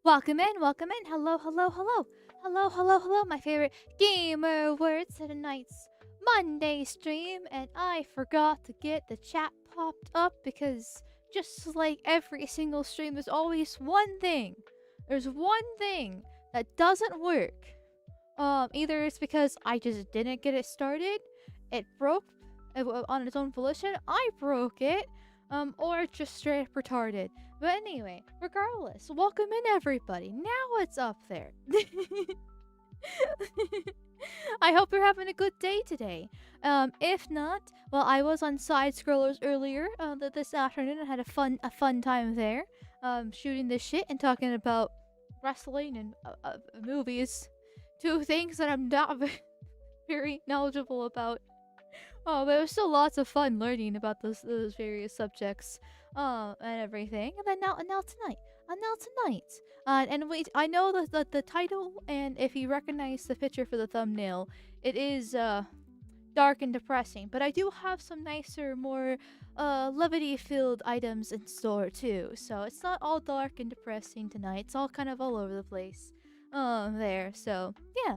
Welcome in, welcome in. Hello, hello, hello. Hello, hello, hello, my favorite gamer words to tonight's Monday stream. And I forgot to get the chat popped up because just like every single stream, there's always one thing. There's one thing that doesn't work. Either it's because I just didn't get it started, it broke on its own volition, I broke it, or it's just straight up retarded. But anyway, regardless, welcome in everybody. Now it's up there. I hope you're having a good day today. If not, well, I was on Side Scrollers earlier this afternoon and had a fun time there, shooting this shit and talking about wrestling and movies. Two things that I'm not very knowledgeable about. Oh, but it was still lots of fun learning about those various subjects, and everything. And then now tonight, and wait, I know the title, and if you recognize the picture for the thumbnail, it is dark and depressing. But I do have some nicer, more levity-filled items in store too. So it's not all dark and depressing tonight. It's all kind of all over the place, there. So yeah.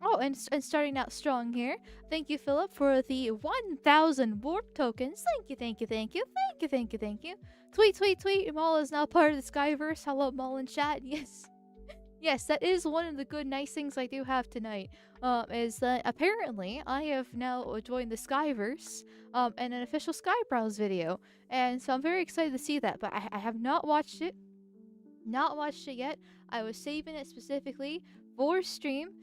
Oh, and starting out strong here. Thank you, Philip, for the 1,000 warp tokens. Thank you, thank you, thank you, thank you, thank you, thank you. Tweet, tweet, tweet. Maul is now part of the Skyverse. Hello, Maul in chat. Yes. Yes, that is one of the good, nice things I do have tonight. Is that apparently I have now joined the Skyverse, in an official Skybrowse video, and so I'm very excited to see that. But I have not watched it, yet. I was saving it specifically for stream,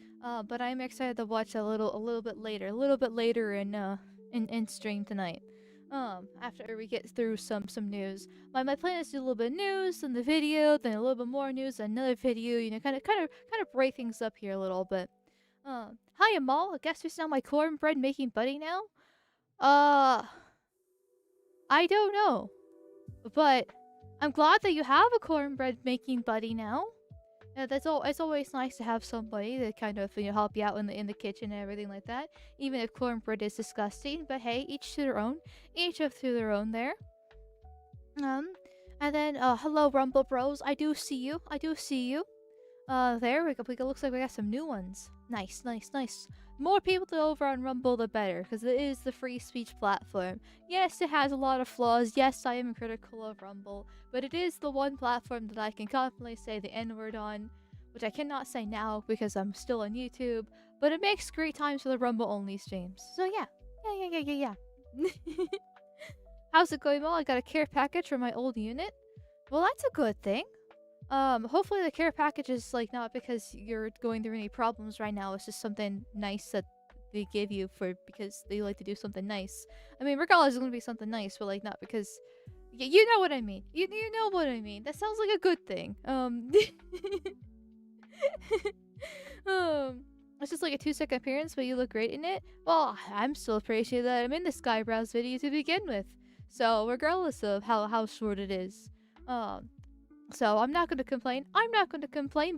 but I'm excited to watch a little bit later in stream tonight. After we get through some news. My plan is to do a little bit of news, then the video, then a little bit more news, then another video. You know, kind of break things up here a little bit. Hi Amal. I guess who's now my cornbread making buddy now? I don't know, but I'm glad that you have a cornbread making buddy now. Yeah, it's always nice to have somebody that kind of help you out in the kitchen and everything like that. Even if cornbread is disgusting, but hey, each to their own. Each of to their own there. And then hello Rumble Bros. I do see you. There we go. Looks like we got some new ones. Nice, nice, nice. More people to over on Rumble, the better, because it is the free speech platform. Yes, it has a lot of flaws. Yes, I am critical of Rumble, but it is the one platform that I can confidently say the N-word on, which I cannot say now because I'm still on YouTube, but it makes great times for the Rumble-only streams. So yeah. How's it going, Mo? I got a care package for my old unit. Well, that's a good thing. Hopefully the care package is not because you're going through any problems right now. It's just something nice that they give you because they like to do something nice. I mean, regardless, it's gonna be something nice, but not because you know what I mean. You know what I mean. That sounds like a good thing. It's just like a 2-second appearance, but you look great in it. Well, I'm still appreciative that I'm in the Skybrowse video to begin with. So regardless of how short it is, so I'm not going to complain.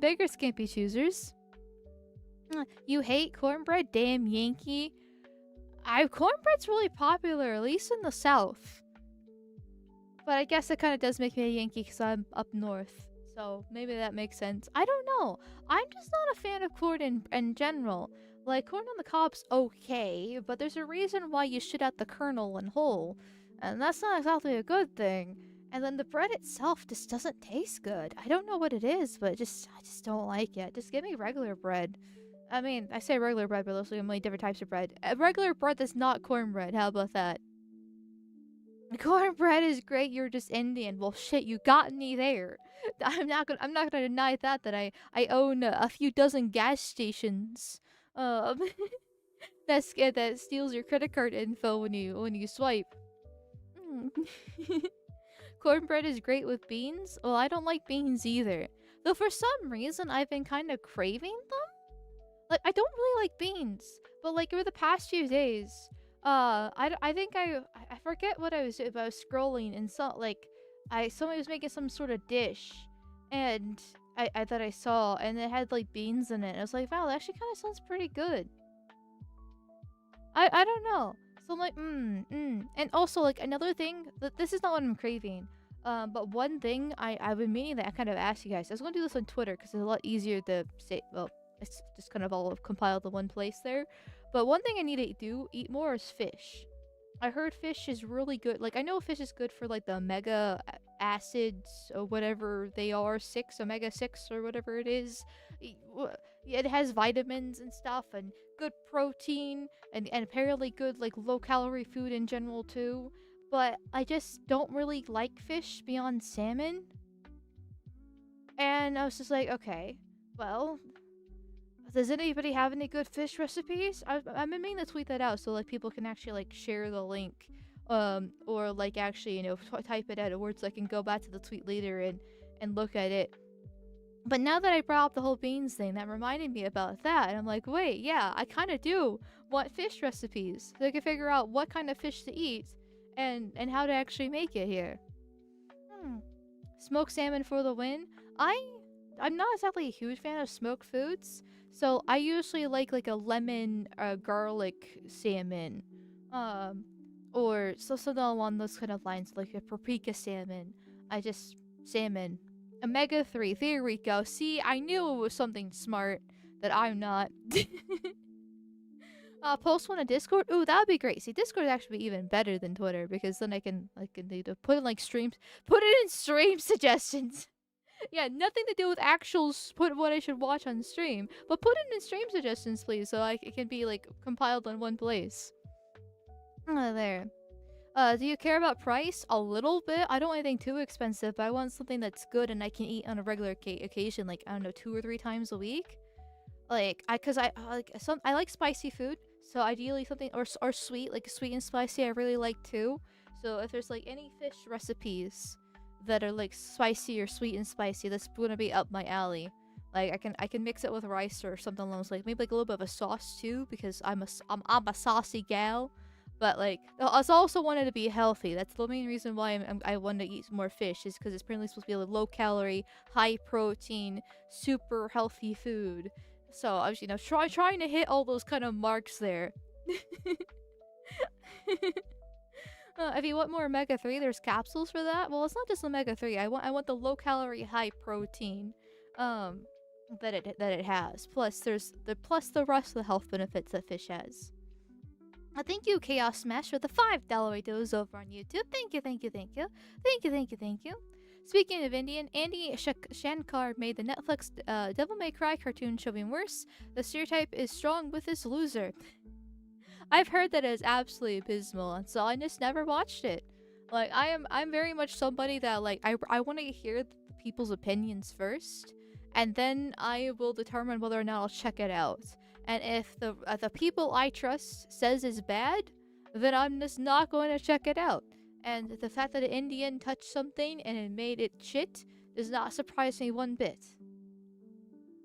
Beggars can't be choosers. You hate cornbread? Damn Yankee. Cornbread's really popular, at least in the South. But I guess it kind of does make me a Yankee because I'm up north. So maybe that makes sense. I don't know. I'm just not a fan of corn in general. Corn on the cob's okay, but there's a reason why you shit out the kernel and whole. And that's not exactly a good thing. And then the bread itself just doesn't taste good. I don't know what it is, but I just don't like it. Just give me regular bread. I mean, I say regular bread, but there's many different types of bread. Regular bread that's not cornbread. How about that? Cornbread is great. You're just Indian. Well, shit, you got me there. I'm not gonna deny that I own a few dozen gas stations. That steals your credit card info when you swipe. Cornbread is great with beans. Well, I don't like beans either. Though for some reason, I've been kind of craving them. I don't really like beans. But, over the past few days, I think I forget what I was doing, but I was scrolling and saw, somebody was making some sort of dish. And I thought I saw, and it had, beans in it. I was like, wow, that actually kind of sounds pretty good. I don't know. So I'm like, And also, another thing, this is not what I'm craving. But one thing I've been meaning that I kind of asked you guys. I was going to do this on Twitter because it's a lot easier to say, well, it's just kind of all compiled in one place there. But one thing I need to eat more is fish. I heard fish is really good. I know fish is good for, the omega acids or whatever they are, omega 6 or whatever it is. It has vitamins and stuff and good protein and apparently good, low-calorie food in general, too. But I just don't really like fish beyond salmon. And I was just like, okay, well, does anybody have any good fish recipes? I've been meaning to tweet that out so people can actually share the link, or actually type it out words so I can go back to the tweet later and look at it. But now that I brought up the whole beans thing, that reminded me about that, and I'm like, wait, yeah, I kind of do want fish recipes so I can figure out what kind of fish to eat and how to actually make it here. Smoked salmon for the win. I'm not exactly a huge fan of smoked foods. So I usually like a lemon garlic salmon. Or something along those kind of lines, like a paprika salmon. Salmon. Omega 3. There we go. See, I knew it was something smart. that I'm not. Post one on Discord. Ooh, that would be great. See, Discord would actually be even better than Twitter because then I can put in like streams, put it in stream suggestions. Yeah, nothing to do with actual put what I should watch on stream, but put it in stream suggestions, please, so it can be like compiled in one place. There. Do you care about price? A little bit. I don't want anything too expensive, but I want something that's good and I can eat on a regular occasion, like I don't know, 2 or 3 times a week. Like I like spicy food, so ideally something or sweet, like sweet and spicy. I really like too. So if there's like any fish recipes that are like spicy or sweet and spicy, that's gonna be up my alley. Like I can mix it with rice or something along those like maybe like a little bit of a sauce too because I'm a saucy gal. But like I also wanted to be healthy. That's the main reason why I want to eat more fish is because it's apparently supposed to be a low calorie, high protein, super healthy food. So I was trying to hit all those kind of marks there. If you want more omega-3, there's capsules for that. Well, it's not just omega-3. I want the low calorie, high protein, that it has. Plus the rest of the health benefits that fish has. Thank you, Chaos Smash, for the $5 dose over on YouTube. Thank you, thank you, thank you, thank you, thank you, thank you. Speaking of Indian, Andy Shankar made the Netflix Devil May Cry cartoon showing worse. The stereotype is strong with this loser. I've heard that it is absolutely abysmal, and so I just never watched it. Like I'm very much somebody that like I want to hear people's opinions first, and then I will determine whether or not I'll check it out. And if the people I trust says it's bad, then I'm just not going to check it out. And the fact that an Indian touched something and it made it shit does not surprise me one bit.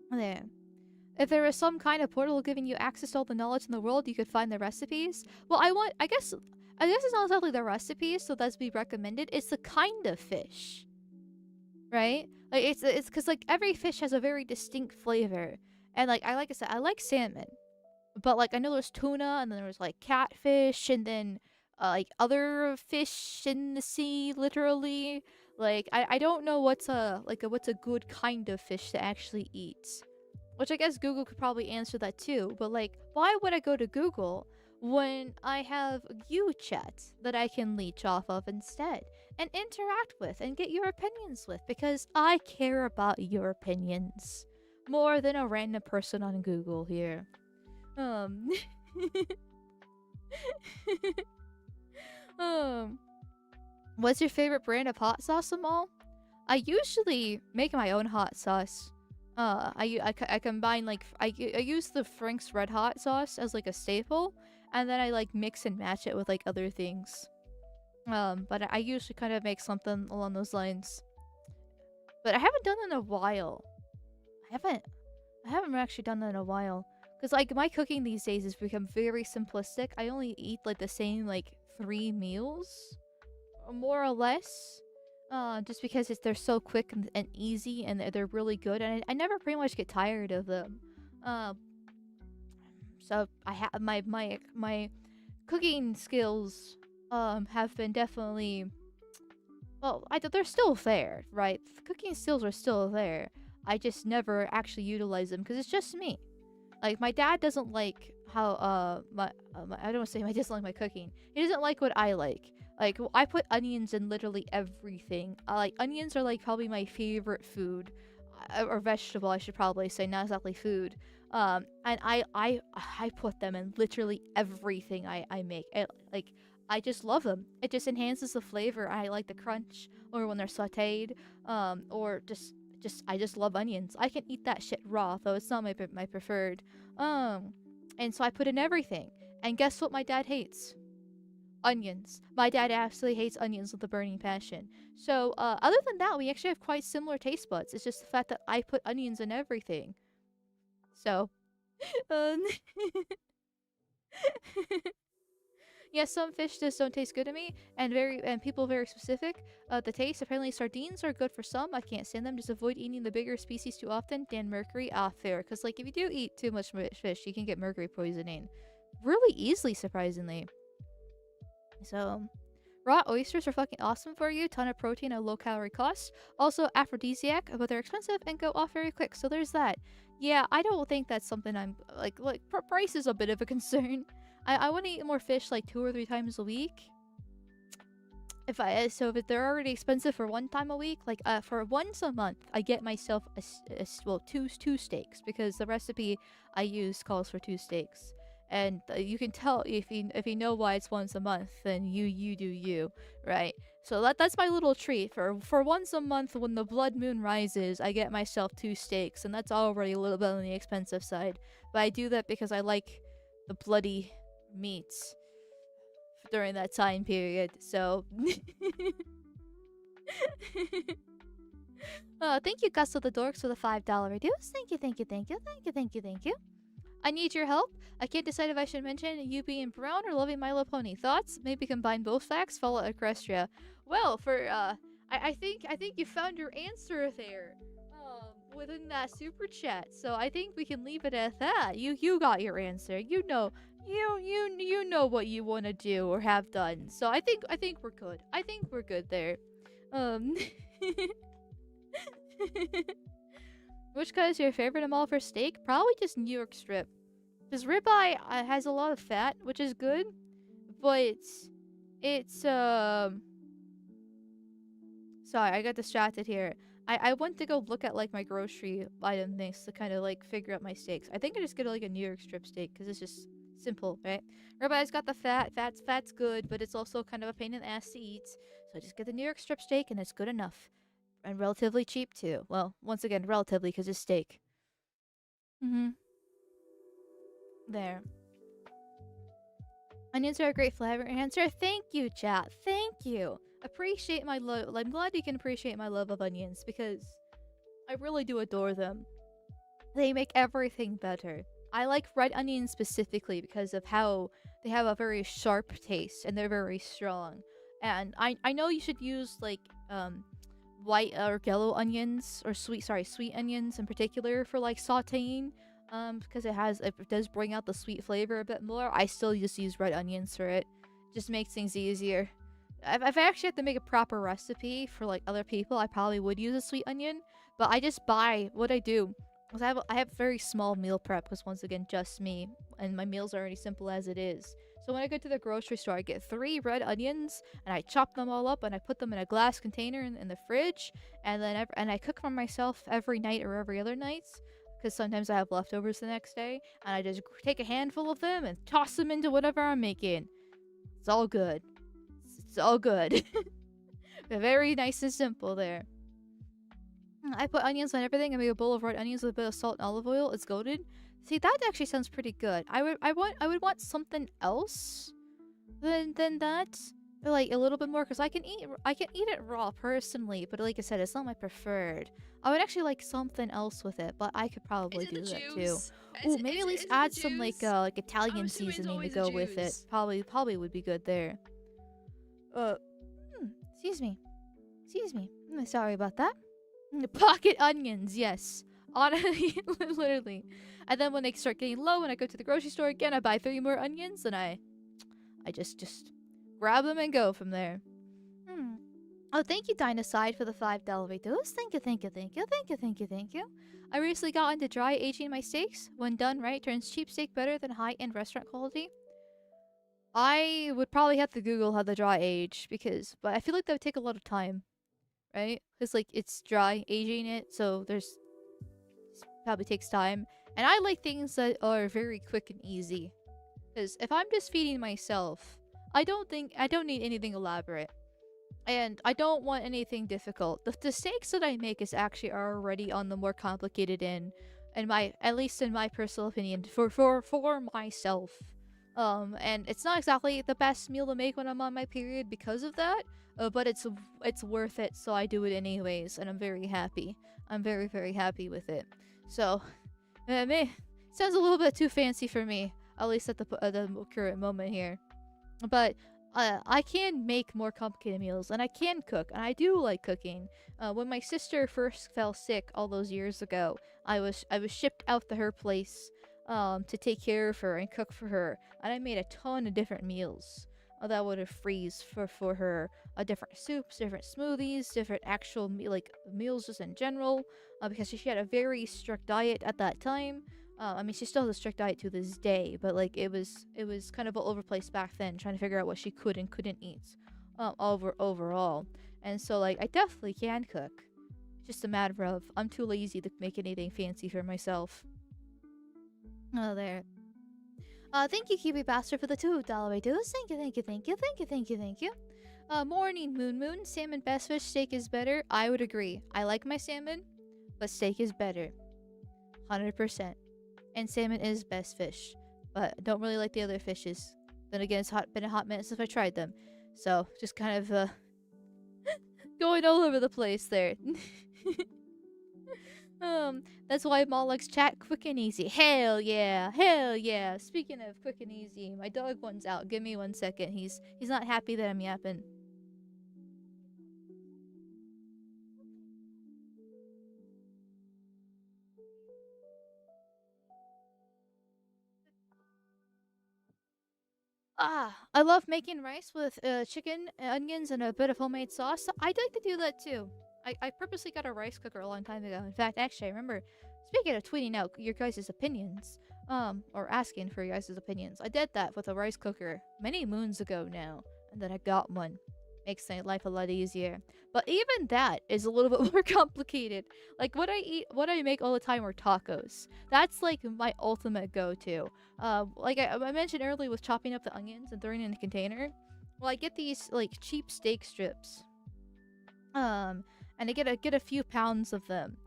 There. If there was some kind of portal giving you access to all the knowledge in the world, you could find the recipes. Well, I guess it's not exactly the recipes, so that's be recommended. It's the kind of fish, right? Like it's because like every fish has a very distinct flavor, and like I said, I like salmon, but like I know there's tuna, and then there was like catfish, and then like other fish in the sea, literally. Like I don't know what's a good kind of fish to actually eat. Which I guess Google could probably answer that too, but like, why would I go to Google when I have you chat that I can leech off of instead and interact with and get your opinions with? Because I care about your opinions more than a random person on Google here. What's your favorite brand of hot sauce, Amal? I usually make my own hot sauce. I combine like I use the Frank's Red Hot sauce as like a staple, and then I like mix and match it with like other things. But I usually kind of make something along those lines. But I haven't done it in a while. I haven't actually done that in a while. Cause like my cooking these days has become very simplistic. I only eat like the same like 3 meals, more or less. Just because they're so quick and easy, and they're really good, and I never pretty much get tired of them. So I have my cooking skills have been definitely, well, they're still there, right? Cooking skills are still there. I just never actually utilize them because it's just me. Like my dad doesn't like how I don't want to say he doesn't like my cooking. He doesn't like what I like. Like, I put onions in literally everything. Like, onions are, like, probably my favorite food. Or vegetable, I should probably say, not exactly food. And I put them in literally everything I make. I just love them. It just enhances the flavor. I like the crunch, or when they're sauteed, or I just love onions. I can eat that shit raw, though it's not my preferred. And so I put in everything. And guess what my dad hates? Onions. My dad absolutely hates onions with a burning passion. So, other than that, we actually have quite similar taste buds. It's just the fact that I put onions in everything. So, yeah, some fish just don't taste good to me, and people very specific. The taste, apparently sardines are good for some. I can't stand them. Just avoid eating the bigger species too often. Dan Mercury, fair. Because, like, if you do eat too much fish, you can get mercury poisoning. Really easily, surprisingly. So, Raw oysters are fucking awesome for you. Ton of protein at low calorie cost. Also aphrodisiac, but they're expensive and go off very quick. So there's that. Yeah, I don't think that's something I'm like. Price is a bit of a concern. I want to eat more fish like 2 or 3 times a week. If they're already expensive for 1 time a week, like for once a month, I get myself two steaks because the recipe I use calls for 2 steaks. And you can tell if you know why it's once a month, then you do you, right? So that's my little treat for once a month when the blood moon rises. I get myself 2 steaks, and that's already a little bit on the expensive side. But I do that because I like the bloody meats during that time period. So thank you, Gus of the Dorks, for the $5 reduce. Thank you, thank you, thank you, thank you, thank you, thank you. I need your help. I can't decide if I should mention you being brown or loving My Little Pony. Thoughts? Maybe combine both facts. Follow Equestria. Well, I think you found your answer there. Within that super chat. So I think we can leave it at that. You got your answer. You know what you want to do or have done. So I think we're good. I think we're good there. Which cut is your favorite of all for steak? Probably just New York strip. Because ribeye has a lot of fat, which is good, but it's sorry, I got distracted here. I went to go look at like my grocery item things to kind of like figure out my steaks. I think I just get like a New York strip steak because it's just simple, right? Ribeye's got the fat. Fat's good, but it's also kind of a pain in the ass to eat. So I just get the New York strip steak and it's good enough. And relatively cheap too. Well, once again, relatively because it's steak. There. Onions are a great flavor enhancer. Thank you, chat. Thank you. Appreciate my love. I'm glad you can appreciate my love of onions because I really do adore them. They make everything better. I like red onions specifically because of how they have a very sharp taste and they're very strong. And I know you should use like white or yellow onions or sweet onions in particular for like sauteing. Because it does bring out the sweet flavor a bit more. I still just use red onions for it. Just makes things easier. If I actually had to make a proper recipe for like other people, I probably would use a sweet onion. But I just buy what I do. Because I have very small meal prep. Because once again, just me, and my meals are already simple as it is. So when I go to the grocery store, I get 3 red onions and I chop them all up and I put them in a glass container in the fridge. And then I cook for myself every night or every other night. Because sometimes I have leftovers the next day, and I just take a handful of them and toss them into whatever I'm making. It's all good. It's all good. Very nice and simple there. I put onions on everything. I make a bowl of red onions with a bit of salt and olive oil. It's golden. See, that actually sounds pretty good. I would want something else than that. Like a little bit more, because I can eat it raw personally, but like I said, it's not my preferred. I would actually like something else with it, but I could probably do that too. Ooh, maybe at least add some like Italian seasoning to go with it. Probably would be good there. Excuse me. Sorry about that. Pocket onions, yes. Honestly, literally. And then when they start getting low, when I go to the grocery store again, I buy 3 more onions, and I just grab them and go from there. Oh, thank you, Dinocide, for the $5 reduce. Thank you. I recently got into dry aging my steaks. When done right, turns cheap steak better than high-end restaurant quality. I would probably have to Google how the dry age, but I feel like that would take a lot of time, right? Because like it's dry aging it, so probably takes time. And I like things that are very quick and easy. Because if I'm just feeding myself, I don't need anything elaborate. And I don't want anything difficult. The steaks that I make is actually already on the more complicated end, at least in my personal opinion, for myself. And it's not exactly the best meal to make when I'm on my period because of that. But it's worth it, so I do it anyways, and I'm very happy. I'm very, very happy with it. So, sounds a little bit too fancy for me, at least at the current moment here. But I can make more complicated meals, and I can cook, and I do like cooking. When my sister first fell sick all those years ago, I was shipped out to her place to take care of her and cook for her, and I made a ton of different meals. that would freeze for her different soups, different smoothies, different actual meals just in general, because she had a very strict diet at that time. I mean, she still has a strict diet to this day, but like it was kind of all over the place back then, trying to figure out what she could and couldn't eat, overall. And so like I definitely can cook. It's just a matter of I'm too lazy to make anything fancy for myself. Oh, there. Thank you, Kiwi Bastard, for the $2 reduce. Thank you, thank you, thank you, thank you, thank you, thank you. Morning, Moon Moon. Salmon best fish, steak is better. I would agree. I like my salmon, but steak is better. 100%. And salmon is best fish. But I don't really like the other fishes. Then again, it's been a hot minute since I tried them. So, just kind of, going all over the place there. That's why Maul likes chat quick and easy. Hell yeah, hell yeah. Speaking of quick and easy, my dog one's out. Give me 1 second. He's not happy that I'm yapping. I love making rice with chicken, onions, and a bit of homemade sauce. I'd like to do that too. I purposely got a rice cooker a long time ago. In fact, actually, I remember, speaking of tweeting out your guys' opinions, or asking for your guys' opinions, I did that with a rice cooker many moons ago now, and then I got one. Makes my life a lot easier. But even that is a little bit more complicated. Like, what I make all the time are tacos. That's like my ultimate go-to. Like I mentioned earlier with chopping up the onions and throwing it in a container. Well, I get these like cheap steak strips. And I get a few pounds of them,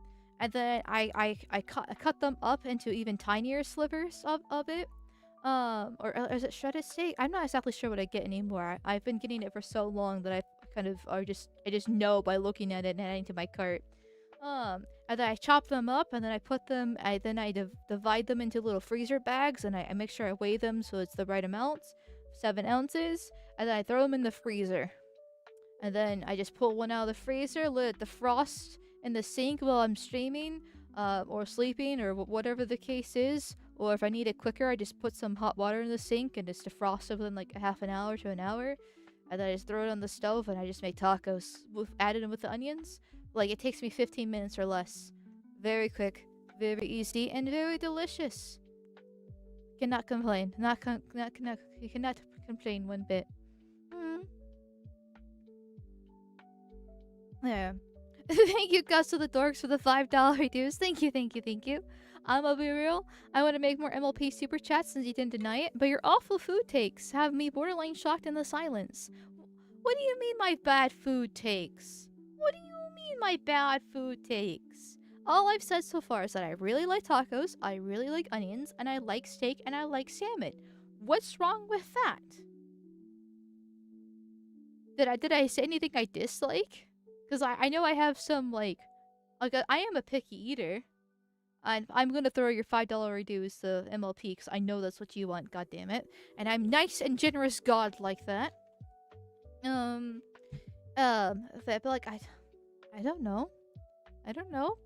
and then I cut them up into even tinier slivers of it. Or is it shredded steak? I'm not exactly sure what I get anymore. I've been getting it for so long that I just know by looking at it and adding to my cart. And then I chop them up, and then I put them. I divide them into little freezer bags, and I make sure I weigh them so it's the right amount, 7 ounces, and then I throw them in the freezer. And then I just pull one out of the freezer, let it defrost in the sink while I'm streaming, or sleeping, or whatever the case is. Or if I need it quicker, I just put some hot water in the sink and just defrost it within like a half an hour to an hour. And then I just throw it on the stove, and I just make tacos, added in with the onions. Like, it takes me 15 minutes or less. Very quick, very easy, and very delicious. Cannot complain. You cannot complain one bit. There. Thank you, Gus of the Dorks, for the $5 dues. Thank you, thank you, thank you. I'll be real. I want to make more MLP super chats since you didn't deny it, but your awful food takes have me borderline shocked in the silence. What do you mean my bad food takes? What do you mean my bad food takes? All I've said so far is that I really like tacos, I really like onions, and I like steak, and I like salmon. What's wrong with that? Did I say anything I dislike? Because I know I have some, I am a picky eater. And I'm gonna throw your $5 dues to MLP because I know that's what you want, goddammit. And I'm nice and generous god like that. But like, I don't know. I don't know.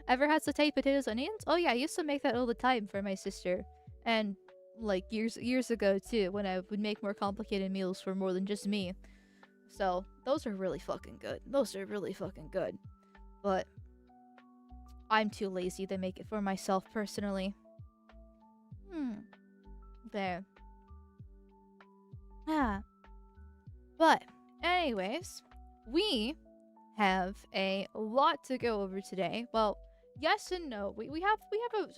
Ever had satay potatoes, onions? Oh yeah, I used to make that all the time for my sister. And like years ago too, when I would make more complicated meals for more than just me. So those are really fucking good. Those are really fucking good. But I'm too lazy to make it for myself personally. There. But anyways, we have a lot to go over today. Well, yes and no. We have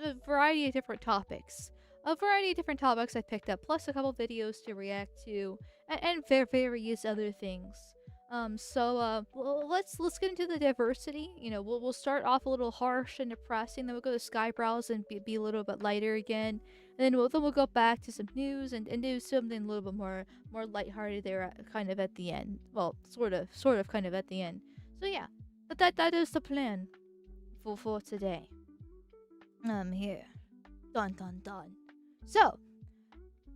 a variety of different topics. A variety of different topics I picked up, plus a couple videos to react to, and various other things. Let's get into the diversity. You know, we'll start off a little harsh and depressing, then we'll go to Skybrows and be a little bit lighter again. And then we'll go back to some news and do something a little bit more lighthearted there, kind of at the end. Well, sort of kind of at the end. So yeah, that is the plan for today. Here, dun. So,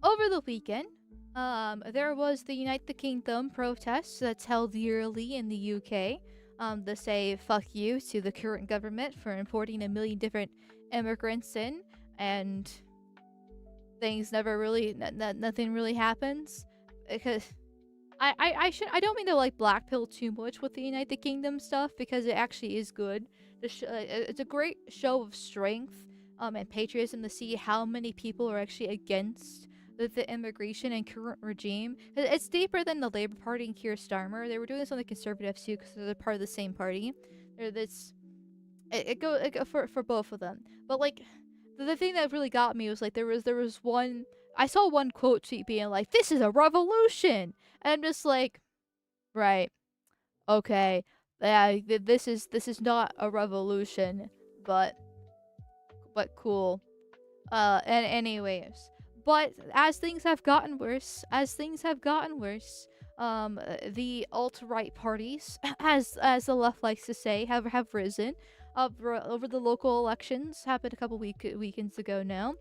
over the weekend, there was the Unite the Kingdom protest that's held yearly in the UK. To say fuck you to the current government for importing 1 million different immigrants in, and things never really, nothing really happens. Because I don't mean to like blackpill too much with the United Kingdom stuff, because it actually is good. It's a great show of strength and patriotism to see how many people are actually against the immigration and current regime. It's deeper than the Labour Party and Keir Starmer. They were doing this on the Conservatives too, because they're part of the same party. It goes for both of them. But like the thing that really got me was like there was one, I saw one quote tweet being like, "This is a revolution," and I'm just like, right, okay, yeah, this is not a revolution, but cool. And anyways, but as things have gotten worse, the alt-right parties, as the left likes to say, have risen over the local elections happened a couple weekends ago now.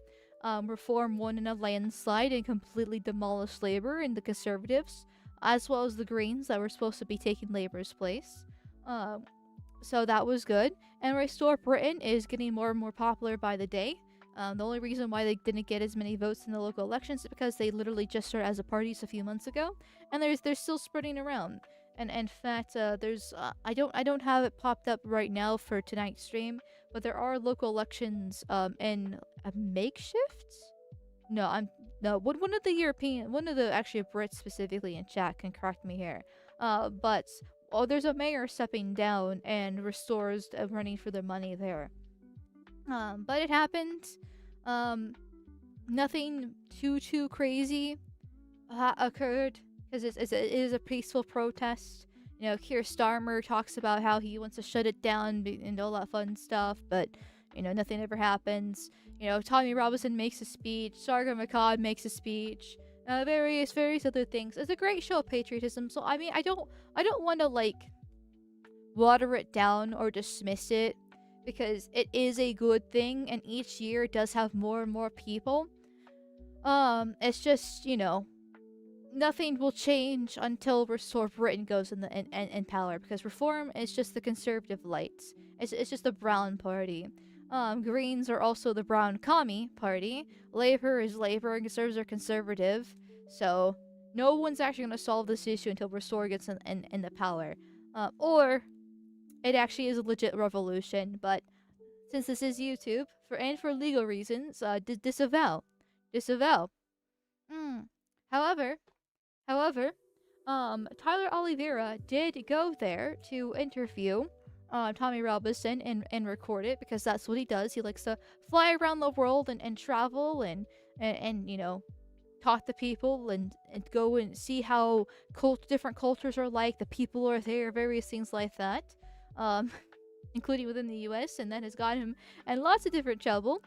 Reform won in a landslide and completely demolished Labour and the Conservatives, as well as the Greens that were supposed to be taking Labour's place. So that was good. And Restore Britain is getting more and more popular by the day. The only reason why they didn't get as many votes in the local elections is because they literally just started as a party a few months ago, and they're still spreading around. And in fact, there's I don't have it popped up right now for tonight's stream, but there are local elections in a makeshift. One of the actually Brits specifically in chat can correct me here. But there's a mayor stepping down and Restore's running for their money there. But it happened. Nothing too crazy occurred, because it is a peaceful protest. You know, Keir Starmer talks about how he wants to shut it down and all that fun stuff, but you know, nothing ever happens. You know, Tommy Robinson makes a speech, Sargon McCall makes a speech, various other things. It's a great show of patriotism. So I mean, I don't want to like water it down or dismiss it, because it is a good thing, and each year it does have more and more people. It's just, you know, nothing will change until Restore Britain goes in power, because Reform is just the Conservative lights. It's just the Brown Party. Greens are also the Brown Commie Party. Labour is Labour, and Conservatives are Conservative. So no one's actually going to solve this issue until Restore gets in the power. Or it actually is a legit revolution, but since this is YouTube, for legal reasons, disavow. However, Tyler Oliveira did go there to interview Tommy Robinson and record it, because that's what he does. He likes to fly around the world and travel and you know, talk to people and go and see how different cultures are like, the people are there, various things like that. Including within the US, and that has got him in lots of different trouble.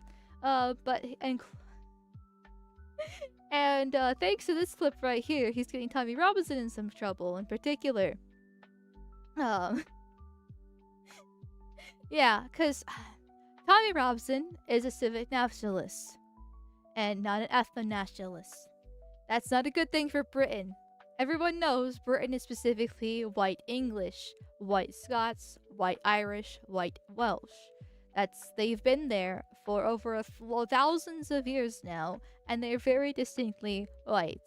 And thanks to this clip right here, he's getting Tommy Robinson in some trouble in particular. Yeah, because Tommy Robinson is a civic nationalist and not an ethno-nationalist. That's not a good thing for Britain. Everyone knows Britain is specifically white English, white Scots, white Irish, white Welsh. They've been there for over thousands of years now, and they're very distinctly white.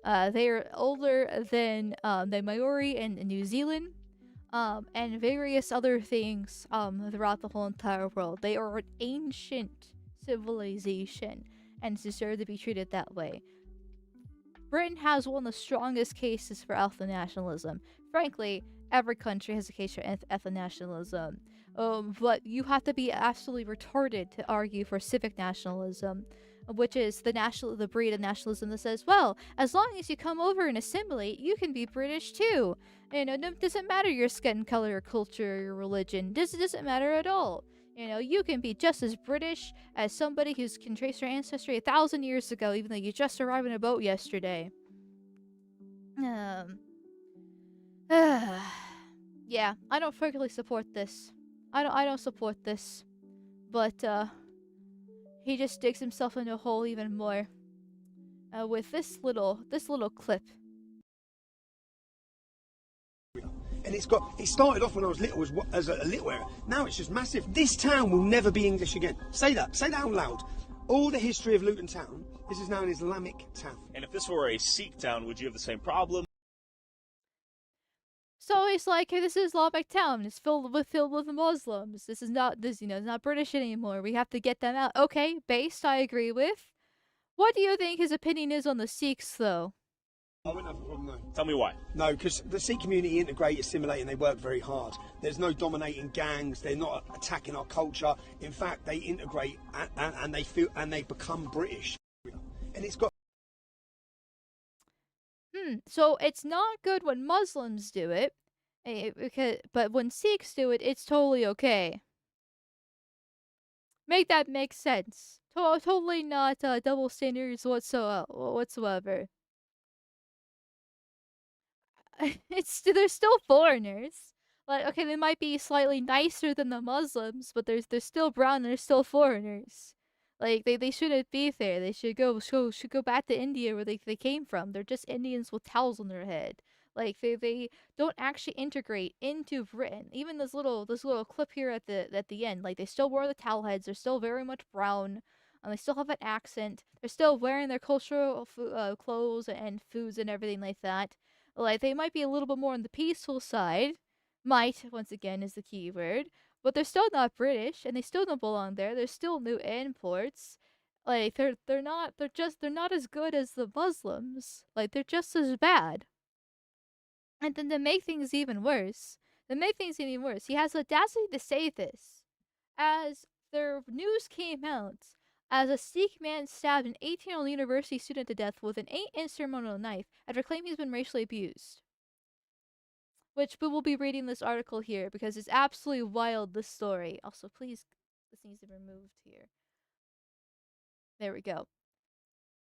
They're older than the Maori in New Zealand, and various other things throughout the whole entire world. They are an ancient civilization and deserve to be treated that way. Britain has one of the strongest cases for ethno-nationalism. Frankly, every country has a case for ethno-nationalism. But you have to be absolutely retarded to argue for civic nationalism, which is the breed of nationalism that says, well, as long as you come over and assimilate, you can be British too. You know, it doesn't matter your skin color, your culture, your religion. This doesn't matter at all. You know, you can be just as British as somebody who can trace their ancestry 1,000 years ago, even though you just arrived in a boat yesterday. Yeah, I don't particularly support this. I don't support this. But, he just digs himself into a hole even more. With this little clip. And it started off when I was little as a little area. Now it's just massive. This town will never be English again. Say that out loud. All the history of Luton Town, This is now an Islamic town. And if this were a Sikh town, would you have the same problem? So he's like, hey, this is Islamic town. It's filled with Muslims. This is not it's not British anymore. We have to get them out. Okay, based, I agree with. What do you think his opinion is on the Sikhs, though? I wouldn't have a problem, no. Tell me why. No, because the Sikh community integrate, assimilate, and they work very hard. There's no dominating gangs. They're not attacking our culture. In fact, they integrate and they feel and they become British. And it's got. So it's not good when Muslims do it, but when Sikhs do it, it's totally okay. Make that make sense. Totally not double standards whatsoever. They're still foreigners. Like, okay, they might be slightly nicer than the Muslims, but they're still brown. And they're still foreigners. Like they shouldn't be there. They should go back to India where they came from. They're just Indians with towels on their head. Like they don't actually integrate into Britain. Even this little clip here at the end, like they still wear the towel heads. They're still very much brown. They still have an accent. They're still wearing their cultural clothes and foods and everything like that. Like they might be a little bit more on the peaceful side. Might once again is the key word. But they're still not British, and they still don't belong there. They're still new imports. Like they're not as good as the Muslims. Like they're just as bad. And then to make things even worse, he has the audacity to say this, as their news came out, as a Sikh man stabbed an 18-year-old university student to death with an 8-inch ceremonial knife after claiming he's been racially abused. Which we will be reading this article here because it's absolutely wild, this story. Also, please, this needs to be removed here. There we go.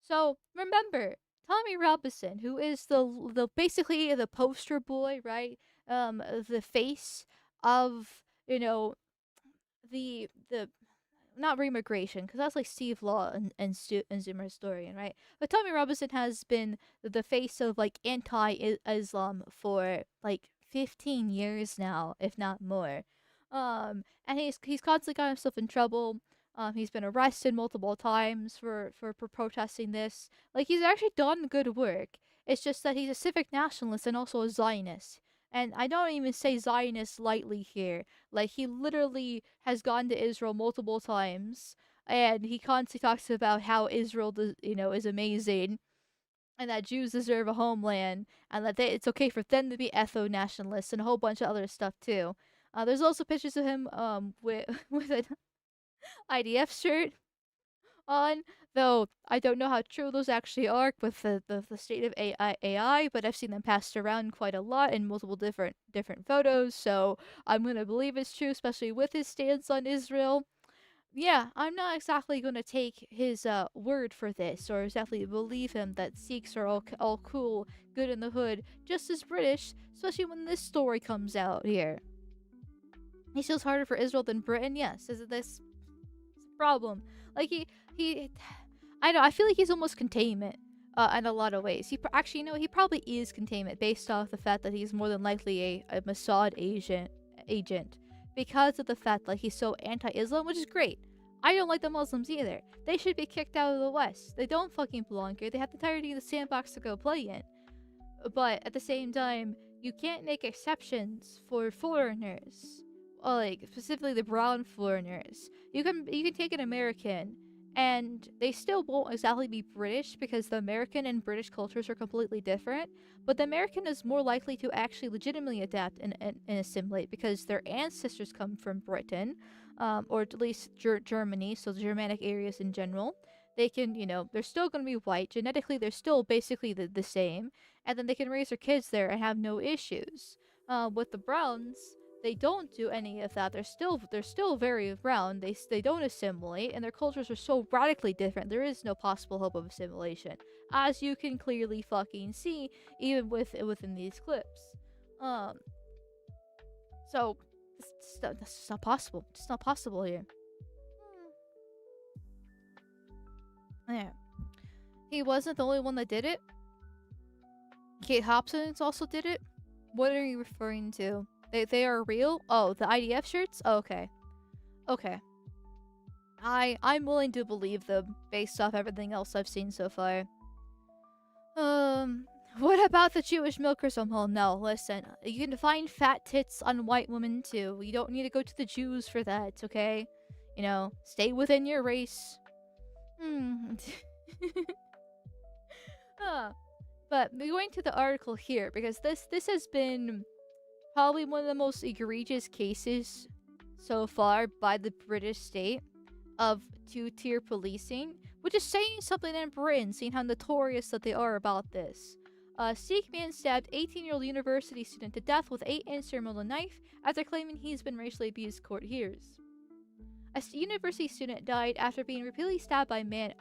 So, remember, Tommy Robinson, who is the basically the poster boy, right? The face of, the not remigration, because that's like Steve Law and Zoomer Historian, right? But Tommy Robinson has been the face of like anti-Islam for like 15 years now, if not more. And he's constantly got himself in trouble. He's been arrested multiple times for protesting this. Like he's actually done good work. It's just that he's a civic nationalist and also a Zionist. And I don't even say Zionist lightly here. Like, he literally has gone to Israel multiple times, and he constantly talks about how Israel, is amazing, and that Jews deserve a homeland, and that it's okay for them to be ethno-nationalists, and a whole bunch of other stuff, too. There's also pictures of him, with an IDF shirt on, though I don't know how true those actually are with the state of AI, but I've seen them passed around quite a lot in multiple different photos, so I'm gonna believe it's true, especially with his stance on Israel. Yeah, I'm not exactly gonna take his word for this, or exactly believe him that Sikhs are all cool, good in the hood, just as British, especially when this story comes out here. He feels harder for Israel than Britain, yes. Is this a problem? Like I know, I feel like he's almost containment in a lot of ways. Actually, he probably is containment based off the fact that he's more than likely a Mossad agent because of the fact that he's so anti-Islam, which is great. I don't like the Muslims either. They should be kicked out of the West. They don't fucking belong here. They have the entirety of the sandbox to go play in. But at the same time, you can't make exceptions for foreigners. Like, specifically the brown foreigners. You can take an American, and they still won't exactly be British because the American and British cultures are completely different. But the American is more likely to actually legitimately adapt and assimilate because their ancestors come from Britain, or at least Germany, so the Germanic areas in general. They can, they're still going to be white. Genetically, they're still basically the same. And then they can raise their kids there and have no issues. With the Browns, they don't do any of that. They're still very brown. They don't assimilate, and their cultures are so radically different. There is no possible hope of assimilation, as you can clearly fucking see, even within these clips. So that's just not possible. It's not possible here. There. He wasn't the only one that did it. Kate Hobson also did it. What are you referring to? They are real? Oh, the IDF shirts? Oh, okay. Okay. I'm willing to believe them based off everything else I've seen so far. What about the Jewish milkers? Well, no, listen. You can find fat tits on white women too. You don't need to go to the Jews for that, okay? You know, stay within your race. But going to the article here, because this has been probably one of the most egregious cases so far by the British state of two-tier policing, which is saying something in Britain, seeing how notorious that they are about this. A Sikh man stabbed 18-year-old university student to death with 8-inch ceremonial knife after claiming he's been racially abused, court hears. A university student died after being repeatedly stabbed by a man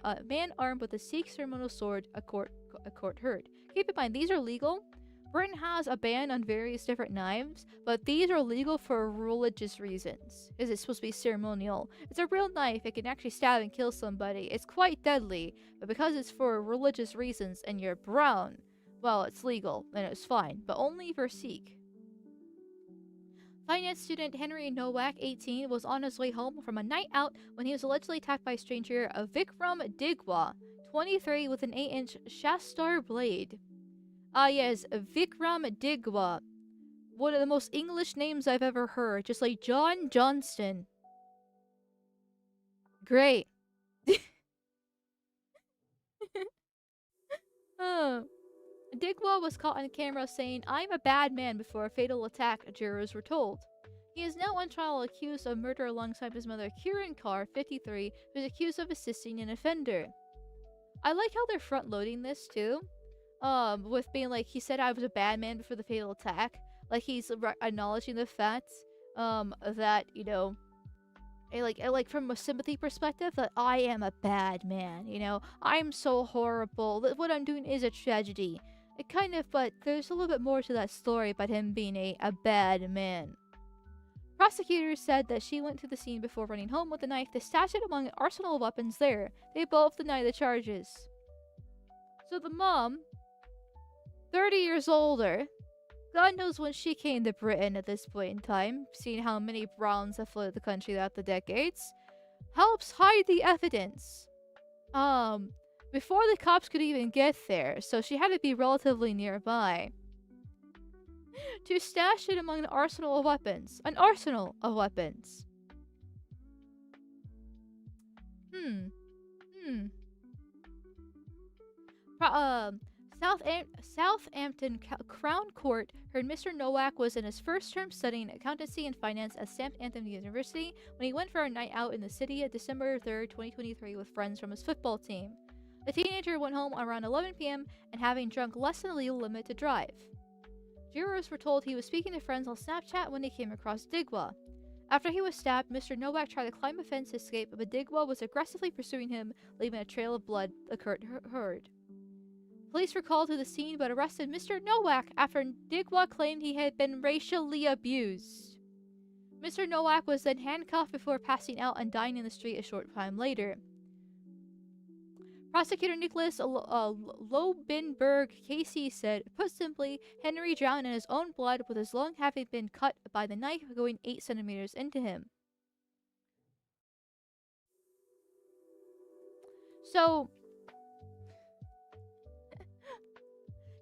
armed with a Sikh ceremonial sword, a court heard. Keep in mind, these are legal. Britain has a ban on various different knives, but these are legal for religious reasons. Is it supposed to be ceremonial? It's a real knife. It can actually stab and kill somebody. It's quite deadly, but because it's for religious reasons and you're brown, well, it's legal and it's fine, but only for Sikh. Finance student Henry Nowak, 18, was on his way home from a night out when he was allegedly attacked by a stranger, Vikram Digwa, 23, with an 8-inch Shastar blade. Yes, Vikram Digwa. One of the most English names I've ever heard, just like John Johnston. Great. Digwa was caught on camera saying, "I'm a bad man," before a fatal attack, jurors were told. He is now on trial accused of murder alongside his mother, Kiran Kaur, 53, who is accused of assisting an offender. I like how they're front-loading this, too. With being like, he said I was a bad man before the fatal attack. Like, he's acknowledging the fact, that, you know, like from a sympathy perspective, that I am a bad man, you know? I'm so horrible. That what I'm doing is a tragedy. It kind of, but there's a little bit more to that story about him being a bad man. Prosecutors said that she went to the scene before running home with a knife to stash it among an arsenal of weapons there. They both deny the charges. So the mom, 30 years older, God knows when she came to Britain at this point in time, seeing how many Browns have fled the country throughout the decades, helps hide the evidence. Before the cops could even get there, so she had to be relatively nearby. To stash it among an arsenal of weapons. An arsenal of weapons. Southampton Crown Court heard Mr. Nowak was in his first term studying accountancy and finance at Southampton University when he went for a night out in the city on December 3rd, 2023 with friends from his football team. The teenager went home around 11 p.m. and having drunk less than the legal limit to drive. Jurors were told he was speaking to friends on Snapchat when he came across Digwa. After he was stabbed, Mr. Nowak tried to climb a fence to escape, but Digwa was aggressively pursuing him, leaving a trail of blood heard. Police were called to the scene but arrested Mr. Nowak after Digwa claimed he had been racially abused. Mr. Nowak was then handcuffed before passing out and dying in the street a short time later. Prosecutor Nicholas Lobenberg KC said, put simply, Henry drowned in his own blood with his lung having been cut by the knife going 8 centimeters into him. So,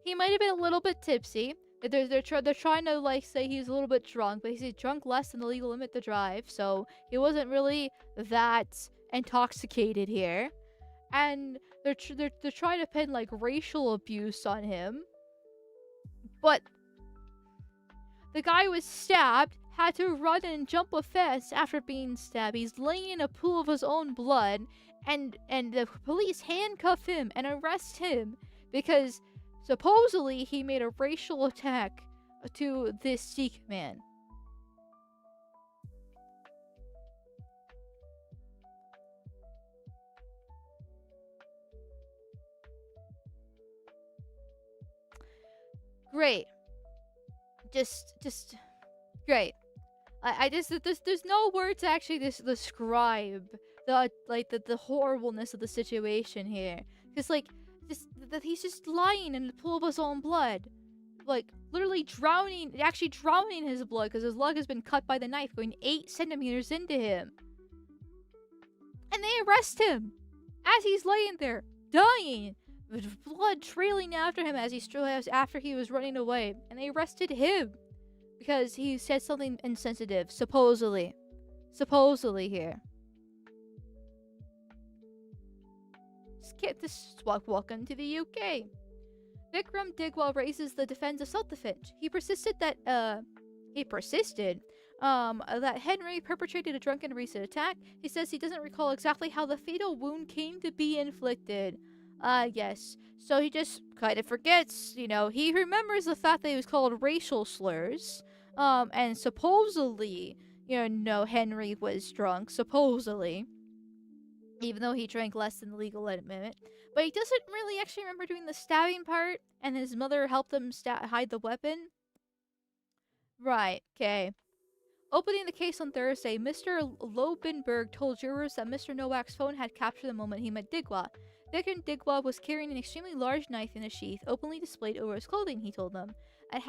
he might have been a little bit tipsy. They're trying to like say he's a little bit drunk, but he's drunk less than the legal limit to drive, so he wasn't really that intoxicated here. And they're trying to pin like racial abuse on him, but the guy was stabbed, had to run and jump a fence after being stabbed. He's laying in a pool of his own blood, and the police handcuff him and arrest him because supposedly he made a racial attack to this Sikh man. Great. Just great. I just there's no word to actually describe the horribleness of the situation here. Cause like that he's just lying in the pool of his own blood, like literally drowning his blood because his lung has been cut by the knife, going 8 centimeters into him. and they arrest him as he's laying there, dying, with blood trailing after him after he was running away. And they arrested him because he said something insensitive, supposedly. Supposedly here. Welcome to the UK. Vikram Digwal raises the defense of self-defense. He persisted that Henry perpetrated a drunken recent attack. He says he doesn't recall exactly how the fatal wound came to be inflicted. Yes. So he just kind of forgets, he remembers the fact that he was called racial slurs. And supposedly, Henry was drunk, supposedly. Even though he drank less than the legal limit. But he doesn't really actually remember doing the stabbing part, and his mother helped him hide the weapon. Right, okay. Opening the case on Thursday, Mr. Lobenberg told jurors that Mr. Nowak's phone had captured the moment he met Digwa. Vikram Digwa was carrying an extremely large knife in a sheath, openly displayed over his clothing, he told them. At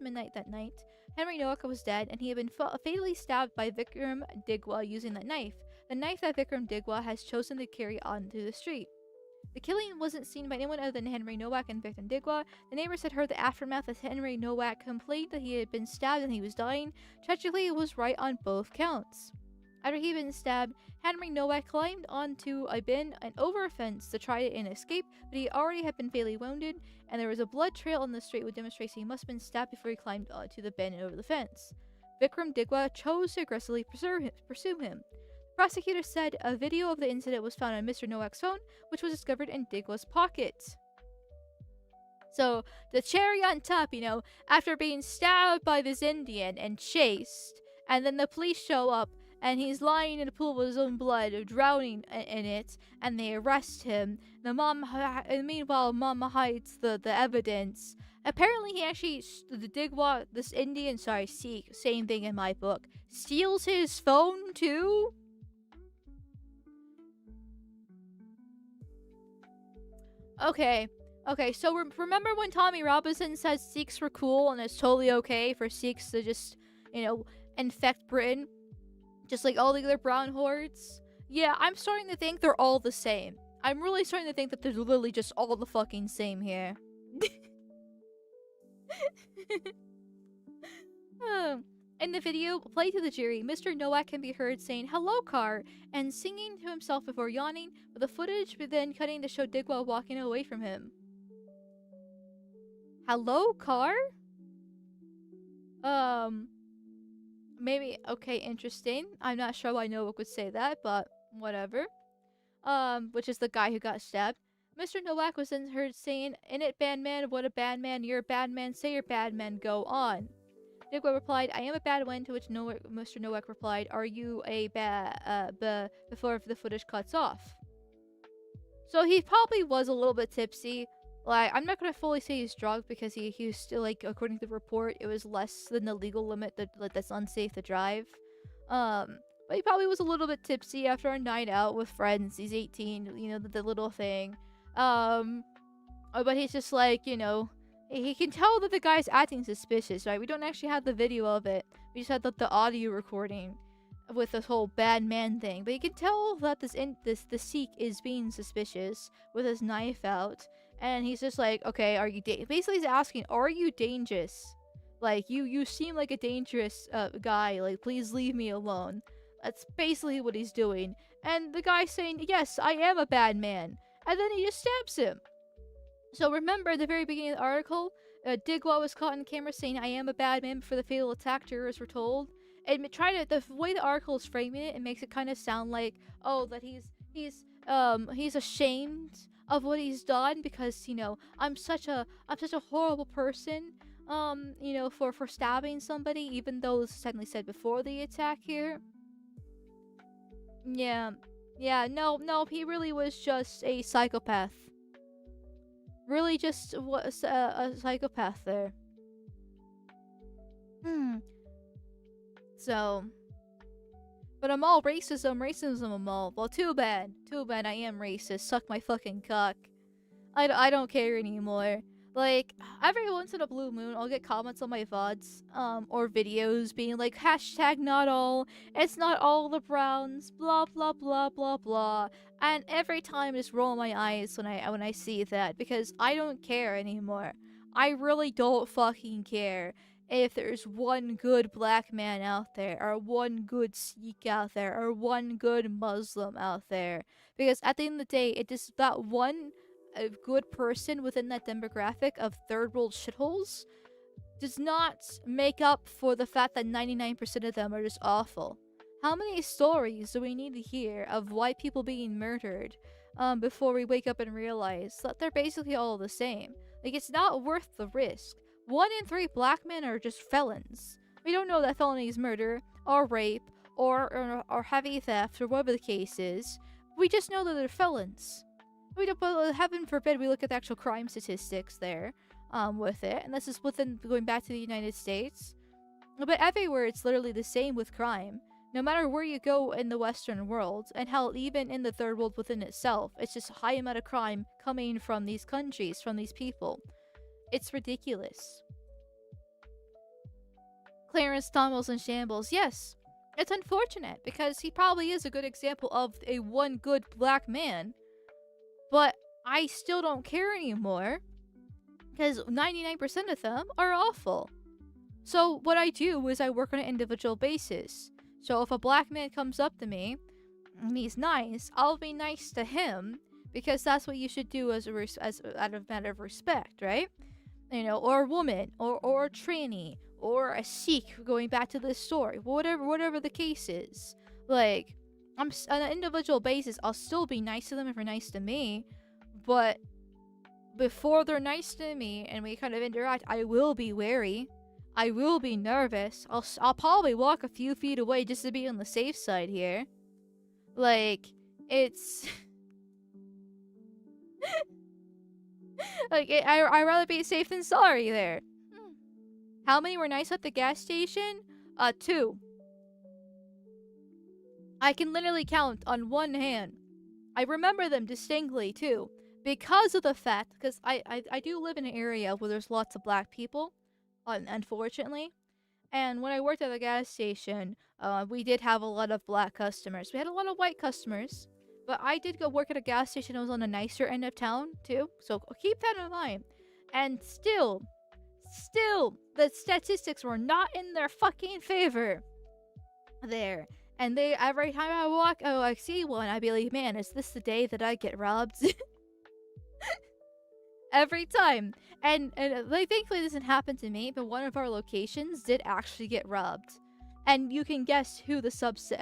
midnight that night, Henry Nowak was dead, and he had been fatally stabbed by Vikram Digwa using that knife. The knife that Vikram Digwa has chosen to carry onto the street. The killing wasn't seen by anyone other than Henry Nowak and Vikram Digwa. The neighbors had heard the aftermath as Henry Nowak complained that he had been stabbed and he was dying. Tragically, it was right on both counts. After he had been stabbed, Henry Nowak climbed onto a bin and over a fence to try and escape, but he already had been fatally wounded, and there was a blood trail on the street which demonstrates he must have been stabbed before he climbed onto the bin and over the fence. Vikram Digwa chose to aggressively pursue him. Prosecutor said a video of the incident was found on Mr. Nowak's phone, which was discovered in Digwa's pocket. So, the cherry on top, after being stabbed by this Indian and chased, and then the police show up, and he's lying in a pool of his own blood, drowning in it, and they arrest him. Meanwhile, Mama hides the evidence. Apparently, this Indian, Sikh, same thing in my book, steals his phone too? Okay, so remember when Tommy Robinson said Sikhs were cool and it's totally okay for Sikhs to just, infect Britain? Just like all the other brown hordes? Yeah, I'm starting to think they're all the same. I'm really starting to think that they're literally just all the fucking same here. In the video played to the jury, Mr. Nowak can be heard saying "Hello, car" and singing to himself before yawning, with the footage then cutting to show Digwa walking away from him. Hello, car? Maybe, okay, interesting. I'm not sure why Nowak would say that, but whatever. Which is the guy who got stabbed. Mr. Nowak was then heard saying, "In it, bad man, what a bad man, you're a bad man, say you're bad man, go on." Digwa replied, "I am a bad one," to which Mr. Nowak replied, "Are you a before the footage cuts off." So he probably was a little bit tipsy. Like, I'm not gonna fully say he's drunk because he was still, like, according to the report, it was less than the legal limit that's unsafe to drive. But he probably was a little bit tipsy after a night out with friends. He's 18, the little thing. But he's just like, he can tell that the guy's acting suspicious, right? We don't actually have the video of it. We just had the audio recording with this whole bad man thing. But you can tell that the Sikh is being suspicious with his knife out. And he's just like, okay, are you basically he's asking, are you dangerous? Like, you seem like a dangerous guy. Like, please leave me alone. That's basically what he's doing. And the guy's saying, yes, I am a bad man. And then he just stabs him. So remember, at the very beginning of the article, Digwa was caught on camera saying, "I am a bad man," before the fatal attack, jurors were told. And the way the article is framing it, it makes it kind of sound like, oh, that he's ashamed of what he's done because, I'm such a horrible person, for stabbing somebody, even though this was technically said before the attack here. Yeah, no, he really was just a psychopath. Really just was a psychopath there. So, but I'm all racism I'm all. Well, too bad, I am racist. Suck my fucking cock. I don't care anymore. Like, every once in a blue moon, I'll get comments on my VODs, or videos being like, hashtag not all, it's not all the Browns, blah blah blah blah blah. And every time I just roll my eyes when I see that, because I don't care anymore. I really don't fucking care if there's one good black man out there, or one good Sikh out there, or one good Muslim out there. Because at the end of the day, it is that one a good person within that demographic of third world shitholes does not make up for the fact that 99% of them are just awful. How many stories do we need to hear of white people being murdered before we wake up and realize that they're basically all the same? Like, it's not worth the risk. 1 in 3 black men are just felons. We don't know that felony is murder, or rape, or heavy theft, or whatever the case is. We just know that they're felons. We don't, but heaven forbid we look at the actual crime statistics there with it, and this is within going back to the United States. But everywhere it's literally the same with crime. No matter where you go in the Western world, and hell, even in the third world within itself, it's just a high amount of crime coming from these countries, from these people. It's ridiculous. Clarence Thomas in shambles. Yes, it's unfortunate because he probably is a good example of a one good black man. But I still don't care anymore because 99% of them are awful. So what I do is I work on an individual basis. So if a black man comes up to me and he's nice, I'll be nice to him because that's what you should do as out of matter of respect, right? You know, or a woman, or a tranny, or a Sikh, going back to this story, whatever the case is. Like, I'm on an individual basis, I'll still be nice to them if they're nice to me, but before they're nice to me and we kind of interact, I will be wary. I will be nervous. I'll probably walk a few feet away just to be on the safe side here. Like, it's like I'd rather be safe than sorry there. How many were nice at the gas station? 2. I can literally count on one hand. I remember them distinctly too, because of the fact, because I do live in an area where there's lots of black people, unfortunately. And when I worked at the gas station, we did have a lot of black customers. We had a lot of white customers, but I did go work at a gas station that was on the nicer end of town too. So keep that in mind. And still, the statistics were not in their fucking favor there. And they, every time I walk, oh, I see one, I'd be like, man, is this the day that I get robbed? Every time. And like, thankfully this didn't happen to me, but one of our locations did actually get robbed. And you can guess who the suspect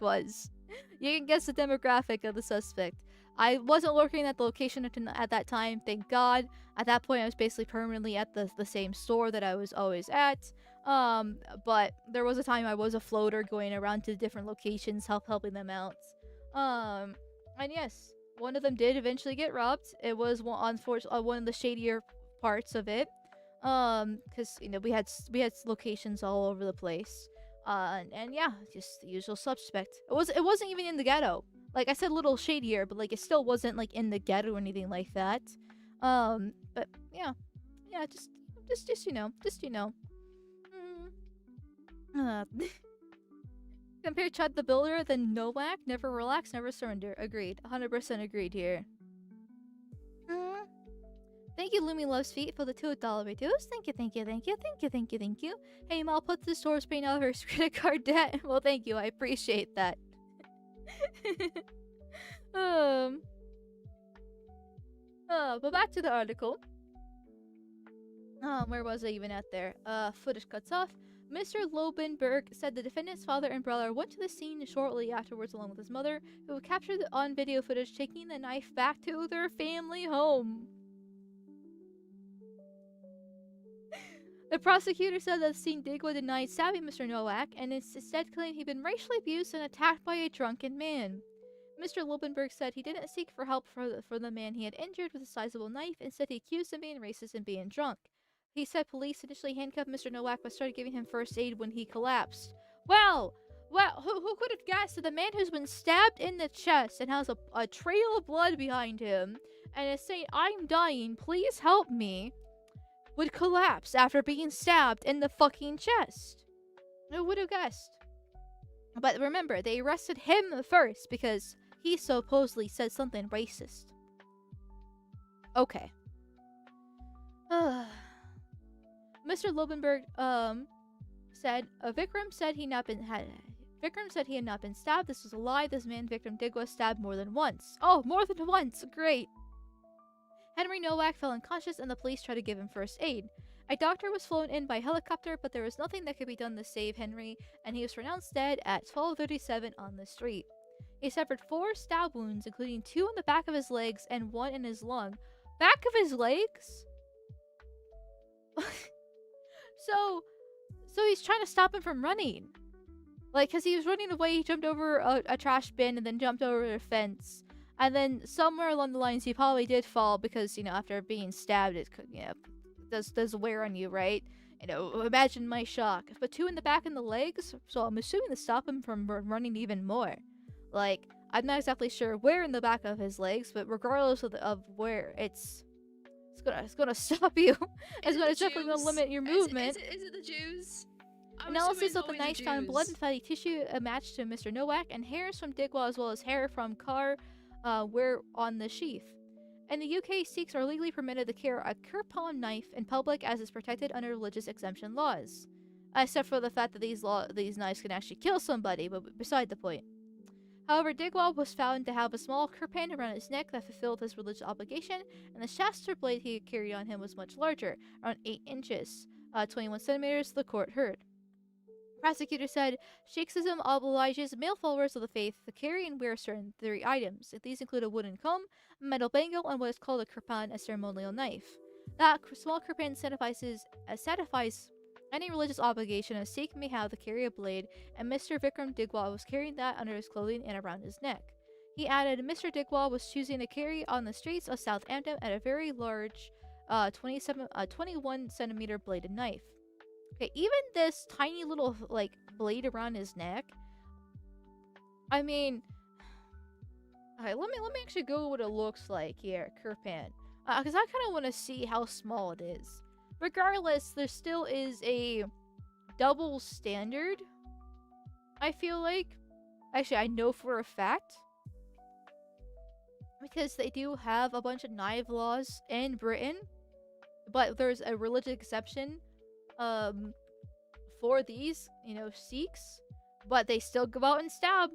was. You can guess the demographic of the suspect. I wasn't working at the location at that time, thank God. At that point, I was basically permanently at the same store that I was always at. But there was a time I was a floater going around to different locations, helping them out. And yes, one of them did eventually get robbed. It was one of the shadier parts of it. Because you know we had locations all over the place. And yeah, just the usual suspect. It wasn't even in the ghetto. Like I said, a little shadier, but like it still wasn't like in the ghetto or anything like that. But yeah, just you know. Compare Chad the Builder, then Nowak, never relax, never surrender. Agreed. 100% agreed here. Thank you, Lumi Loves Feet, for the $2 reduce. Thank you. Hey, Mal, put the store's paying out her credit card debt. Well, thank you. I appreciate that. But back to the article. Where was I even at there? Footage cuts off. Mr. Lobenberg said the defendant's father and brother went to the scene shortly afterwards along with his mother, who captured on video footage taking the knife back to their family home. The prosecutor said that Sean Digwa denied stabbing Mr. Nowak and instead claimed he'd been racially abused and attacked by a drunken man. Mr. Lobenberg said he didn't seek for help for the man he had injured with a sizable knife. Instead, he accused him of being racist and being drunk. He said police initially handcuffed Mr. Nowak but started giving him first aid when he collapsed. Well, Well, who could have guessed that the man who's been stabbed in the chest and has a trail of blood behind him and is saying, "I'm dying, please help me," would collapse after being stabbed in the fucking chest? Who would have guessed? But remember, they arrested him first because he supposedly said something racist. Okay. Mr. Lobenberg said Vikram said he had not been stabbed. This was a lie. This man Vikram did was stabbed more than once. Oh, more than once. Great. Henry Nowak fell unconscious and the police tried to give him first aid. A doctor was flown in by helicopter, but there was nothing that could be done to save Henry, and he was pronounced dead at 12:37 on the street. He suffered 4 stab wounds, including 2 in the back of his legs and 1 in his lung. Back of his legs? So he's trying to stop him from running. Like, because he was running away, he jumped over a trash bin and then jumped over a fence. And then somewhere along the lines, he probably did fall because, after being stabbed, it could, does wear on you, right? Imagine my shock. But 2 in the back and the legs, so I'm assuming to stop him from running even more. Like, I'm not exactly sure where in the back of his legs, but regardless of where, it's gonna stop you. It's gonna definitely limit your movement. Is it the Jews? Analysis of the knife found blood and fatty tissue matched to Mr. Nowak, and hairs from Digwell as well as hair from Carr were on the sheath. In the UK, Sikhs are legally permitted to carry a kirpan knife in public as is protected under religious exemption laws. Except for the fact that these knives can actually kill somebody, but beside the point. However, Digwell was found to have a small kirpan around his neck that fulfilled his religious obligation, and the Shastra blade he carried on him was much larger, around 8 inches, 21 centimeters, the court heard. Prosecutor said, Sikhism obliges male followers of the faith to carry and wear certain 3 items. These include a wooden comb, a metal bangle, and what is called a kirpan, a ceremonial knife. That small kirpan satisfies any religious obligation a Sikh may have to carry a blade, and Mr. Vikram Digwal was carrying that under his clothing and around his neck. He added, Mr. Digwal was choosing to carry on the streets of Southampton at a very large 21 centimeter bladed knife. Okay, even this tiny little, blade around his neck, I mean, okay, let me actually go what it looks like here, kirpan. Because I kind of want to see how small it is. Regardless, there still is a double standard, I feel like. Actually, I know for a fact. Because they do have a bunch of knife laws in Britain. But there's a religious exception for these, Sikhs. But they still go out and stab.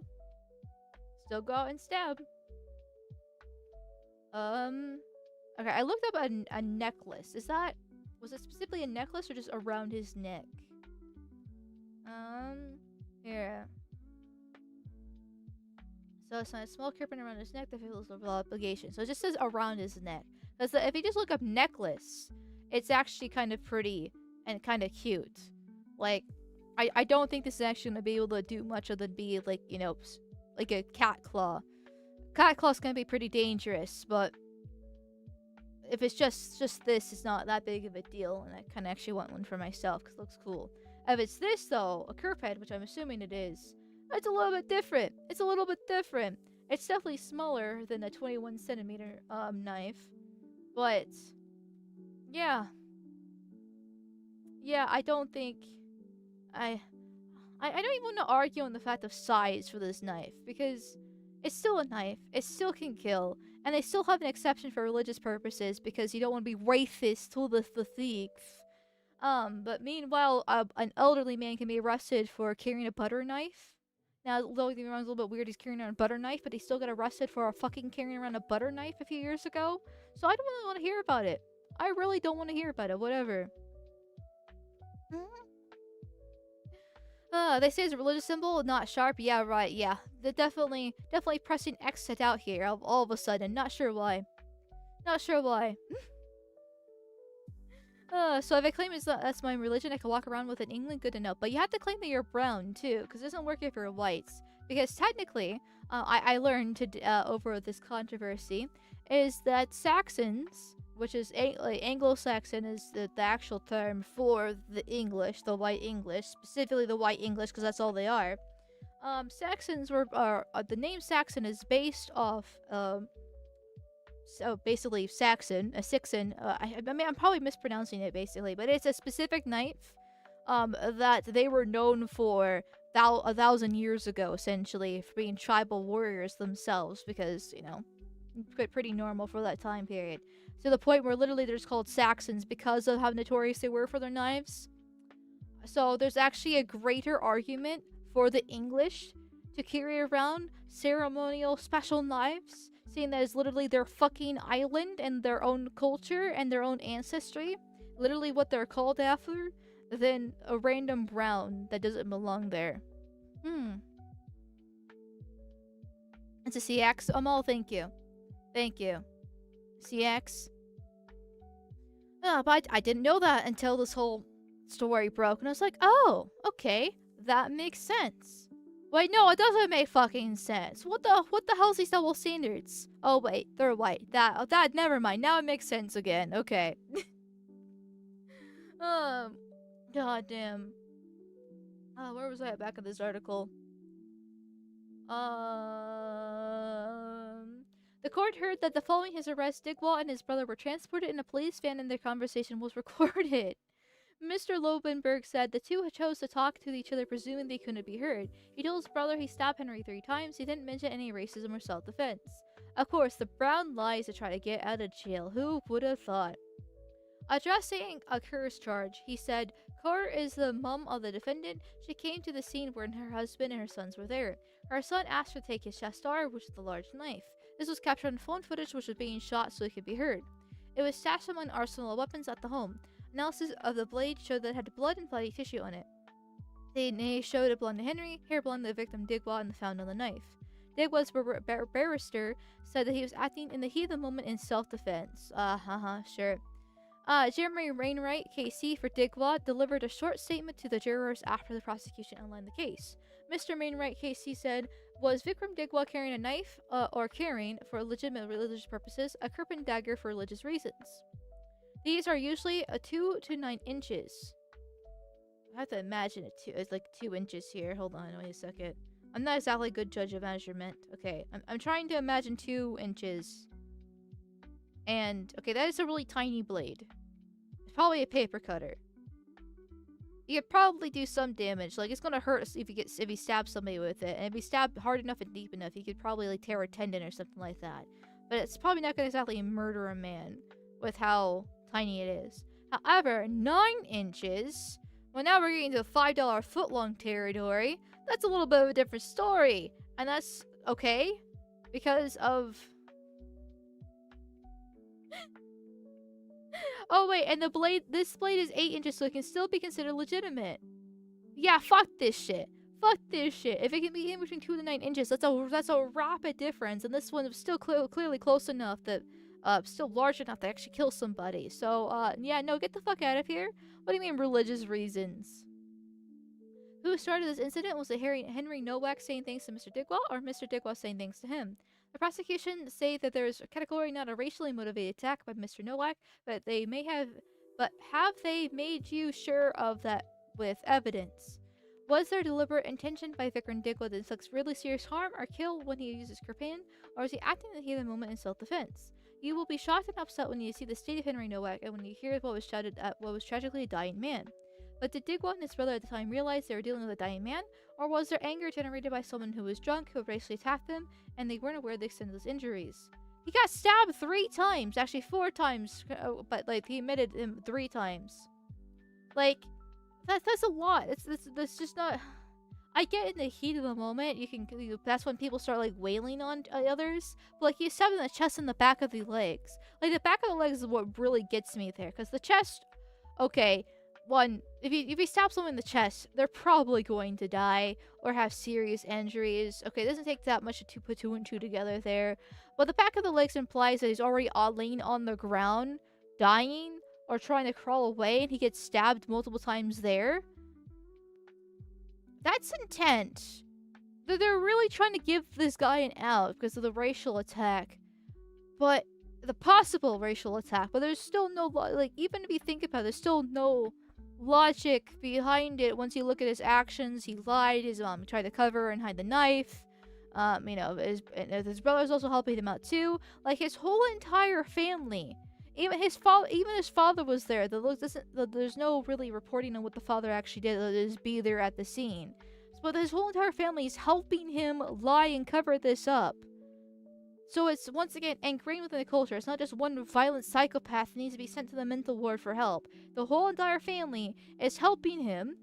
Okay, I looked up a necklace. Was it specifically a necklace or just around his neck? Here. So it's a small kirpan around his neck that fulfills the obligation. So it just says around his neck. Because if you just look up necklace, it's actually kind of pretty and kind of cute. Like, I don't think this is actually going to be able to do much other than be, like a cat claw. Cat claw's going to be pretty dangerous, but if it's just this, it's not that big of a deal, and I kind of actually want one for myself because it looks cool. If it's this, though, a kirpan, which I'm assuming it is, it's a little bit different. It's definitely smaller than the 21 centimeter knife, but yeah, I don't think I don't even want to argue on the fact of size for this knife because it's still a knife. It still can kill. And they still have an exception for religious purposes because you don't want to be racist to the thief. But meanwhile, an elderly man can be arrested for carrying a butter knife. Now, don't get me wrong, it's a little bit weird he's carrying around a butter knife, but he still got arrested for fucking carrying around a butter knife a few years ago. So I don't really want to hear about it. I really don't want to hear about it. Whatever. They say it's a religious symbol, not sharp. Yeah, right, yeah. They're definitely pressing X out here all of a sudden. Not sure why. So if I claim that's my religion, I can walk around with it in England, good to know. But you have to claim that you're brown, too, because it doesn't work if you're white. Because technically, I learned over this controversy, is that Saxons, which is Anglo-Saxon is the actual term for the English, the white English, specifically the white English, because that's all they are. Saxons were the name Saxon is based off so basically Saxon, a Sixon. I mean, I'm probably mispronouncing it basically, but it's a specific knife that they were known for 1,000 years ago, essentially, for being tribal warriors themselves, because, you know, pretty normal for that time period. To the point where literally they're just called Saxons because of how notorious they were for their knives. So there's actually a greater argument for the English to carry around ceremonial special knives, seeing that it's literally their fucking island and their own culture and their own ancestry, literally what they're called after, than a random brown that doesn't belong there. It's a CX. Amal, thank you. Thank you. CX. But I didn't know that until this whole story broke, and I was like, oh, okay, that makes sense. Wait, no, it doesn't make fucking sense. What the hell's these double standards? Oh wait, they're white. That never mind. Now it makes sense again. Okay. God damn. Where was I at back of this article? The court heard that following his arrest, Digwall and his brother were transported in a police van and their conversation was recorded. Mr. Lobenberg said the two chose to talk to each other, presuming they couldn't be heard. He told his brother he stabbed Henry 3 times. He didn't mention any racism or self-defense. Of course, the Brown lies to try to get out of jail. Who would have thought? Addressing a curse charge, he said, Carr is the mum of the defendant. She came to the scene when her husband and her sons were there. Her son asked her to take his chastar, which is the large knife. This was captured on phone footage, which was being shot so it could be heard. It was stashed among an arsenal of weapons at the home. Analysis of the blade showed that it had blood and bloody tissue on it. DNA showed it belonged to Henry, hair belonged to the victim Digwa, and found on the knife. Digwa's barrister said that he was acting in the heat of the moment in self-defense. Sure. Jeremy Wainwright, KC for Digwa, delivered a short statement to the jurors after the prosecution outlined the case. Mr. Wainwright, KC said, was Vikram Digwa carrying a knife, or carrying, for legitimate religious purposes, a kirpan dagger for religious reasons? These are usually 2 to 9 inches. I have to imagine it's like 2 inches here. Hold on, wait a second. I'm not exactly a good judge of measurement. Okay, I'm trying to imagine 2 inches. And, okay, that is a really tiny blade. It's probably a paper cutter. You could probably do some damage. Like, it's gonna hurt if you stab somebody with it. And if you stab hard enough and deep enough, you could probably, like, tear a tendon or something like that. But it's probably not gonna exactly murder a man with how tiny it is. However, 9 inches... Well, now we're getting to the $5 footlong territory. That's a little bit of a different story. And that's okay. Because of... Oh wait, and this blade is 8 inches, so it can still be considered legitimate. Yeah, fuck this shit. Fuck this shit. If it can be in between 2 to 9 inches, that's a rapid difference. And this one is still clearly close enough that, still large enough to actually kill somebody. So, yeah, no, get the fuck out of here. What do you mean religious reasons? Who started this incident? Was it Henry Nowak saying things to Mr. Digwell, or Mr. Digwell saying things to him? The prosecution say that there is categorically not a racially motivated attack by Mr. Nowak, but have they made you sure of that with evidence? Was there deliberate intention by Vikram Digwell to inflict really serious harm or kill when he uses kirpan, or is he acting in the heat of the moment in self-defense? You will be shocked and upset when you see the state of Henry Nowak and when you hear what was shouted at what was tragically a dying man. But did Digwell and his brother at the time realize they were dealing with a dying man, or was their anger generated by someone who was drunk, who had racially attacked them, and they weren't aware of the extent of his injuries? He got stabbed 3 times, actually 4 times, but like he admitted him 3 times. Like, that's a lot. That's just not. I get in the heat of the moment, that's when people start like wailing on others. But like, you stab in the chest and the back of the legs. Like, the back of the legs is what really gets me there, because the chest, okay. One, if you stab someone in the chest, they're probably going to die or have serious injuries. Okay, it doesn't take that much to put 2 and 2 together there. But the back of the legs implies that he's already laying on the ground, dying, or trying to crawl away, and he gets stabbed multiple times there. That's intent. They're really trying to give this guy an out because of the racial attack. But the possible racial attack, but there's still no, like, even if you think about it, there's still no logic behind it. Once you look at his actions, he lied. His mom tried to cover and hide the knife. His brother's also helping him out too. Like his whole entire family, even his father was there. There's no really reporting on what the father actually did. Just be there at the scene. But his whole entire family is helping him lie and cover this up. So it's once again ingrained within the culture. It's not just one violent psychopath that needs to be sent to the mental ward for help. The whole entire family is helping him.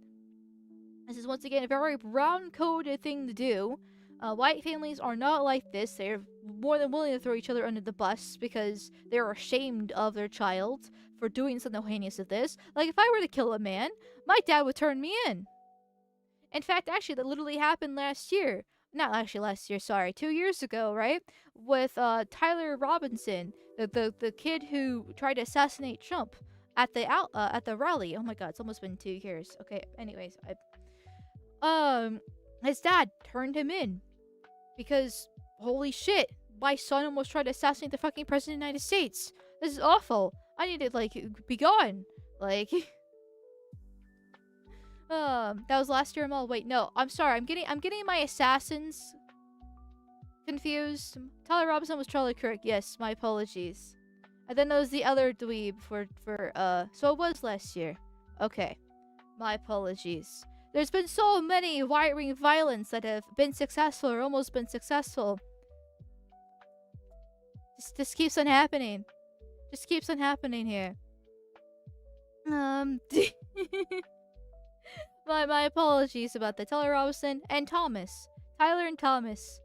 This is once again a very brown-coded thing to do. White families are not like this. They're more than willing to throw each other under the bus because they're ashamed of their child for doing something heinous of this. Like, if I were to kill a man, my dad would turn me in. In fact, actually, that literally happened last year. Not actually last year, sorry. 2 years ago, right? With Tyler Robinson, the kid who tried to assassinate Trump at the rally. Oh my god, it's almost been 2 years. Okay, anyways, his dad turned him in. Because, holy shit, my son almost tried to assassinate the fucking president of the United States. This is awful. I need to, like, be gone. Like, that was last year. Wait, no, I'm sorry. I'm getting my assassins confused. Tyler Robinson was Charlie Kirk. Yes, my apologies. And then there was the other dweeb so it was last year. Okay. My apologies. There's been so many right-wing violence that have been successful or almost been successful. Just keeps on happening. Just keeps on happening here. My apologies about that. Tyler Robinson and Thomas. Tyler and Thomas.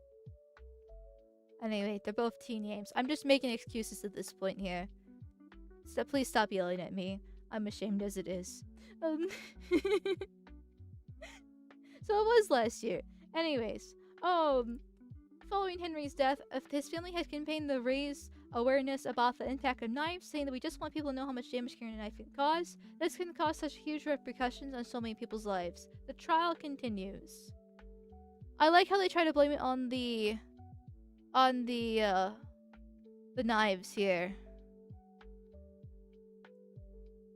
Anyway, they're both teen names. I'm just making excuses at this point here. So please stop yelling at me. I'm ashamed as it is. So it was last year. Anyways, following Henry's death, his family has campaigned to raise awareness about the impact of knives, saying that we just want people to know how much damage carrying a knife can cause. This can cause such huge repercussions on so many people's lives. The trial continues. I like how they try to blame it on the knives here.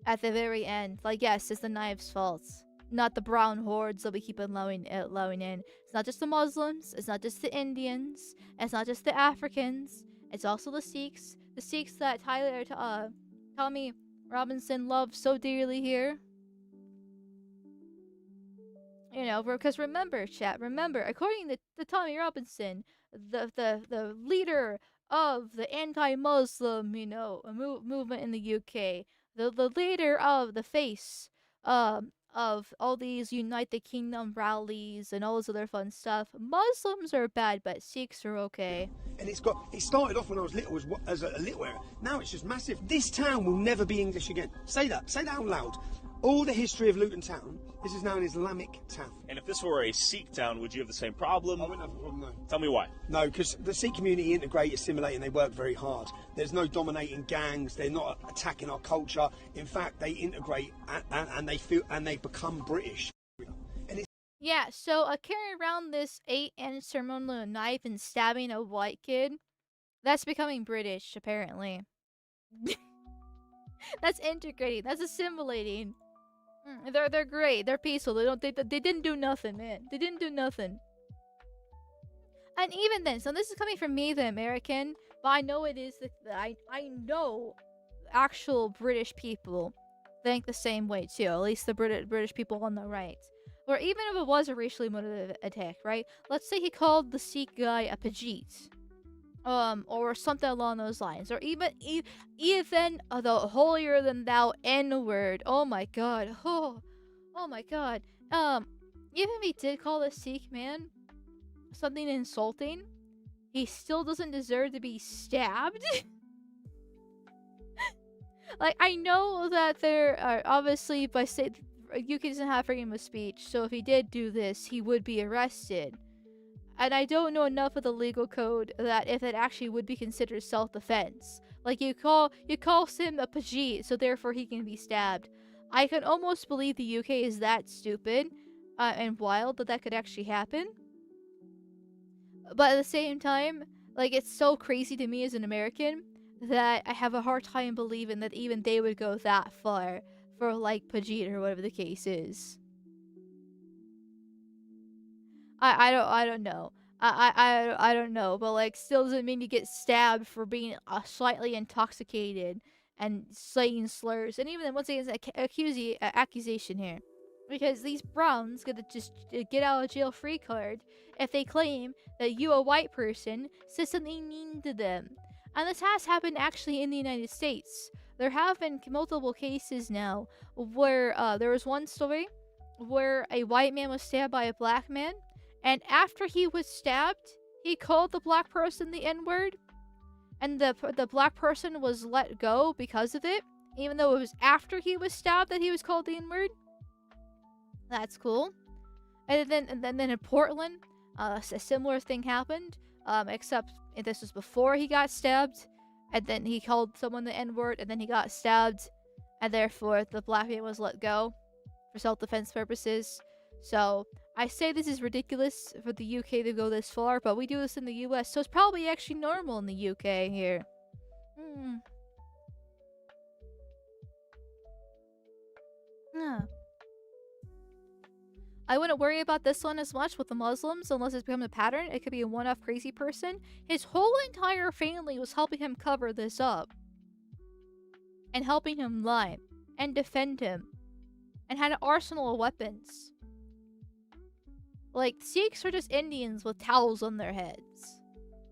At the very end. Like, yes, it's the knives' fault. Not the brown hordes that we keep allowing in. It's not just the Muslims. It's not just the Indians. It's not just the Africans. It's also the Sikhs. The Sikhs that Tommy Robinson loves so dearly here. You know, because remember, chat, according to Tommy Robinson, the leader of the anti-Muslim, movement in the UK, the leader of the face, of all these United Kingdom rallies and all this other fun stuff. Muslims are bad, but Sikhs are okay. And it started off when I was little as a little area. Now it's just massive. This town will never be English again. Say that out loud. All the history of Luton Town, this is now an Islamic town. And if this were a Sikh town, would you have the same problem? I wouldn't have a problem, no. Tell me why. No, because the Sikh community integrate, assimilate, and they work very hard. There's no dominating gangs. They're not attacking our culture. In fact, they integrate and they become British. Yeah, so carrying around this 8-inch ceremonial knife and stabbing a white kid, that's becoming British, apparently. That's integrating. That's assimilating. They're great. They're peaceful. They didn't do nothing, man. They didn't do nothing. And even then, so this is coming from me, the American, but I know it is. I know actual British people think the same way too. At least the British people on the right. Or even if it was a racially motivated attack, right? Let's say he called the Sikh guy a Pajit. Or something along those lines, or even the holier than thou N-word. Oh my god, oh my god. Even if he did call the Sikh man something insulting, he still doesn't deserve to be stabbed. Like, I know that there are obviously UK doesn't have freedom of speech, so if he did do this, he would be arrested. And I don't know enough of the legal code that if it actually would be considered self-defense. Like, you call him a Pajit, so therefore he can be stabbed. I can almost believe the UK is that stupid and wild that could actually happen. But at the same time, like, it's so crazy to me as an American that I have a hard time believing that even they would go that far for like Pajit or whatever the case is. I don't know. I don't know, but like still doesn't mean you get stabbed for being slightly intoxicated and saying slurs. And even then, once again, it's an accusation here, because these Browns get to just get out of jail free card if they claim that you, a white person, said something mean to them. And this has happened actually in the United States. There have been multiple cases now where there was one story where a white man was stabbed by a black man, and after he was stabbed, he called the black person the N-word, and the black person was let go because of it, even though it was after he was stabbed that he was called the N-word. That's cool. And then in Portland, a similar thing happened, except this was before he got stabbed, and then he called someone the N-word, and then he got stabbed, and therefore the black man was let go for self-defense purposes. So I say this is ridiculous for the UK to go this far, but we do this in the US, so it's probably actually normal in the UK here. I wouldn't worry about this one as much with the Muslims unless it's become a pattern. It could be a one-off crazy person. His whole entire family was helping him cover this up, and helping him lie, and defend him, and had an arsenal of weapons. Like, Sikhs are just Indians with towels on their heads.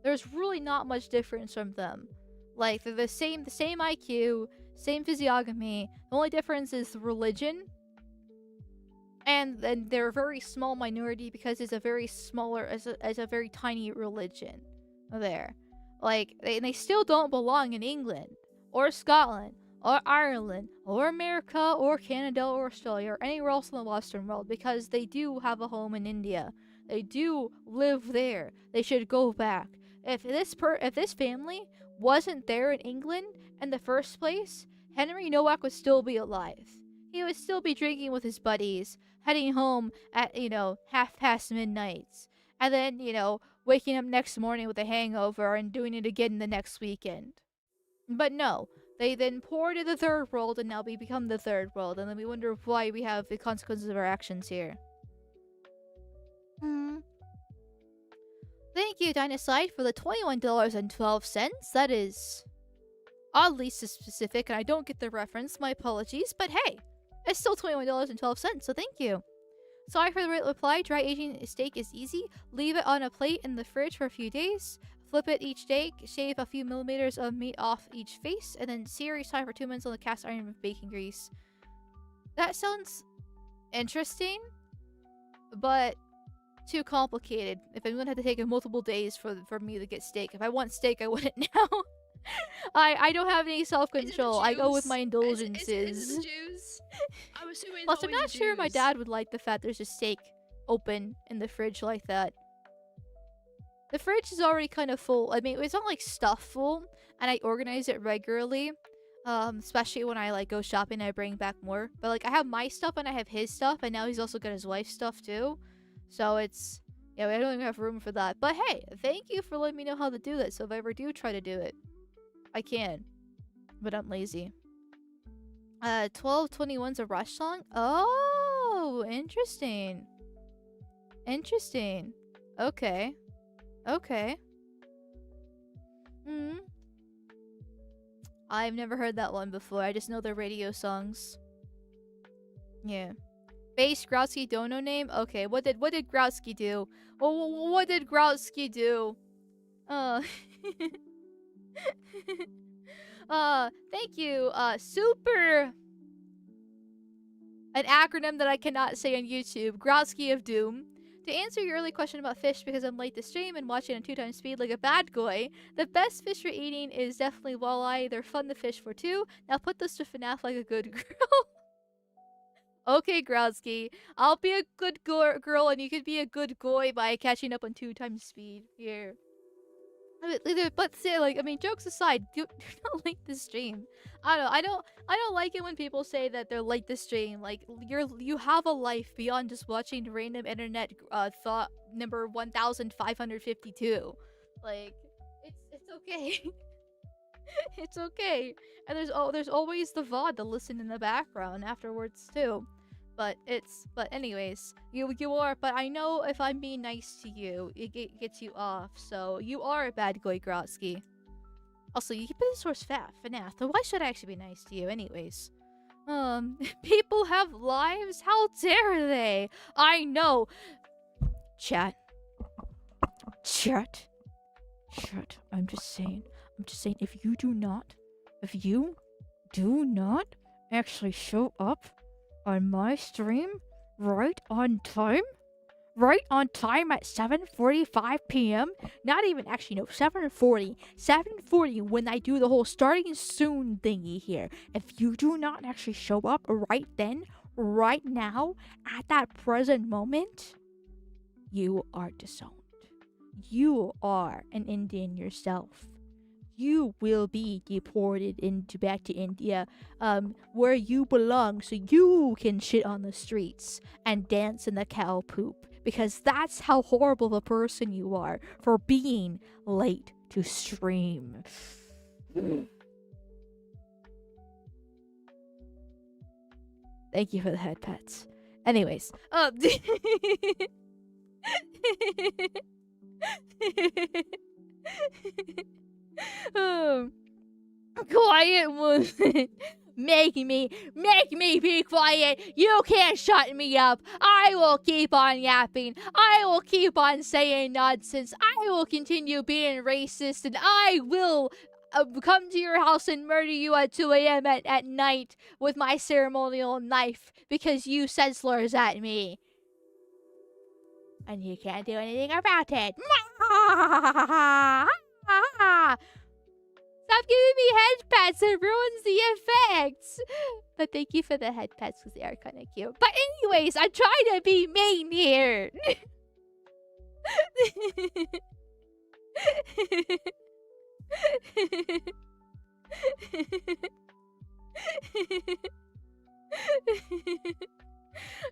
There's really not much difference from them. Like, they're the same IQ, same physiognomy. The only difference is religion. And then they're a very small minority because it's a very smaller, as a very tiny religion there. Like, they still don't belong in England, or Scotland, or Ireland, or America, or Canada, or Australia, or anywhere else in the Western world, because they do have a home in India. They do live there. They should go back. If this family wasn't there in England in the first place, Henry Nowak would still be alive. He would still be drinking with his buddies, heading home at, midnight, and then, waking up next morning with a hangover and doing it again the next weekend. But no. They then pour to the third world, and now we become the third world, and then we wonder why we have the consequences of our actions here. Thank you, Dynaside, for the $21.12. That is oddly specific, and I don't get the reference. My apologies, but hey, it's still $21.12, so thank you. Sorry for the late reply. Dry aging a steak is easy. Leave it on a plate in the fridge for a few days. Flip it each day, shave a few millimeters of meat off each face, and then sear each side for 2 minutes on the cast iron with baking grease. That sounds interesting, but too complicated. If I'm gonna have to take multiple days for me to get steak. If I want steak, I want it now. I don't have any self-control. I go with my indulgences. Is it the Jews? I'm assuming. Plus, I'm not sure my dad would like the fact there's a steak open in the fridge like that. The fridge is already kind of full. I mean, it's not like stuff full, and I organize it regularly. Especially when I like go shopping and I bring back more. But like I have my stuff and I have his stuff, and now he's also got his wife's stuff too. So it's, yeah, I don't even have room for that. But hey, thank you for letting me know how to do that. So if I ever do try to do it, I can. But I'm lazy. 1221's a Rush song? Oh, interesting. Interesting. Okay. Okay. I've never heard that one before. I just know the radio songs. Yeah. Base Growski dono name? Okay, what did Growski do? Oh, what did Growski do? Thank you. Super. An acronym that I cannot say on YouTube. Growski of Doom. To answer your early question about fish, because I'm late to stream and watching at 2x speed like a bad boy, the best fish for eating is definitely walleye. They're fun to fish for too. Now put this to FNAF like a good girl. Okay, Growski. I'll be a good girl and you could be a good boy by catching up on 2x speed. Here. But say, like, I mean, jokes aside, do not like the stream. I don't like it when people say that they're late to stream. Like, you have a life beyond just watching random internet thought number 1552. Like, it's okay. It's okay. And there's always the VOD to listen in the background afterwards too. But anyways, you are. But I know if I'm being nice to you, it gets you off. So you are a bad boy, Grotsky. Also, you keep the source FNAF. So why should I actually be nice to you, anyways? People have lives. How dare they? I know. Chat. I'm just saying. If you do not actually show up on my stream right on time at 7:45 p.m. Not even actually, no, 7:40 when I do the whole starting soon thingy here. If you do not actually show up right then, right now, at that present moment, you are disowned. You are an Indian yourself. You will be deported back to India, where you belong, so you can shit on the streets and dance in the cow poop. Because that's how horrible of a person you are for being late to stream. Thank you for the head pats. Anyways, quiet woman. Make me be quiet. You can't shut me up. I will keep on yapping. I will keep on saying nonsense. I will continue being racist, and I will come to your house and murder you at 2 a.m. at night with my ceremonial knife because you said slurs at me. And you can't do anything about it. Stop giving me head pats, it ruins the effects. But thank you for the head pats because they are kind of cute. But anyways, I'm trying to be mean here.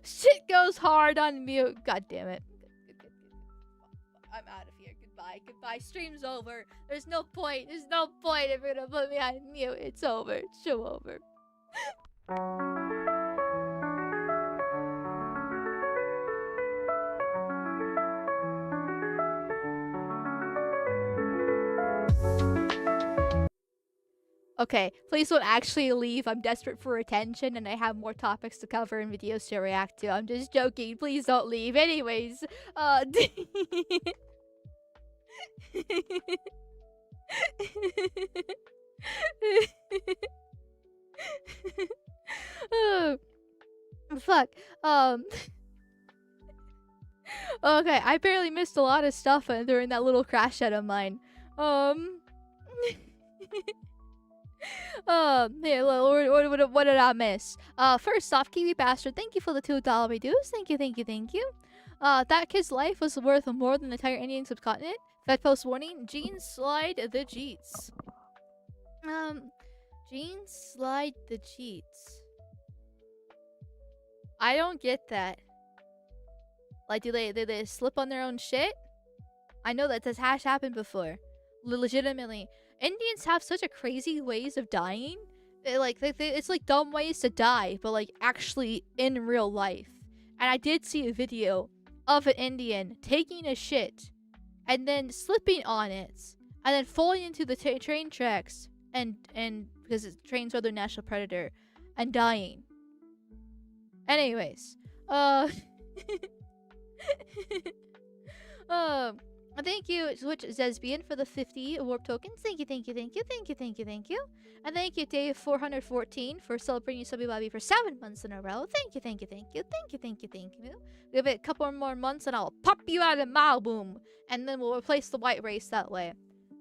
Shit goes hard on mute. God damn it. I'm out of here. Goodbye. Stream's over. There's no point if you're gonna put me on mute. It's over. It's show over. Okay, please don't actually leave. I'm desperate for attention and I have more topics to cover and videos to react to. I'm just joking. Please don't leave. Anyways, oh, fuck. Okay, I barely missed a lot of stuff during that little crash out of mine. Hey, what did I miss? First off, Kiwi Bastard, thank you for the $2 reduce. Thank you. That kid's life was worth more than the entire Indian subcontinent. Fed post warning, Jeans slide the Jeets. Jeans slide the Jeets. I don't get that. Like, do they slip on their own shit? I know that this has happened before. Legitimately. Indians have such a crazy ways of dying. It's like dumb ways to die, but like actually in real life. And I did see a video of an Indian taking a shit and then slipping on it and then falling into the train tracks and because trains are their national predator and dying. Anyways, thank you, Switch Zesbian, for the 50 warp tokens. Thank you. And thank you, Dave414, for celebrating Subby Bobby for 7 months in a row. Thank you. Give it a couple more months and I'll pop you out of Malboom. And then we'll replace the white race that way.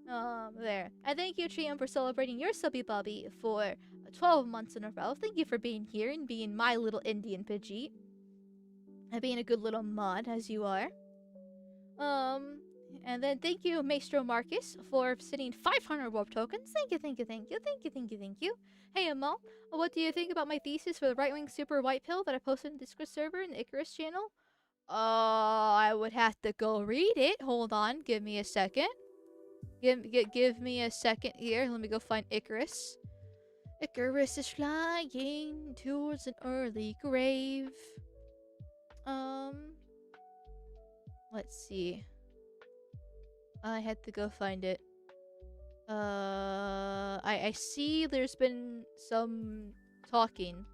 There. And thank you, Trium, for celebrating your Subby Bobby for 12 months in a row. Thank you for being here and being my little Indian Pidgey. And being a good little mod, as you are. And then thank you, Maestro Marcus, for sending 500 warp tokens. Thank you. Hey, Amal, what do you think about my thesis for the right-wing super white pill that I posted in the Discourse server in the Icarus channel? I would have to go read it. Hold on, give me a second. Give me a second here. Let me go find Icarus. Icarus is flying towards an early grave. Let's see. I had to go find it. I see there's been some talking.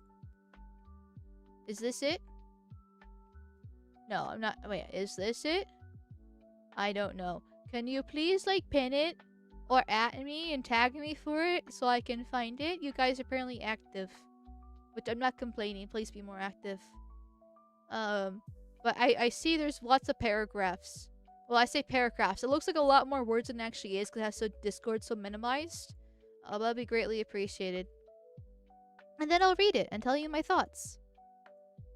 Is this it? No, I'm not. Wait, is this it? I don't know. Can you please, like, pin it? Or at me and tag me for it so I can find it? You guys are apparently active. Which I'm not complaining. Please be more active. But I see there's lots of paragraphs. Well, I say paragraphs. It looks like a lot more words than it actually is because it has Discord so minimized. That'd be greatly appreciated. And then I'll read it and tell you my thoughts.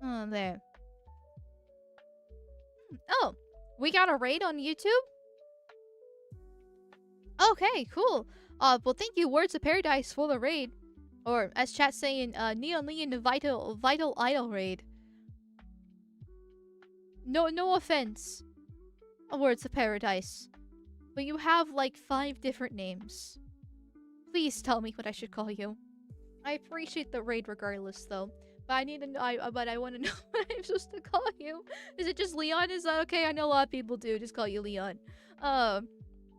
There. Oh, we got a raid on YouTube? Okay, cool. Well, thank you, Words of Paradise, for the raid. Or, as chat's saying, Neon Leon Vital Idol raid. No offense, Words of Paradise, but you have like 5 different names. Please tell me what I should call you. I appreciate the raid regardless, though. But I need to know. But I want to know what I'm supposed to call you. Is it just Leon? Is that okay? I know a lot of people do just call you Leon.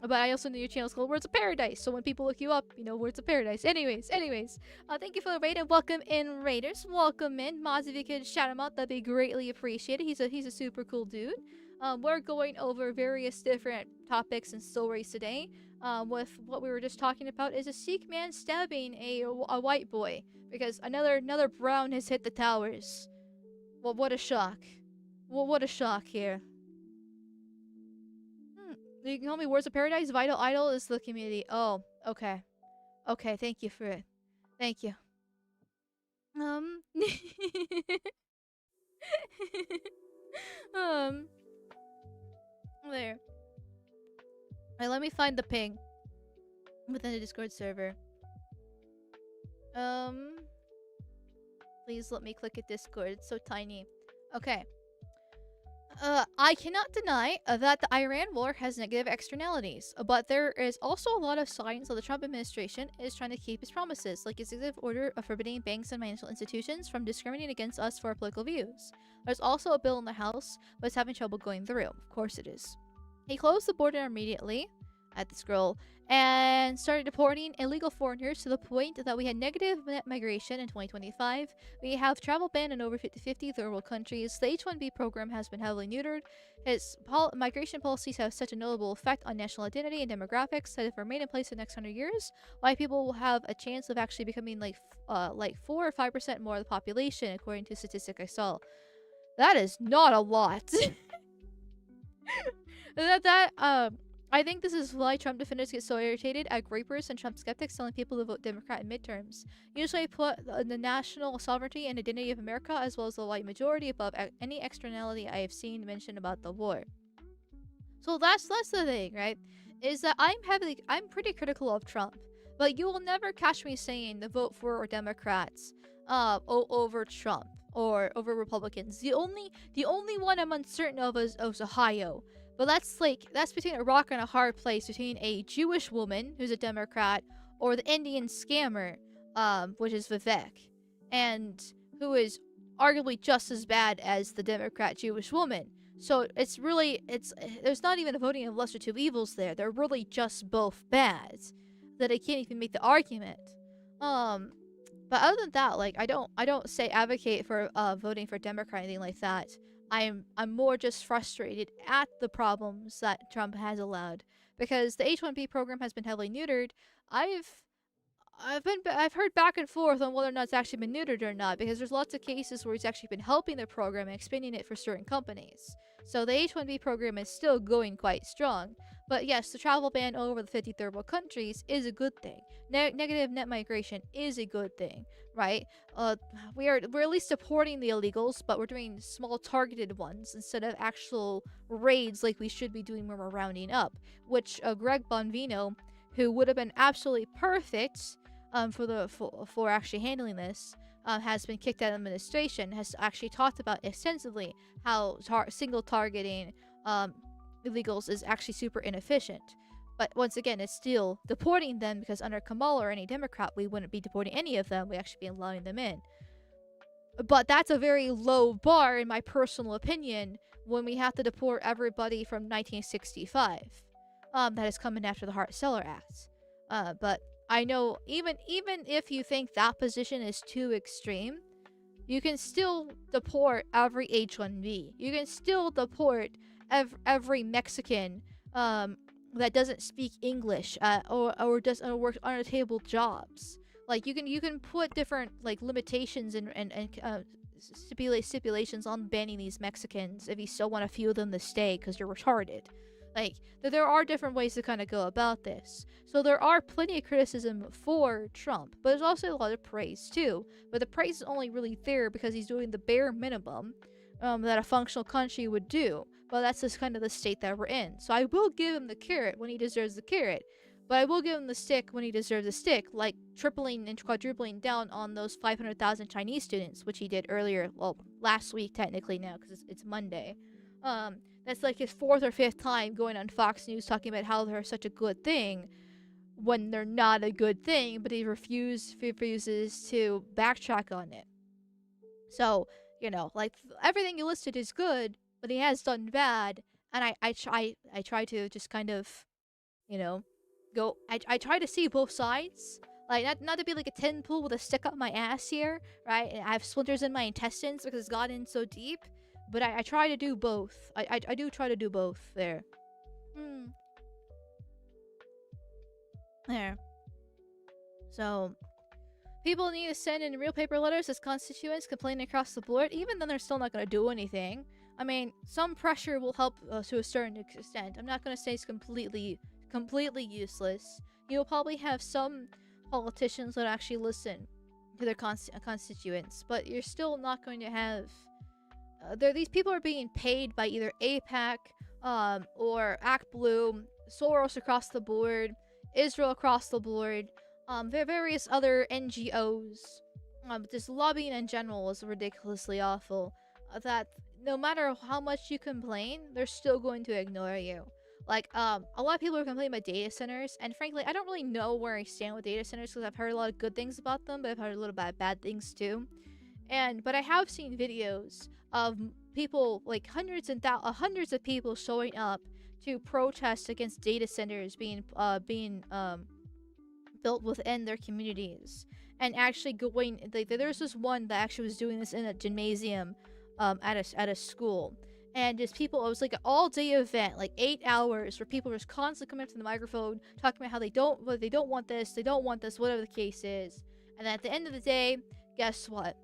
But I also know your channel's called Words of Paradise, so when people look you up, you know, Words of Paradise. Anyways, thank you for the raid and welcome in, raiders. Welcome in. Maz, if you could shout him out, that'd be greatly appreciated. He's a super cool dude. We're going over various different topics and stories today. With what we were just talking about is a Sikh man stabbing a white boy because another brown has hit the towers. Well, what a shock. Well, what a shock here. You can call me Words of Paradise. Vital Idol is the community. Oh, okay. Okay, thank you for it. Thank you. There. Alright, let me find the ping within the Discord server. Please let me click at Discord. It's so tiny. Okay. I cannot deny that the Iran war has negative externalities, but there is also a lot of signs that the Trump administration is trying to keep its promises, like its executive order of forbidding banks and financial institutions from discriminating against us for our political views. There's also a bill in the House, but it's having trouble going through. Of course it is. He closed the border immediately, at the scroll, and started deporting illegal foreigners to the point that we had negative net migration in 2025. We have travel ban in over 50 third world countries. The H-1B program has been heavily neutered. His migration policies have such a notable effect on national identity and demographics that if remain in place for the next 100 years, white people will have a chance of actually becoming like 4 or 5% more of the population, according to a statistic I saw. That is not a lot. I think this is why Trump defenders get so irritated at grapers and Trump skeptics telling people to vote Democrat in midterms. Usually put the national sovereignty and identity of America as well as the white majority above any externality I have seen mentioned about the war. So that's the thing, right? Is that I'm pretty critical of Trump, but you will never catch me saying to vote for Democrats over Trump or over Republicans. The only one I'm uncertain of is Ohio. But that's between a rock and a hard place between a Jewish woman who's a Democrat or the Indian scammer, which is Vivek, and who is arguably just as bad as the Democrat Jewish woman. So there's not even a voting of lesser two evils there. They're really just both bad. That I can't even make the argument. But other than that, like I don't say advocate for voting for Democrat or anything like that. I'm more just frustrated at the problems that Trump has allowed because the H-1B program has been heavily neutered. I've heard back and forth on whether or not it's actually been neutered or not because there's lots of cases where he's actually been helping the program and expanding it for certain companies. So the H-1B program is still going quite strong. But yes, the travel ban over the 50 third world countries is a good thing. Negative net migration is a good thing, right? We're at least supporting the illegals, but we're doing small targeted ones instead of actual raids like we should be doing when we're rounding up. Which Greg Bonvino, who would have been absolutely perfect for actually handling this, has been kicked out of administration, has actually talked about extensively how single targeting illegals is actually super inefficient. But once again, it's still deporting them because under Kamala or any Democrat, we wouldn't be deporting any of them. We'd actually be allowing them in. But that's a very low bar, in my personal opinion, when we have to deport everybody from 1965 that is coming after the Hart-Celler Act. But I know even if you think that position is too extreme, you can still deport every H-1B. You can still deport every Mexican that doesn't speak English or doesn't work unattainable jobs. Like you can put different like limitations and stipulations on banning these Mexicans if you still want a few of them to stay because you're retarded. Like there are different ways to kind of go about this. So there are plenty of criticism for Trump, but there's also a lot of praise too. But the praise is only really there because he's doing the bare minimum that a functional country would do. But that's just kind of the state that we're in. So I will give him the carrot when he deserves the carrot. But I will give him the stick when he deserves a stick, like tripling and quadrupling down on those 500,000 Chinese students, which he did earlier, well, last week technically now, because it's Monday. That's like his 4th or 5th time going on Fox News talking about how they're such a good thing, when they're not a good thing, but he refuses to backtrack on it. So, you know, like, everything you listed is good, but he has done bad, and I try to just kind of, you know, I try to see both sides. Like, not to be like a tin pool with a stick up my ass here, right? And I have splinters in my intestines because it's gotten so deep. But I try to do both. I do try to do both there. There. So, people need to send in real paper letters as constituents complaining across the board, even then they're still not going to do anything. I mean, some pressure will help to a certain extent. I'm not going to say it's completely useless. You'll probably have some politicians that actually listen to their constituents, but you're still not going to have... these people are being paid by either AIPAC, or Act Blue, Soros across the board, Israel across the board, various other NGOs. Just lobbying in general is ridiculously awful. That no matter how much you complain, they're still going to ignore you. Like, a lot of people are complaining about data centers, and frankly, I don't really know where I stand with data centers because I've heard a lot of good things about them, but I've heard a little bit bad things too. But I have seen videos of people, like hundreds of people showing up to protest against data centers being built within their communities, and actually going, like, there's this one that actually was doing this in a gymnasium at a school, and just people, it was like an all-day event, like 8 hours, where people were just constantly coming up to the microphone talking about how they don't want this, whatever the case is. And at the end of the day, guess what?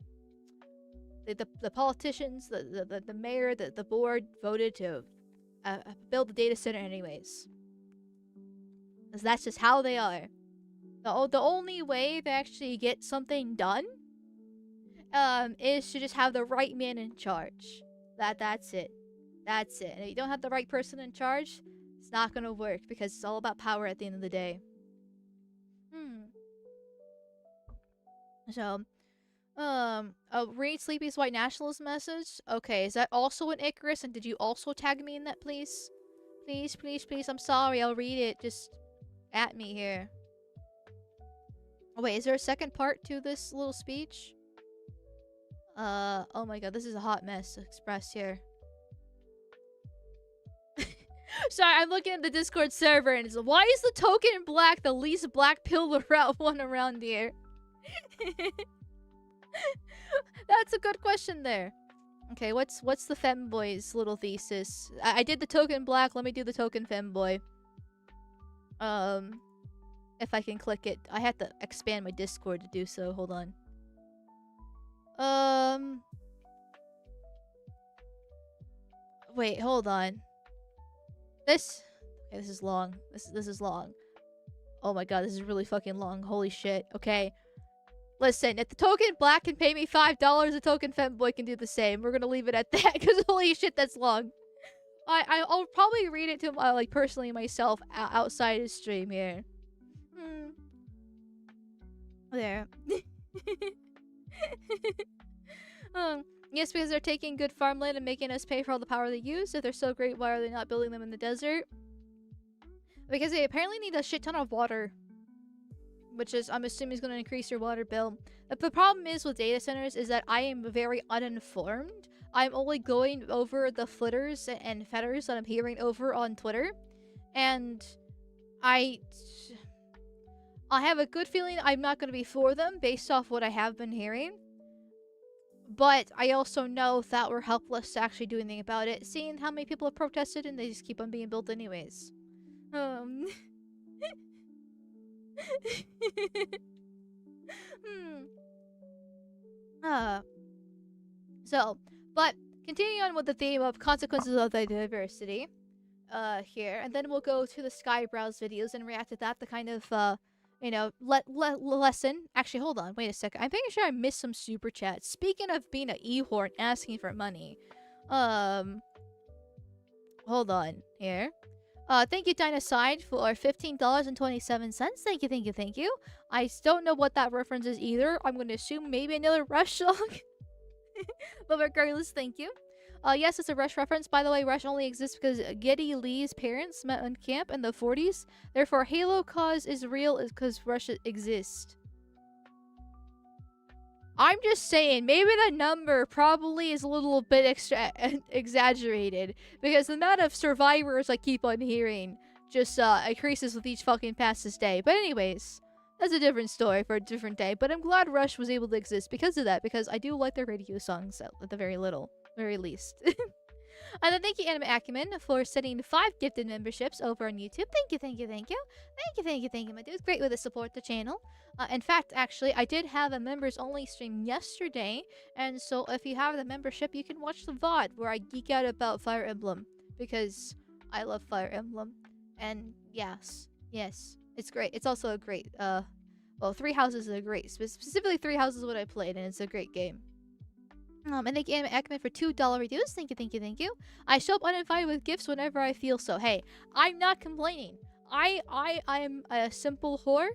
The politicians, the mayor, the board voted to build the data center anyways. Because that's just how they are. The only way to actually get something done is to just have the right man in charge. That's it. That's it. And if you don't have the right person in charge, it's not gonna work because it's all about power at the end of the day. So, read Sleepy's white nationalist message. Okay, is that also an Icarus? And did you also tag me in that, please? Please, please, please. I'm sorry. I'll read it. Just at me here. Oh, wait, is there a second part to this little speech? Oh my god, this is a hot mess expressed here. Sorry, I'm looking at the Discord server and it's, why is the token in black the least black pill one around here? That's a good question there. Okay, what's the femboy's little thesis? I did the token black, let me do the token femboy. If I can click it. I have to expand my Discord to do so, hold on. Wait, hold on. This is long. This is long. Oh my god, this is really fucking long. Holy shit. Okay. Listen, if the token black can pay me $5, the token femboy can do the same. We're gonna leave it at that, because holy shit, that's long. I'll probably read it to like personally myself outside his stream here. There. Yes, because they're taking good farmland and making us pay for all the power they use. If they're so great, why are they not building them in the desert? Because they apparently need a shit ton of water, which is, I'm assuming, is going to increase your water bill. The problem is with data centers is that I am very uninformed. I'm only going over the flitters and fetters that I'm hearing over on Twitter. And I have a good feeling I'm not going to be for them based off what I have been hearing. But I also know that we're helpless to actually do anything about it, seeing how many people have protested and they just keep on being built anyways. But continuing on with the theme of consequences of the diversity, here, and then we'll go to the Sky Browse videos and react to that, the kind of, lesson. Actually, hold on, wait a second. I'm pretty sure I missed some super chats. Speaking of being an e-horn asking for money, hold on, here. Thank you, Dynaside, for $15.27. Thank you, thank you, thank you. I don't know what that reference is either. I'm going to assume maybe another Rush song. But regardless, thank you. Yes, it's a Rush reference. By the way, Rush only exists because Geddy Lee's parents met on camp in the 40s. Therefore, Halo cause is real because Rush exists. I'm just saying, maybe the number probably is a little bit exaggerated, because the amount of survivors I keep on hearing just increases with each fucking passes day. But anyways, that's a different story for a different day. But I'm glad Rush was able to exist because of that, because I do like their radio songs at the very least. And then thank you, Anime Acumen, for sending 5 gifted memberships over on YouTube. Thank you, thank you, thank you. Thank you, thank you, thank you, my dude. Great way to support the channel. In fact, actually, I did have a members-only stream yesterday. And so if you have the membership, you can watch the VOD where I geek out about Fire Emblem. Because I love Fire Emblem. And yes, it's great. It's also a great, well, Three Houses is a great, specifically Three Houses is what I played, and it's a great game. And thank you, Anime Acumen, for $2 reviews. Thank you, thank you, thank you. I show up uninvited with gifts whenever I feel so. Hey, I'm not complaining. I'm a simple whore.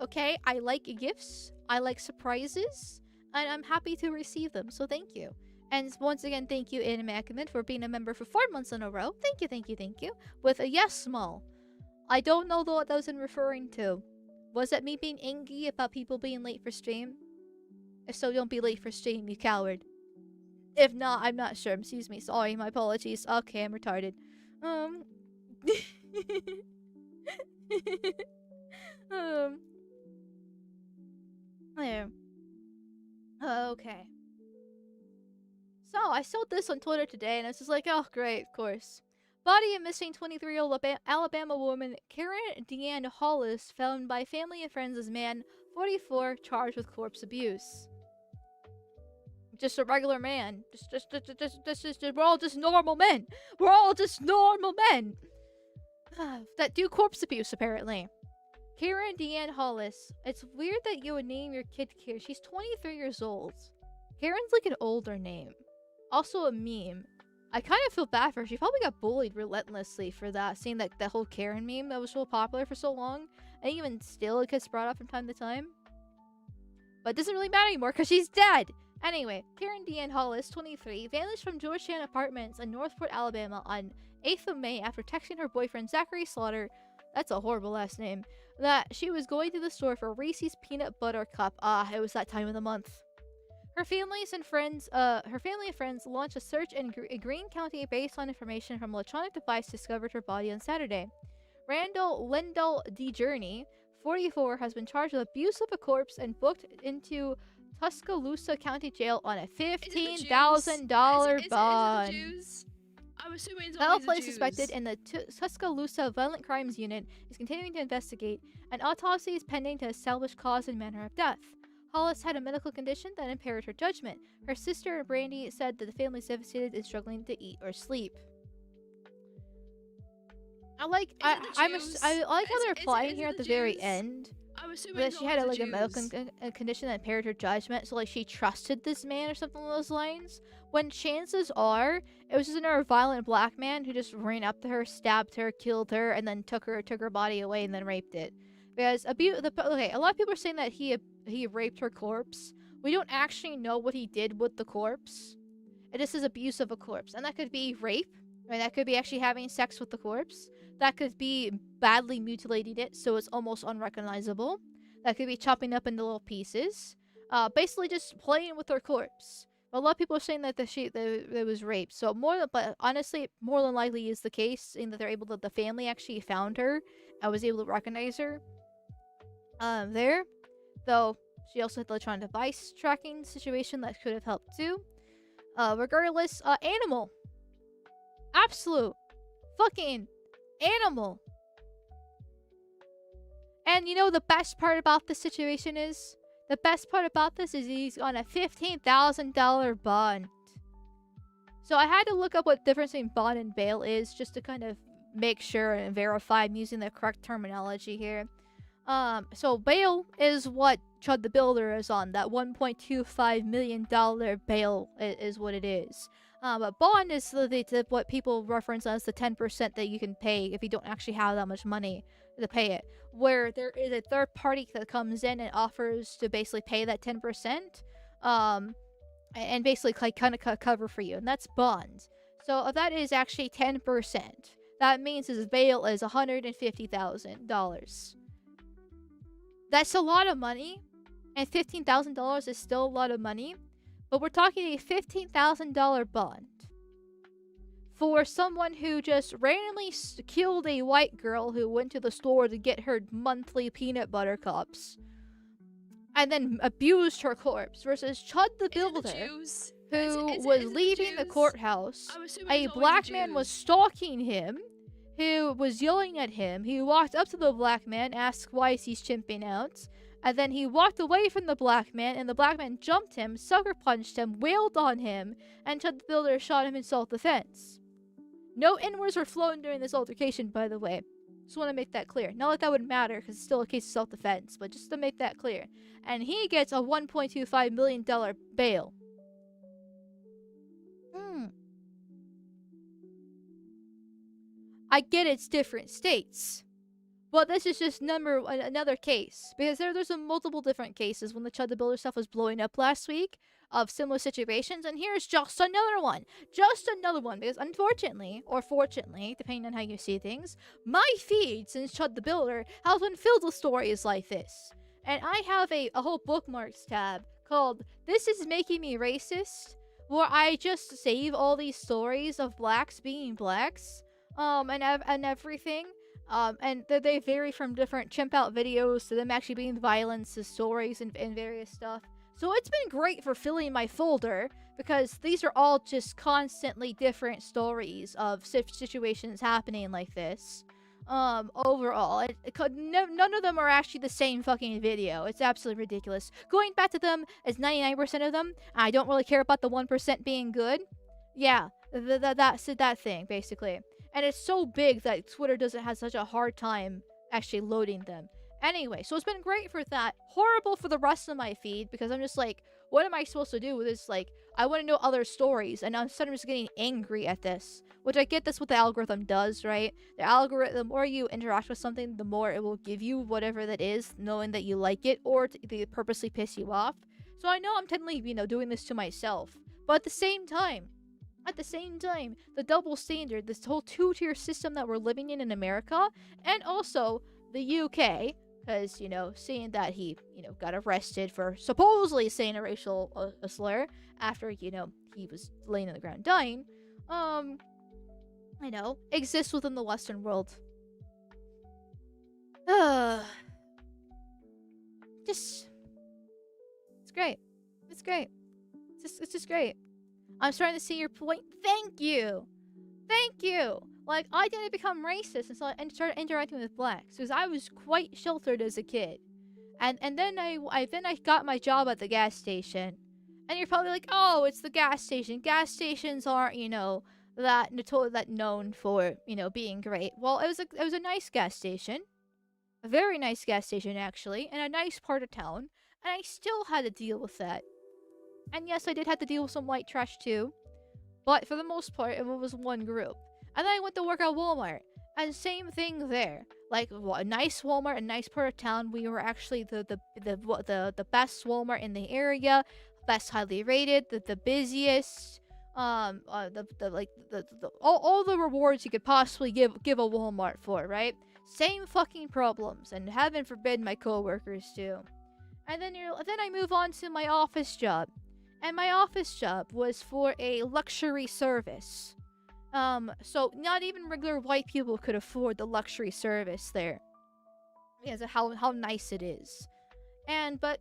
Okay, I like gifts. I like surprises, and I'm happy to receive them. So thank you. And once again, thank you, Anime Acumen, for being a member for 4 months in a row. Thank you, thank you, thank you. With a yes small. I don't know what that was in referring to. Was that me being angry about people being late for stream? If so, don't be late for stream, you coward. If not, I'm not sure. Excuse me. Sorry, my apologies. Okay, I'm retarded. There. Okay. So, I saw this on Twitter today, and I was just like, oh, great, of course. Body of missing 23-year-old Alabama woman Karen Deanne Hollis found by family and friends as man 44 charged with corpse abuse. Just a regular man. We're all just normal men. We're all just normal men. That do corpse abuse, apparently. Karen Deanne Hollis. It's weird that you would name your kid Karen. She's 23 years old. Karen's like an older name. Also a meme. I kind of feel bad for her. She probably got bullied relentlessly for that. Seeing that whole Karen meme that was so popular for so long. And even still, it gets brought up from time to time. But it doesn't really matter anymore because she's dead. Anyway, Karen Deanne Hollis, 23, vanished from Georgetown Apartments in Northport, Alabama on 8th of May after texting her boyfriend Zachary Slaughter, that's a horrible last name, that she was going to the store for Reese's Peanut Butter Cup. It was that time of the month. Her family and friends launched a search in Greene County based on information from an electronic device discovered her body on Saturday. Randall Lendell D. Journey, 44, has been charged with abuse of a corpse and booked into Tuscaloosa County Jail on a $15,000 bond. I'm assuming it's Foul play suspected in the Tuscaloosa Violent Crimes Unit is continuing to investigate, and autopsy is pending to establish cause and manner of death. Hollis had a medical condition that impaired her judgment. Her sister, Brandy, said that the family is devastated and struggling to eat or sleep. I like how they're implying here at the very end. But she had a medical condition that impaired her judgment, so like she trusted this man or something along those lines. When chances are it was just another violent black man who just ran up to her, stabbed her, killed her, and then took her body away and then raped it. Because a lot of people are saying that he raped her corpse. We don't actually know what he did with the corpse. This is abuse of a corpse, and that could be rape, Right, that could be actually having sex with the corpse. That could be badly mutilating it so it's almost unrecognizable. That could be chopping up into little pieces. Basically just playing with her corpse. A lot of people are saying that that was raped. So but honestly, more than likely is the case in that the family actually found her and was able to recognize her. There, though, she also had the electronic device tracking situation that could have helped too. Regardless, animal. Absolute fucking animal. And you know the best part about this situation is? The best part about this is he's on a $15,000 bond. So I had to look up what the difference between bond and bail is just to kind of make sure and verify I'm using the correct terminology here. So bail is what Chud the Builder is on. That $1.25 million bail is what it is. But bond is what people reference as the 10% that you can pay if you don't actually have that much money to pay it. Where there is a third party that comes in and offers to basically pay that 10%, and basically like kind of cover for you, and that's bond. So that is actually 10%. That means his bail is $150,000. That's a lot of money, and $15,000 is still a lot of money. But we're talking a $15,000 bond for someone who just randomly killed a white girl who went to the store to get her monthly peanut butter cups and then abused her corpse, versus Chud the Builder, who was leaving the courthouse. A black man was stalking him, who was yelling at him. He walked up to the black man, asked why he's chimping out, and then he walked away from the black man, and the black man jumped him, sucker punched him, wailed on him, and Chud the Builder shot him in self-defense. No inwards were flown during this altercation, by the way. Just want to make that clear. Not that that would matter, because it's still a case of self-defense, but just to make that clear. And he gets a $1.25 million bail. I get it's different states. But this is just another case. Because there's multiple different cases when the Chud the Builder stuff was blowing up last week of similar situations. And here's just another one. Just another one. Because unfortunately, or fortunately, depending on how you see things, my feed since Chud the Builder has been filled with stories like this. And I have a whole bookmarks tab called This Is Making Me Racist, where I just save all these stories of blacks being blacks. And everything. And they vary from different chimp out videos to them actually being violence to stories and various stuff. So it's been great for filling my folder, because these are all just constantly different stories of situations happening like this. Overall, none of them are actually the same fucking video. It's absolutely ridiculous. Going back to them as 99% of them, I don't really care about the 1% being good. Yeah, that's that thing, basically. And it's so big that Twitter doesn't have such a hard time actually loading them. Anyway, so it's been great for that. Horrible for the rest of my feed, because I'm just like, what am I supposed to do with this? Like, I want to know other stories, and I'm suddenly just getting angry at this. Which I get that's what the algorithm does, right? The algorithm, the more you interact with something, the more it will give you whatever that is, knowing that you like it, or to purposely piss you off. So I know I'm technically, doing this to myself. But at the same time, the double standard, this whole two-tier system that we're living in America, and also the UK, because, seeing that he, got arrested for supposedly saying a racial slur after, he was laying on the ground dying, exists within the Western world. It's great. It's great. It's just great. I'm starting to see your point. Thank you. Like, I didn't become racist until I started interacting with blacks, because I was quite sheltered as a kid. And then I got my job at the gas station. And you're probably like, oh, it's the gas station. Gas stations aren't, that known for, being great. Well, it was a nice gas station. A very nice gas station, actually, in a nice part of town. And I still had to deal with that. And yes, I did have to deal with some white trash too. But for the most part, it was one group. And then I went to work at Walmart. And same thing there. Like, a nice Walmart, a nice part of town. We were actually the best Walmart in the area. Best highly rated. The busiest. All the rewards you could possibly give a Walmart for, right? Same fucking problems, and heaven forbid my coworkers do. And then I move on to my office job, and my office job was for a luxury service. So not even regular white people could afford the luxury service there, because of how nice it is. But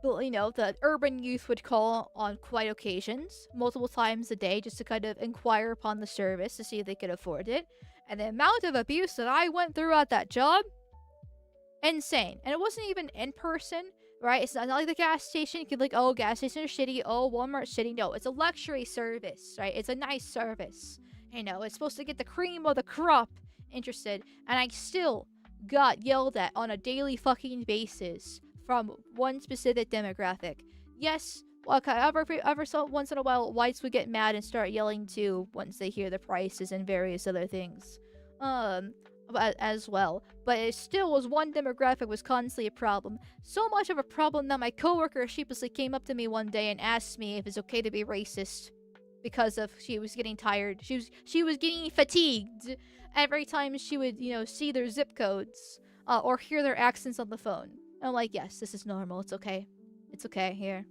the urban youth would call on quite occasions, multiple times a day, just to kind of inquire upon the service to see if they could afford it. And the amount of abuse that I went through at that job, insane. And it wasn't even in person, right? It's not like the gas station. You could oh, gas stations are shitty. Oh, Walmart's shitty. No, it's a luxury service, right? It's a nice service. It's supposed to get the cream of the crop interested. And I still got yelled at on a daily fucking basis from one specific demographic. Yes, ever so once in a while, whites would get mad and start yelling too once they hear the prices and various other things. As well. But it still was one demographic was constantly a problem. So much of a problem that my coworker sheepishly came up to me one day and asked me if it's okay to be racist because of she was getting tired. She was getting fatigued every time she would, see their zip codes or hear their accents on the phone. I'm like, yes, this is normal. It's okay. It's okay here.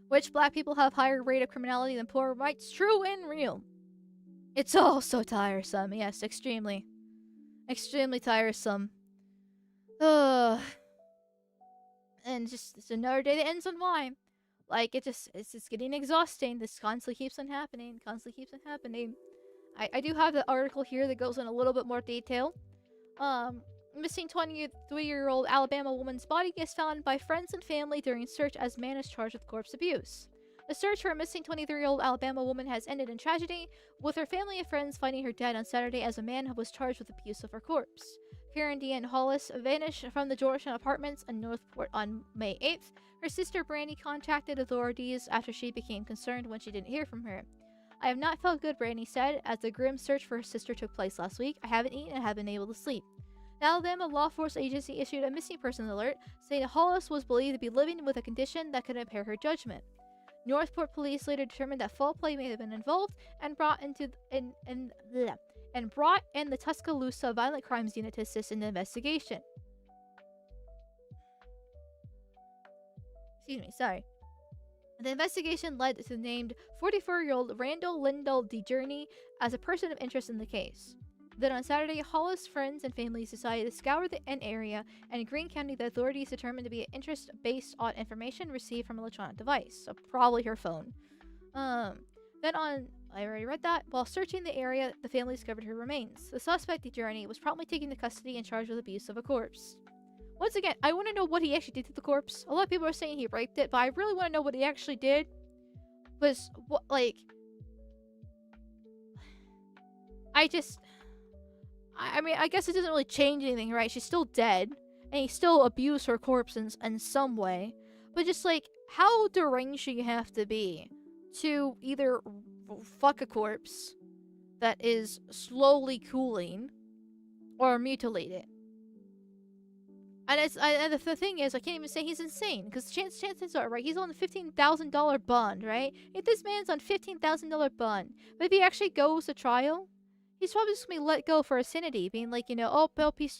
Which black people have higher rate of criminality than poor whites? True and real. It's all so tiresome. Yes, extremely. Extremely tiresome. And it's another day that ends on Y. It's just getting exhausting. This constantly keeps on happening. I do have the article here that goes in a little bit more detail. Missing 23-year-old Alabama woman's body is found by friends and family during search as man is charged with corpse abuse. The search for a missing 23-year-old Alabama woman has ended in tragedy, with her family and friends finding her dead on Saturday as a man was charged with abuse of her corpse. Karen Deanne Hollis vanished from the Georgetown apartments in Northport on May 8th. Her sister Brandy contacted authorities after she became concerned when she didn't hear from her. I have not felt good, Brandy said, as the grim search for her sister took place last week. I haven't eaten and haven't been able to sleep. The Alabama Law Enforcement Agency issued a missing person alert, saying Hollis was believed to be living with a condition that could impair her judgment. Northport police later determined that foul play may have been involved and brought in the Tuscaloosa Violent Crimes Unit to assist in the investigation. The investigation led to the named 44-year-old Randall Lyndall DeJourney as a person of interest in the case. Then on Saturday, Hollis' friends and families decided to scour the area, and in Greene County, the authorities determined to be an interest based on information received from an electronic device, so probably her phone. I already read that. While searching the area, the family discovered her remains. The suspect, DeJourney, was promptly taken into custody and charged with abuse of a corpse. Once again, I want to know what he actually did to the corpse. A lot of people are saying he raped it, but I really want to know what he actually did. I guess it doesn't really change anything, right? She's still dead, and he still abused her corpse in some way. But just, how deranged do you have to be to either fuck a corpse that is slowly cooling or mutilate it? And the thing is, I can't even say he's insane, because chances are, right, he's on a $15,000 bond, right? If this man's on $15,000 bond, but if he actually goes to trial, he's probably just gonna be let go for insanity, being he's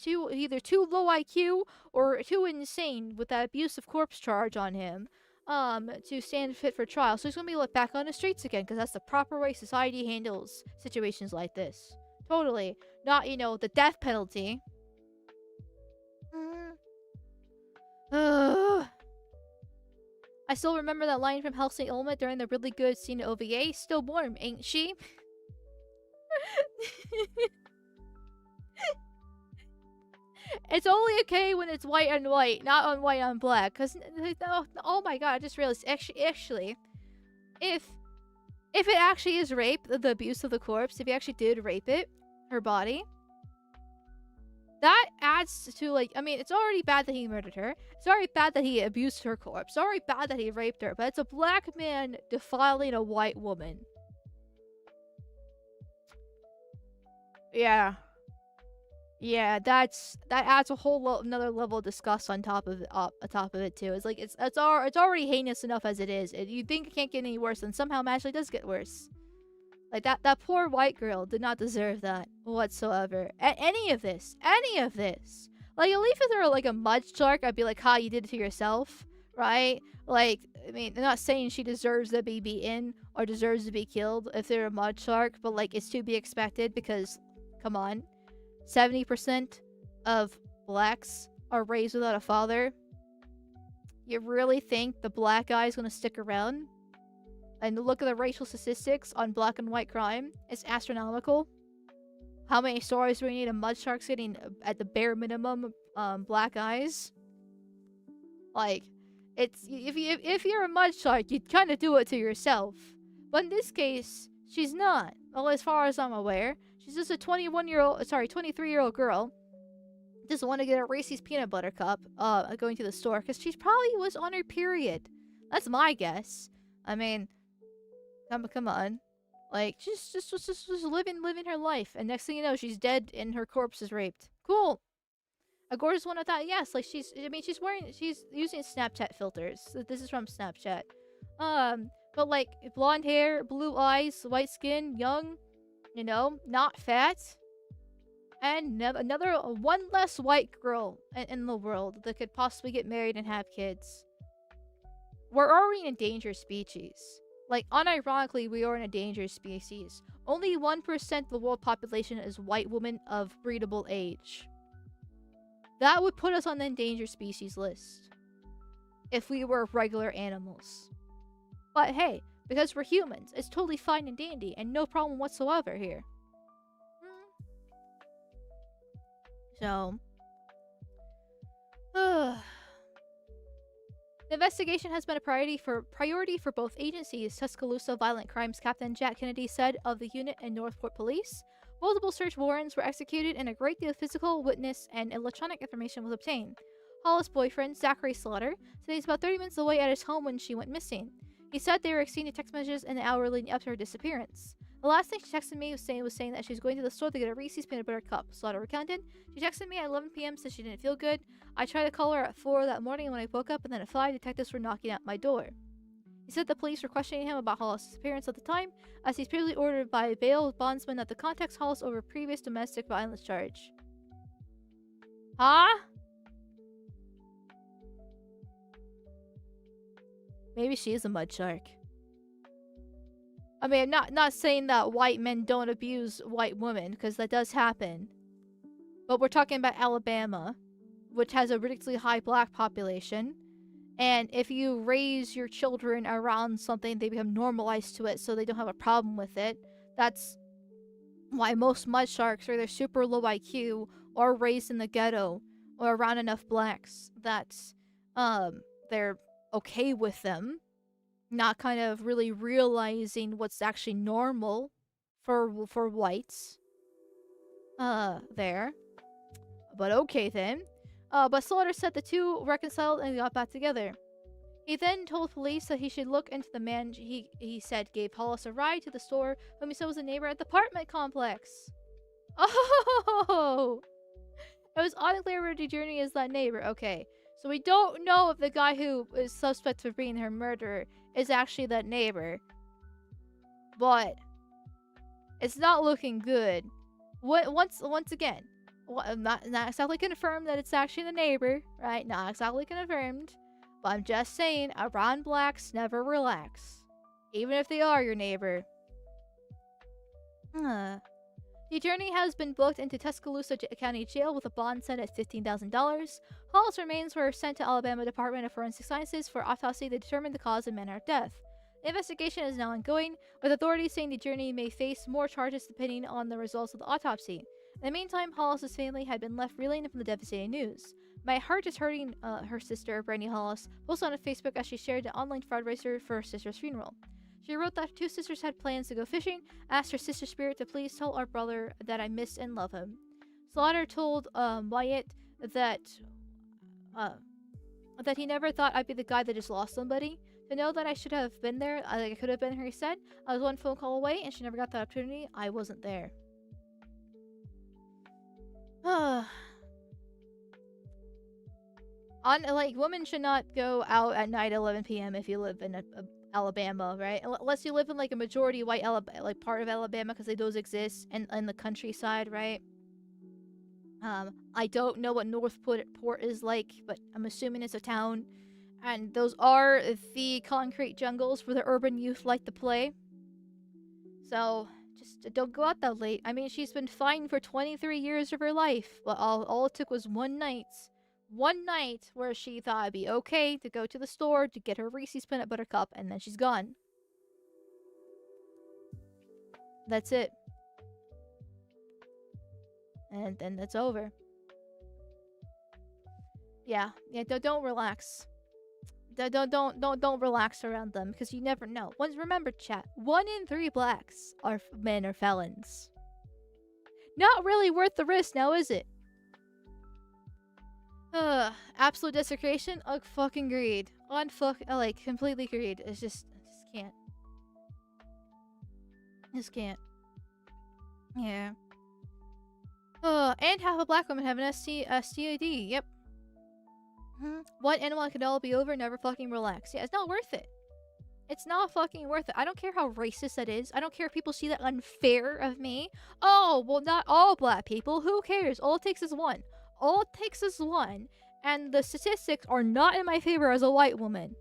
either too low IQ or too insane with that abusive corpse charge on him, to stand fit for trial. So he's gonna be let back on the streets again, because that's the proper way society handles situations like this. Totally. Not, the death penalty. I still remember that line from Halcyon during the really good scene at OVA. Still warm, ain't she? It's only okay when it's white on white, not on white on black. Cause oh my god, I just realized actually, if it actually is rape, the abuse of the corpse, if he actually did rape her body, that adds to it's already bad that he murdered her. It's already bad that he abused her corpse. It's already bad that he raped her. But it's a black man defiling a white woman. Yeah. Yeah, that adds a whole another level of disgust on top of it too. It's like it's already heinous enough as it is. You think it can't get any worse, and somehow magically does get worse. Like that poor white girl did not deserve that whatsoever. Any of this. Like at least if they were like a mud shark, I'd be like, "Ha, you did it to yourself," right? Like, I mean, they're not saying she deserves to be beaten or deserves to be killed if they're a mud shark, but like it's to be expected because, come on, 70% of blacks are raised without a father. You really think the black guy is gonna stick around? And look at the racial statistics on black and white crime. It's astronomical. How many stories do we need of mud sharks getting, at the bare minimum, black eyes? Like, it's if you're a mud shark, you kind of do it to yourself. But in this case, she's not. Well, as far as I'm aware, she's just a 23-year-old girl. Just want to get a Reese's peanut butter cup. Going to the store because she probably was on her period. That's my guess. I mean, come on. Like, just living her life. And next thing you know, she's dead and her corpse is raped. Cool. A gorgeous one at that, yes. Like, she's using Snapchat filters. This is from Snapchat. But like, blonde hair, blue eyes, white skin, young, not fat. And another one less white girl in the world that could possibly get married and have kids. We're already an endangered species. Like, unironically, we are an endangered species. Only 1% of the world population is white women of breedable age. That would put us on the endangered species list if we were regular animals. But hey, because we're humans, it's totally fine and dandy and no problem whatsoever here. So, the investigation has been a priority for both agencies, Tuscaloosa Violent Crimes Captain Jack Kennedy said of the unit and Northport Police. Multiple search warrants were executed and a great deal of physical, witness, and electronic information was obtained. Hollis' boyfriend, Zachary Slaughter, said he's about 30 minutes away at his home when she went missing. He said they were exchanging text messages in the hour leading up to her disappearance. The last thing she texted me was saying that she was going to the store to get a Reese's peanut butter cup, Slaughter recounted. She texted me at 11 p.m. since she didn't feel good. I tried to call her at 4 that morning when I woke up, and then at 5, detectives were knocking at my door. He said the police were questioning him about Hollis' disappearance at the time, as he's previously ordered by a bail bondsman not to contact Hollis over a previous domestic violence charge. Huh? Maybe she is a mud shark. I mean, I'm not saying that white men don't abuse white women, because that does happen. But we're talking about Alabama, which has a ridiculously high black population. And if you raise your children around something, they become normalized to it, so they don't have a problem with it. That's why most mud sharks are either super low IQ or raised in the ghetto or around enough blacks that they're okay with them. Not kind of really realizing what's actually normal for whites. There. But okay then. But Slaughter said the two reconciled and got back together. He then told police that he should look into the man he said gave Hollis a ride to the store, whom he said was a neighbor at the apartment complex. Oh! It was unclear where DeJourney is that neighbor. Okay. So we don't know if the guy who is suspect of being her murderer is actually that neighbor. But it's not looking good. Once again, not exactly confirmed that it's actually the neighbor, right? Not exactly confirmed. But I'm just saying, around blacks never relax. Even if they are your neighbor. The attorney has been booked into Tuscaloosa County Jail with a bond set at $15,000. Hollis' remains were sent to Alabama Department of Forensic Sciences for autopsy to determine the cause and manner of death. The investigation is now ongoing, with authorities saying the attorney may face more charges depending on the results of the autopsy. In the meantime, Hollis' family had been left reeling from the devastating news. My heart is hurting, her sister, Brandy Hollis, posted on Facebook as she shared the online fundraiser for her sister's funeral. She wrote that her two sisters had plans to go fishing, asked her sister spirit to please tell our brother that I miss and love him. Slaughter told Wyatt that he never thought I'd be the guy that just lost somebody. To know that I should have been there, I could have been her, he said. I was one phone call away and she never got that opportunity. I wasn't there. Women should not go out at night at 11 p.m. if you live in Alabama, right? Unless you live in like a majority white part of Alabama, because those exist in the countryside, right? I don't know what Northport is like, but I'm assuming it's a town, and those are the concrete jungles where the urban youth like to play. So just don't go out that late. I mean, she's been fine for 23 years of her life, but all it took was one night where she thought it'd be okay to go to the store to get her Reese's peanut butter cup, and then she's gone. That's it. And then that's over. Yeah, don't relax. Don't relax around them, because you never know. Remember, chat, 1 in 3 blacks are men or felons. Not really worth the risk now, is it? Absolute desecration? Fucking greed. Completely greed. I just can't. Just can't. Yeah. And half a black woman have an STD. Yep. One animal could all be over, never fucking relax. Yeah, it's not worth it. It's not fucking worth it. I don't care how racist that is. I don't care if people see that unfair of me. Oh, well, not all black people. Who cares? All it takes is one. All it takes is one. And the statistics are not in my favor as a white woman.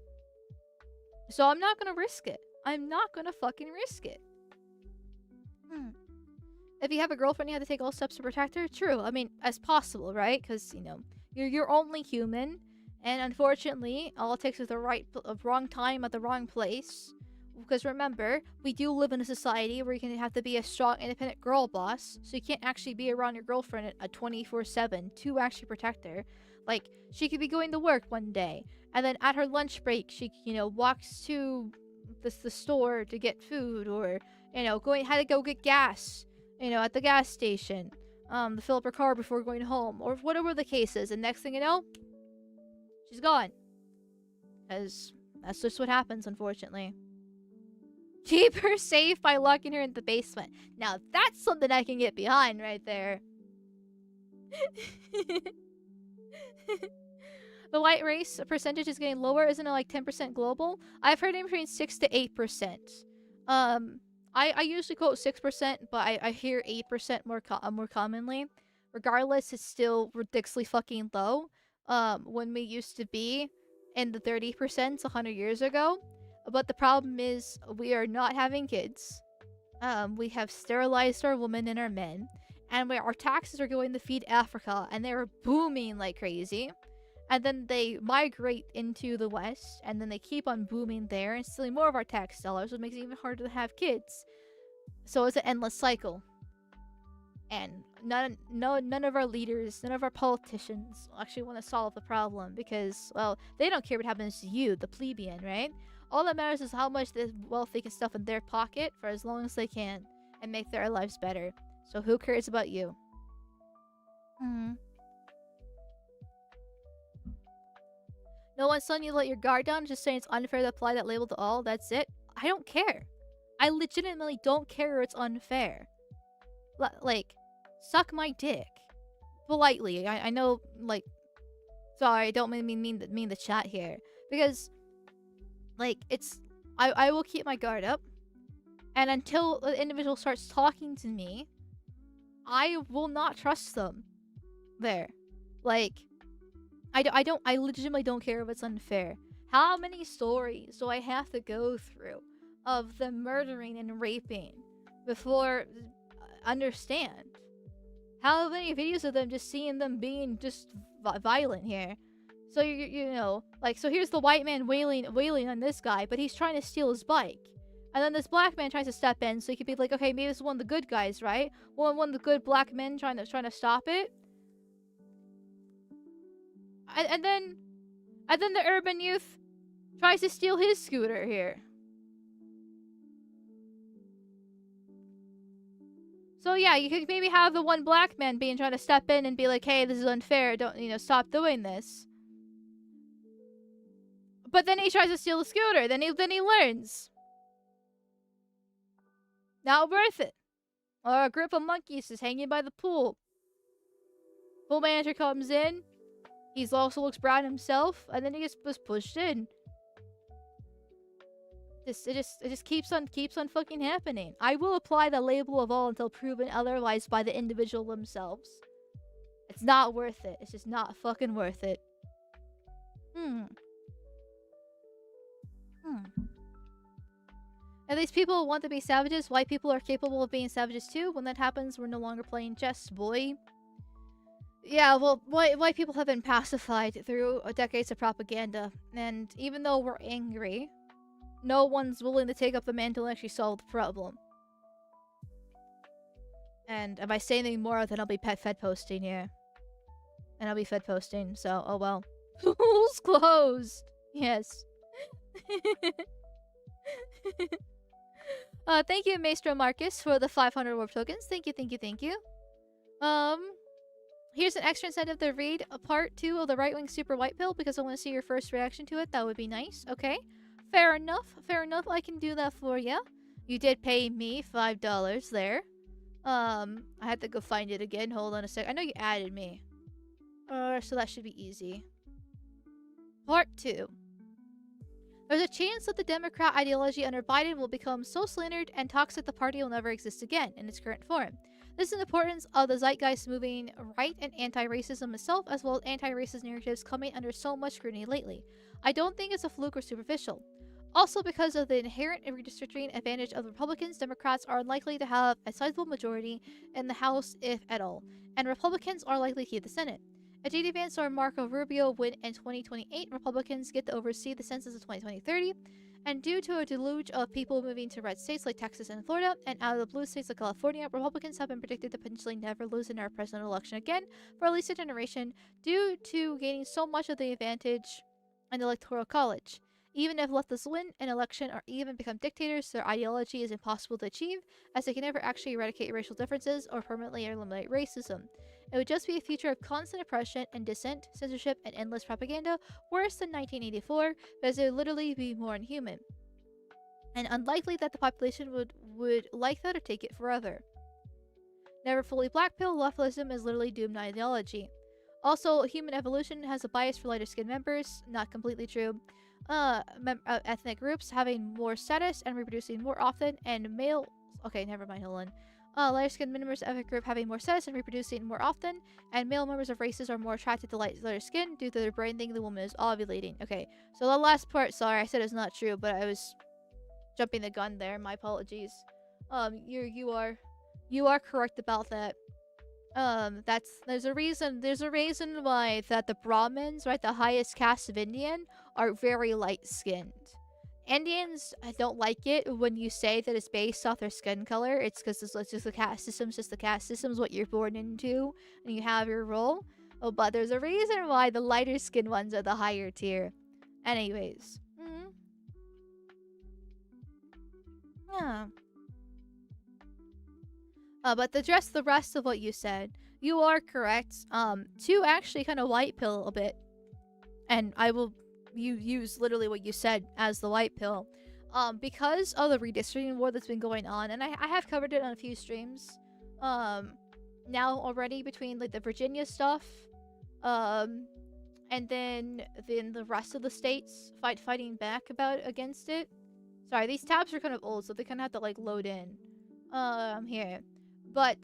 So I'm not gonna risk it. I'm not gonna fucking risk it. If you have a girlfriend, you have to take all steps to protect her. True. I mean, as possible, right? Because, you're only human. And unfortunately, all it takes is the wrong time at the wrong place. Because remember, we do live in a society where you can have to be a strong, independent girl boss. So you can't actually be around your girlfriend at 24/7 to actually protect her. Like, she could be going to work one day, and then at her lunch break, she, walks to the store to get food, or, had to go get gas, at the gas station, to fill up her car before going home, or whatever the case is. And next thing you know, she's gone. Because that's just what happens, unfortunately. Keep her safe by locking her in the basement. Now, that's something I can get behind right there. The white race percentage is getting lower. Isn't it like 10% global? I've heard in between 6 to 8%. I usually quote 6%, but I hear 8% more commonly. Regardless, it's still ridiculously fucking low. When we used to be in the 30% 100 years ago. But the problem is, we are not having kids. We have sterilized our women and our men. And our taxes are going to feed Africa, and they're booming like crazy. And then they migrate into the West, and then they keep on booming there and stealing more of our tax dollars, which makes it even harder to have kids. So it's an endless cycle. And none of our leaders, none of our politicians actually want to solve the problem, because, well, they don't care what happens to you, the plebeian, right? All that matters is how much wealth they can stuff in their pocket for as long as they can and make their lives better. So who cares about you? No one's telling you to let your guard down, just saying it's unfair to apply that label to all. That's it. I don't care. I legitimately don't care it's unfair. Like, suck my dick. Politely. I know, like... Sorry, I don't mean the chat here. Because, like, it's... I will keep my guard up. And until the individual starts talking to me, I will not trust them. There. Like... I legitimately don't care if it's unfair. How many stories do I have to go through of them murdering and raping before understand? How many videos of them just seeing them being just violent here? So so here's the white man wailing on this guy, but he's trying to steal his bike. And then this black man tries to step in, so he could be like, okay, maybe this is one of the good guys, right? One of the good black men trying to stop it. And then the urban youth tries to steal his scooter here. So yeah, you could maybe have the one black man trying to step in and be like, hey, this is unfair, don't, stop doing this. But then he tries to steal the scooter, then he learns. Not worth it. Or a group of monkeys is hanging by the pool. Full manager comes in. He also looks brown himself, and then he gets pushed in. It just keeps on fucking happening. I will apply the label of all until proven otherwise by the individual themselves. It's not worth it. It's just not fucking worth it. At least people want to be savages. White people are capable of being savages too. When that happens, we're no longer playing chess, boy. Yeah, well, white people have been pacified through decades of propaganda. And even though we're angry, no one's willing to take up the mantle and actually solve the problem. And if I say anything more, then I'll be fed posting here. And I'll be fed posting, so, oh well. Pool's closed! Yes. Thank you, Maestro Marcus, for the 500 warp tokens. Thank you, thank you, thank you. Here's an extra incentive to read a part 2 of the right-wing super white pill because I want to see your first reaction to it. That would be nice. Okay. Fair enough. Fair enough. I can do that for you. You did pay me $5 there. I had to go find it again. Hold on a sec. I know you added me. So that should be easy. Part 2. There's a chance that the Democrat ideology under Biden will become so slandered and toxic the party will never exist again in its current form. This is the importance of the zeitgeist moving right and anti-racism itself, as well as anti-racist narratives coming under so much scrutiny lately. I don't think it's a fluke or superficial. Also, because of the inherent redistricting advantage of the Republicans, Democrats are unlikely to have a sizable majority in the House, if at all, and Republicans are likely to keep the Senate. If J.D. Vance or Marco Rubio win in 2028, Republicans get to oversee the census of 2030, and due to a deluge of people moving to red states like Texas and Florida, and out of the blue states like California, Republicans have been predicted to potentially never lose in our presidential election again for at least a generation, due to gaining so much of the advantage in the Electoral College. Even if leftists win an election or even become dictators, their ideology is impossible to achieve, as they can never actually eradicate racial differences or permanently eliminate racism. It would just be a future of constant oppression and dissent, censorship, and endless propaganda, worse than 1984, because it would literally be more inhuman. And unlikely that the population would like that or take it forever. Never fully black pill, leftism is literally doomed ideology. Also, human evolution has a bias for lighter skinned members, not completely true. Ethnic groups having more status and reproducing more often, and male... Okay, never mind, hold on. Lighter skinned members of ethnic group having more status and reproducing more often, and male members of races are more attracted to lighter skin due to their brain thinking the woman is ovulating. Okay, so the last part, sorry, I said it's not true, but I was jumping the gun there. My apologies. You are correct about that. There's a reason why that the Brahmins, right, the highest caste of Indian, are very light-skinned. Indians don't like it when you say that it's based off their skin color. It's because it's just the caste system. It's just the caste system is what you're born into, and you have your role. Oh, but there's a reason why the lighter-skinned ones are the higher tier. Anyways. Yeah. But to address the rest of what you said, you are correct. To actually kind of white pill a bit, and I will use literally what you said as the white pill. Because of the redistricting war that's been going on, and I have covered it on a few streams, now already, between like the Virginia stuff, and then the rest of the states fighting back against it. Sorry, these tabs are kind of old, so they kind of have to like load in. Here. But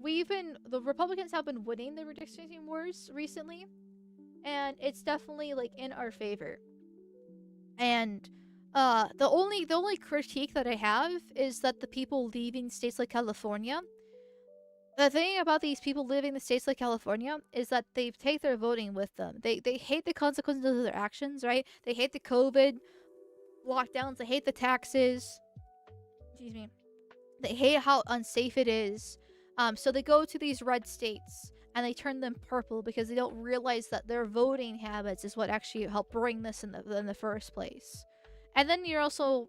the Republicans have been winning the redistricting wars recently, and it's definitely like in our favor. And the only critique that I have is that the people leaving states like California, the thing about these people living in states like California is that they take their voting with them. They hate the consequences of their actions, right? They hate the COVID lockdowns, they hate the taxes. Excuse me. They hate how unsafe it is. So they go to these red states and they turn them purple because they don't realize that their voting habits is what actually helped bring this in the first place. And then you're also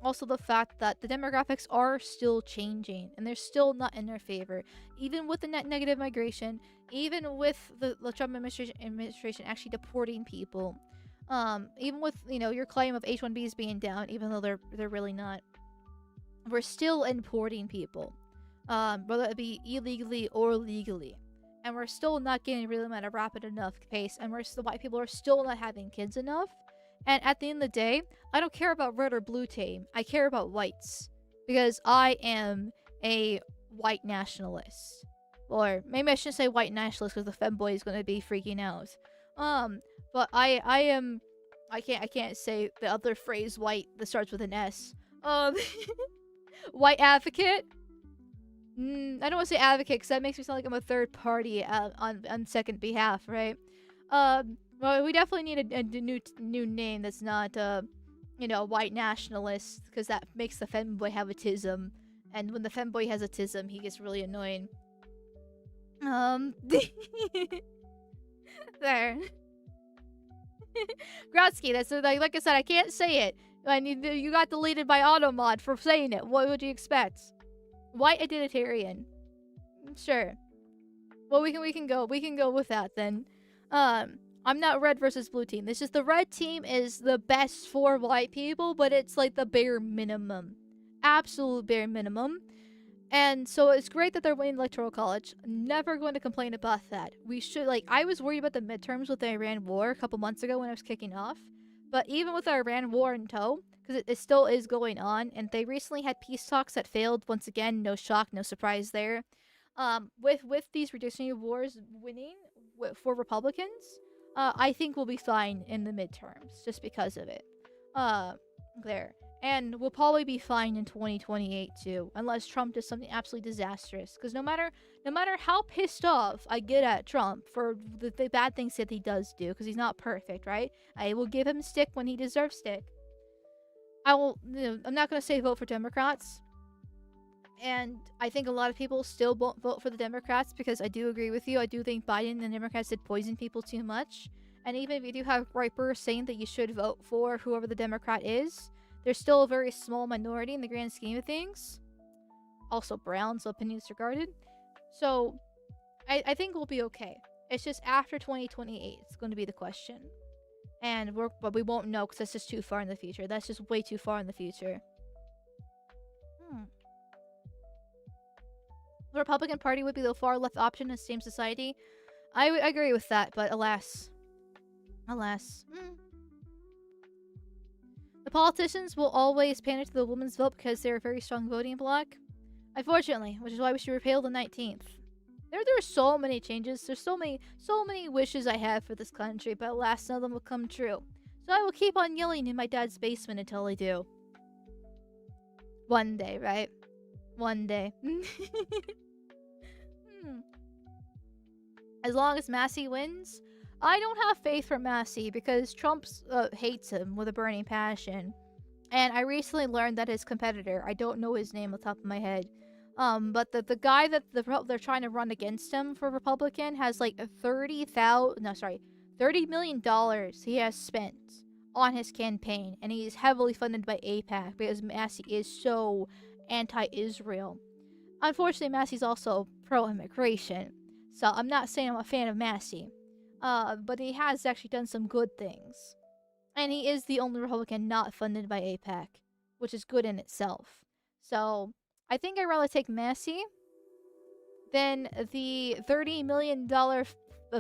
the fact that the demographics are still changing and they're still not in their favor. Even with the net negative migration, even with the Trump administration actually deporting people. Even with, your claim of H-1Bs being down, even though they're really not. We're still importing people, whether it be illegally or legally. and we're still not getting really at a rapid enough pace, and the white people are still not having kids enough. And at the end of the day, I don't care about red or blue team. I care about whites. Because I am a white nationalist. Or maybe I shouldn't say white nationalist because the femboy is going to be freaking out. But I can't say the other phrase white that starts with an S. White advocate? I don't want to say advocate because that makes me sound like I'm a third party on second behalf, right? Well, we definitely need a new name that's not, white nationalist, because that makes the femboy have autism, and when the femboy has autism, he gets really annoying. There. Grotsky, that's like I said, I can't say it. You got deleted by Automod for saying it. What would you expect? White identitarian. Sure. Well, we can go with that then. I'm not red versus blue team. It's just the red team is the best for white people, but it's like the bare minimum. Absolute bare minimum. And so it's great that they're winning electoral college. Never going to complain about that. We should, I was worried about the midterms with the Iran war a couple months ago when I was kicking off. But even with the Iran war in tow, because it still is going on, and they recently had peace talks that failed. Once again, no shock, no surprise there. With these redistricting wars winning for Republicans, I think we'll be fine in the midterms just because of it. There. And we'll probably be fine in 2028 too, unless Trump does something absolutely disastrous. Because no matter how pissed off I get at Trump for the bad things that he does do, because he's not perfect, right? I will give him stick when he deserves stick. I'm not gonna say vote for Democrats. And I think a lot of people still won't vote for the Democrats because I do agree with you. I do think Biden and the Democrats did poison people too much. And even if you do have gripers saying that you should vote for whoever the Democrat is, there's still a very small minority in the grand scheme of things. Also brown, so opinion disregarded. So I think we'll be okay. It's just after 2028 it's going to be the question. But we won't know because that's just too far in the future. That's just way too far in the future. The Republican Party would be the far left option in the same society. I would agree with that, but alas. The politicians will always pander to the women's vote because they're a very strong voting bloc. Unfortunately, which is why we should repeal the 19th. There are so many changes. There's so many wishes I have for this country, but alas, none of them will come true. So I will keep on yelling in my dad's basement until I do. One day, right? One day. As long as Massey wins, I don't have faith for Massey because Trump hates him with a burning passion. And I recently learned that his competitor, I don't know his name off the top of my head, but the guy that they're trying to run against him for Republican has like $30 million he has spent on his campaign, and he's heavily funded by AIPAC because Massey is so anti-Israel. Unfortunately, Massey's also pro-immigration, so I'm not saying I'm a fan of Massey, but he has actually done some good things. And he is the only Republican not funded by AIPAC, which is good in itself. So, I think I'd rather take Massey than the $30 million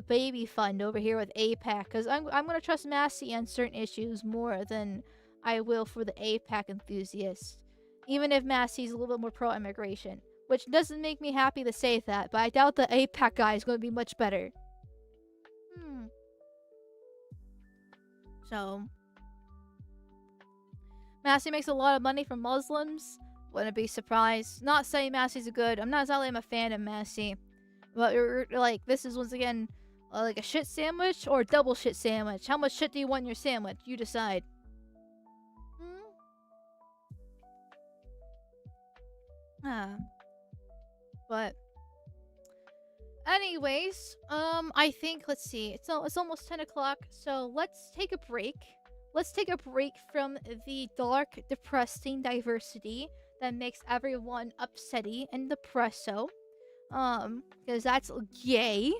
baby fund over here with AIPAC, because I'm going to trust Massey on certain issues more than I will for the AIPAC enthusiast. Even if Massey's a little bit more pro-immigration. Which doesn't make me happy to say that, but I doubt the AIPAC guy is going to be much better. So, Massey makes a lot of money from Muslims. Wouldn't be surprised. Not saying Massey's I'm not saying I'm a fan of Massey. But like, this is once again like a shit sandwich or a double shit sandwich. How much shit do you want in your sandwich? You decide. But anyways, I think, let's see, it's almost 10 o'clock, so let's take a break. Let's take a break from the dark, depressing diversity that makes everyone upsetty and depresso. Because that's gay.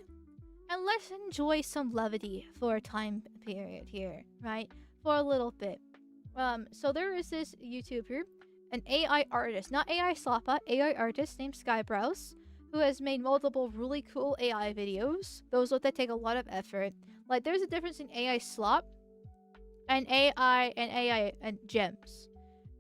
And let's enjoy some levity for a time period here, right? For a little bit. So there is this YouTuber, an AI artist, not AI Slappa, AI artist named Skybrows, who has made multiple really cool AI videos. Those that take a lot of effort. Like, there's a difference in AI slop and AI and gems.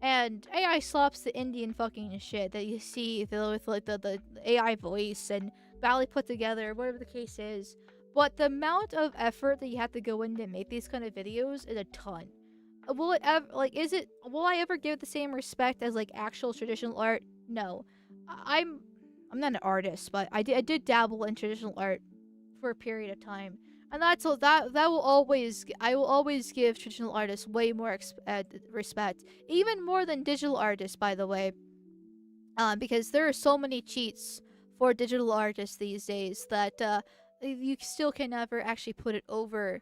And AI slop's the Indian fucking shit that you see with like the AI voice and badly put together, whatever the case is. But the amount of effort that you have to go in to make these kind of videos is a ton. Will it ever will I ever give it the same respect as like actual traditional art? No. I'm not an artist, but I did dabble in traditional art for a period of time. And that will always, I will always give traditional artists way more respect, even more than digital artists, by the way, because there are so many cheats for digital artists these days that you still can never actually put it over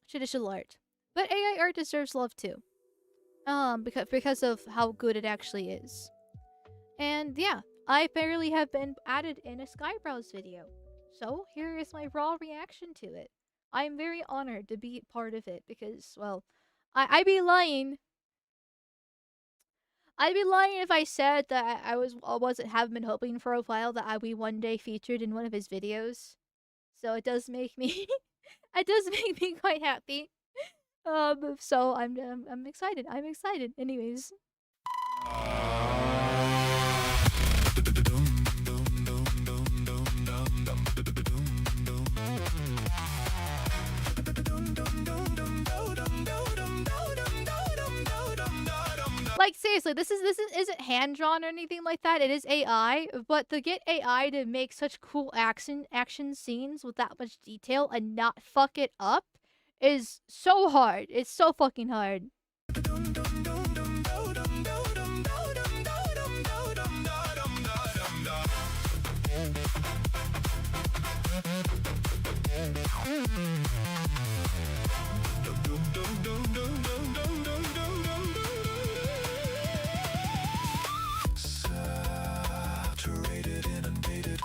traditional art. But AI art deserves love too, because of how good it actually is. And yeah, I barely have been added in a Skybrowse video. So here is my raw reaction to it. I am very honored to be part of it because, well, I'd be lying. I'd be lying if I said that haven't been hoping for a while that I'd be one day featured in one of his videos. So it does make me, it does make me quite happy. So I'm excited. I'm excited. Anyways. Like, seriously, this isn't hand drawn or anything like that. It is AI, but to get AI to make such cool action scenes with that much detail and not fuck it up is so hard. It's so fucking hard. Saturated, inundated,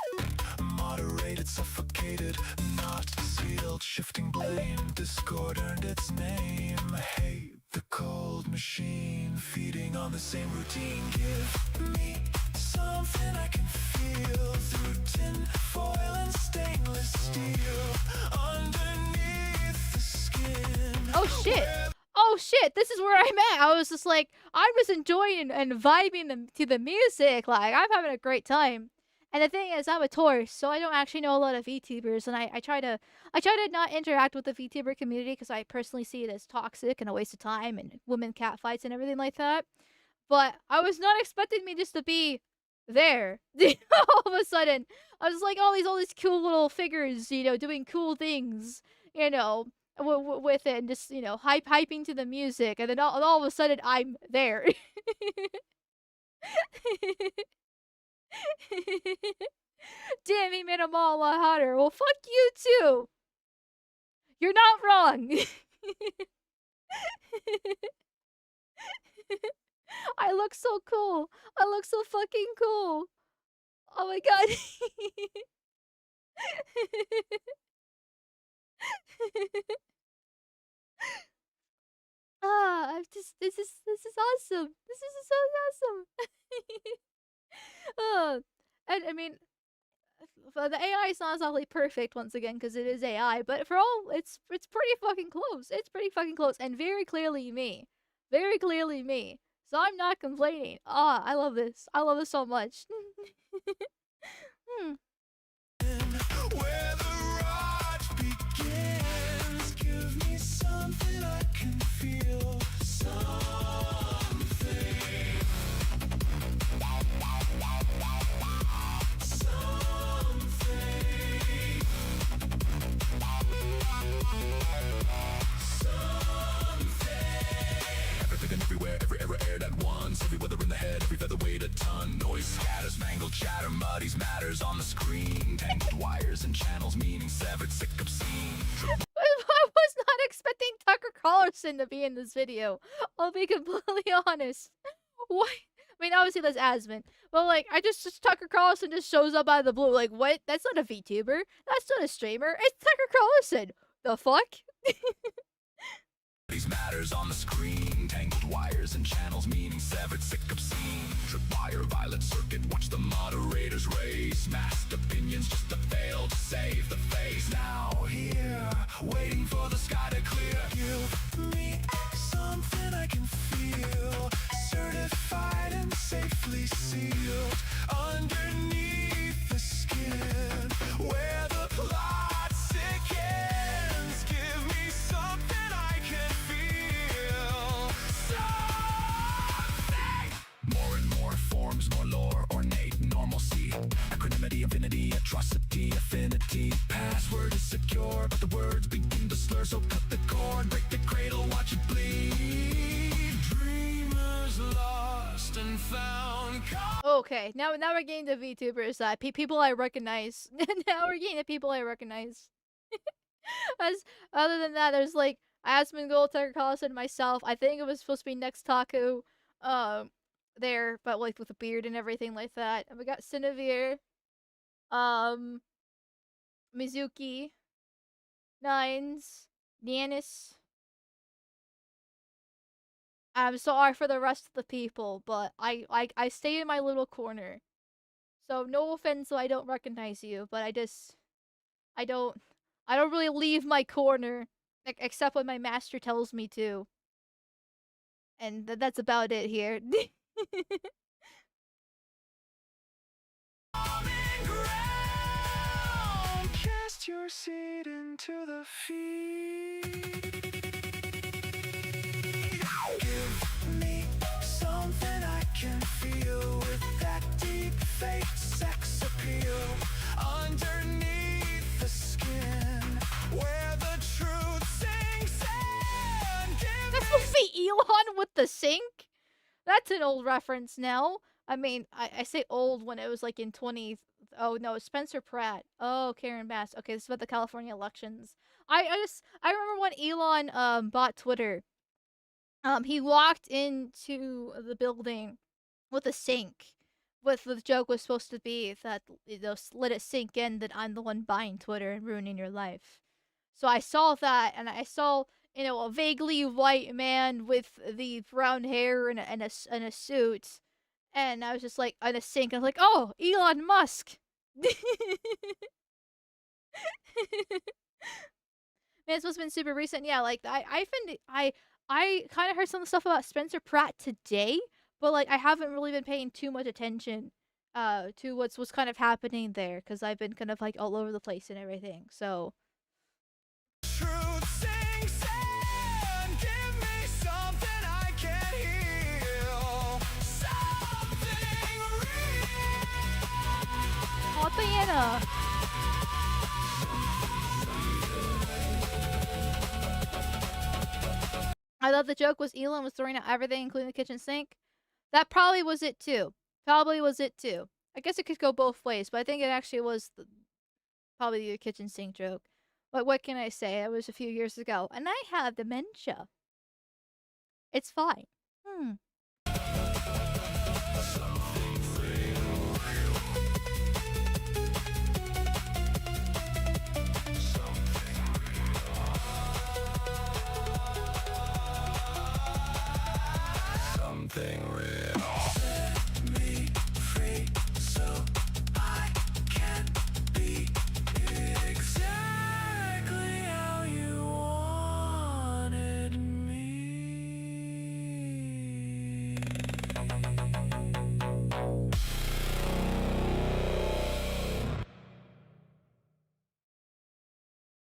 moderated, suffocated, not sealed, shifting blame, discord earned its name. Hate the cold machine, feeding on the same routine. Give me something I can feel through tin foil and stainless steel underneath the skin. Oh shit. Oh shit, this is where I'm at. I was just like, I'm just enjoying and vibing to the music. Like, I'm having a great time. And the thing is, I'm a tourist, so I don't actually know a lot of VTubers, and I try to not interact with the VTuber community because I personally see it as toxic and a waste of time and women catfights and everything like that. But I was not expecting me just to be there. All of a sudden, I was like, all these cool little figures, doing cool things, with it, and just hyping to the music, and then all of a sudden I'm there. Damn, he made them all a lot hotter. Well, fuck you too. You're not wrong. I look so cool. I look so fucking cool. Oh my god. This is awesome. This is so awesome. And I mean, the AI is not exactly perfect once again because it is AI, but for all it's pretty fucking close. It's pretty fucking close and very clearly me. Very clearly me. So I'm not complaining. I love this. I love this so much. Where the rot begins, give me something I can feel. Everything everywhere, every error aired at once. Every weather in the head, every feather weighed a ton. Noise scatters, mangled chatter, muddies matters on the screen. Tangled wires and channels, meaning severed, sick, obscene. I was not expecting Tucker Carlson to be in this video. I'll be completely honest. Why? I mean, obviously that's Asmon, but like, Tucker Carlson just shows up out of the blue. Like, what? That's not a VTuber. That's not a streamer. It's Tucker Carlson. The fuck? These matters on the screen, tangled Crossed wires and channels, meaning severed, sick obscene. Tripwire, violet circuit, watch the moderators raise. Masked opinions just to fail to save the face. Now here, waiting for the sky to clear. Give me something I can feel. Certified and safely sealed. Underneath the skin, where the plot sickens. Give me something I can feel. Something! More and more forms, more lore, ornate, normalcy. Acronymity, infinity, atrocity, affinity. Password is secure, but the words begin to slur. So cut the cord, break the cradle, watch it bleed. Dreamers lost and found. Okay, now we're getting to VTubers. People I recognize. Now we're getting to people I recognize. As other than that, there's like Asmongold, Tucker Carlson, and myself. I think it was supposed to be Next Taku, there, but like with a beard and everything like that. And we got Cinevere, Mizuki, Nines, Nianis. I'm sorry for the rest of the people, but I stay in my little corner. So no offense, so I don't recognize you, but I don't really leave my corner except when my master tells me to. And that's about it here. Cast your seed into the feed. Give me something I can feel with that deep fake sex appeal. Underneath the skin, where the truth sinks in. That's supposed to be Elon with the sink? That's an old reference now. I mean, I say old when it was like in 20... Oh no, Spencer Pratt. Oh, Karen Bass. Okay, this is about the California elections. I remember when Elon bought Twitter. He walked into the building with a sink. With the joke was supposed to be that, you know, let it sink in that I'm the one buying Twitter and ruining your life. So I saw that, and I saw, you know, a vaguely white man with the brown hair and a suit, and I was just like, on a sink. I was like, oh, Elon Musk. Man, it's supposed to have been super recent. Yeah, like I kind of heard some stuff about Spencer Pratt today, but like I haven't really been paying too much attention to what's kind of happening there, because I've been kind of like all over the place and everything. So Truth sinks in. Give me something I can heal. Something real. oh, Diana. I thought the joke was Elon was throwing out everything, including the kitchen sink. That probably was it too. Probably was it too. I guess it could go both ways, but I think it actually was probably the kitchen sink joke. But what can I say? It was a few years ago, and I have dementia. It's fine. Something real. Set me free so I can be exactly how you wanted me.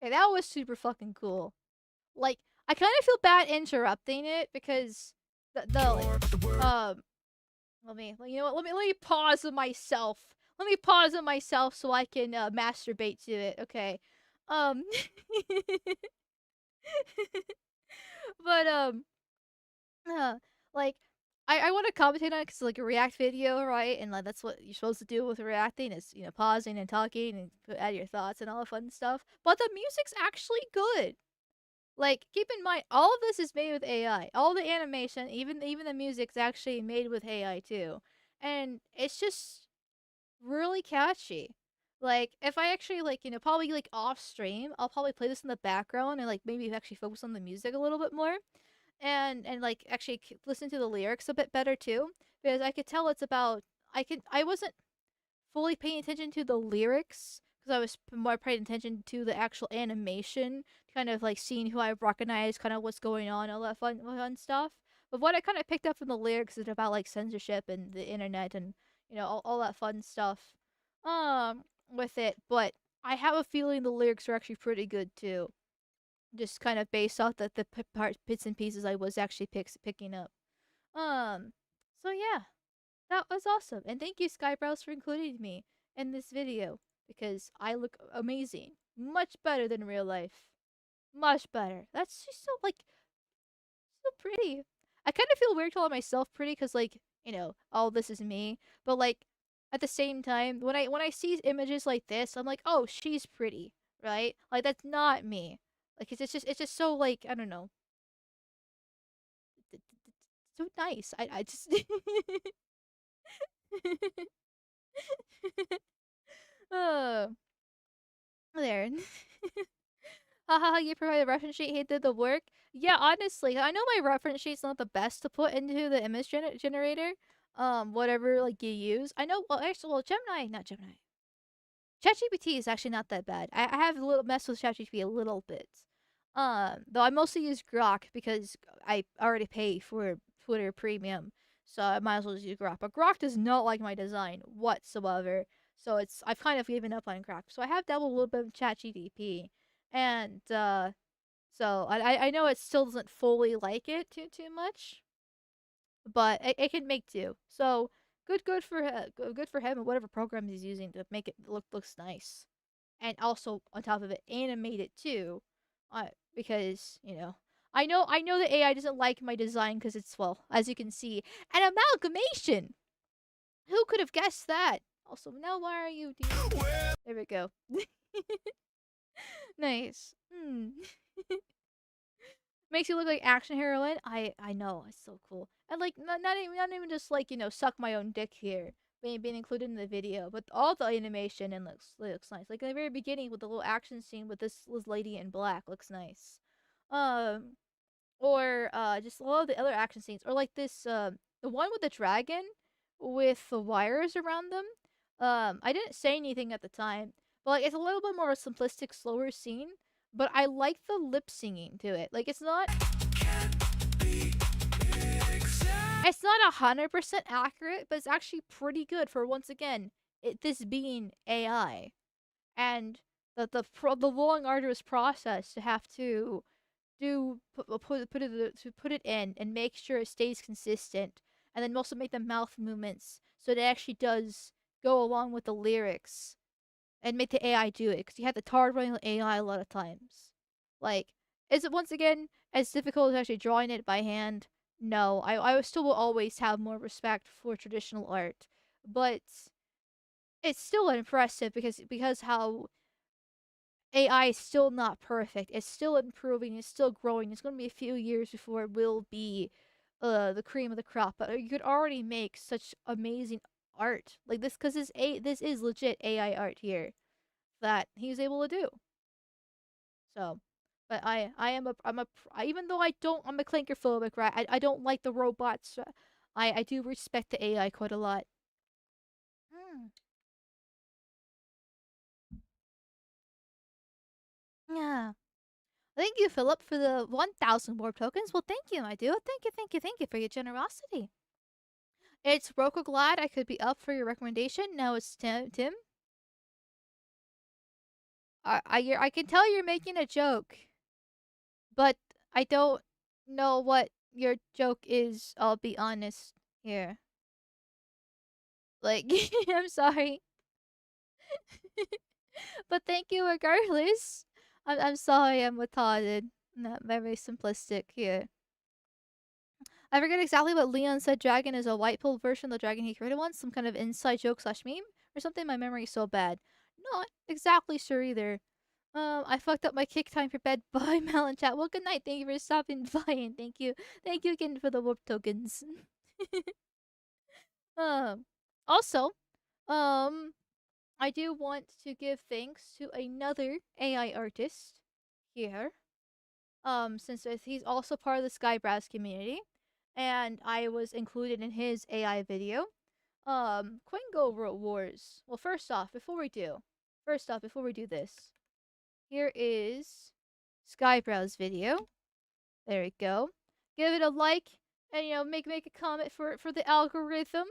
Okay, that was super fucking cool. Like, I kind of feel bad interrupting it because let me, you know what? Let me pause myself. Let me pause myself so I can masturbate to it. Okay. Um but like I want to commentate on it because like a React video, right? And like that's what you're supposed to do with reacting is, you know, pausing and talking and add your thoughts and all the fun stuff. But the music's actually good. Like, keep in mind, all of this is made with AI. All the animation, even the music's actually made with AI too, and it's just really catchy. Like, if I actually like, you know, probably like off stream, I'll probably play this in the background and like maybe actually focus on the music a little bit more. and like actually listen to the lyrics a bit better too, because I could tell it's about I wasn't fully paying attention to the lyrics because I was more paying attention to the actual animation, kind of like seeing who I recognize, kind of what's going on, all that fun stuff. But what I kind of picked up from the lyrics is about like censorship and the internet and all that fun stuff, with it. But I have a feeling the lyrics are actually pretty good too, just kind of based off the bits and pieces I was actually picking up. Um, so yeah, that was awesome. And thank you, Skybrows, for including me in this video because I look amazing. Much better than real life. Much better. That's just so, like, so pretty. I kind of feel weird calling myself pretty because, like, all this is me. But, like, at the same time, when I see images like this, I'm like, oh, she's pretty, right? Like, that's not me. Like, it's just so, like, I don't know. So nice. I just. Oh, there. Haha, you provide a reference sheet. He did the work. Yeah, honestly, I know my reference sheet's not the best to put into the image generator. Whatever like you use. I know. Well, actually, well, Gemini, not Gemini. ChatGPT is actually not that bad. I have a little mess with ChatGPT a little bit. Though I mostly use Grok because I already pay for Twitter Premium, so I might as well just use Grok. But Grok does not like my design whatsoever, so I've kind of given up on Grok. So I have dabbled a little bit with ChatGPT, and so I know it still doesn't fully like it too much, but it can make do. So good for good for him and whatever program he's using to make it looks nice, and also on top of it animate it too, because I know the AI doesn't like my design because it's, well, as you can see, an amalgamation. Who could have guessed that? Also, now why are you doing? There we go. Nice. Makes you look like action heroine. I know, it's so cool. And like not even just like, suck my own dick here being included in the video, but all the animation and looks nice. Like in the very beginning with the little action scene with this lady in black looks nice. Um or just a lot of the other action scenes, or like this the one with the dragon with the wires around them. I didn't say anything at the time, but like it's a little bit more of a simplistic, slower scene. But I like the lip singing to it. Like it's not 100% accurate, but it's actually pretty good for, once again, this being AI, and the long arduous process to have to put it in and make sure it stays consistent, and then also make the mouth movements so that it actually does go along with the lyrics, and make the AI do it, because you have to tar running the AI a lot of times. Like, is it, once again, as difficult as actually drawing it by hand? No, I still will always have more respect for traditional art, but it's still impressive because how AI is still not perfect. It's still improving. It's still growing. It's going to be a few years before it will be the cream of the crop. But you could already make such amazing art like this, because this is legit AI art here that he was able to do. So, but even though I'm a clankophobic, right? I don't like the robots. I do respect the AI quite a lot. Hmm. Yeah. Thank you, Philip, for the 1,000 warp tokens. Well, thank you, my dude. Thank you for your generosity. It's Roku glad I could be up for your recommendation. Now it's Tim. I can tell you're making a joke, but I don't know what your joke is. I'll be honest here. Like, I'm sorry. But thank you regardless. I'm sorry I'm retarded. Not very simplistic here. I forget exactly what Leon said. Dragon is a white pill version of the dragon he created once. Some kind of inside joke slash meme or something. My memory is so bad. Not exactly sure either. I fucked up my kick time for bed. Bye, Melon Chat. Well, good night. Thank you for stopping by, and thank you again for the warp tokens. um, also, um, I do want to give thanks to another AI artist here. since he's also part of the Skybrows community, and I was included in his AI video. Quingo wrote Wars. Well, first off, before we do this, here is Skybrows video. There we go. Give it a like, and make a comment for the algorithm.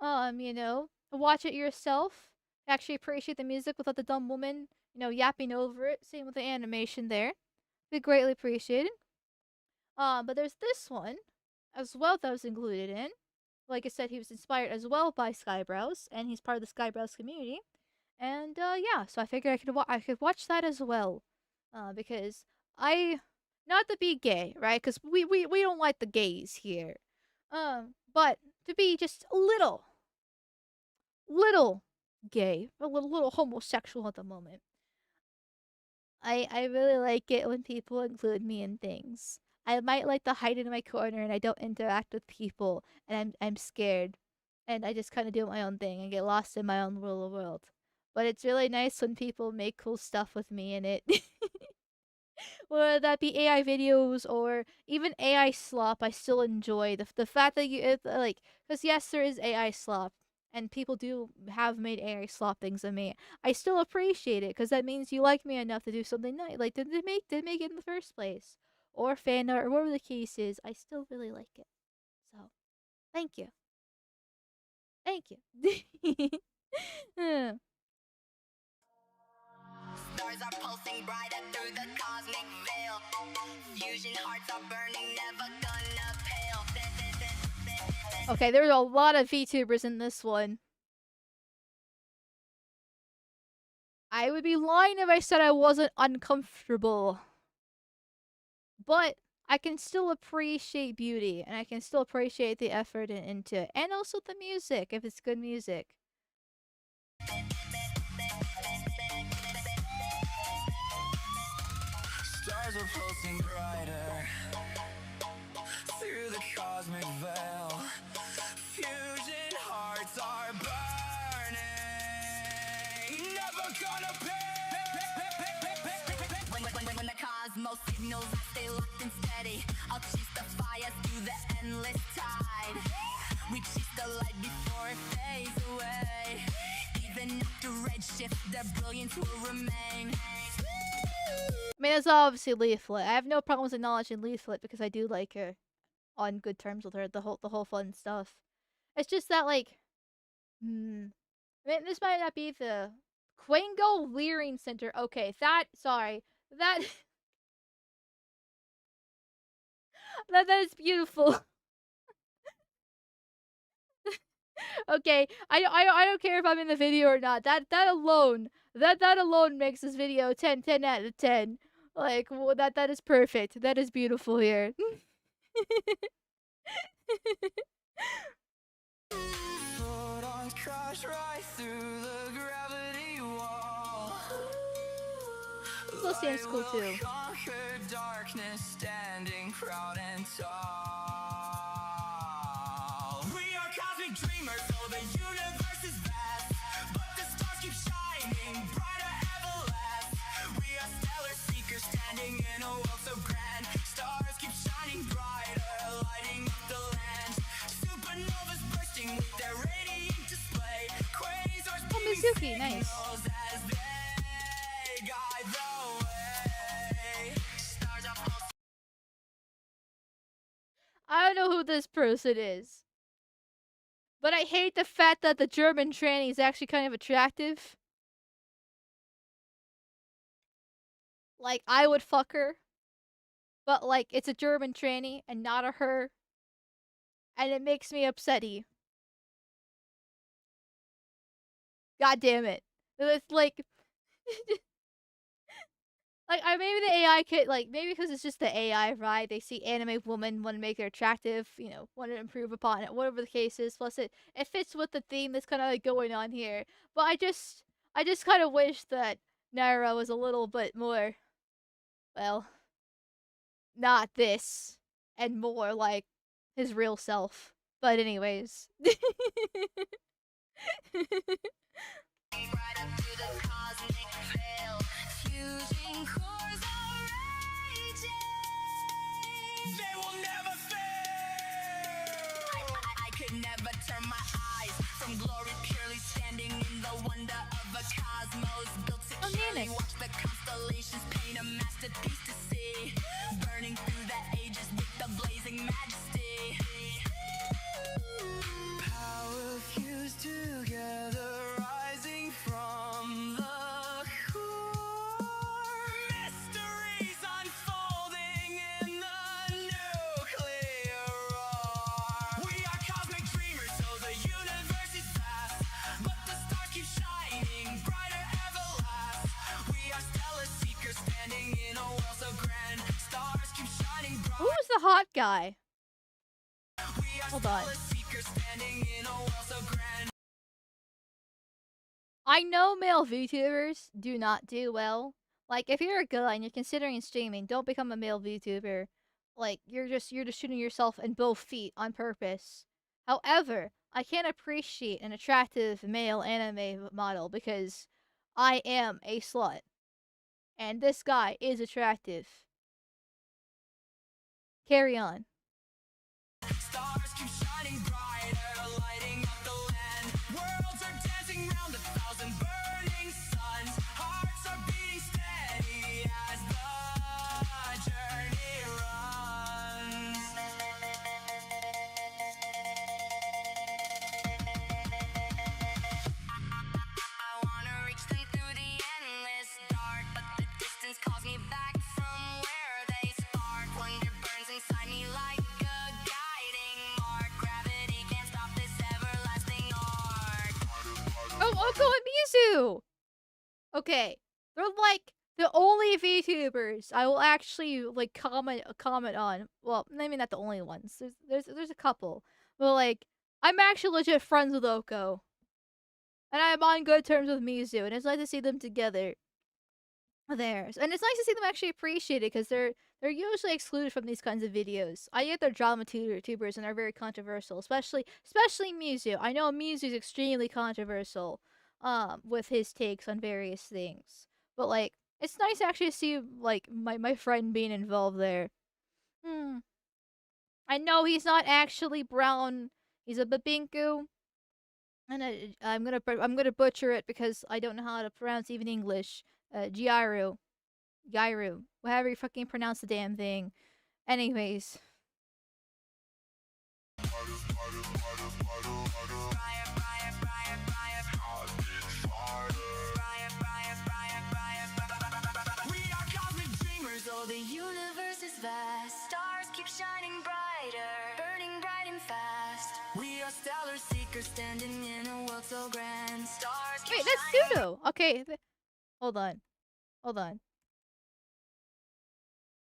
Watch it yourself. Actually appreciate the music without the dumb woman, yapping over it. Same with the animation there. Be greatly appreciated. But there's this one as well that was included in. Like I said, he was inspired as well by Skybrows, and he's part of the Skybrows community. And yeah, so I figured I could watch that as well, because not to be gay, right? Because we don't like the gays here, but to be just a little gay, a little homosexual at the moment. I really like it when people include me in things. I might like to hide in my corner and I don't interact with people, and I'm scared, and I just kind of do my own thing and get lost in my own little world. But it's really nice when people make cool stuff with me in it. Whether that be AI videos or even AI slop, I still enjoy the fact that because yes, there is AI slop, and people do have made AI slop things of me. I still appreciate it because that means you like me enough to do something nice, like to make it in the first place, or fan art, or whatever the case is. I still really like it. So, thank you, thank you. Stars are pulsing brighter through the cosmic veil. Fusion hearts are burning, never gonna pale. Okay, there's a lot of VTubers in this one. I would be lying if I said I wasn't uncomfortable. But I can still appreciate beauty, and I can still appreciate the effort into it, and also the music, if it's good music. Stars are pulsing brighter through the cosmic veil. Fusion hearts are burning, never gonna When the cosmos signals stay locked and steady, I'll chase the fire through the endless tide. We chase the light before it fades away. Even after redshift, their brilliance will remain. I mean, it's obviously Leaflet. I have no problems acknowledging Leaflet because I do like her, on good terms with her. The whole fun stuff. It's just that I mean, this might not be the Quango Leering Center. Okay, that that is beautiful. Okay, I don't care if I'm in the video or not. That alone makes this video 10 out of 10. Like, well, that is perfect. That is beautiful here. photons crash right through the gravity wall. This seems cool too. Conquer darkness, standing proud and tall. We are cosmic dreamers, so the universe is vast, but the stars keep shining brighter ever last. We are stellar seekers, standing in a world so grand. Stars keep shining brighter, lighting up the land. Supernovas bursting with their radiant display. Quasars Mizuki, nice. as they guide the way. Stars are pulsing. I don't know who this person is, but I hate the fact that the German tranny is actually kind of attractive. Like, I would fuck her, but it's a German tranny and not a her, and it makes me upsetty. God damn it! It's maybe the AI could maybe because it's just the AI, right? They see anime woman, want to make her attractive, want to improve upon it, whatever the case is. Plus, it fits with the theme that's kind of going on here. But I just kind of wish that Naira was a little bit more, well, not this, and more like his real self. But anyways. Right up through the cosmic veil. Fusing cores are raging. They will never fail. I could never turn my eyes from glory, purely standing in the wonder of a cosmos built securely. Watch the constellations paint a masterpiece to see, burning through the ages with the blazing majesty. Power fused together, rising from the core. Mysteries unfolding in the nuclear roar. We are cosmic dreamers, so the universe is vast, but the stars keep shining brighter ever last. We are stellar seekers standing in a world so grand. Stars keep shining bright. Who's the hot guy? We are Hold on. stellar seekers standing in a world so grand. I know male VTubers do not do well. Like, if you're a guy and you're considering streaming, don't become a male VTuber. Like, you're just shooting yourself in both feet on purpose. However, I can appreciate an attractive male anime model because I am a slut. And this guy is attractive. Carry on. Stars keep shining brighter, lighting up the land. Worlds are dancing round 1,000 burning suns. Hearts are beating steady as the journey runs. I wanna reach them through the endless dark, but the distance calls me back from where they spark. Wonder burns inside me like a guiding mark. Gravity can't stop this everlasting arc. Oh, Oko and Mizu! Okay, they're like the only VTubers I will actually like comment on. Well, maybe not the only ones. There's a couple, but like I'm actually legit friends with Oko, and I'm on good terms with Mizu, and it's nice to see them together. Theirs, and it's nice to see them actually appreciate it because they're usually excluded from these kinds of videos. I get they're drama tubers and are very controversial, especially Mizu. I know Mizu is extremely controversial, with his takes on various things. But like, it's nice actually to see like my friend being involved there. I know he's not actually brown. He's a babinku, and I'm gonna butcher it because I don't know how to pronounce even English. Gyru, however you fucking pronounce the damn thing. Anyways. We are cosmic dreamers, oh the universe is vast. Stars keep shining brighter, burning bright and fast. We are stellar seekers standing in a world so grand. Stars keep Wait, that's Pseudo! Okay, hold on.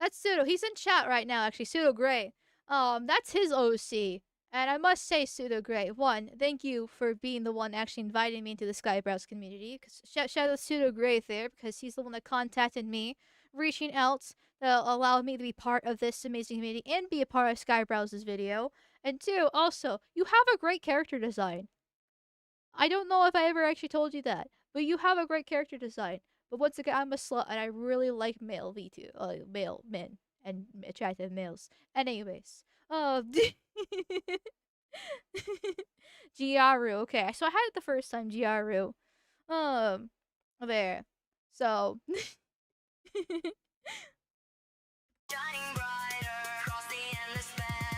That's Pseudo. He's in chat right now, actually. Pseudo Gray. That's his OC. And I must say, Pseudo Gray, one, thank you for being the one actually inviting me into the Skybrows community. Cause shout out Pseudo Gray there, because he's the one that contacted me, reaching out to allow me to be part of this amazing community and be a part of Skybrows' video. And two, also, you have a great character design. I don't know if I ever actually told you that, but you have a great character design. But once again, I'm a slut, and I really like male male men and attractive males. Anyways, Giaru. Okay, so I had it the first time, Giaru. There. So. shining brighter across the endless span.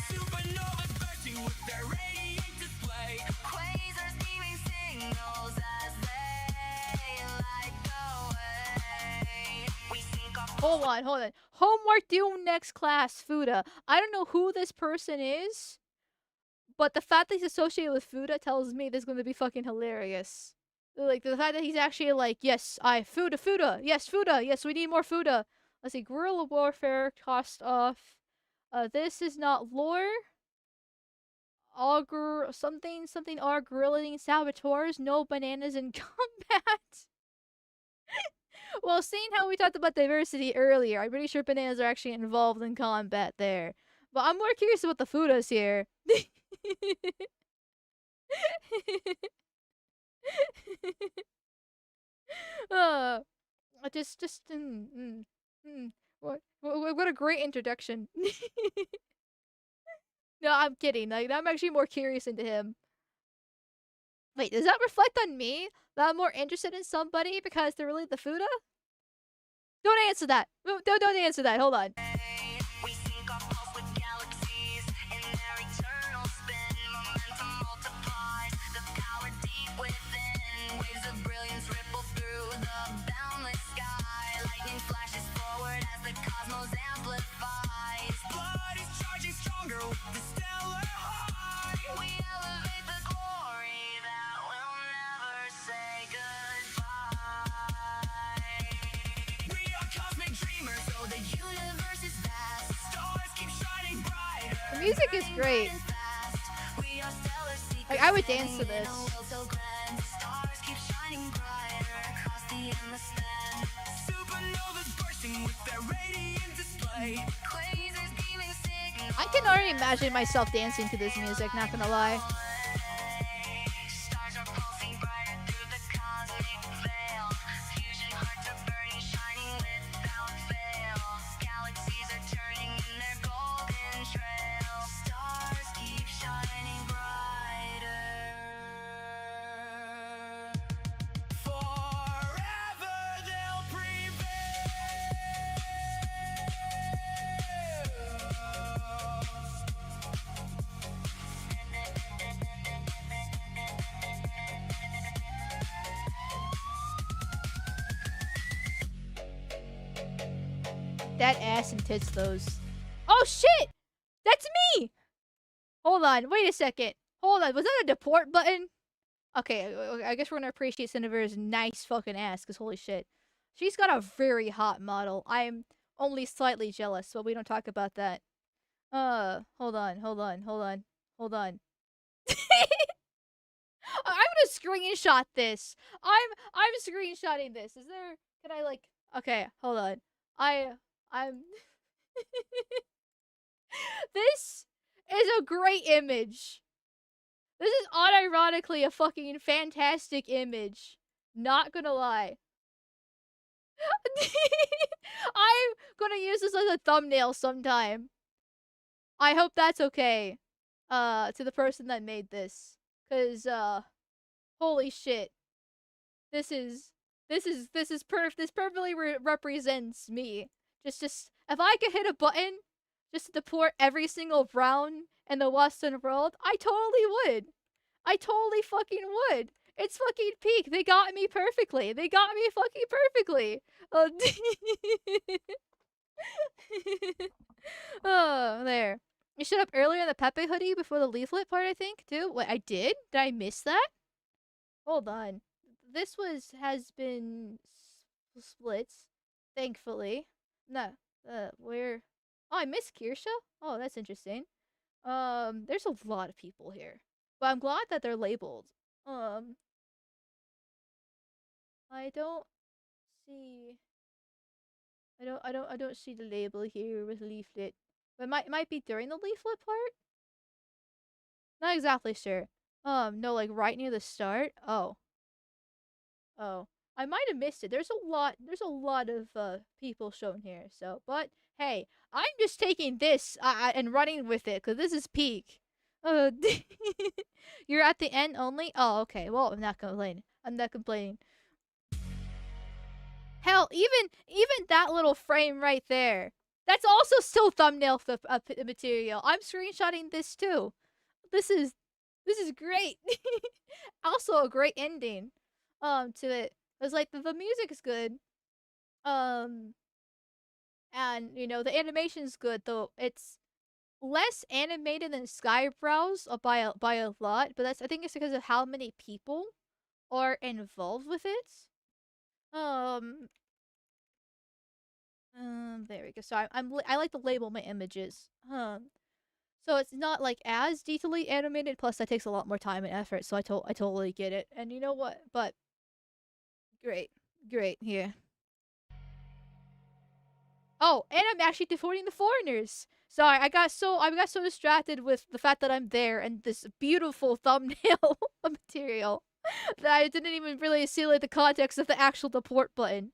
Supernovas bursting with their radiant display. Quasars beaming signals as they light the way. We sink our Hold on. Homework due next class, Fuda. I don't know who this person is, but the fact that he's associated with Fuda tells me this is going to be fucking hilarious. Like, the fact that he's actually like, yes, Fuda, yes, we need more Fuda. Let's see, guerrilla warfare, cost off. This is not lore. Augur, something, augurilling saboteurs, no bananas in combat. Well, seeing how we talked about diversity earlier, I'm pretty sure bananas are actually involved in combat there. But I'm more curious about the Fudas here. uh, just What a great introduction. No, I'm kidding. Like, I'm actually more curious into him. Wait, does that reflect on me? That I'm more interested in somebody because they're really the Fuda? Don't answer that. Don't answer that. Hold on. We sync our pulse with galaxies in their eternal spin. Momentum multiplies, the power deep within. Waves of brilliance ripple through the boundless sky. Lightning flashes forward as the cosmos amplifies. Blood is charging stronger with the stellar high. We elevate the glory that will never say goodbye. We are cosmic dreamers, so the universe is vast. Stars keep shining brighter. The music is great. We are stellar seekers. Like, I would dance to this. In a world so grand. Stars keep shining brighter across the endless span. Supernovas bursting with their radiant display. Quasars giving signals. I can already imagine myself dancing to this music, not gonna lie. Stars are pulsing brighter through the cosmic veil. Fusion hearts are burning, shining without fail. Galaxies are turning in their golden trail. Stars keep shining brighter. Forever they'll prevail. That ass and tits those. Oh shit! That's me! Hold on, wait a second. Hold on, was that a deport button? Okay, I guess we're gonna appreciate Cinnaver's nice fucking ass, because holy shit. She's got a very hot model. I'm only slightly jealous, but we don't talk about that. Hold on. I'm gonna screenshot this. I'm screenshotting this. Is there, can I like, okay, hold on. I'm This is a great image. This is unironically a fucking fantastic image. Not gonna lie. I'm gonna use this as a thumbnail sometime. I hope that's okay. To the person that made this. Cause, holy shit. This perfectly represents me. Just, if I could hit a button just to deport every single brown in the Western world, I totally would. I totally fucking would. It's fucking peak. They got me perfectly. They got me fucking perfectly. Oh, there. You showed up earlier in the P.E.P.E hoodie before the leaflet part, I think, too. Wait, I did? Did I miss that? Hold on. This has been split, thankfully. No, where? Oh, I missed Kirsha? Oh, that's interesting. There's a lot of people here. But I'm glad that they're labeled. I don't see... I don't see the label here with leaflet. But it might be during the leaflet part? Not exactly sure. No, like right near the start? Oh. Oh. I might have missed it. There's a lot of people shown here. So, but hey, I'm just taking this and running with it cuz this is peak. You're at the end only? Oh, okay. Well, I'm not complaining. Hell, even that little frame right there. That's also still thumbnail material. I'm screenshotting this too. This is great. Also a great ending to it. It's like the music is good. And you know, the animation's good, though it's less animated than Skybrows by a lot, but I think it's because of how many people are involved with it. There we go. So I like to label my images. So it's not like as detailedly animated. Plus, that takes a lot more time and effort. So I totally get it. And you know what? But great here. Oh, and I'm actually deporting the foreigners. Sorry, I got so distracted with the fact that I'm there and this beautiful thumbnail material that I didn't even really see like the context of the actual deport button.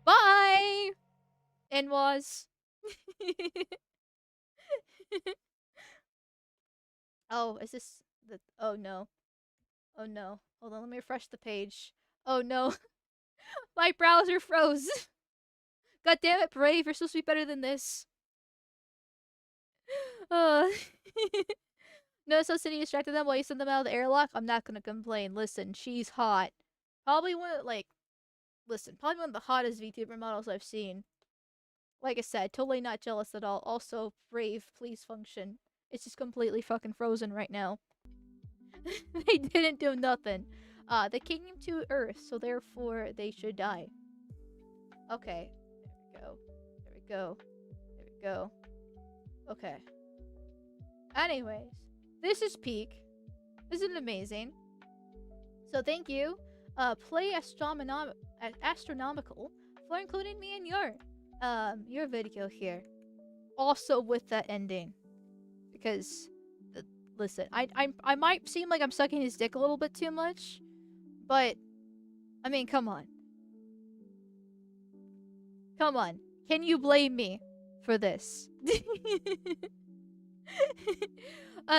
Bye! And was. Oh, is this the. Oh no. Oh no. Hold on, let me refresh the page. Oh no. My browser froze. God damn it, Brave, you're supposed to be better than this. Uh. Notice how City distracted them while you sent them out of the airlock? I'm not gonna complain. Listen, she's hot. Probably one of, like, listen, probably one of the hottest VTuber models I've seen. Like I said, totally not jealous at all. Also, Brave, please function. It's just completely fucking frozen right now. They didn't do nothing. They came to Earth, so therefore they should die. Okay. There we go. There we go. Okay. Anyways, this is Peak. This is amazing. So thank you, Play Astronomical, for including me in your video here. Also with that ending. Because, listen, I might seem like I'm sucking his dick a little bit too much, but, I mean, come on. Come on. Can you blame me for this?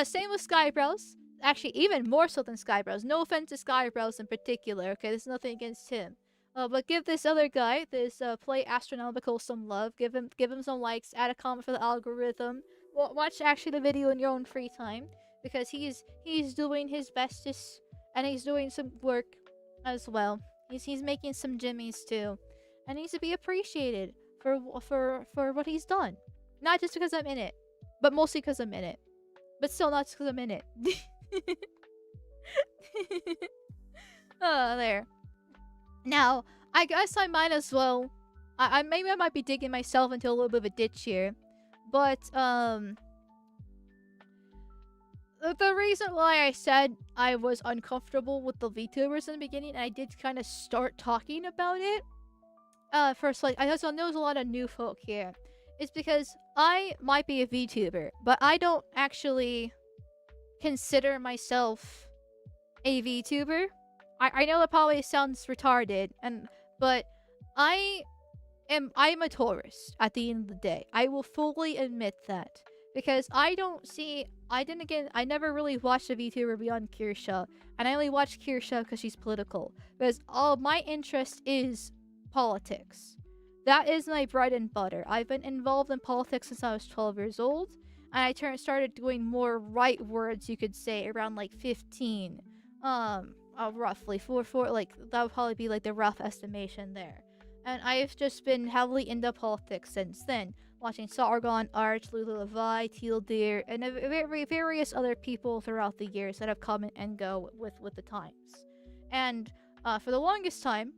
Same with Skybrows. Actually, even more so than Skybrows. No offense to Skybrows in particular, okay? There's nothing against him. But give this other guy, this Play Astronomical, some love. Give him some likes. Add a comment for the algorithm. Watch actually the video in your own free time, because he's doing his bestest, and he's doing some work as well. He's making some jimmies too, and needs to be appreciated for what he's done. Not just because I'm in it, but mostly because I'm in it. But still not just because I'm in it. Oh, there. Now, I guess I might as well. Maybe I might be digging myself into a little bit of a ditch here, but the reason why I said I was uncomfortable with the VTubers in the beginning, and I did kind of start talking about it. First, like, I also know there's a lot of new folk here. It's because I might be a VTuber, but I don't actually consider myself a VTuber. I know that probably sounds retarded, but I'm a tourist at the end of the day. I will fully admit that. Because I never really watched a VTuber beyond Kirsha, and I only watched Kirsha because she's political. Because all my interest is politics. That is my bread and butter. I've been involved in politics since I was 12 years old, and I started doing more right words, you could say, around like 15. Roughly for like that would probably be like the rough estimation there. And I've just been heavily into politics since then, watching Sargon, Arch, Lulu Levi, Teal Deer, and various other people throughout the years that have come and go with the times. And for the longest time,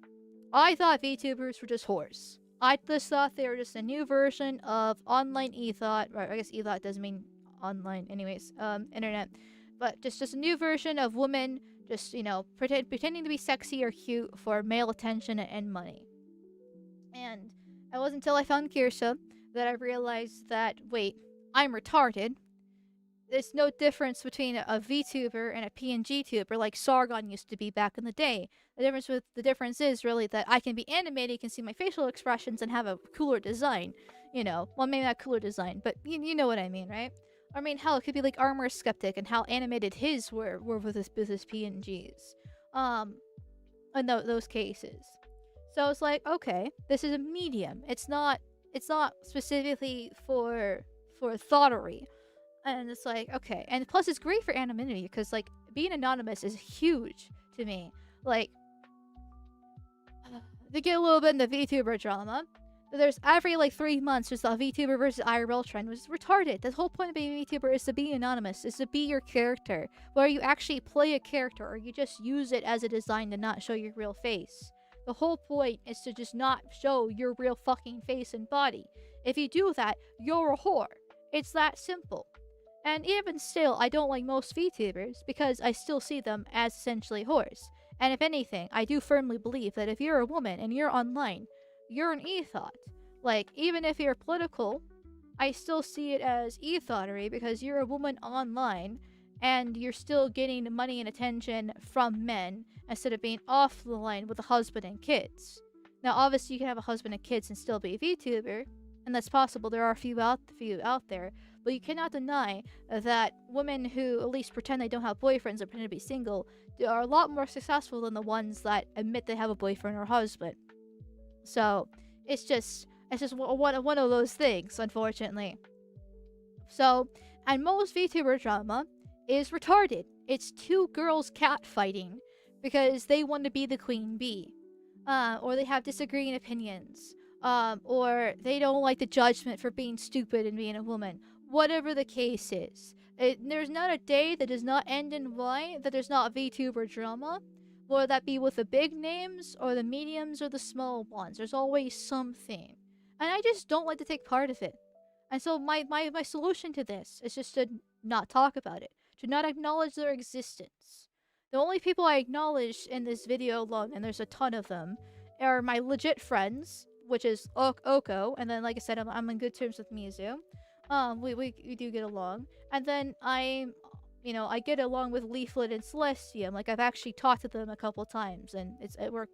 I thought VTubers were just whores. I just thought they were just a new version of online e-thought. Right, I guess e-thought doesn't mean online, anyways. Internet, but just a new version of women, just pretending to be sexy or cute for male attention and money. And it wasn't until I found Kirsha that I realized that, wait, I'm retarded. There's no difference between a VTuber and a PNG tuber like Sargon used to be back in the day. The difference is really that I can be animated, you can see my facial expressions, and have a cooler design. Well, maybe not cooler design, but you know what I mean, right? I mean, hell, it could be like Armor Skeptic and how animated his were with his PNGs. In those cases. So it's like, okay, this is a medium. It's not specifically for thoughterry. And it's like, okay. And plus it's great for anonymity, because like being anonymous is huge to me. Like, to get a little bit into VTuber drama, there's every like 3 months there's a VTuber versus IRL trend, which is retarded. The whole point of being a VTuber is to be anonymous, is to be your character, where you actually play a character or you just use it as a design to not show your real face. The whole point is to just not show your real fucking face and body. If you do that, you're a whore. It's that simple. And even still, I don't like most VTubers because I still see them as essentially whores. And if anything, I do firmly believe that if you're a woman and you're online, you're an e-thought. Like, even if you're political, I still see it as e-thoughtery because you're a woman online and you're still getting money and attention from men instead of being off the line with a husband and kids. Now, obviously, you can have a husband and kids and still be a VTuber, and that's possible. There are a few out there, but you cannot deny that women who at least pretend they don't have boyfriends or pretend to be single are a lot more successful than the ones that admit they have a boyfriend or husband. So it's just one of those things, unfortunately. So, and most VTuber drama is retarded. It's two girls catfighting because they want to be the queen bee, or they have disagreeing opinions, or they don't like the judgment for being stupid and being a woman. Whatever the case is, there's not a day that does not end in Y that there's not VTuber drama, whether that be with the big names or the mediums or the small ones. There's always something, and I just don't like to take part of it. And so my solution to this is just to not talk about it, to not acknowledge their existence. The only people I acknowledge in this video alone, and there's a ton of them, are my legit friends, which is Oko, and then like I said, I'm in good terms with Mizu. We do get along, and then I get along with Leaflet and Celestium. Like, I've actually talked to them a couple times, and we're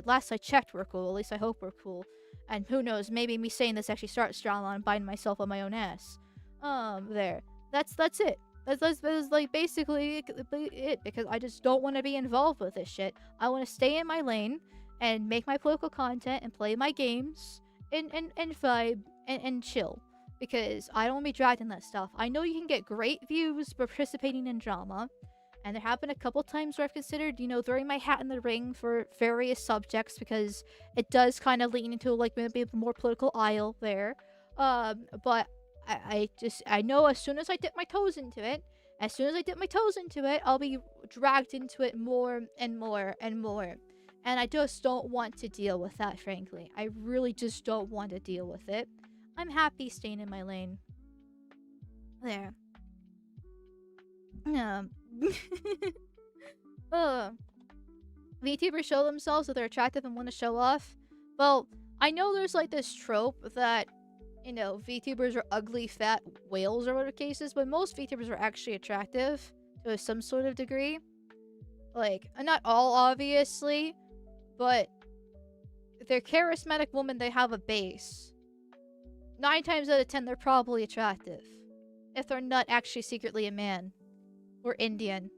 last I checked, we're cool. At least I hope we're cool. And who knows, maybe me saying this actually starts drama and biting myself on my own ass. There. That's it. That's like basically it, because I just don't want to be involved with this shit. I want to stay in my lane and make my political content and play my games and vibe and chill. Because I don't want to be dragged in that stuff. I know you can get great views participating in drama. And there have been a couple times where I've considered, throwing my hat in the ring for various subjects, because it does kind of lean into, like, maybe a more political aisle there. But I know as soon as I dip my toes into it, I'll be dragged into it more and more and more. And I just don't want to deal with that, frankly. I really just don't want to deal with it. I'm happy staying in my lane. There. VTubers show themselves that they're attractive and want to show off. Well, I know there's like this trope that, VTubers are ugly, fat whales or whatever cases, but most VTubers are actually attractive to some sort of degree. Like, not all, obviously, but if they're charismatic women, they have a base. 9 times out of 10, they're probably attractive. If they're not actually secretly a man. Or Indian.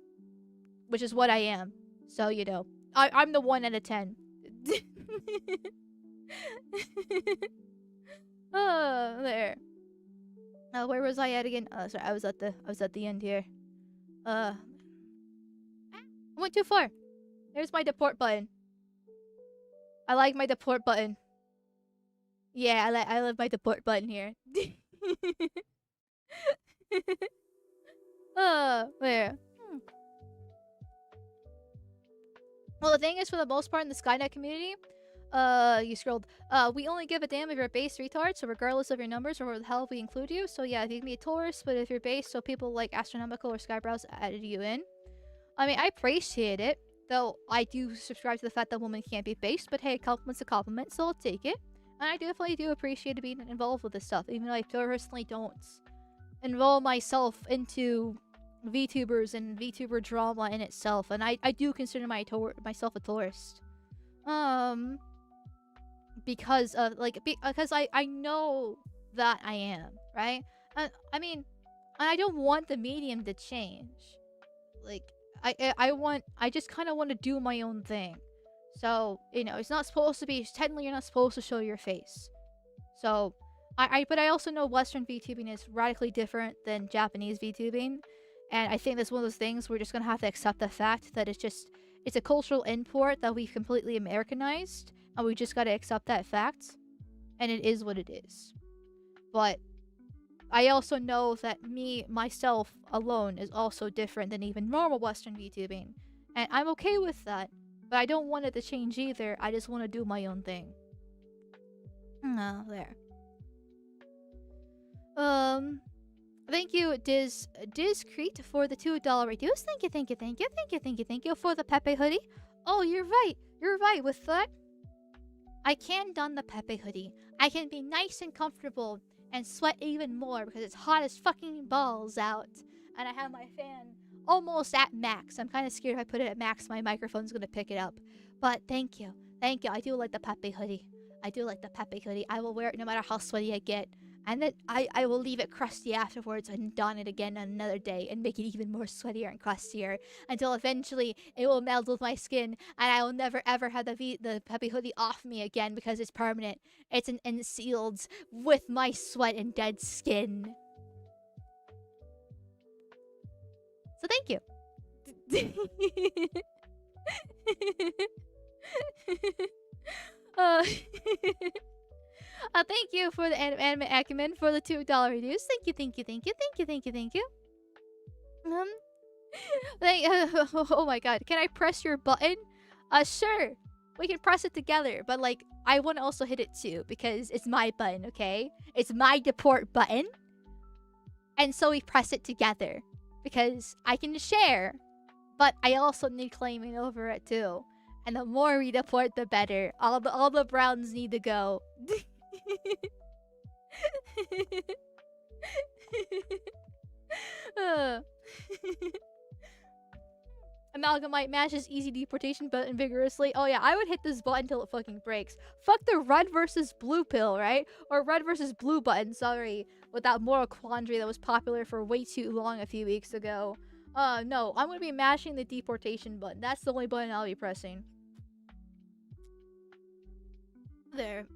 Which is what I am. So, I'm the 1 out of 10. Oh, there. Where was I at again? Oh, sorry, I was at the end here. I went too far. There's my deport button. I like my deport button. Yeah, I love my deport button here. There. Well, the thing is, for the most part in the Skynet community, you scrolled. We only give a damn if you're a base retard, so regardless of your numbers or where the hell we include you. So yeah, you can be a tourist, but if you're base, so people like Astronomical or Skybrowse added you in. I mean, I appreciate it, though I do subscribe to the fact that women can't be based, but hey, a compliment's a compliment, so I'll take it. And I definitely do appreciate being involved with this stuff, even though I personally don't involve myself into VTubers and VTuber drama in itself, and I do consider myself a tourist. Because of, because I know that I am, right? I mean, I don't want the medium to change. Like, I just kind of want to do my own thing. So, it's not supposed to be, technically you're not supposed to show your face. So, but I also know Western VTubing is radically different than Japanese VTubing. And I think that's one of those things we're just gonna have to accept the fact that it's a cultural import that we've completely Americanized. And we just gotta accept that fact. And it is what it is. But I also know that myself alone is also different than even normal Western VTubing. And I'm okay with that. But I don't want it to change either. I just want to do my own thing. There. Thank you, Discrete, for the $2 reduce. Thank you for the P.E.P.E hoodie. Oh, you're right with that. I can don the P.E.P.E hoodie. I can be nice and comfortable and sweat even more because it's hot as fucking balls out. And I have my fan almost at max. I'm kind of scared if I put it at max, my microphone's gonna pick it up. But thank you Thank you. I do like the P.E.P.E hoodie. I do like the P.E.P.E hoodie. I will wear it no matter how sweaty I get. And then I will leave it crusty afterwards and don it again on another day and make it even more sweatier and crustier until eventually it will meld with my skin and I will never ever have the P.E.P.E hoodie off me again because it's permanent. It's and sealed with my sweat and dead skin. So thank you. Thank you for the anime acumen for the $2 reduce. Thank you, thank you, thank you, thank you, thank you, thank you. Oh my god, can I press your button? Sure. We can press it together, but like, I want to also hit it too because it's my button, okay? It's my deport button. And so we press it together because I can share, but I also need claiming over it too. And the more we deport, the better. All the browns need to go. Amalgamyte mashes easy deportation button vigorously. Oh yeah, I would hit this button until it fucking breaks. Fuck the red versus blue pill, right? Or red versus blue button, sorry. With that moral quandary that was popular for way too long a few weeks ago. No, I'm gonna be mashing the deportation button. That's the only button I'll be pressing. There.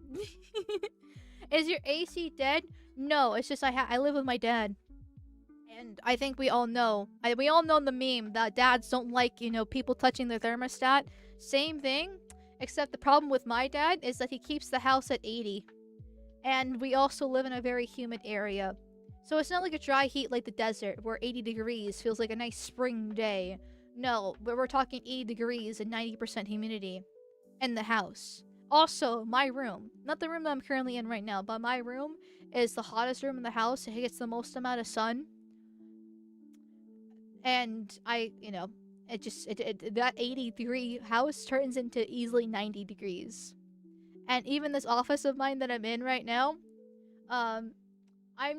Is your AC dead? No, it's just I live with my dad. And I think we all know. We all know the meme that dads don't like, you know, people touching their thermostat. Same thing, except the problem with my dad is that he keeps the house at 80. And we also live in a very humid area. So it's not like a dry heat like the desert, where 80 degrees feels like a nice spring day. No, but we're talking 80 degrees and 90% humidity in the house. Also, my room, not the room that I'm currently in right now, but my room is the hottest room in the house. It gets the most amount of sun. And that 80-degree house turns into easily 90 degrees. And even this office of mine that I'm in right now, I'm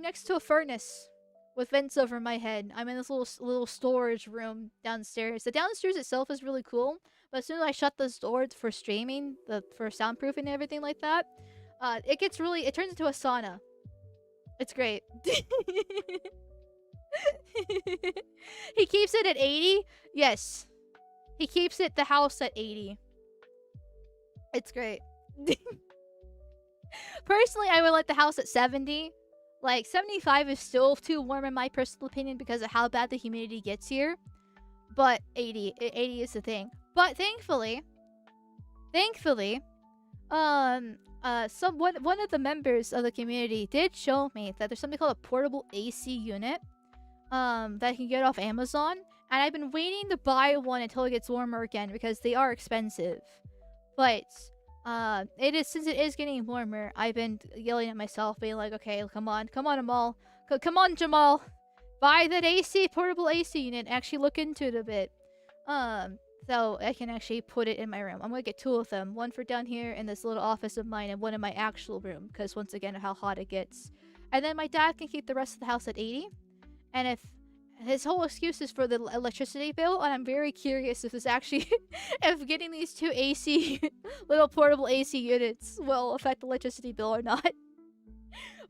next to a furnace with vents over my head. I'm in this little storage room downstairs. The downstairs itself is really cool, but as soon as I shut the doors for streaming, for soundproofing and everything like that, it turns into a sauna. It's great. He keeps it at 80? Yes. He keeps the house at 80. It's great. Personally, I would like the house at 70. Like, 75 is still too warm in my personal opinion because of how bad the humidity gets here. But 80 is the thing. But thankfully, one of the members of the community did show me that there's something called a portable AC unit that you can get off Amazon. And I've been waiting to buy one until it gets warmer again because they are expensive. But since it is getting warmer, I've been yelling at myself, being like, okay, come on, Amal. Come on, Jamal. Buy that portable AC unit and actually look into it a bit. So I can actually put it in my room. I'm gonna get 2 of them. One for down here in this little office of mine and one in my actual room. Because once again, how hot it gets. And then my dad can keep the rest of the house at 80. And if his whole excuse is for the electricity bill, and I'm very curious if this actually, if getting these 2 little portable AC units will affect the electricity bill or not.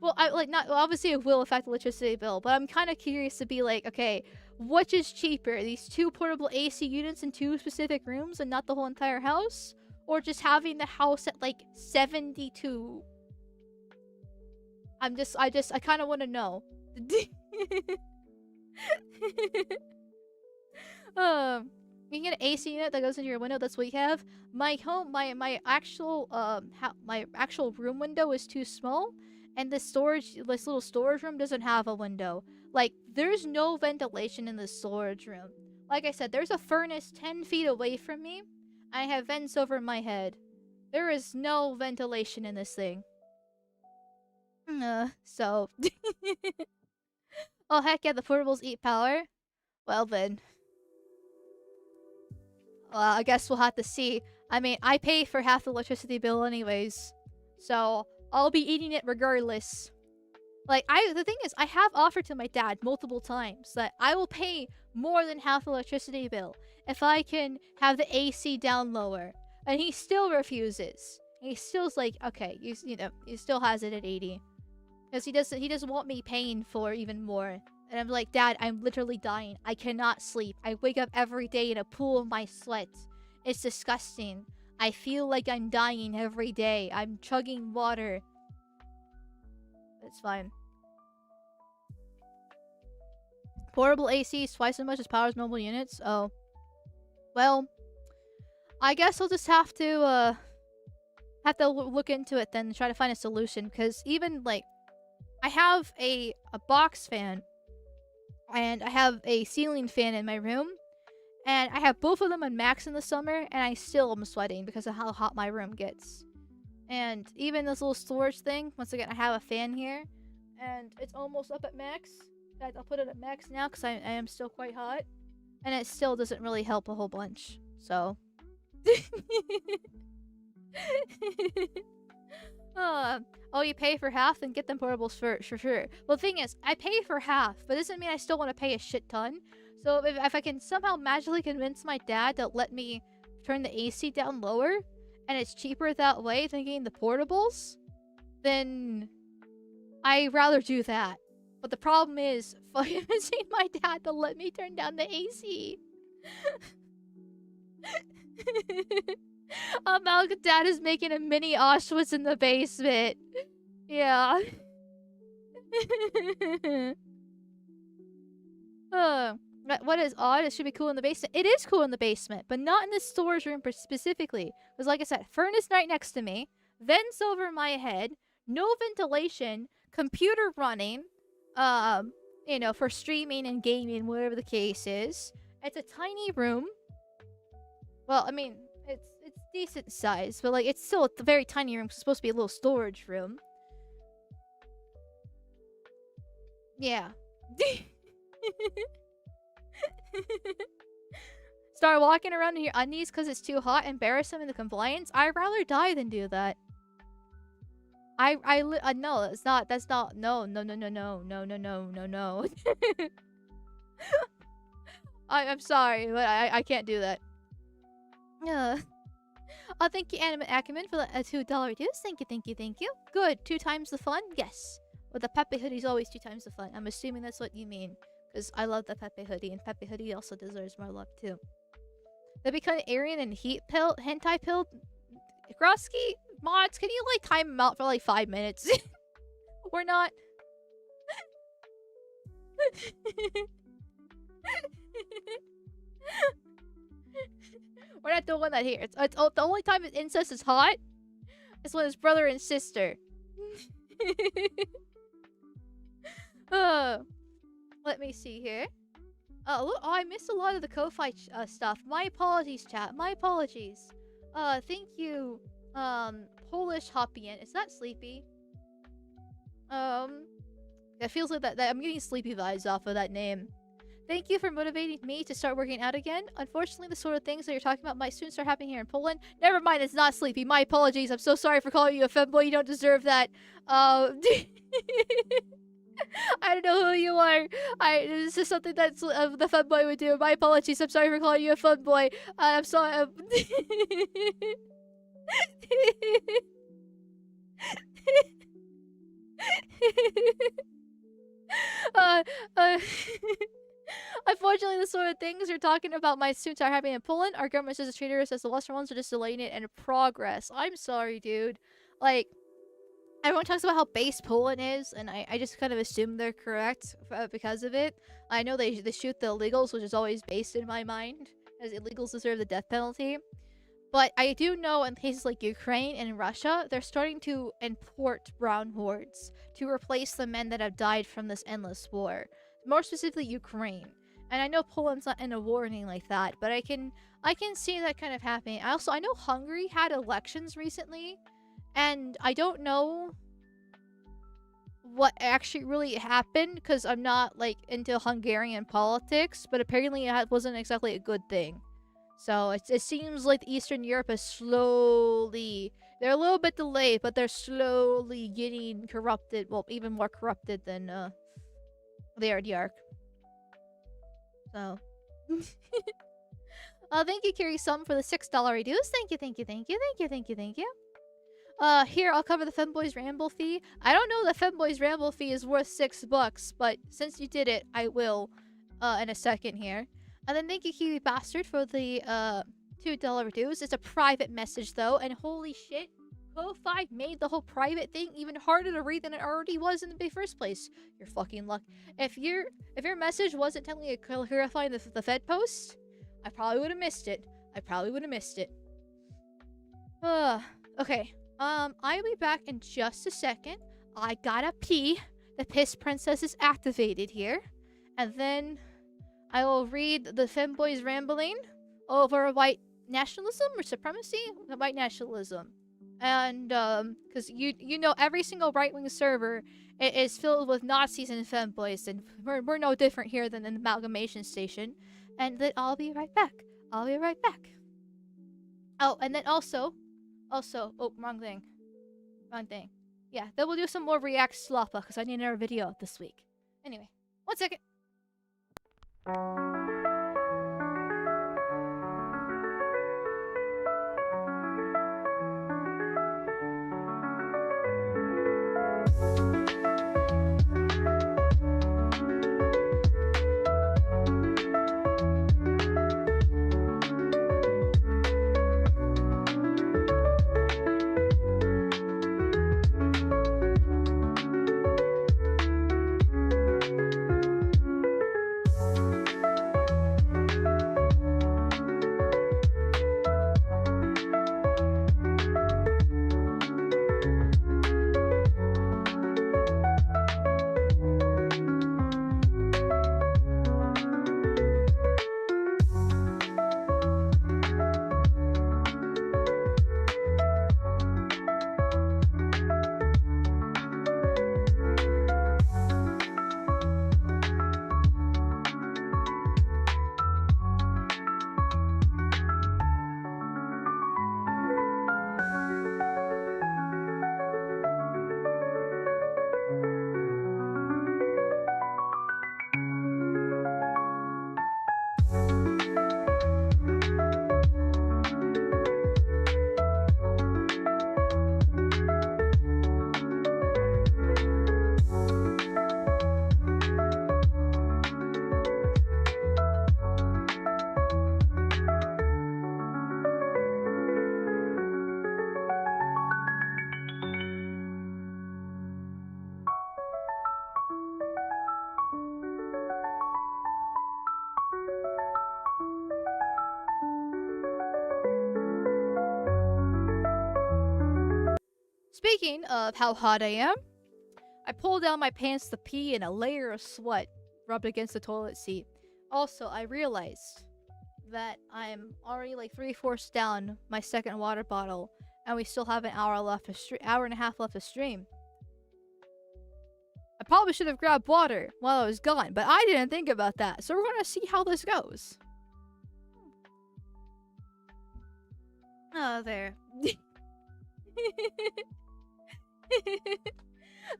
Well, obviously it will affect the electricity bill, but I'm kind of curious to be like, okay, which is cheaper? These 2 portable AC units in 2 specific rooms and not the whole entire house? Or just having the house at like 72? I kind of want to know. You can get an AC unit that goes into your window. That's what you have. My actual room window is too small, and this little storage room doesn't have a window. Like, there's no ventilation in the storage room. Like I said, there's a furnace 10 feet away from me. I have vents over my head. There is no ventilation in this thing. So oh heck yeah, the portables eat power. Well then. Well, I guess we'll have to see. I mean, I pay for half the electricity bill anyways. So I'll be eating it regardless. Like, the thing is, I have offered to my dad multiple times that I will pay more than half the electricity bill if I can have the AC down lower. And he still refuses. He still's like, okay, you know, he still has it at 80. Because he doesn't want me paying for even more. And I'm like, Dad, I'm literally dying. I cannot sleep. I wake up every day in a pool of my sweat. It's disgusting. I feel like I'm dying every day. I'm chugging water. It's fine. Portable AC is twice as much as power as mobile units. Oh. Well, I guess I'll just have to look into it then and try to find a solution. Because even, like, I have a box fan. And I have a ceiling fan in my room. And I have both of them on max in the summer. And I still am sweating because of how hot my room gets. And even this little storage thing. Once again, I have a fan here. And it's almost up at max. In fact, I'll put it at max now because I am still quite hot. And it still doesn't really help a whole bunch. So. Oh, you pay for half? Then get them portables for sure. Well, the thing is, I pay for half, but it doesn't mean I still want to pay a shit ton. So if I can somehow magically convince my dad to let me turn the AC down lower, and it's cheaper that way than getting the portables, then I'd rather do that. But the problem is, convincing my dad to let me turn down the AC. Amalgamyte dad is making a mini Auschwitz in the basement. Yeah. What is odd? It should be cool in the basement. It is cool in the basement, but not in the storage room specifically. Because like I said, furnace right next to me, vents over my head, no ventilation, computer running, you know, for streaming and gaming, whatever the case is. It's a tiny room. Well, I mean, it's decent size, but like it's still a very tiny room. It's supposed to be a little storage room. Yeah. Start walking around in your undies because it's too hot. Embarrass them in the compliance. I'd rather die than do that. No, it's not. That's not. No. I'm sorry, but I can't do that. Oh, thank you, Anime Acumen, for the $2 dues. Thank you. Good. 2 times the fun? Yes. But the P.E.P.E hoodie's always 2 times the fun. I'm assuming that's what you mean. Because I love the P.E.P.E hoodie, and P.E.P.E hoodie also deserves more love, too. They become Aryan and hentai pill. Grosky, mods, can you, like, time them out for, like, 5 minutes? We're not... We're not doing that here. It's the only time incest is hot is when it's brother and sister. Let me see here. Oh, I missed a lot of the Ko-Fi stuff. My apologies, chat. My apologies. Thank you, Polish Hoppien. Is that sleepy? It feels like that I'm getting sleepy vibes off of that name. Thank you for motivating me to start working out again. Unfortunately, the sort of things that you're talking about might soon start happening here in Poland. Never mind, it's not sleepy. My apologies. I'm so sorry for calling you a femboy. You don't deserve that. I don't know who you are. This is something that's the femboy would do. My apologies. I'm sorry for calling you a femboy. I'm sorry. Unfortunately, the sort of things you're talking about might soon start happening in Poland. Our government says it's treated us as the Western ones are just delaying it and progress. I'm sorry, dude. Like, everyone talks about how base Poland is, and I just kind of assume they're correct because of it. I know they shoot the illegals, which is always based in my mind, as illegals deserve the death penalty. But I do know in places like Ukraine and Russia, they're starting to import brown hordes to replace the men that have died from this endless war. More specifically, Ukraine. And I know Poland's not in a war or anything like that, but I can see that kind of happening. I know Hungary had elections recently, and I don't know what actually really happened because I'm not like into Hungarian politics, but apparently it wasn't exactly a good thing. So it seems like Eastern Europe is slowly... They're a little bit delayed, but they're slowly getting corrupted. Well, even more corrupted than the RDR. So... Thank you, Kiri-sum, for the $6 reduce. Thank you, thank you, thank you, thank you, thank you, thank you. Here, I'll cover the Femboys Ramble fee. I don't know the Femboys Ramble fee is worth $6, but since you did it, I will, in a second here. And then thank you, Kiwi Bastard, for the, $2 reduce. It's a private message, though, and holy shit, Ko-Fi made the whole private thing even harder to read than it already was in the first place. You're fucking luck. If your message wasn't telling you to clarify the Fed post, I probably would have missed it. Okay. I'll be back in just a second. I gotta pee. The Piss Princess is activated here. And then I will read the Femboys rambling over white nationalism or supremacy? The white nationalism. And, because you know every single right-wing server is filled with Nazis and femboys, and we're no different here than an amalgamation station. And then I'll be right back. Oh, and then also, oh, wrong thing. Yeah, then we'll do some more React Sloppa, because I need another video this week. Anyway, 1 second. Speaking of how hot I am, I pulled down my pants to pee and a layer of sweat rubbed against the toilet seat. Also, I realized that I'm already like 3/4 down my second water bottle, and we still have an hour and a half left to stream. I probably should have grabbed water while I was gone, but I didn't think about that, so we're gonna see how this goes. Oh, there.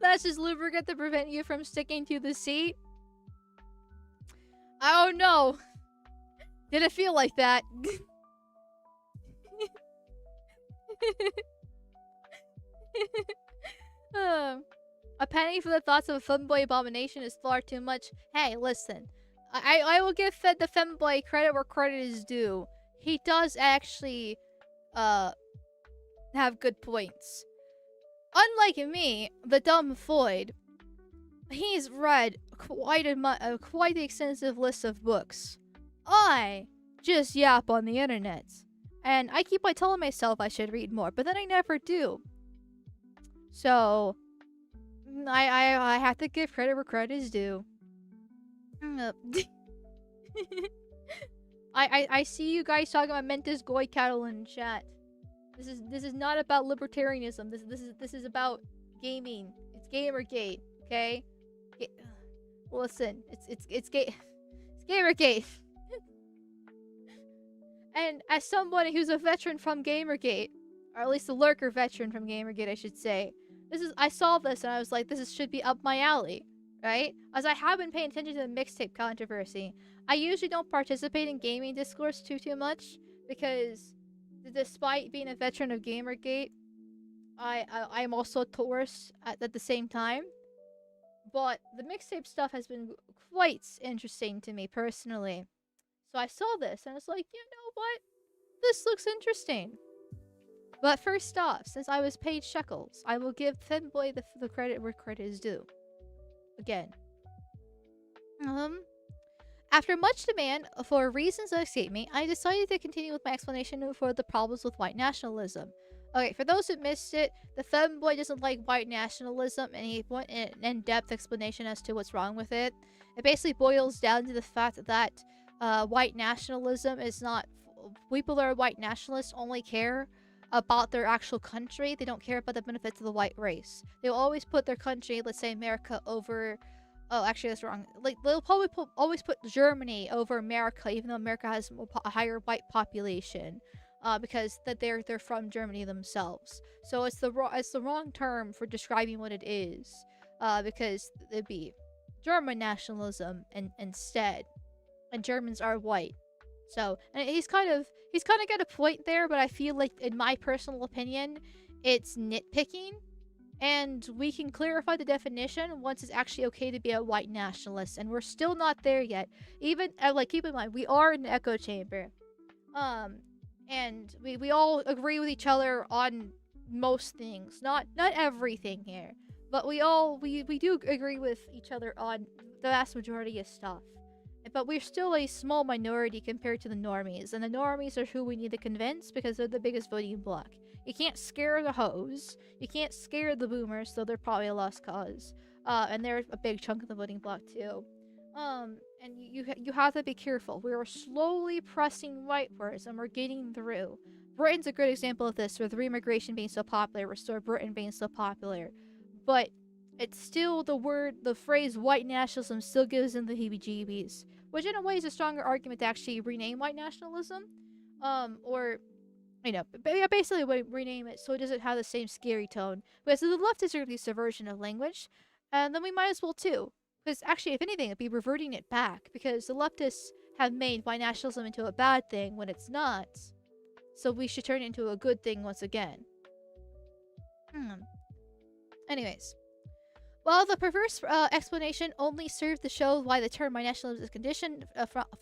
That's just lubricant to prevent you from sticking to the seat. I don't know. Did it feel like that? A penny for the thoughts of a femboy abomination is far too much. Hey, listen. I will give the femboy credit where credit is due. He does actually have good points. Unlike me, the dumb Floyd, he's read quite the extensive list of books. I just yap on the internet, and I keep on telling myself I should read more, but then I never do. So I have to give credit where credit is due. I see you guys talking about Mentis Goy cattle in chat. This is not about libertarianism. This is about gaming. It's Gamergate, okay? Listen, it's Gamergate. And as somebody who's a veteran from Gamergate, or at least a lurker veteran from Gamergate, I should say, I saw this and I was like, should be up my alley, right? As I have been paying attention to the mixtape controversy, I usually don't participate in gaming discourse too much because, despite being a veteran of Gamergate, I'm also a tourist at the same time. But the mixtape stuff has been quite interesting to me personally. So I saw this and I was like, you know what? This looks interesting. But first off, since I was paid shekels, I will give Femboy the credit where credit is due. Again. After much demand for reasons that escape me, I decided to continue with my explanation for the problems with white nationalism. Okay, for those who missed it, the Femboy doesn't like white nationalism, and he went in an in-depth explanation as to what's wrong with it. It basically boils down to the fact that white nationalism is not... People that are white nationalists only care about their actual country. They don't care about the benefits of the white race. They'll always put their country, let's say America, over... Oh, actually, that's wrong. Like, they'll probably always put Germany over America, even though America has a higher white population. Because they're from Germany themselves. So it's the wrong term for describing what it is. Because it'd be German nationalism instead. And Germans are white. So, and he's kind of got a point there, but I feel like, in my personal opinion, it's nitpicking. And we can clarify the definition once it's actually okay to be a white nationalist. And we're still not there yet. Even, keep in mind, we are in the echo chamber. And we all agree with each other on most things. Not everything here. But we do agree with each other on the vast majority of stuff. But we're still a small minority compared to the normies. And the normies are who we need to convince because they're the biggest voting bloc. You can't scare the hoes. You can't scare the boomers, so they're probably a lost cause. And they're a big chunk of the voting bloc too. And you have to be careful. We are slowly pressing rightwards, and we're getting through. Britain's a good example of this, with re-immigration being so popular, Restore Britain being so popular. But it's still the phrase white nationalism still gives them the heebie-jeebies. Which in a way is a stronger argument to actually rename white nationalism. Or, basically rename it so it doesn't have the same scary tone. Because if the leftists are going to use subversion of language, then we might as well too. Because actually, if anything, it'd be reverting it back. Because the leftists have made white nationalism into a bad thing when it's not. So we should turn it into a good thing once again. Anyways. While the perverse explanation only served to show why the term white nationalism is conditioned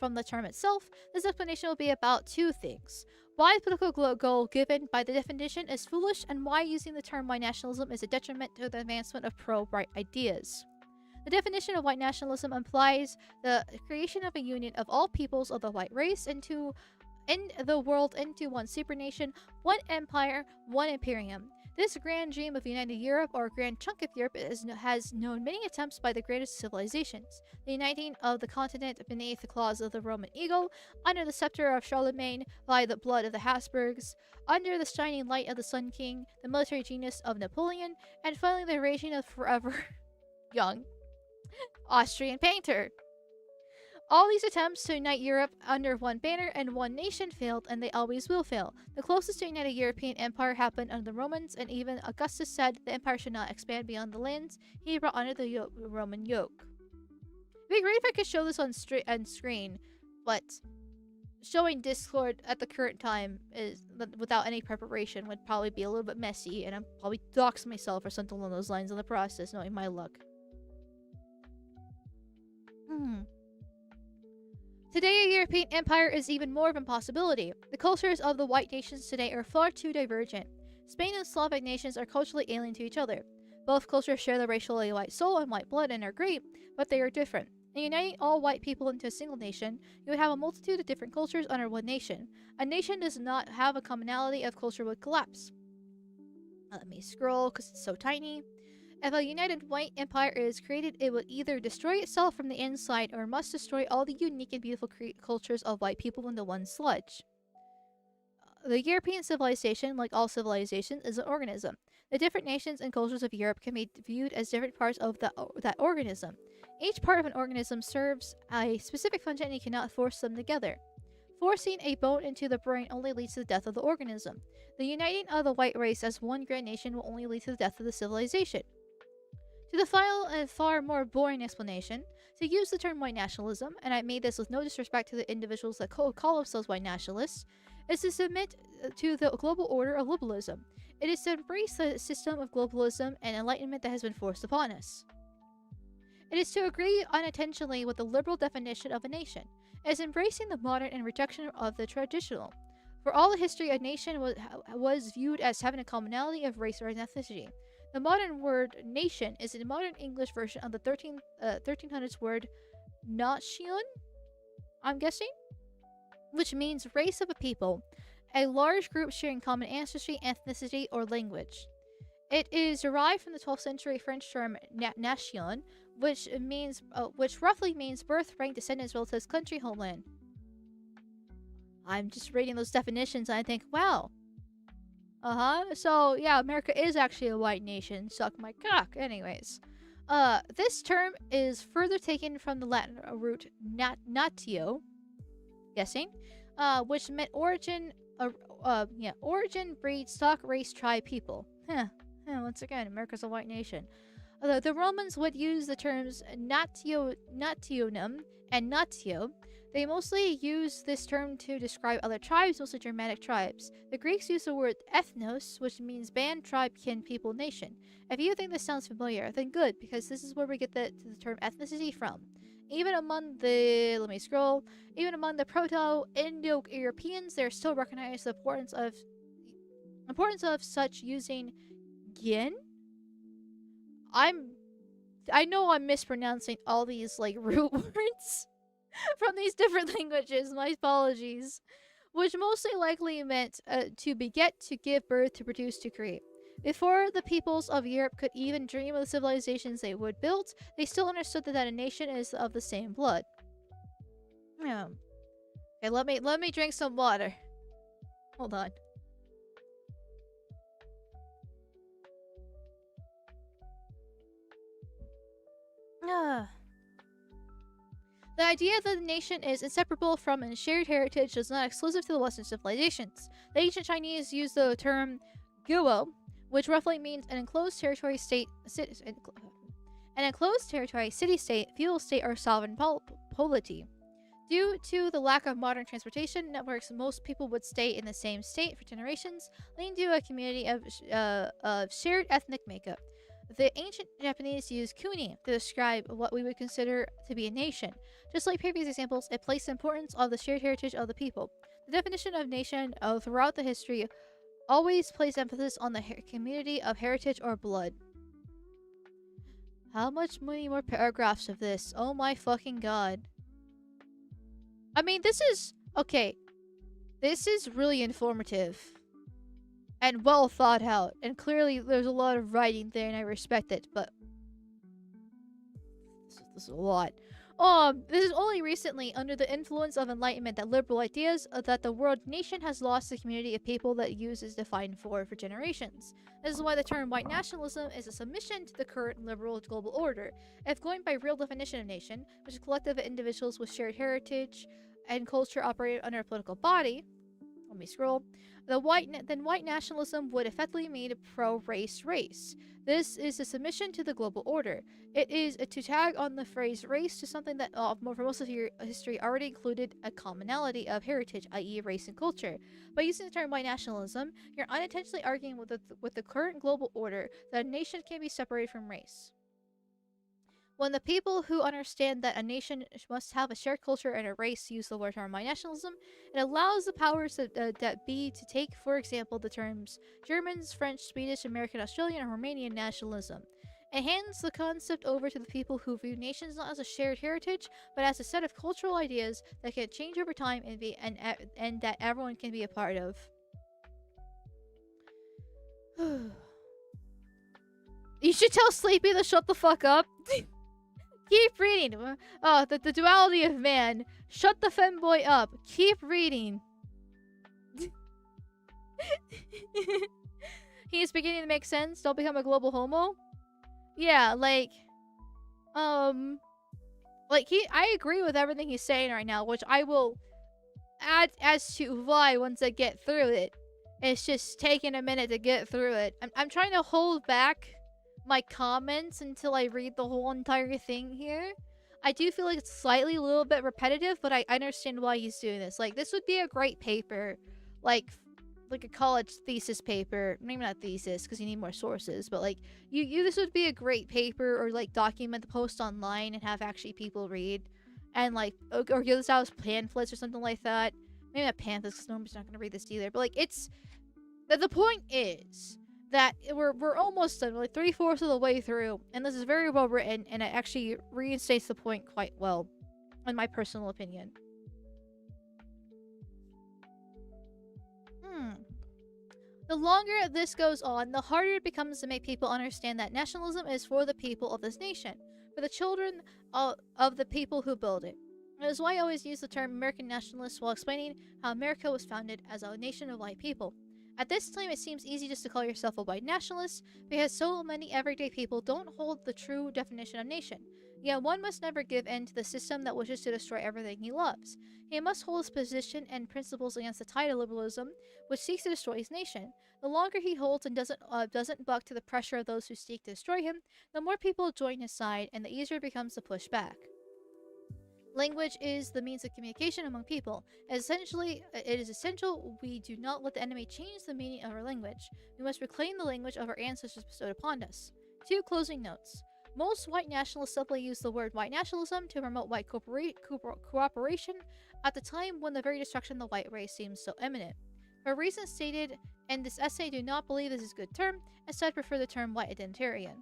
from the term itself, this explanation will be about two things. Why the political goal given by the definition is foolish, and why using the term white nationalism is a detriment to the advancement of pro-right ideas. The definition of white nationalism implies the creation of a union of all peoples of the white race in the world into one supernation, one empire, one imperium. This grand dream of united Europe, or a grand chunk of Europe, has known many attempts by the greatest civilizations. The uniting of the continent beneath the claws of the Roman eagle, under the scepter of Charlemagne, by the blood of the Habsburgs, under the shining light of the Sun King, the military genius of Napoleon, and finally the regime of forever young Austrian painter. All these attempts to unite Europe under one banner and one nation failed, and they always will fail. The closest to a united European empire happened under the Romans, and even Augustus said the empire should not expand beyond the lands he brought under the Roman yoke. It'd be great if I could show this on screen, but showing Discord at the current time without any preparation would probably be a little bit messy, and I'd probably dox myself or something along those lines in the process, knowing my luck. Today, a European empire is even more of an impossibility. The cultures of the white nations today are far too divergent. Spain and Slavic nations are culturally alien to each other. Both cultures share the racially white soul and white blood and are great, but they are different. In uniting all white people into a single nation, you would have a multitude of different cultures under one nation. A nation does not have a commonality of culture would collapse. Let me scroll because it's so tiny. If a united white empire is created, it would either destroy itself from the inside or must destroy all the unique and beautiful cultures of white people into one sludge. The European civilization, like all civilizations, is an organism. The different nations and cultures of Europe can be viewed as different parts of that organism. Each part of an organism serves a specific function and you cannot force them together. Forcing a bone into the brain only leads to the death of the organism. The uniting of the white race as one grand nation will only lead to the death of the civilization. To the final and far more boring explanation, to use the term white nationalism, and I made this with no disrespect to the individuals that call themselves white nationalists, is to submit to the global order of liberalism. It is to embrace the system of globalism and enlightenment that has been forced upon us. It is to agree unintentionally with the liberal definition of a nation. It is embracing the modern and rejection of the traditional. For all the history, a nation was viewed as having a commonality of race or ethnicity. The modern word nation is a modern English version of the 1300s word nation, I'm guessing, which means race of a people, a large group sharing common ancestry, ethnicity, or language. It is derived from the 12th century French term nation, which roughly means birth, rank, descendants, relatives, country, homeland. I'm just reading those definitions and I think, wow. So, yeah, America is actually a white nation. Suck my cock. Anyways. This term is further taken from the Latin root natio, guessing, which meant origin, origin, breed, stock, race, tribe, people. Once again, America's a white nation. The Romans would use the terms nationum and natio. They mostly use this term to describe other tribes, mostly Germanic tribes. The Greeks use the word ethnos, which means band, tribe, kin, people, nation. If you think this sounds familiar, then good, because this is where we get the term ethnicity from. Even among the, even among the Proto-Indo-Europeans, they're still recognized the importance of such using gin. I know I'm mispronouncing all these root words from these different languages. My apologies. Which mostly likely meant to beget, to give birth, to produce, to create. Before the peoples of Europe could even dream of the civilizations they would build, they still understood that a nation is of the same blood. Yeah. Okay, let me drink some water. Hold on. The idea that the nation is inseparable from and shared heritage is not exclusive to the Western civilizations. The ancient Chinese used the term guo, which roughly means an enclosed territory city-state, feudal state, or sovereign polity. Due to the lack of modern transportation networks, most people would stay in the same state for generations, leading to a community of shared ethnic makeup. The ancient Japanese used kuni to describe what we would consider to be a nation. Just like previous examples, it placed the importance of the shared heritage of the people. The definition of nation throughout the history always placed emphasis on the community of heritage or blood. How many more paragraphs of this? Oh my fucking god. I mean, this is... okay. This is really informative. And well thought out. And clearly there's a lot of writing there and I respect it, but... This is a lot. This is only recently, under the influence of enlightenment that liberal ideas, that the world nation has lost the community of people that it uses defined for generations. This is why the term white nationalism is a submission to the current liberal global order. If going by real definition of nation, which is a collective of individuals with shared heritage and culture operating under a political body, let me scroll, then white nationalism would effectively mean pro-race race. This is a submission to the global order. It is to tag on the phrase race to something that for most of your history already included a commonality of heritage, i.e. race and culture. By using the term white nationalism, you're unintentionally arguing with the current global order that a nation can be separated from race. When the people who understand that a nation must have a shared culture and a race use the word term white nationalism, it allows the powers that be to take, for example, the terms Germans, French, Swedish, American, Australian, and Romanian nationalism. It hands the concept over to the people who view nations not as a shared heritage, but as a set of cultural ideas that can change over time and that everyone can be a part of. You should tell Sleepy to shut the fuck up. Keep reading. The duality of man. Shut the femboy up. Keep reading. He's beginning to make sense. Don't become a global homo. Yeah, I agree with everything he's saying right now, which I will add as to why once I get through it. It's just taking a minute to get through it. I'm trying to hold back my comments until I read the whole entire thing here. I do feel like it's slightly a little bit repetitive, but I understand why he's doing this. Like, this would be a great paper, like a college thesis paper. Maybe not thesis because you need more sources, but like you this would be a great paper, or like document the post online and have actually people read, and like or give this out as pamphlets or something like that. Maybe not pamphlets because nobody's not gonna read this either. But like the point is that we're almost done, like 3/4 of the way through, and this is very well written, and it actually reinstates the point quite well, in my personal opinion. The longer this goes on, the harder it becomes to make people understand that nationalism is for the people of this nation, for the children of the people who build it. That is why I always use the term American nationalist while explaining how America was founded as a nation of white people. At this time, it seems easy just to call yourself a white nationalist because so many everyday people don't hold the true definition of nation. Yet one must never give in to the system that wishes to destroy everything he loves. He must hold his position and principles against the tide of liberalism, which seeks to destroy his nation. The longer he holds and doesn't buck to the pressure of those who seek to destroy him, the more people join his side, and the easier it becomes to push back. Language is the means of communication among people. It is essential we do not let the enemy change the meaning of our language. We must reclaim the language of our ancestors bestowed upon us. 2 closing notes. Most white nationalists simply use the word white nationalism to promote white cooperation at the time when the very destruction of the white race seems so imminent. For reasons stated in this essay, I do not believe this is a good term, instead prefer the term white identitarian.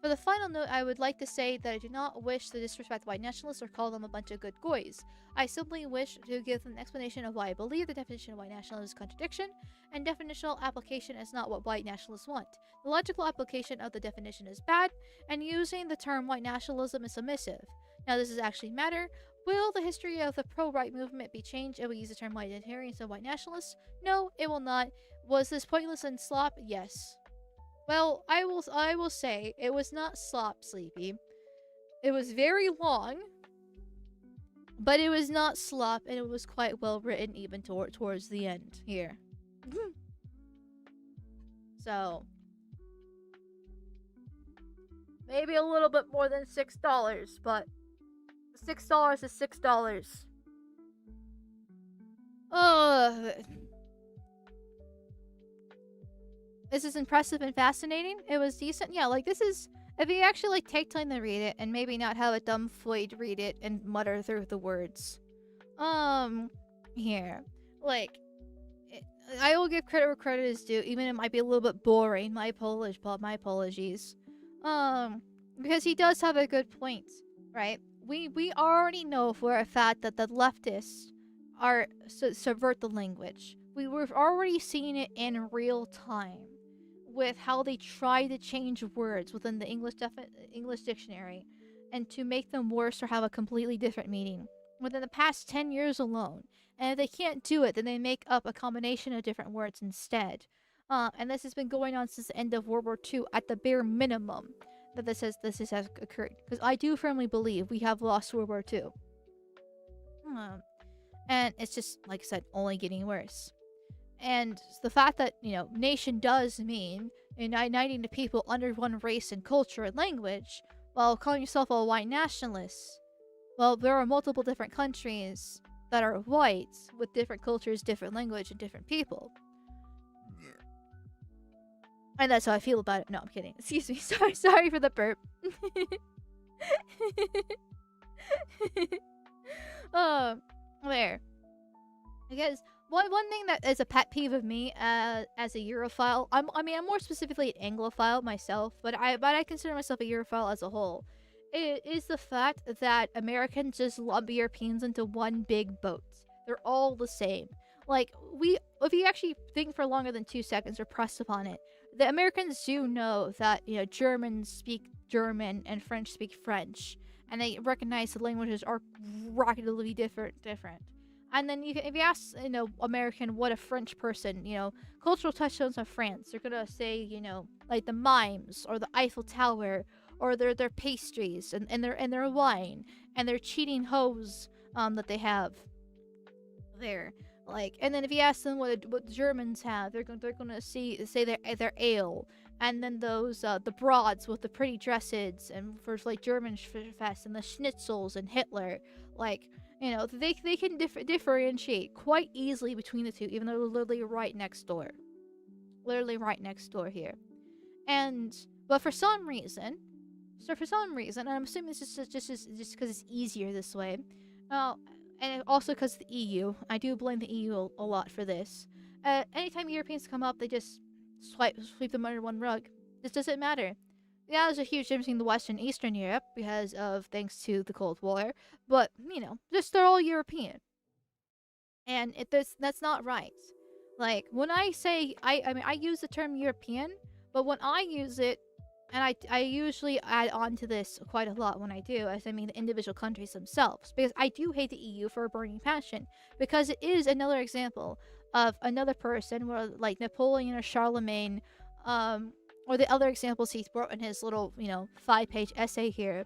For the final note, I would like to say that I do not wish to disrespect white nationalists or call them a bunch of good goys. I simply wish to give them an explanation of why I believe the definition of white nationalism is a contradiction, and definitional application is not what white nationalists want. The logical application of the definition is bad, and using the term white nationalism is submissive. Now, does this actually matter? Will the history of the pro-right movement be changed if we use the term white identitarian instead of white nationalists? No, it will not. Was this pointless and slop? Yes. Well, I will say it was not slop, Sleepy. It was very long, but it was not slop, and it was quite well written even towards the end here. So maybe a little bit more than $6, but $6 is $6. This is impressive and fascinating. It was decent. Yeah, like this is, if you actually like take time to read it and maybe not have a dumb Floyd read it and mutter through the words. Here. Like, I will give credit where credit is due, even it might be a little bit boring. My apologies. Because he does have a good point, right? We already know for a fact that the leftists are subvert the language. We've already seen it in real time with how they try to change words within the English dictionary and to make them worse or have a completely different meaning within the past 10 years alone. And if they can't do it, then they make up a combination of different words instead. And this has been going on since the end of World War II at the bare minimum that this has occurred. Because I do firmly believe we have lost World War II. And it's just, like I said, only getting worse. And the fact that, nation does mean uniting the people under one race and culture and language, while calling yourself a white nationalist. Well, there are multiple different countries that are white with different cultures, different language, and different people. And that's how I feel about it. No, I'm kidding. Excuse me. Sorry for the burp. There. Because one thing that is a pet peeve of me as a Europhile, I'm more specifically an Anglophile myself, but I consider myself a Europhile as a whole. It is the fact that Americans just lump Europeans into one big boat. They're all the same. Like, if you actually think for longer than 2 seconds or press upon it, the Americans do know that, Germans speak German and French speak French, and they recognize the languages are radically different. And then if you ask, American what a French person, cultural touchstones of France, they're gonna say, like the mimes or the Eiffel Tower or their pastries and their wine and their cheating hose that they have there. Like, and then if you ask them what Germans have, they're gonna say their ale and then those the broads with the pretty dresses, and for like German fest, and the schnitzels and Hitler, like, you know, they can differentiate quite easily between the two, even though they're literally right next door, here. And but for some reason, and I'm assuming this is just because it's easier this way, uh, and also because the EU, I do blame the EU a lot for this. Anytime Europeans come up, they just sweep them under one rug. This doesn't matter. Yeah, there's a huge difference between the Western and Eastern Europe because of thanks to the Cold War, but you know, just they're all European, and that's not right. Like when I say I mean I use the term European, but when I use it, and I usually add on to this quite a lot when I do, as I mean the individual countries themselves, because I do hate the EU for a burning passion, because it is another example of another person, where like Napoleon or Charlemagne, or the other examples he brought in his little, you know, 5-page essay here,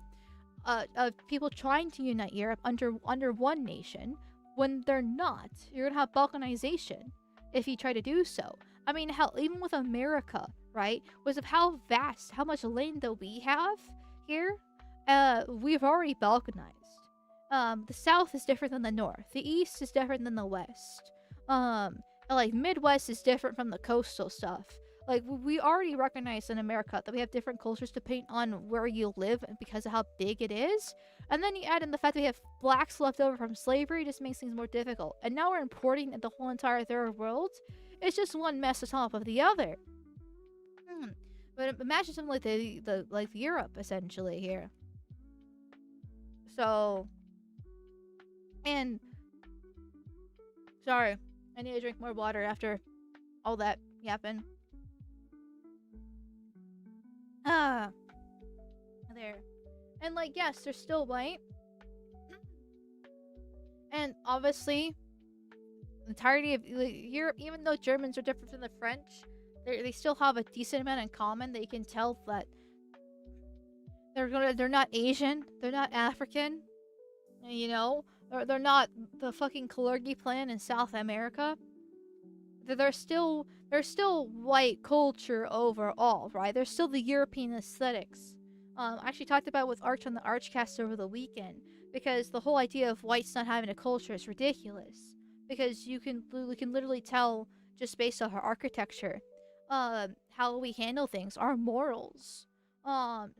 of people trying to unite Europe under one nation when they're not. You're gonna have balkanization if you try to do so. I mean, hell, even with America, right? Was of how vast, how much land that we have here, we've already balkanized. The South is different than the North. The East is different than the West. Like Midwest is different from the coastal stuff. Like we already recognize in America that we have different cultures depending on where you live because of how big it is. And then you add in the fact that we have blacks left over from slavery, just makes things more difficult. And now we're importing the whole entire third world. It's just one mess on top of the other. But imagine something like the like Europe essentially here. So, and sorry, I need to drink more water after all that yapping. There. And like, yes, they're still white. And obviously, the entirety of Europe, even though Germans are different from the French, they still have a decent amount in common. They can tell that they're not Asian, they're not African, you know, they're not the fucking Kalergi clan in South America. They're still white culture overall, right? They're still the European aesthetics. I actually talked about it with Arch on the Archcast over the weekend, because the whole idea of whites not having a culture is ridiculous. Because we can literally tell just based off our architecture, how we handle things, our morals,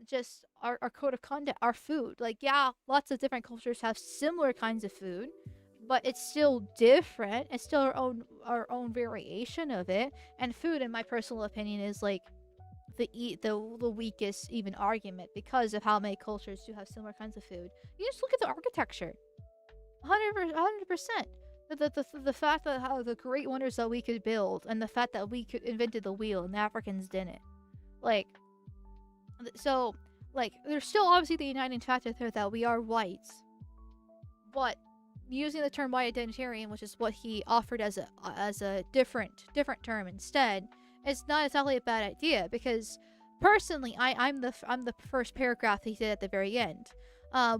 just our code of conduct, our food. Like, yeah, lots of different cultures have similar kinds of food, but it's still different. It's still our own variation of it. And food, in my personal opinion, is like the weakest even argument because of how many cultures do have similar kinds of food. You just look at the architecture, 100%. The fact that how the great wonders that we could build, and the fact that we could invented the wheel and the Africans didn't, like, so like there's still obviously the uniting factor there that we are whites, but using the term white identitarian, which is what he offered as a different term instead, it's not exactly a bad idea, because personally I'm the first paragraph he did at the very end.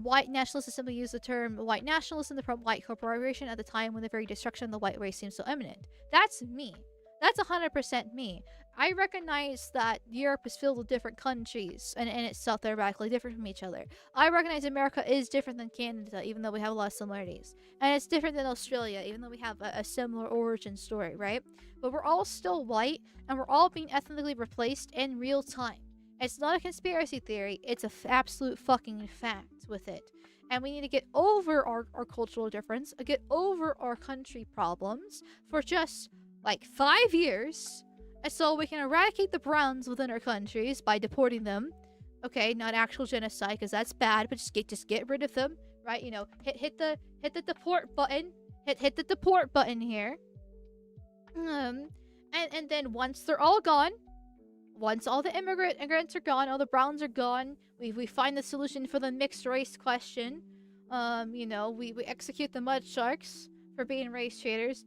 White nationalists simply use the term white nationalism to promote white corporation at the time when the very destruction of the white race seems so imminent. That's me. That's 100% me. I recognize that Europe is filled with different countries, and in itself they're radically different from each other. I recognize America is different than Canada, even though we have a lot of similarities. And it's different than Australia, even though we have a similar origin story, right? But we're all still white, and we're all being ethnically replaced in real time. It's not a conspiracy theory, it's a absolute fucking fact with it. And we need to get over our cultural difference, get over our country problems for just like 5 years, and so we can eradicate the Browns within our countries by deporting them. Okay, not actual genocide, because that's bad, but just get rid of them, right? You know, hit the deport button, hit the deport button here. And then once they're all gone, once all the immigrants are gone, all the Browns are gone, we find the solution for the mixed race question. You know, we execute the mud sharks for being race traitors,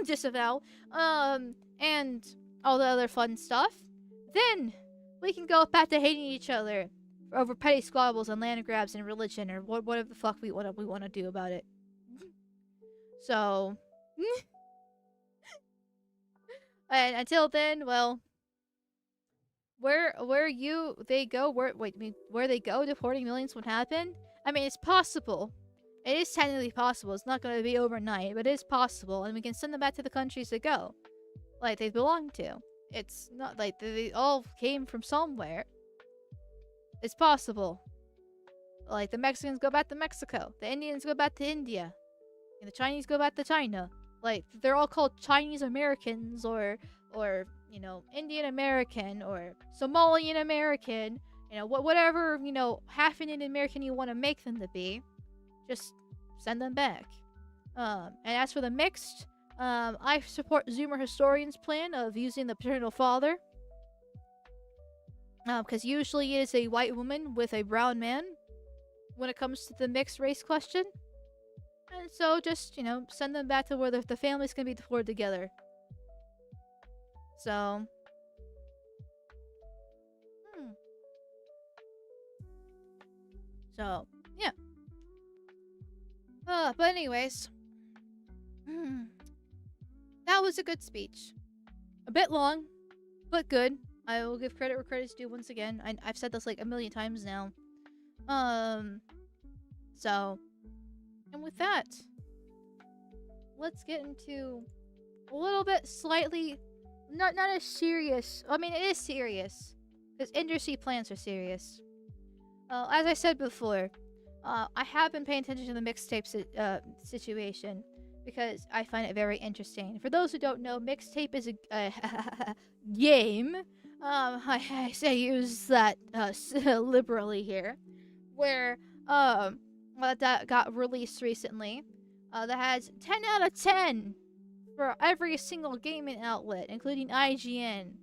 disavow, and all the other fun stuff. Then we can go back to hating each other over petty squabbles and land grabs and religion, or whatever the fuck we want to do about it. So, and until then, well, where they go deporting millions would happen? I mean, it's possible. It is technically possible. It's not going to be overnight, but it is possible, and we can send them back to the countries they go, like they belong to. It's not like they all came from somewhere. It's possible. Like the Mexicans go back to Mexico, the Indians go back to India, and the Chinese go back to China. Like they're all called Chinese Americans or Indian American or Somalian American, whatever, half Indian American you want to make them to be, just send them back. And as for the mixed, I support Zoomer Historian's plan of using the paternal father. Because usually it is a white woman with a brown man when it comes to the mixed race question. And so just, send them back to where the families can be deported together. So. So, yeah. But anyways. That was a good speech. A bit long, but good. I will give credit where credit's due once again. I've said this like a million times now. So. And with that, let's get into a little bit slightly not as serious. I mean, it is serious because industry plans are serious. As I said before, I have been paying attention to the mixtape situation because I find it very interesting. For those who don't know, mixtape is a game. I say use that liberally here, where that got released recently. That has 10 out of 10 for every single gaming outlet, including IGN.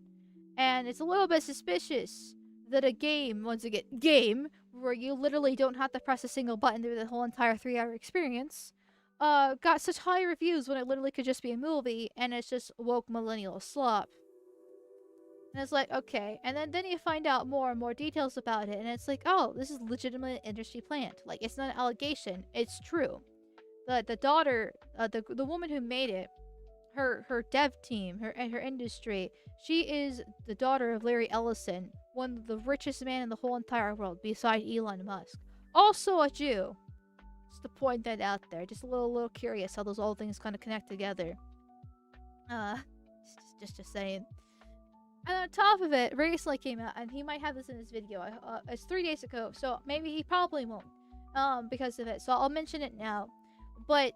And it's a little bit suspicious that a game, once again, where you literally don't have to press a single button through the whole entire 3-hour experience, got such high reviews when it literally could just be a movie, and it's just woke millennial slop. And it's like, okay. And then you find out more and more details about it, and it's like, oh, this is legitimately an industry plant. Like, it's not an allegation. It's true. The daughter, the woman who made it, her dev team, her industry, she is the daughter of Larry Ellison, one of the richest man in the whole entire world, beside Elon Musk. Also a Jew. Just to point that out there. Just a little curious how those all things kind of connect together. Just saying. And on top of it, recently came out, and he might have this in his video. It's 3 days ago, so maybe he probably won't, because of it. So I'll mention it now. But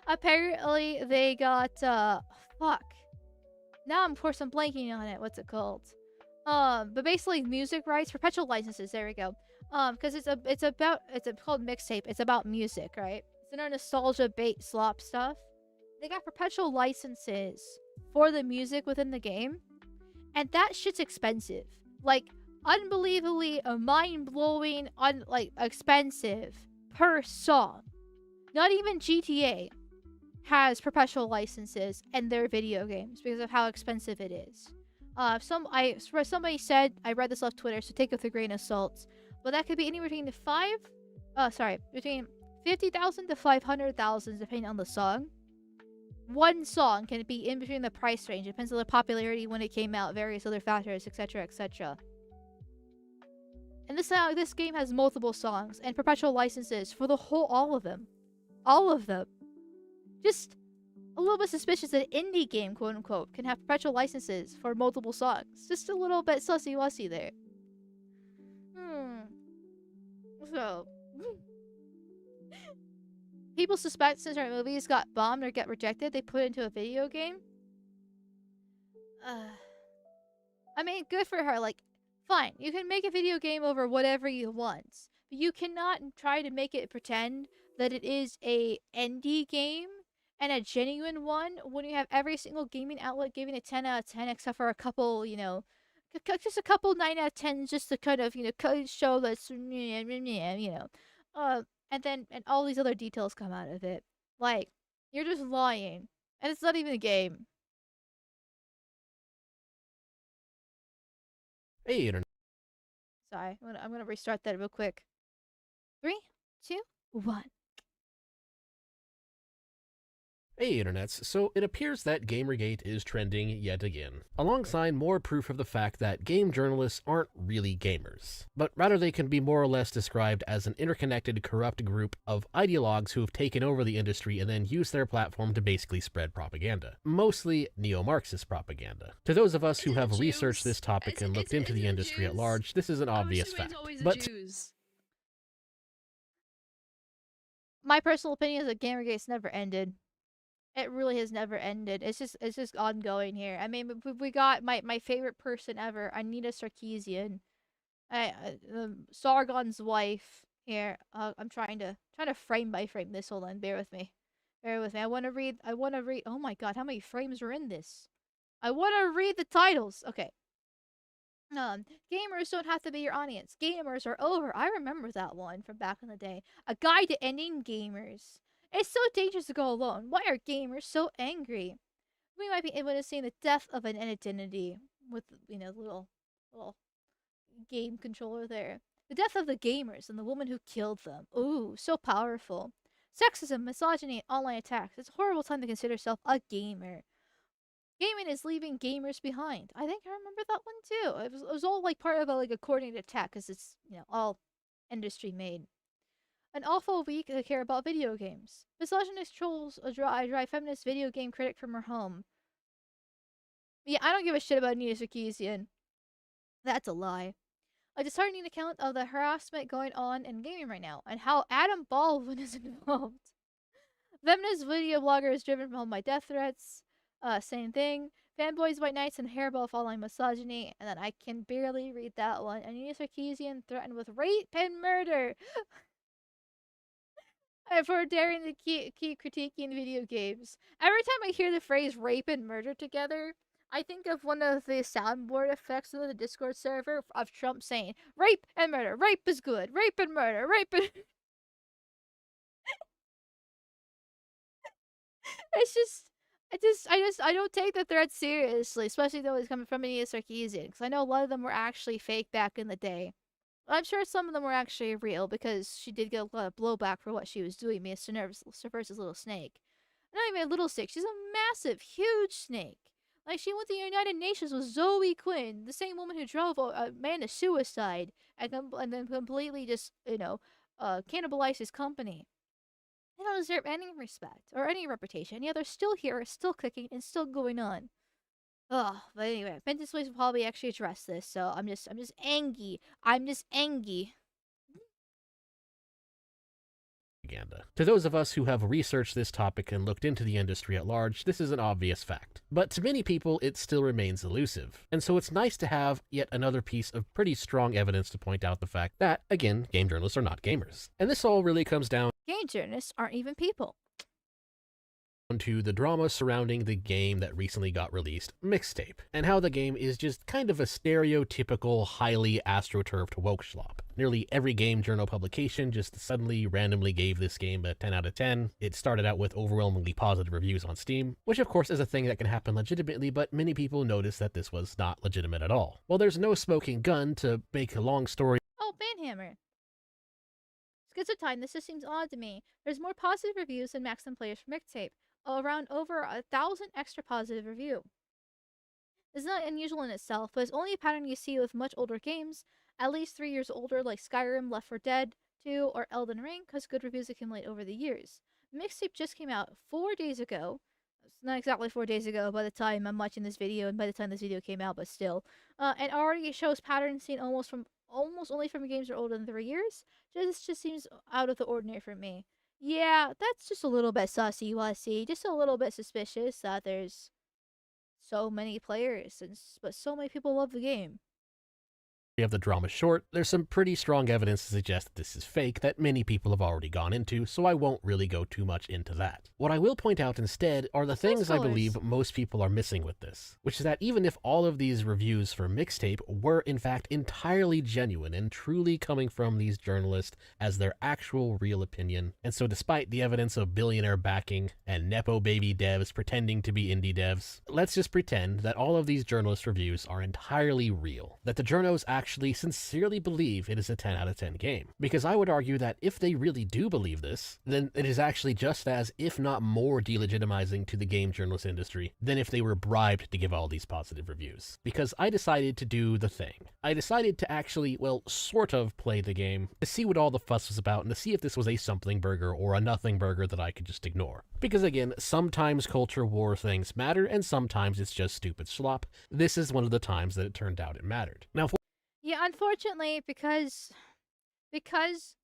apparently they got fuck. Now of course I'm blanking on it. What's it called? But basically music rights, perpetual licenses. There we go. Because it's called mixtape. It's about music, right? It's no nostalgia bait slop stuff. They got perpetual licenses for the music within the game, and that shit's expensive. Like unbelievably, mind-blowing, expensive per song. Not even GTA has perpetual licenses in their video games because of how expensive it is. Somebody said, I read this off Twitter, so take it with a grain of salt, but that could be anywhere between between 50,000 to 500,000 depending on the song. One song can be in between the price range. It depends on the popularity when it came out, various other factors, etc., etc. And this game has multiple songs and perpetual licenses for all of them. All of them. Just a little bit suspicious that an indie game, quote unquote, can have perpetual licenses for multiple songs. Just a little bit sussy-wussy there. So, people suspect since our movies got bombed or get rejected, they put it into a video game. I mean, good for her. Like, fine, you can make a video game over whatever you want, but you cannot try to make it pretend that it is a indie game and a genuine one when you have every single gaming outlet giving it 10 out of 10 except for a couple, just a couple 9 out of 10s just to kind of, show that's, and all these other details come out of it. Like, you're just lying. And it's not even a game. Hey, Internet. Sorry, I'm gonna restart that real quick. 3, 2, 1. Hey internets, so it appears that Gamergate is trending yet again, alongside more proof of the fact that game journalists aren't really gamers, but rather they can be more or less described as an interconnected, corrupt group of ideologues who have taken over the industry and then used their platform to basically spread propaganda, mostly neo-Marxist propaganda. To those of us who have researched this topic and looked into the industry at large, this is an obvious fact. But Jews. My personal opinion is that Gamergate's never ended. It really has never ended. It's just ongoing here. I mean, we got my favorite person ever, Anita Sarkeesian, Sargon's wife. Here, I'm trying to frame by frame this. Hold on, bear with me. Bear with me. I want to read. Oh my god, how many frames are in this? I want to read the titles. Okay. Gamers don't have to be your audience. Gamers are over. I remember that one from back in the day. A guide to ending gamers. It's so dangerous to go alone. Why are gamers so angry? We might be witnessing the death of an identity with, you know, the little game controller there. The death of the gamers and the woman who killed them. Ooh, so powerful. Sexism, misogyny, and online attacks. It's a horrible time to consider yourself a gamer. Gaming is leaving gamers behind. I think I remember that one too. It was all like part of a coordinated attack because it's, you know, all industry made. An awful week to care about video games. Misogynist trolls a dry feminist video game critic from her home. Yeah, I don't give a shit about Anita Sarkeesian. That's a lie. A disheartening account of the harassment going on in gaming right now, and how Adam Baldwin is involved. Feminist video blogger is driven home by death threats. Same thing. Fanboys, white knights, and hairball following misogyny. And then I can barely read that one. Anita Sarkeesian threatened with rape and murder. For daring to keep critiquing video games. Every time I hear the phrase rape and murder together, I think of one of the soundboard effects of the Discord server of Trump saying, rape and murder, rape is good, rape and murder, rape and... I don't take the threat seriously, especially though it's coming from Anita Sarkeesian, because I know a lot of them were actually fake back in the day. I'm sure some of them were actually real because she did get a lot of blowback for what she was doing, being a subversive little snake. Not even a little snake, she's a massive, huge snake. Like, she went to the United Nations with Zoe Quinn, the same woman who drove a man to suicide and then completely just, you know, cannibalized his company. They don't deserve any respect or any reputation. Yeah, they're still here, still cooking, and still going on. Oh, but anyway, Pentas Ways will probably actually address this, so I'm just angry. I'm just angry. To those of us who have researched this topic and looked into the industry at large, this is an obvious fact. But to many people, it still remains elusive. And so it's nice to have yet another piece of pretty strong evidence to point out the fact that, again, game journalists are not gamers. And this all really comes down Game journalists aren't even people. To the drama surrounding the game that recently got released, Mixtape, and how the game is just kind of a stereotypical, highly astroturfed woke schlop. Nearly every game journal publication just suddenly randomly gave this game a 10 out of 10. It started out with overwhelmingly positive reviews on Steam, which of course is a thing that can happen legitimately, but many people noticed that this was not legitimate at all. Well, there's no smoking gun to make a long story. Oh, Banhammer. Schizotime, this just seems odd to me. There's more positive reviews than maximum players for Mixtape. Around over 1,000 extra positive review. This is not unusual in itself, but it's only a pattern you see with much older games, at least 3 years older, like Skyrim, Left 4 Dead 2, or Elden Ring, because good reviews accumulate over the years. Mixtape just came out 4 days ago. It's not exactly 4 days ago by the time I'm watching this video, and by the time this video came out, but still. And already it shows patterns seen almost only from games that are older than 3 years. This just seems out of the ordinary for me. Yeah, that's just a little bit sussy-wussy, just a little bit suspicious that there's so many players, but so many people love the game. Of the drama short, there's some pretty strong evidence to suggest that this is fake that many people have already gone into, so I won't really go too much into that. What I will point out instead are the things I believe most people are missing with this, which is that even if all of these reviews for Mixtape were in fact entirely genuine and truly coming from these journalists as their actual real opinion, and so despite the evidence of billionaire backing and nepo baby devs pretending to be indie devs, let's just pretend that all of these journalist reviews are entirely real, that the journos actually actually sincerely believe it is a 10 out of 10 game. Because I would argue that if they really do believe this, then it is actually just as, if not more, delegitimizing to the game journalist industry than if they were bribed to give all these positive reviews. Because I decided to do the thing. I decided to actually, well, sort of play the game, to see what all the fuss was about, and to see if this was a something burger or a nothing burger that I could just ignore. Because again, sometimes culture war things matter, and sometimes it's just stupid slop. This is one of the times that it turned out it mattered. Now, yeah, unfortunately, because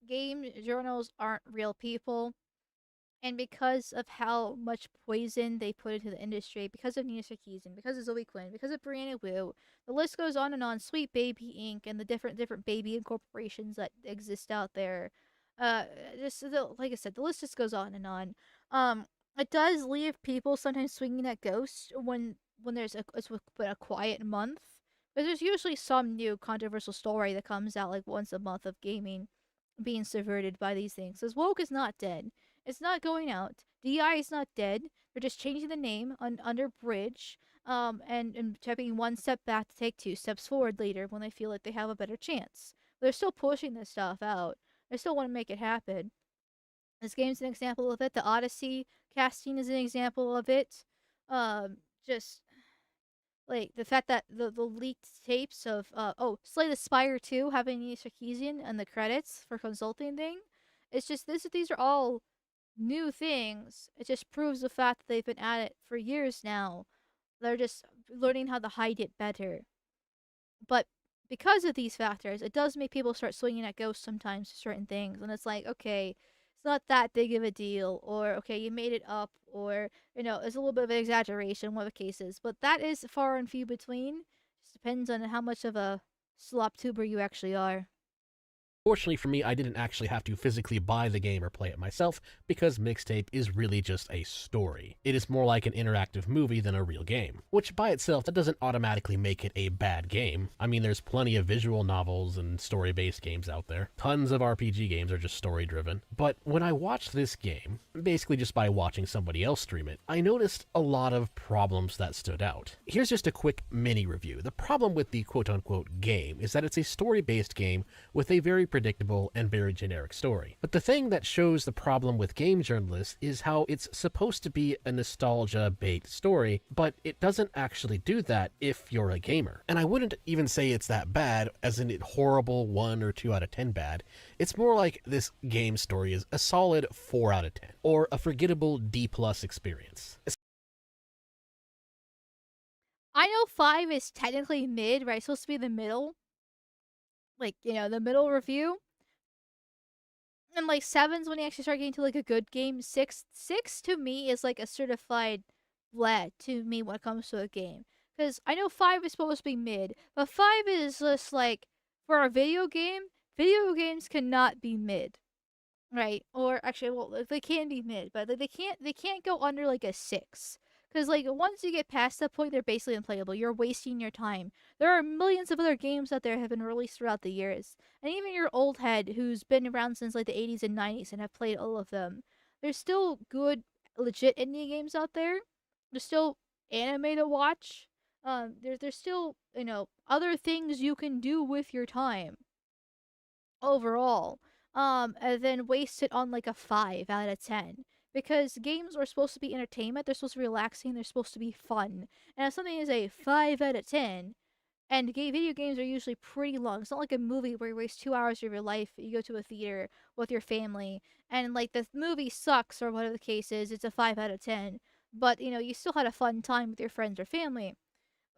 game journals aren't real people, and because of how much poison they put into the industry, because of Nina Sarkeesian, because of Zoe Quinn, because of Brianna Wu, the list goes on and on. Sweet Baby Inc. and the different baby incorporations that exist out there. Like I said, the list just goes on and on. It does leave people sometimes swinging at ghosts when there's a quiet month. But there's usually some new controversial story that comes out like once a month of gaming being subverted by these things. Because woke is not dead. It's not going out. DI is not dead. They're just changing the name under Bridge, and taking one step back to take 2 steps forward later when they feel like they have a better chance. But they're still pushing this stuff out. They still want to make it happen. This game's an example of it. The Odyssey casting is an example of it. Just like the fact that the leaked tapes of Slay the Spire 2 having Nina Sarkeesian and the credits for consulting thing. It's just these are all new things. It just proves the fact that they've been at it for years now. They're just learning how to hide it better. But because of these factors, it does make people start swinging at ghosts sometimes for certain things. And it's like, okay, it's not that big of a deal. Or, okay, you made it up. Or, it's a little bit of an exaggeration in one of the cases. But that is far and few between. Just depends on how much of a slop tuber you actually are. fortunately for me, I didn't actually have to physically buy the game or play it myself, because Mixtape is really just a story. It is more like an interactive movie than a real game, which by itself, that doesn't automatically make it a bad game. I mean, there's plenty of visual novels and story-based games out there. Tons of RPG games are just story-driven. But when I watched this game, basically just by watching somebody else stream it, I noticed a lot of problems that stood out. Here's just a quick mini review. The problem with the quote-unquote game is that it's a story-based game with a very predictable and very generic story. But the thing that shows the problem with game journalists is how it's supposed to be a nostalgia-bait story, but it doesn't actually do that if you're a gamer. And I wouldn't even say it's that bad, as in it horrible 1 or 2 out of 10 bad. It's more like this game story is a solid 4 out of 10, or a forgettable D+ experience. I know 5 is technically mid, right? It's supposed to be the middle. Like, the middle review. And like 7's when you actually start getting to like a good game. 6 to me is like a certified bleh to me when it comes to a game. Because I know 5 is supposed to be mid, but 5 is just like, for a video games cannot be mid. Right? Or actually, well, they can be mid, but they can't go under like a 6. Because, like, once you get past that point, they're basically unplayable. You're wasting your time. There are millions of other games out there that have been released throughout the years. And even your old head, who's been around since, like, the 80s and 90s and have played all of them, there's still good, legit indie games out there. There's still anime to watch. There's still, other things you can do with your time. Overall. And then waste it on, like, a 5 out of 10. Because games are supposed to be entertainment, they're supposed to be relaxing, they're supposed to be fun. And if something is a 5 out of 10, and video games are usually pretty long. It's not like a movie where you waste 2 hours of your life, you go to a theater with your family, and like the movie sucks or whatever the case is, it's a 5 out of 10. But, you still had a fun time with your friends or family.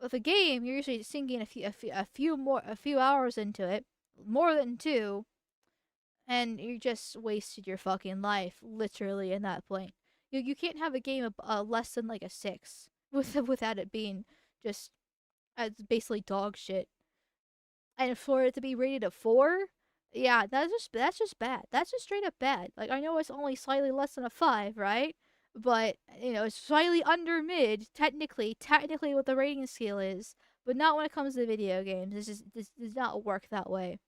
With a game, you're usually sinking a few hours into it, more than 2, and you just wasted your fucking life, literally, in that point. You can't have a game of less than like a 6 without it being just basically dog shit. And for it to be rated a 4, yeah, that's just bad. That's just straight up bad. Like, I know it's only slightly less than a 5, right? But it's slightly under mid, technically what the rating scale is, but not when it comes to video games. This does not work that way.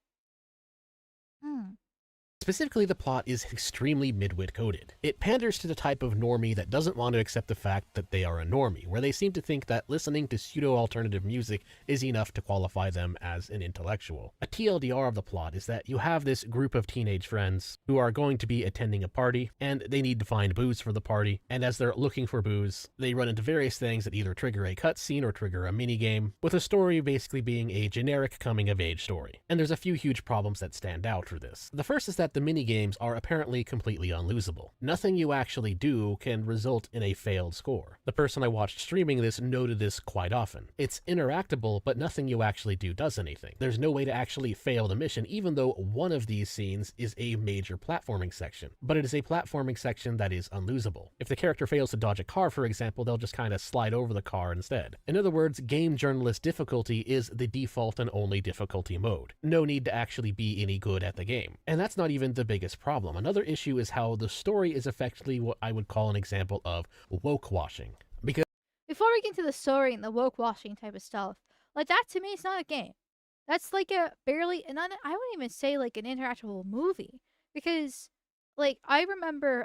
Specifically, the plot is extremely midwit coded. It panders to the type of normie that doesn't want to accept the fact that they are a normie, where they seem to think that listening to pseudo-alternative music is enough to qualify them as an intellectual. A TLDR of the plot is that you have this group of teenage friends who are going to be attending a party, and they need to find booze for the party, and as they're looking for booze, they run into various things that either trigger a cutscene or trigger a minigame, with a story basically being a generic coming-of-age story. And there's a few huge problems that stand out for this. The first is that the minigames are apparently completely unlosable. Nothing you actually do can result in a failed score. The person I watched streaming this noted this quite often. It's interactable, but nothing you actually do does anything. There's no way to actually fail the mission, even though one of these scenes is a major platforming section. But it is a platforming section that is unlosable. If the character fails to dodge a car, for example, they'll just kind of slide over the car instead. In other words, game journalist difficulty is the default and only difficulty mode. No need to actually be any good at the game. And that's not even the biggest problem. Another issue is how the story is effectively what I woke call an example of woke washing. Because before we get into the story and the woke washing type of stuff, like that to me is not a game. That's like a barely, and I wouldn't even say like an interactable movie, because like I remember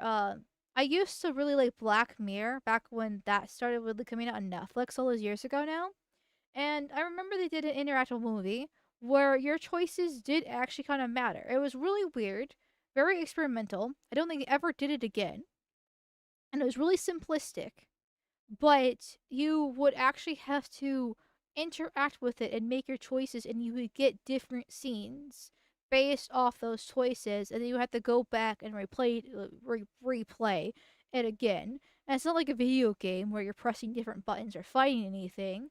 I used to really like Black Mirror back when that started really coming out on Netflix all those years ago now. And I remember they did an interactive movie where your choices did actually kind of matter. It was really weird, very experimental. I don't think they ever did it again. And it was really simplistic. But you would actually have to interact with it and make your choices, and you would get different scenes based off those choices, and then you have to go back and replay it again. And it's not like a video game where you're pressing different buttons or fighting anything,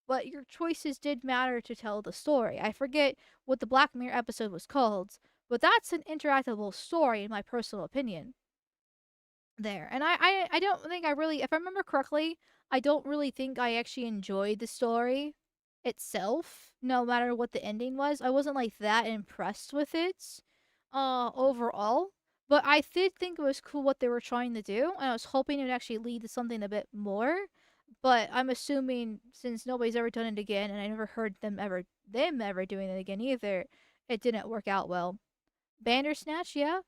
but your choices did matter to tell the story. I forget what the Black Mirror episode was called, but that's an interactable story in my personal opinion there. And I don't think I really, if I remember correctly, I don't really think I actually enjoyed the story itself, no matter what the ending was. I wasn't like that impressed with it overall. But I did think it was cool what they were trying to do, and I was hoping it would actually lead to something a bit more. But I'm assuming since nobody's ever done it again, and I never heard them ever doing it again either, it didn't work out well. Bandersnatch, yeah.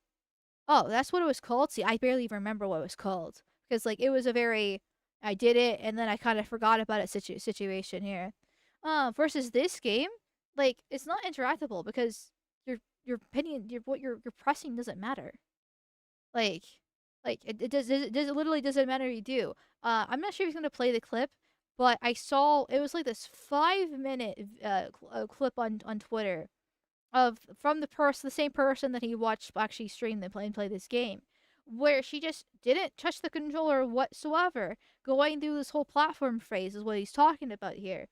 Oh, that's what it was called? See, I barely even remember what it was called. Because, like, it was a very, I did it, and then I kind of forgot about it situation here. Versus this game, like, it's not interactable because your opinion, what you're pressing doesn't matter. Like, it literally doesn't matter what you do. I'm not sure if he's going to play the clip, but I saw, it was like this 5-minute clip on Twitter from the same person that he watched actually stream and play this game, where she just didn't touch the controller whatsoever, going through this whole platform phase is what he's talking about here,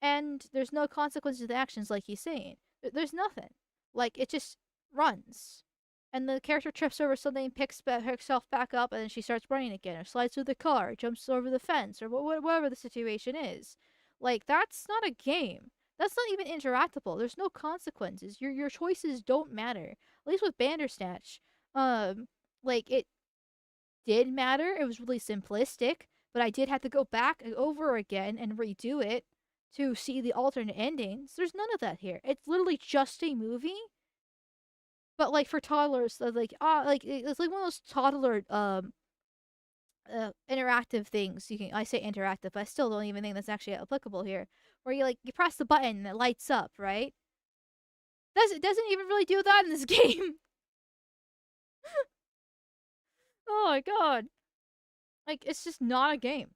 and there's no consequences to the actions like he's saying. There's nothing. Like, it just runs, and the character trips over something, picks herself back up, and then she starts running again, or slides through the car, jumps over the fence, or whatever the situation is. Like, that's not a game. That's not even interactable. There's no consequences. Your choices don't matter. At least with Bandersnatch, like, it did matter. It was really simplistic, but I did have to go back over again and redo it to see the alternate endings. There's none of that here. It's literally just a movie, but like for toddlers, like it's like one of those toddler interactive things. I say interactive, but I still don't even think that's actually applicable here. Where you press the button and it lights up, right? It doesn't even really do that in this game. Oh my god. Like, it's just not a game.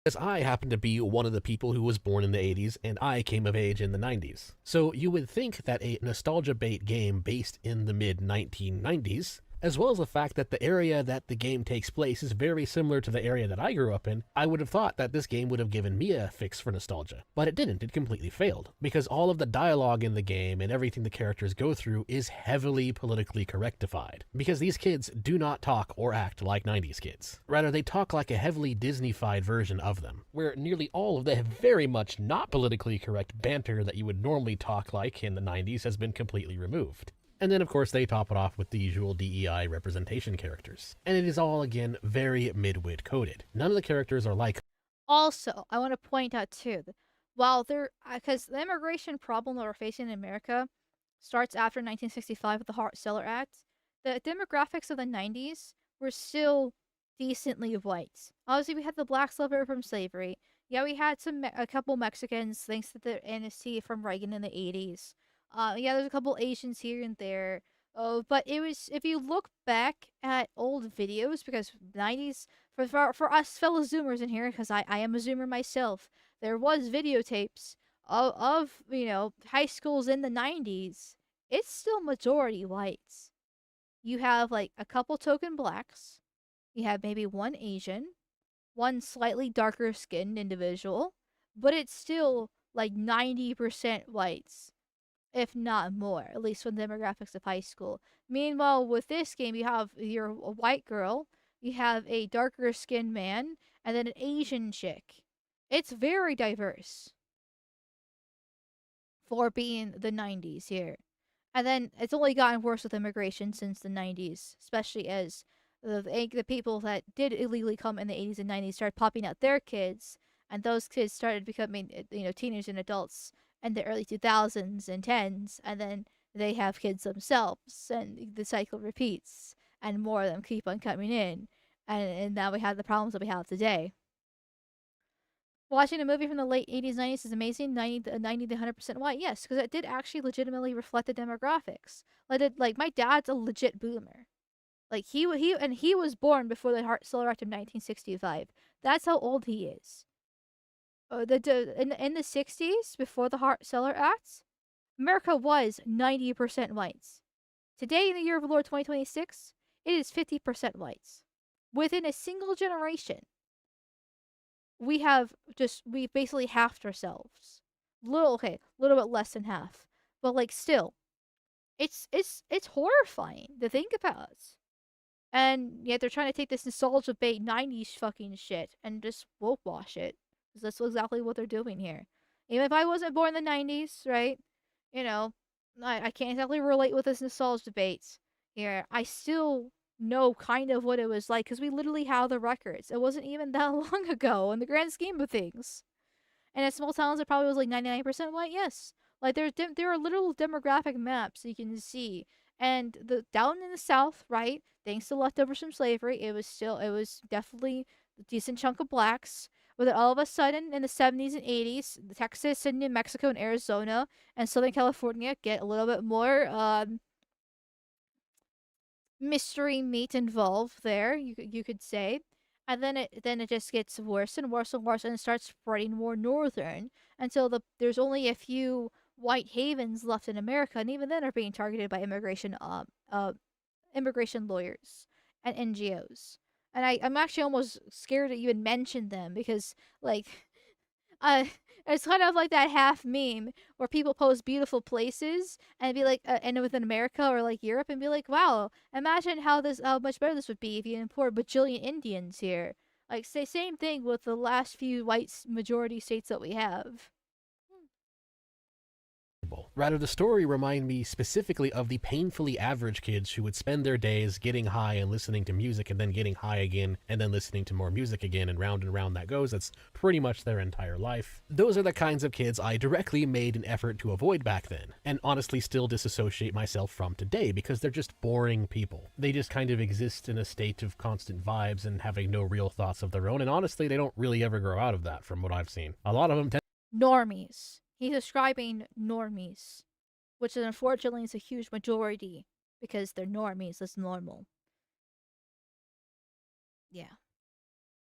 As I happen to be one of the people who was born in the 80s, and I came of age in the 90s. So you would think that a nostalgia bait game based in the mid-1990s, as well as the fact that the area that the game takes place is very similar to the area that I grew up in, I would have thought that this game would have given me a fix for nostalgia. But it didn't. It completely failed. Because all of the dialogue in the game and everything the characters go through is heavily politically correctified. Because these kids do not talk or act like 90s kids. Rather, they talk like a heavily Disney-fied version of them, where nearly all of the very much not politically correct banter that you would normally talk like in the 90s has been completely removed. And then, of course, they top it off with the usual DEI representation characters. And it is all, again, very midwit coded. None of the characters are like... Also, I want to point out, too, that while because the immigration problem that we're facing in America starts after 1965 with the Hart-Celler Act, the demographics of the 90s were still decently white. Obviously, we had the blacks suffer from slavery. Yeah, we had a couple Mexicans thanks to the amnesty from Reagan in the 80s. Yeah, there's a couple Asians here and there. Oh, but it was, if you look back at old videos, because 90s, for us fellow Zoomers in here, because I am a Zoomer myself, there was videotapes of high schools in the 90s. It's still majority whites. You have like a couple token blacks. You have maybe one Asian, one slightly darker skinned individual, but it's still like 90% whites, if not more, at least from the demographics of high school. Meanwhile, with this game, you have a white girl, you have a darker skinned man, and then an Asian chick. It's very diverse for being the 90s here. And then it's only gotten worse with immigration since the 90s, especially as the people that did illegally come in the 80s and 90s started popping out their kids, and those kids started becoming, teenagers and adults in the early 2000s and 10s, and then they have kids themselves, and the cycle repeats, and more of them keep on coming in, and now we have the problems that we have today. Watching a movie from the late 80s, 90s is amazing. 90 to 100% white. Yes, because it did actually legitimately reflect the demographics. Like my dad's a legit boomer. Like he was born before the Hart-Celler Act of 1965. That's how old he is. In the 60s, before the Hart-Celler Act, America was 90% whites. Today, in the year of the Lord 2026, it is 50% whites. Within a single generation, we basically halved ourselves. Little bit less than half, but like still, it's horrifying to think about. And yet they're trying to take this nostalgia bait 90s fucking shit and just woke wash it. Because that's exactly what they're doing here. Even if I wasn't born in the 90s, right? I can't exactly relate with this nostalgia debate here. I still know kind of what it was like because we literally have the records. It wasn't even that long ago in the grand scheme of things. And in small towns, it probably was like 99% white. Yes, like there are literal demographic maps you can see. And down in the South, right? Thanks to leftovers from slavery, it was definitely a decent chunk of blacks. But then all of a sudden, in the 70s and 80s, Texas and New Mexico and Arizona and Southern California get a little bit more mystery meat involved there, you could say. And then it just gets worse and worse and worse, and it starts spreading more northern until there's only a few white havens left in America, and even then are being targeted by immigration lawyers and NGOs. And I'm actually almost scared to even mention them because like it's kind of like that half meme where people post beautiful places and be like, and within America or like Europe, and be like, wow, imagine how much better this would be if you import bajillion Indians here. Like, say same thing with the last few white majority states that we have. Rather, the story remind me specifically of the painfully average kids who would spend their days getting high and listening to music and then getting high again and then listening to more music again, and round that goes. That's pretty much their entire life. Those are the kinds of kids I directly made an effort to avoid back then, and honestly still disassociate myself from today because they're just boring people. They just kind of exist in a state of constant vibes and having no real thoughts of their own, and honestly, they don't really ever grow out of that from what I've seen. A lot of them Normies. He's describing normies, which unfortunately is a huge majority because they're normies. That's normal. Yeah.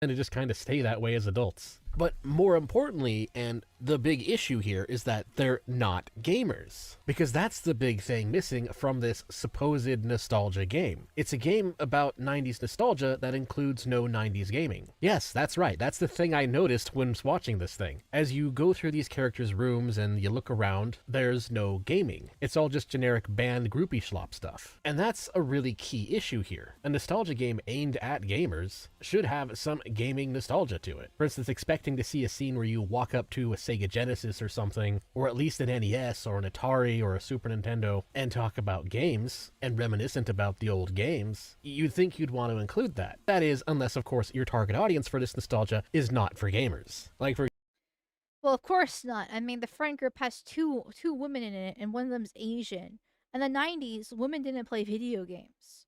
and to just kind of stay that way as adults. But more importantly, and the big issue here, is that they're not gamers. Because that's the big thing missing from this supposed nostalgia game. It's a game about 90s nostalgia that includes no 90s gaming. Yes, that's right. That's the thing I noticed when watching this thing. As you go through these characters' rooms and you look around, there's no gaming. It's all just generic band groupie schlop stuff. And that's a really key issue here. A nostalgia game aimed at gamers should have some gaming nostalgia to it. For instance, expecting to see a scene where you walk up to a Sega Genesis or something, or at least an NES or an Atari or a Super Nintendo, and talk about games, and reminiscent about the old games, you'd think you'd want to include that. That is, unless of course your target audience for this nostalgia is not for gamers. Well, of course not. I mean, the friend group has two women in it, and one of them's Asian. In the 90s, women didn't play video games.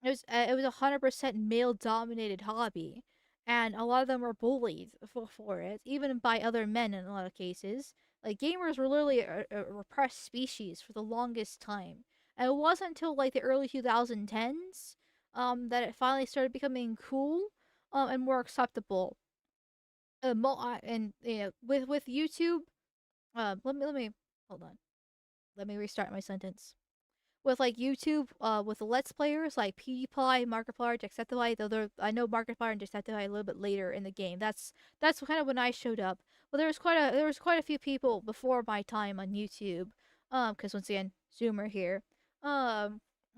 It was 100% male dominated hobby, and a lot of them were bullied for it, even by other men in a lot of cases. Like gamers were literally a repressed species for the longest time, and it wasn't until like the early 2010s that it finally started becoming cool and more acceptable. And you know, with YouTube, let me hold on. Let me restart my sentence with like YouTube, with the Let's Players like P.E.P.E., Markiplier, Jacksepticeye, though I know Markiplier and Jacksepticeye a little bit later in the game. That's kind of when I showed up. But there was quite a few people before my time on YouTube, because once again, Zoomer here, I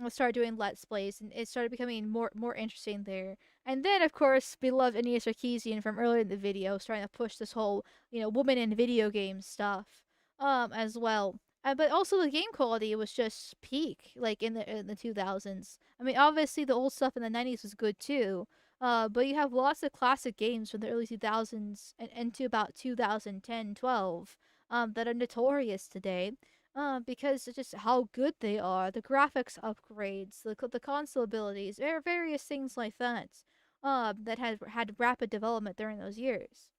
started doing Let's Plays, and it started becoming more interesting there. And then, of course, beloved Aeneas Sarkeesian from earlier in the video, starting to push this whole, women in video games stuff, as well. But also the game quality was just peak, like in the 2000s. I mean, obviously the old stuff in the 90s was good too. But you have lots of classic games from the early 2000s and into about 2010, 12, that are notorious today. Because of just how good they are, the graphics upgrades, the console abilities, various things like that. That had rapid development during those years.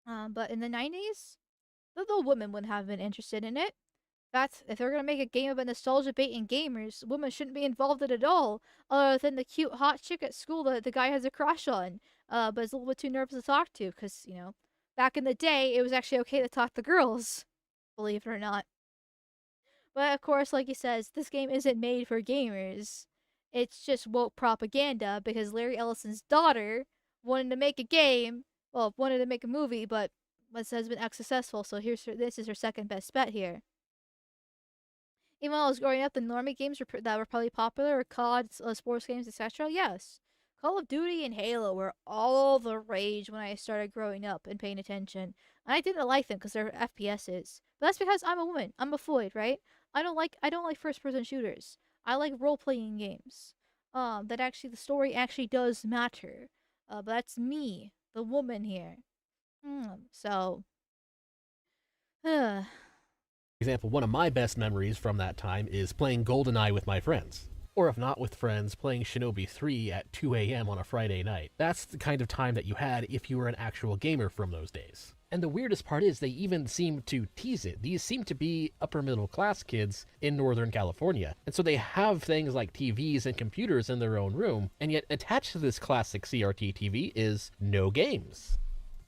But in the 90s, the women wouldn't have been interested in it. That's if they're gonna make a game about nostalgia baiting gamers, women shouldn't be involved in it at all, other than the cute hot chick at school that the guy has a crush on, but is a little bit too nervous to talk to, because, back in the day, it was actually okay to talk to girls, believe it or not. But of course, like he says, this game isn't made for gamers. It's just woke propaganda because Larry Ellison's daughter wanted to make a game, well, wanted to make a movie, but has been unsuccessful, so this is her second best bet here. Even when I was growing up, the normie games that were probably popular were COD, sports games, etc. Yes. Call of Duty and Halo were all the rage when I started growing up and paying attention. And I didn't like them because they're FPSs. But that's because I'm a woman. I'm a Floyd, right? I don't like first person shooters. I like role playing games. That actually the story actually does matter. But that's me, the woman here. So Example, one of my best memories from that time is playing GoldenEye with my friends. Or if not with friends, playing Shinobi 3 at 2 a.m. on a Friday night. That's the kind of time that you had if you were an actual gamer from those days. And the weirdest part is they even seem to tease it. These seem to be upper middle class kids in Northern California. And so they have things like TVs and computers in their own room, and yet attached to this classic CRT TV is no games.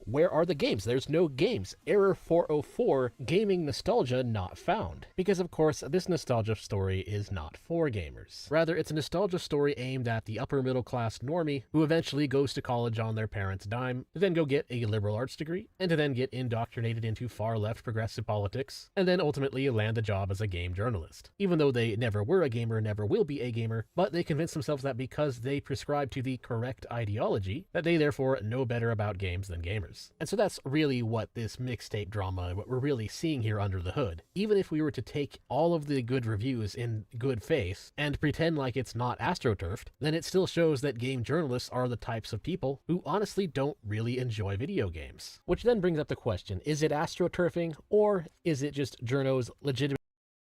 Where are the games? There's no games. Error 404, gaming nostalgia not found. Because of course, this nostalgia story is not for gamers. Rather, it's a nostalgia story aimed at the upper middle class normie who eventually goes to college on their parents' dime, to then go get a liberal arts degree, and to then get indoctrinated into far left progressive politics, and then ultimately land a job as a game journalist. Even though they never were a gamer, never will be a gamer, but they convince themselves that because they prescribe to the correct ideology, that they therefore know better about games than gamers. And so that's really what this mixtape drama, what we're really seeing here under the hood. Even if we were to take all of the good reviews in good faith and pretend like it's not astroturfed, then it still shows that game journalists are the types of people who honestly don't really enjoy video games. Which then brings up the question, is it astroturfing or is it just journos legitimate?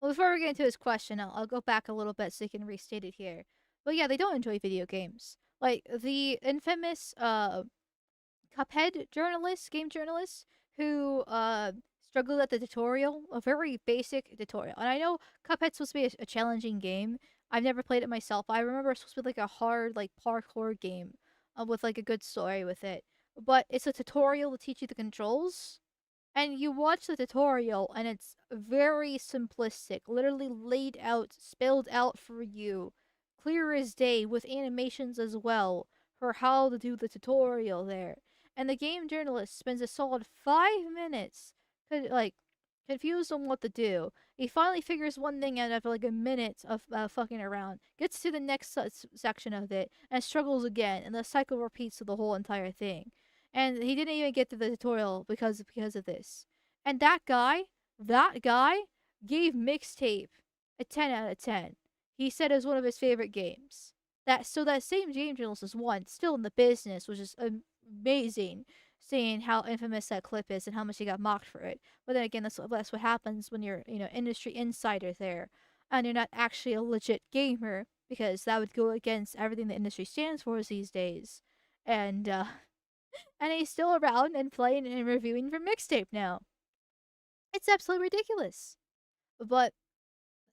Well, before we get into his question, I'll go back a little bit so you can restate it here. But yeah, they don't enjoy video games. Like the infamous Cuphead journalist, game journalist, who struggled at the tutorial, a very basic tutorial. And I know Cuphead's supposed to be a challenging game. I've never played it myself. I remember it's supposed to be like a hard, like parkour game, with like a good story with it. But it's a tutorial to teach you the controls. And you watch the tutorial, and it's very simplistic, literally laid out, spelled out for you, clear as day, with animations as well, for how to do the tutorial there. And the game journalist spends a solid 5 minutes, confused on what to do. He finally figures one thing out after like a minute of fucking around, gets to the next section of it, and struggles again, and the cycle repeats to the whole entire thing. And he didn't even get to the tutorial because of this. And that guy gave Mixtape a 10 out of 10. He said it was one of his favorite games. That same game journalist is one, still in the business, which is amazing, seeing how infamous that clip is and how much he got mocked for it. But then again, that's what happens when you're industry insider there. and you're not actually a legit gamer, because that would go against everything the industry stands for these days. And and he's still around and playing and reviewing for Mixtape now. It's absolutely ridiculous. But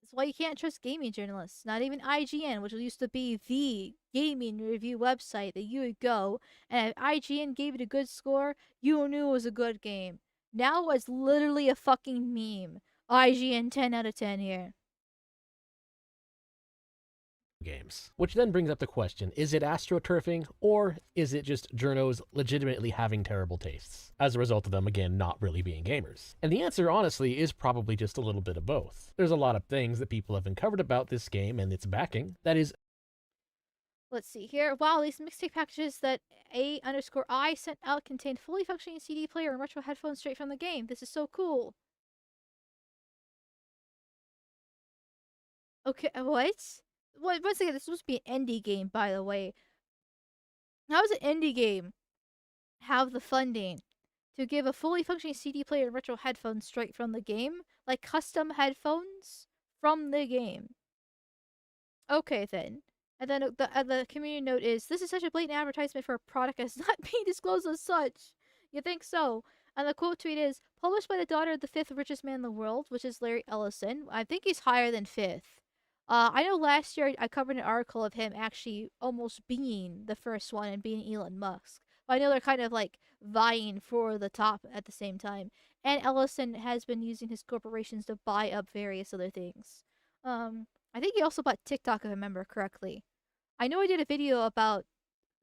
that's why you can't trust gaming journalists. Not even IGN, which used to be the gaming review website that you would go, and if IGN gave it a good score, you knew it was a good game. Now it's literally a fucking meme. IGN 10 out of 10 here. Games. Which then brings up the question, is it astroturfing, or is it just journos legitimately having terrible tastes, as a result of them, again, not really being gamers? And the answer, honestly, is probably just a little bit of both. There's a lot of things that people have uncovered about this game and its backing that is... Let's see here. Wow, these mixtape packages that A_I sent out contained fully functioning CD player and retro headphones straight from the game. This is so cool. Okay, what? Well, once again, this is supposed to be an indie game, by the way. How does an indie game have the funding to give a fully functioning CD player and retro headphones straight from the game? Like custom headphones from the game. Okay, then. And then the community note is, this is such a blatant advertisement for a product that's not being disclosed as such. You think so? And the quote tweet is, published by the daughter of the 5th richest man in the world, which is Larry Ellison. I think he's higher than 5th. I know last year I covered an article of him actually almost being the first one and being Elon Musk. But I know they're kind of like vying for the top at the same time. And Ellison has been using his corporations to buy up various other things. I think he also bought TikTok, if I remember correctly. I know I did a video about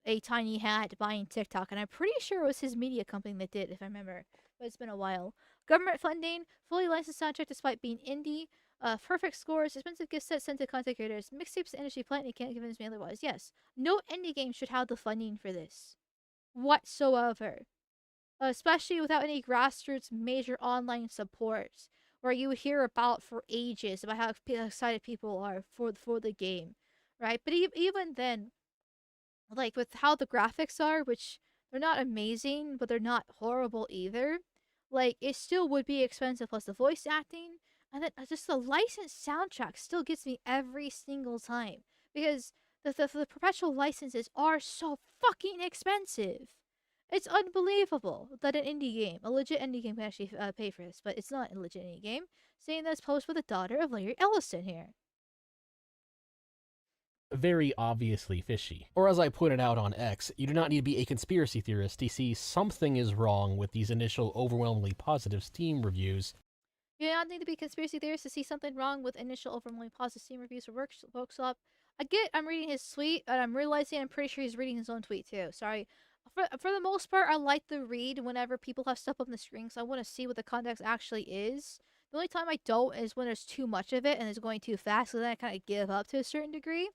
a tiny hat buying TikTok, and I'm pretty sure it was his media company that did, if I remember. But it's been a while. Government funding, fully licensed soundtrack despite being indie, perfect scores, expensive gift sets sent to content creators, mixtapes, industry plant, you can't convince me otherwise. Yes, no indie game should have the funding for this whatsoever. Especially without any grassroots major online support, where you hear about for ages about how excited people are for the game, right? But even then, like with how the graphics are, which they're not amazing, but they're not horrible either, like it still would be expensive, plus the voice acting, and then just the licensed soundtrack still gets me every single time, because the perpetual licenses are so fucking expensive. It's unbelievable that an indie game, a legit indie game, can actually pay for this, but it's not a legit indie game. Saying that's posed for the daughter of Larry Ellison here. Very obviously fishy. Or as I pointed out on X, you do not need to be a conspiracy theorist to see something is wrong with these initial overwhelmingly positive Steam reviews. You do not need to be a conspiracy theorist to see something wrong with initial overwhelmingly positive Steam reviews for Workshop. I'm reading his tweet, and I'm realizing I'm pretty sure he's reading his own tweet too. Sorry. For the most part, I like to read whenever people have stuff on the screen, so I want to see what the context actually is. The only time I don't is when there's too much of it and it's going too fast, so then I kind of give up to a certain degree.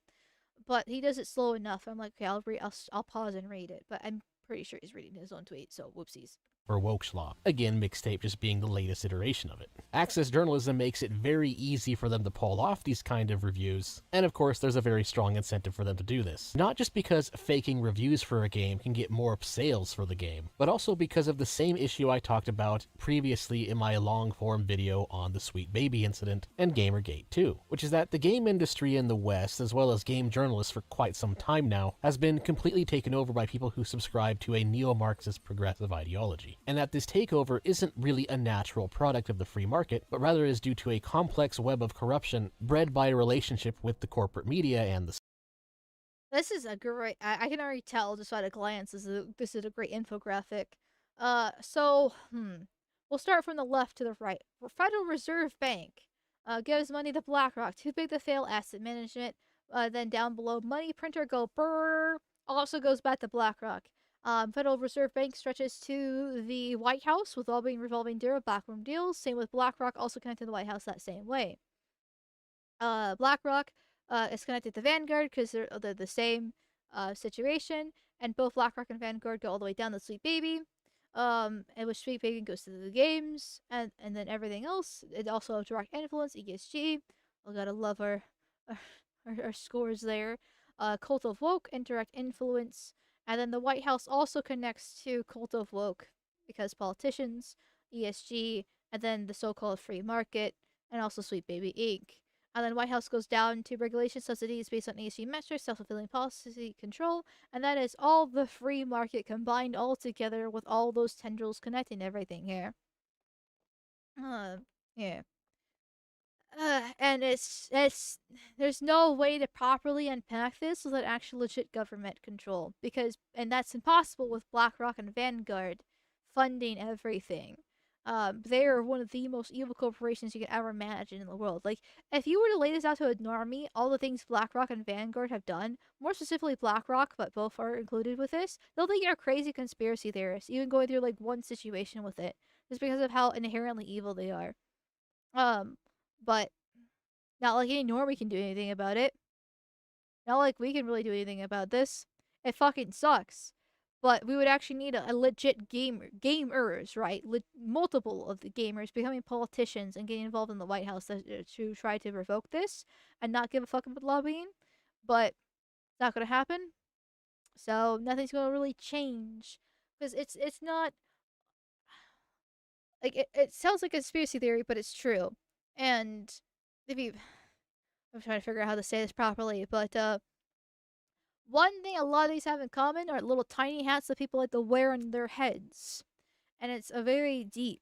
But he does it slow enough. I'm like, okay, I'll pause and read it. But I'm pretty sure he's reading his own tweet, so whoopsies. Or Wokschlop. Again, Mixtape just being the latest iteration of it. Access journalism makes it very easy for them to pull off these kind of reviews, and of course there's a very strong incentive for them to do this. Not just because faking reviews for a game can get more sales for the game, but also because of the same issue I talked about previously in my long-form video on the Sweet Baby incident and Gamergate 2, which is that the game industry in the West, as well as game journalists for quite some time now, has been completely taken over by people who subscribe to a neo-Marxist progressive ideology. And that this takeover isn't really a natural product of the free market, but rather is due to a complex web of corruption bred by a relationship with the corporate media and the... This is a great... I can already tell just at a glance this is a great infographic. We'll start from the left to the right. Federal Reserve Bank gives money to BlackRock. Too big to fail asset management. Then down below, money printer go brrr. Also goes back to BlackRock. Federal Reserve Bank stretches to the White House with all being revolving door backroom deals. Same with BlackRock, also connected to the White House that same way. BlackRock is connected to Vanguard because they're the same situation, and both BlackRock and Vanguard go all the way down to Sweet Baby. And with Sweet Baby goes to the games, and then everything else. It also has direct influence, ESG. I gotta love our scores there. Cult of Woke, indirect influence. And then the White House also connects to Cult of Woke because politicians, ESG, and then the so-called free market, and also Sweet Baby Inc. And then White House goes down to regulation subsidies based on ESG metrics, self-fulfilling policy control, and that is all the free market combined all together with all those tendrils connecting everything here. Yeah. And it's there's no way to properly unpack this without actual legit government control and that's impossible with BlackRock and Vanguard funding everything. They are one of the most evil corporations you could ever imagine in the world. Like, if you were to lay this out to a normie, all the things BlackRock and Vanguard have done, more specifically BlackRock, but both are included with this, they'll think you're a crazy conspiracy theorist, even going through like one situation with it, just because of how inherently evil they are. But not like any normie can do anything about it. Not like we can really do anything about this. It fucking sucks. But we would actually need a legit gamers, right? Multiple of the gamers becoming politicians and getting involved in the White House to try to revoke this and not give a fuck about lobbying. But it's not gonna happen. So nothing's gonna really change because it's not like it sounds like a conspiracy theory, but it's true. And if you, I'm trying to figure out how to say this properly, but one thing a lot of these have in common are little tiny hats that people like to wear on their heads. And it's a very deep,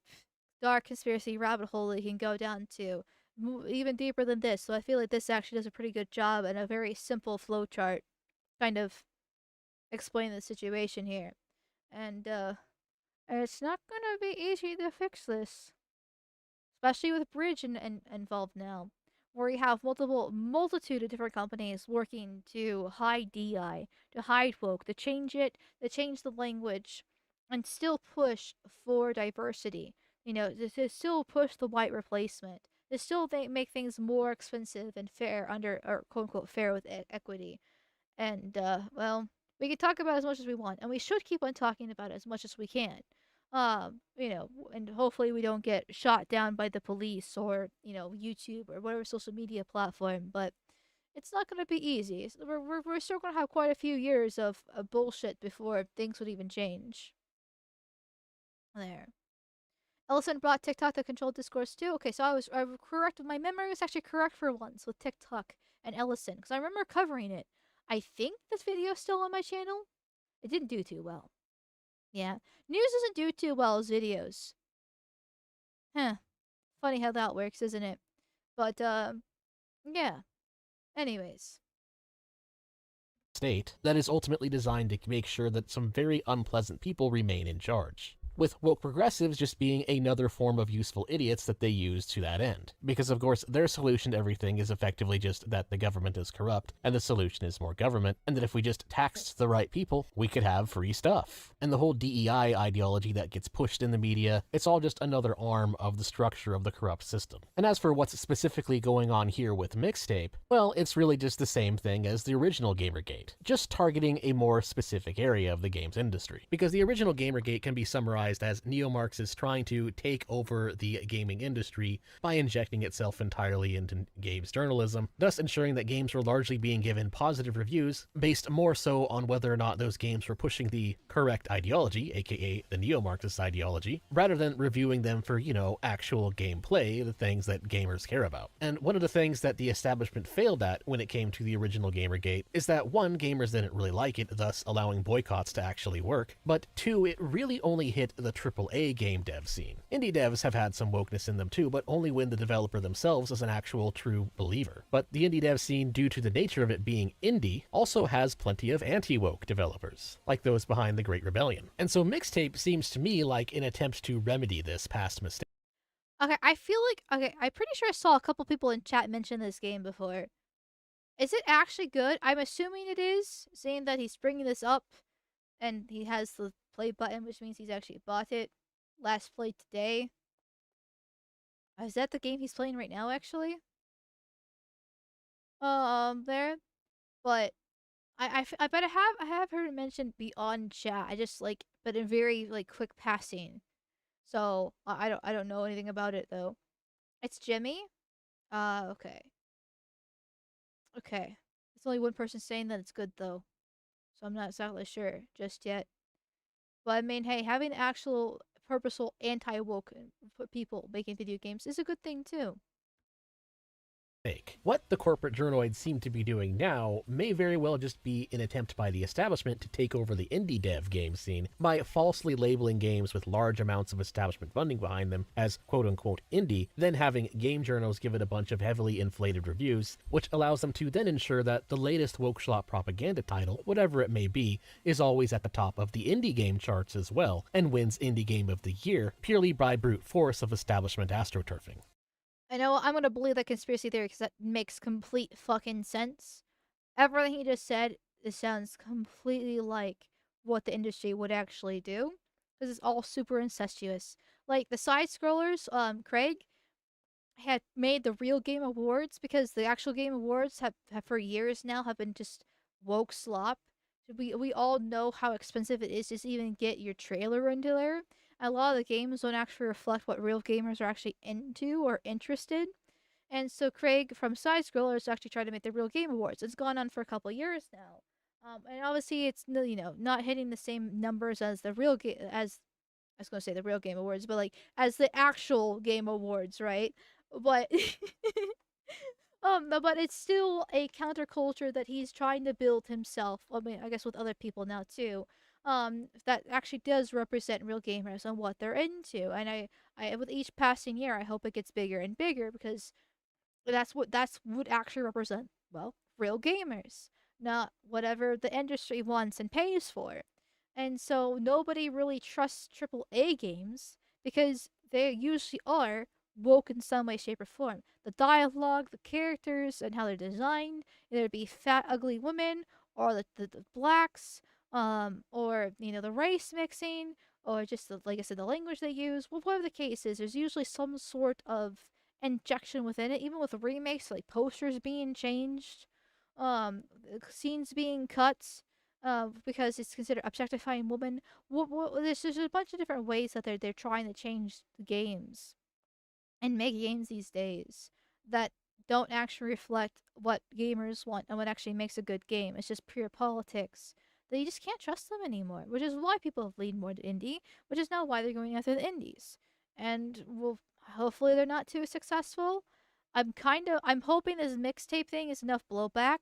dark conspiracy rabbit hole that you can go down to, even deeper than this. So I feel like this actually does a pretty good job and a very simple flowchart kind of explain the situation here. And it's not gonna be easy to fix this. Especially with Bridge involved now, where you have multitude of different companies working to hide DI, to hide woke, to change it, to change the language, and still push for diversity. You know, to still push the white replacement, to still make things more expensive and fair or quote unquote fair with equity. And well, we can talk about it as much as we want, and we should keep on talking about it as much as we can. You know, and hopefully we don't get shot down by the police or, you know, YouTube or whatever social media platform, but it's not going to be easy. We're still going to have quite a few years of bullshit before things would even change. There. Ellison brought TikTok to control discourse too. Okay, so I was correct. My memory was actually correct for once with TikTok and Ellison, because I remember covering it. I think this video is still on my channel. It didn't do too well. Yeah. News doesn't do too well as videos. Huh. Funny how that works, isn't it? But, yeah. Anyways. State that is ultimately designed to make sure that some very unpleasant people remain in charge, with woke progressives just being another form of useful idiots that they use to that end. Because of course, their solution to everything is effectively just that the government is corrupt, and the solution is more government, and that if we just taxed the right people, we could have free stuff. And the whole DEI ideology that gets pushed in the media, it's all just another arm of the structure of the corrupt system. And as for what's specifically going on here with Mixtape, well, it's really just the same thing as the original Gamergate, just targeting a more specific area of the games industry. Because the original Gamergate can be summarized as neo-Marxists trying to take over the gaming industry by injecting itself entirely into games journalism, thus ensuring that games were largely being given positive reviews based more so on whether or not those games were pushing the correct ideology, aka the neo-Marxist ideology, rather than reviewing them for, you know, actual gameplay, the things that gamers care about. And one of the things that the establishment failed at when it came to the original Gamergate is that one, gamers didn't really like it, thus allowing boycotts to actually work, but two, it really only hit the AAA game dev scene. Indie devs have had some wokeness in them too, but only when the developer themselves is an actual true believer. But the indie dev scene, due to the nature of it being indie, also has plenty of anti-woke developers, like those behind the Great Rebellion. And so Mixtape seems to me like an attempt to remedy this past mistake. Okay, I feel like, okay, I'm pretty sure I saw a couple people in chat mention this game before. Is it actually good? I'm assuming it is, seeing that he's bringing this up and he has the play button, which means he's actually bought it. Last played today. Is that the game he's playing right now, actually? There. But I bet I have heard it mentioned beyond chat. I just like, but in very like quick passing. So I don't know anything about it though. It's Jimmy. Okay. Okay. It's only one person saying that it's good though, so I'm not exactly sure just yet. But I mean, hey, having actual purposeful anti-woke people making video games is a good thing too. fake. What the corporate journoids seem to be doing now may very well just be an attempt by the establishment to take over the indie dev game scene by falsely labeling games with large amounts of establishment funding behind them as quote-unquote indie, then having game journals give it a bunch of heavily inflated reviews, which allows them to then ensure that the latest woke schlop propaganda title, whatever it may be, is always at the top of the indie game charts as well, and wins Indie Game of the Year purely by brute force of establishment astroturfing. I know I'm gonna believe that conspiracy theory because that makes complete fucking sense. Everything he just said, it sounds completely like what the industry would actually do. This is all super incestuous. Like the side scrollers, Craig had made the real game awards because the actual game awards have for years now have been just woke slop. We all know how expensive it is to even get your trailer into there. A lot of the games don't actually reflect what real gamers are actually into or interested. And so Craig from Side Scrollers actually tried to make the Real Game Awards. It's gone on for a couple years now, and obviously it's not hitting the same numbers as the real game as I was gonna say the Real Game Awards, but like as the actual Game Awards, right? But but it's still a counterculture that he's trying to build himself. I mean, I guess with other people now too. That actually does represent real gamers and what they're into. And I with each passing year, I hope it gets bigger and bigger because that's would actually represent real gamers, not whatever the industry wants and pays for. And so nobody really trusts AAA games because they usually are woke in some way, shape, or form. The dialogue, the characters, and how they're designed, either it be fat, ugly women, or the blacks, or the race mixing, or just like I said, the language they use. Well, whatever the case is, there's usually some sort of injection within it. Even with remakes, like posters being changed, scenes being cut, because it's considered objectifying women. There's a bunch of different ways that they're trying to change the games and make games these days that don't actually reflect what gamers want and what actually makes a good game. It's just pure politics. That you just can't trust them anymore, which is why people lean more to indie, which is now why they're going after the indies. And well, hopefully they're not too successful. I'm hoping this mixtape thing is enough blowback.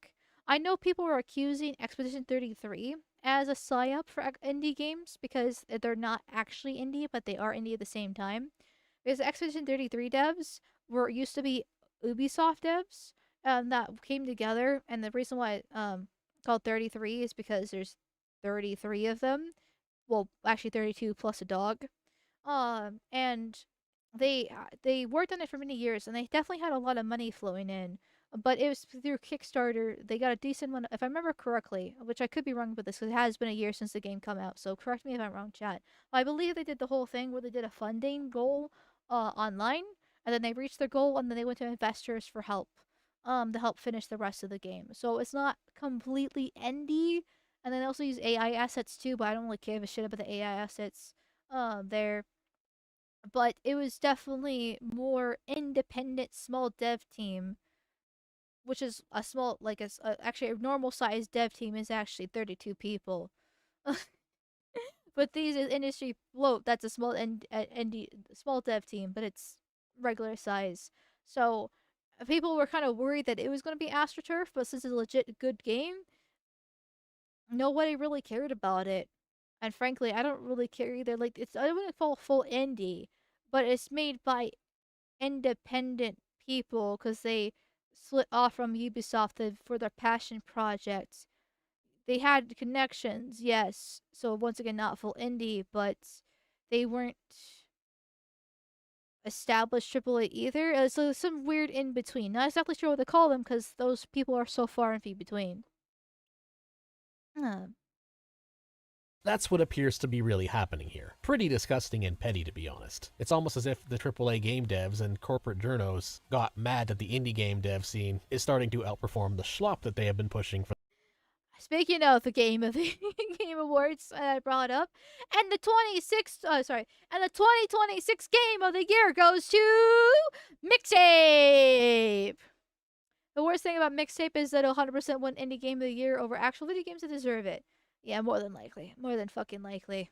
I know people are accusing Expedition 33 as a psyop for indie games because they're not actually indie, but they are indie at the same time. Because Expedition 33 devs used to be Ubisoft devs that came together, and the reason why called 33 is because there's 33 of them. Well, actually 32 plus a dog. And they worked on it for many years, and they definitely had a lot of money flowing in. But it was through Kickstarter. They got a decent one, if I remember correctly, which I could be wrong with this because it has been a year since the game come out. So correct me if I'm wrong, chat. I believe they did the whole thing where they did a funding goal online, and then they reached their goal, and then they went to investors for help, to help finish the rest of the game. So it's not completely indie, and then they also use AI assets too, but I don't really give a shit about the AI assets there. But it was definitely more independent, small dev team, which is a small, like actually a normal sized dev team is actually 32 people. But these is industry float. That's a small small dev team, but it's regular size. So people were kind of worried that it was going to be AstroTurf, but since it's a legit good game, nobody really cared about it. And frankly, I don't really care either. Like I wouldn't call full indie, but it's made by independent people because they split off from Ubisoft for their passion projects. They had connections, yes. So once again, not full indie, but they weren't established AAA either. So some weird in between. Not exactly sure what to call them because those people are so far in between. That's what appears to be really happening here. Pretty disgusting and petty, to be honest. It's almost as if the AAA game devs and corporate journos got mad that the indie game dev scene is starting to outperform the schlop that they have been pushing for. Speaking of the game awards I brought up, and the 2026 game of the year goes to Mixtape. The worst thing about Mixtape is that it'll 100% win indie game of the year over actual video games that deserve it. Yeah, more than likely. More than fucking likely.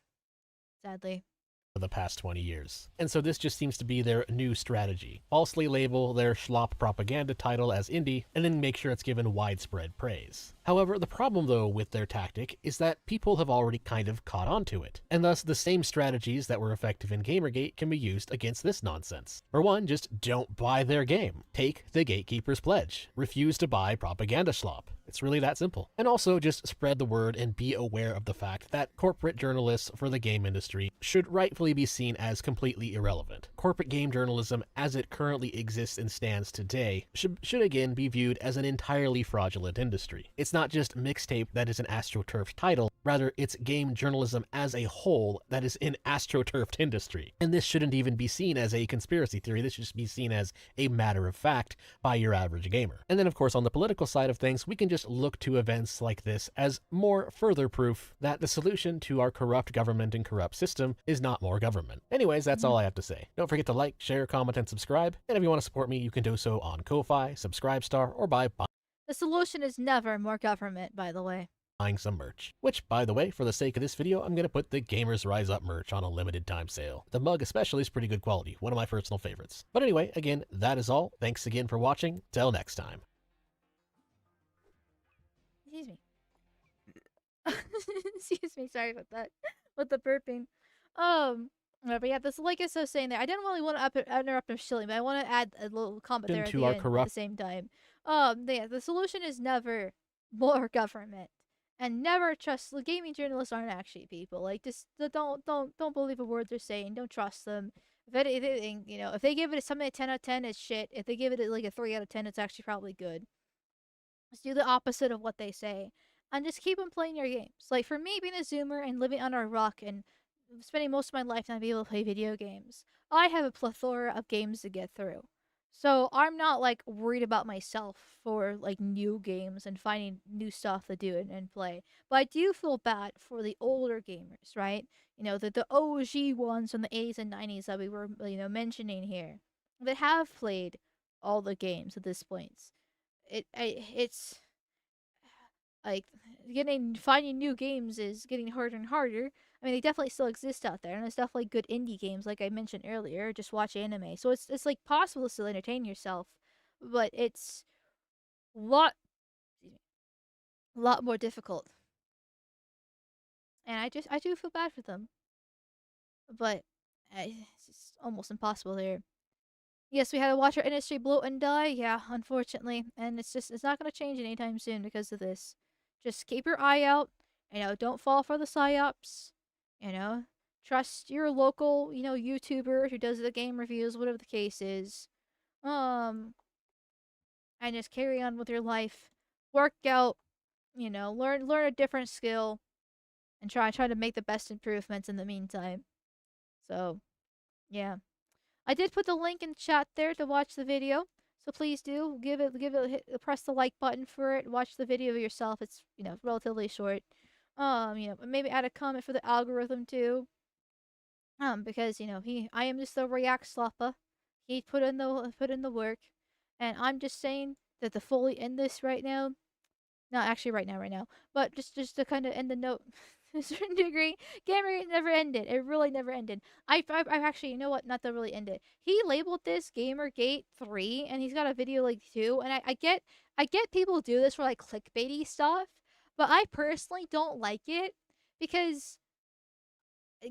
Sadly. for the past 20 years. And so this just seems to be their new strategy. Falsely label their schlop propaganda title as indie, and then make sure it's given widespread praise. However, the problem though with their tactic is that people have already kind of caught on to it, and thus the same strategies that were effective in Gamergate can be used against this nonsense. For one, just don't buy their game. Take the Gatekeeper's pledge. Refuse to buy propaganda schlop. It's really that simple. And also just spread the word and be aware of the fact that corporate journalists for the game industry should rightfully be seen as completely irrelevant. Corporate game journalism as it currently exists and stands today should again be viewed as an entirely fraudulent industry. It's not just Mixtape that is an AstroTurfed title, rather it's game journalism as a whole that is an AstroTurfed industry. And this shouldn't even be seen as a conspiracy theory, this should just be seen as a matter of fact by your average gamer. And then of course on the political side of things, we can just look to events like this as more further proof that the solution to our corrupt government and corrupt system is not more government. Anyways, that's all I have to say. Don't forget to like, share, comment, and subscribe. And if you want to support me, you can do so on Ko-Fi, Subscribestar, or by The solution is never more government, by the way. buying some merch. Which, by the way, for the sake of this video, I'm going to put the Gamers Rise Up merch on a limited time sale. The mug especially is pretty good quality, one of my personal favorites. But anyway, again, that is all. Thanks again for watching. Till next time. Excuse me. Excuse me, sorry about that. With the burping. But yeah, this, like I was saying there, I didn't really want to interrupt him shilling, but I want to add a little comment there at the end at the same time. Yeah, the solution is never more government. And never trust the gaming journalists aren't actually people. Like just don't believe a word they're saying. Don't trust them. If anything, you know, if they give it something a 10 out of 10, it's shit. If they give it like a 3 out of 10, it's actually probably good. Just do the opposite of what they say. And just keep on playing your games. Like for me being a Zoomer and living under a rock and spending most of my life not being able to play video games, I have a plethora of games to get through. So I'm not like worried about myself for like new games and finding new stuff to do and play. But I do feel bad for the older gamers, right? You know, the OG ones from the 80s and 90s that we were, you know, mentioning here that have played all the games at this point. It's like finding new games is getting harder and harder. I mean, they definitely still exist out there, and there's definitely good indie games, like I mentioned earlier. Just watch anime, so it's like possible to still entertain yourself, but it's lot more difficult. And I do feel bad for them, but it's just almost impossible there. Yes, we had to watch our industry bloat and die. Yeah, unfortunately, and it's not gonna change anytime soon because of this. Just keep your eye out. You know, don't fall for the psyops. You know, trust your local, you know, YouTuber who does the game reviews, whatever the case is. And just carry on with your life. Work out, you know, learn a different skill, and try to make the best improvements in the meantime. So, yeah. I did put the link in chat there to watch the video, so please do press the like button for it. Watch the video yourself. It's, you know, relatively short. You know, maybe add a comment for the algorithm too. Because you know I am just the react slopper. He put in the work, and I'm just saying that to fully end this right now. Not actually right now, but just to kind of end the note. To a certain degree, Gamergate never ended. It really never ended. I've actually, you know what? Not to really end it. He labeled this Gamergate 3, and he's got a video like 2. And I get people do this for like clickbaity stuff, but I personally don't like it because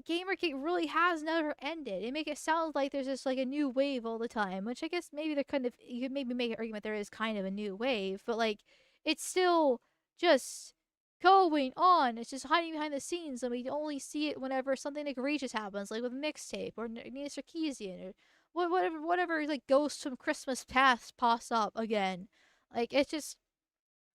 Gamergate really has never ended. It make it sound like there's just like a new wave all the time, which I guess maybe they're kind of, you could maybe make an argument there is kind of a new wave, but like it's still just going on. It's just hiding behind the scenes, and we only see it whenever something egregious happens, like with Mixtape or Nina Sarkeesian or whatever like ghosts from Christmas past pops up again. Like it's just,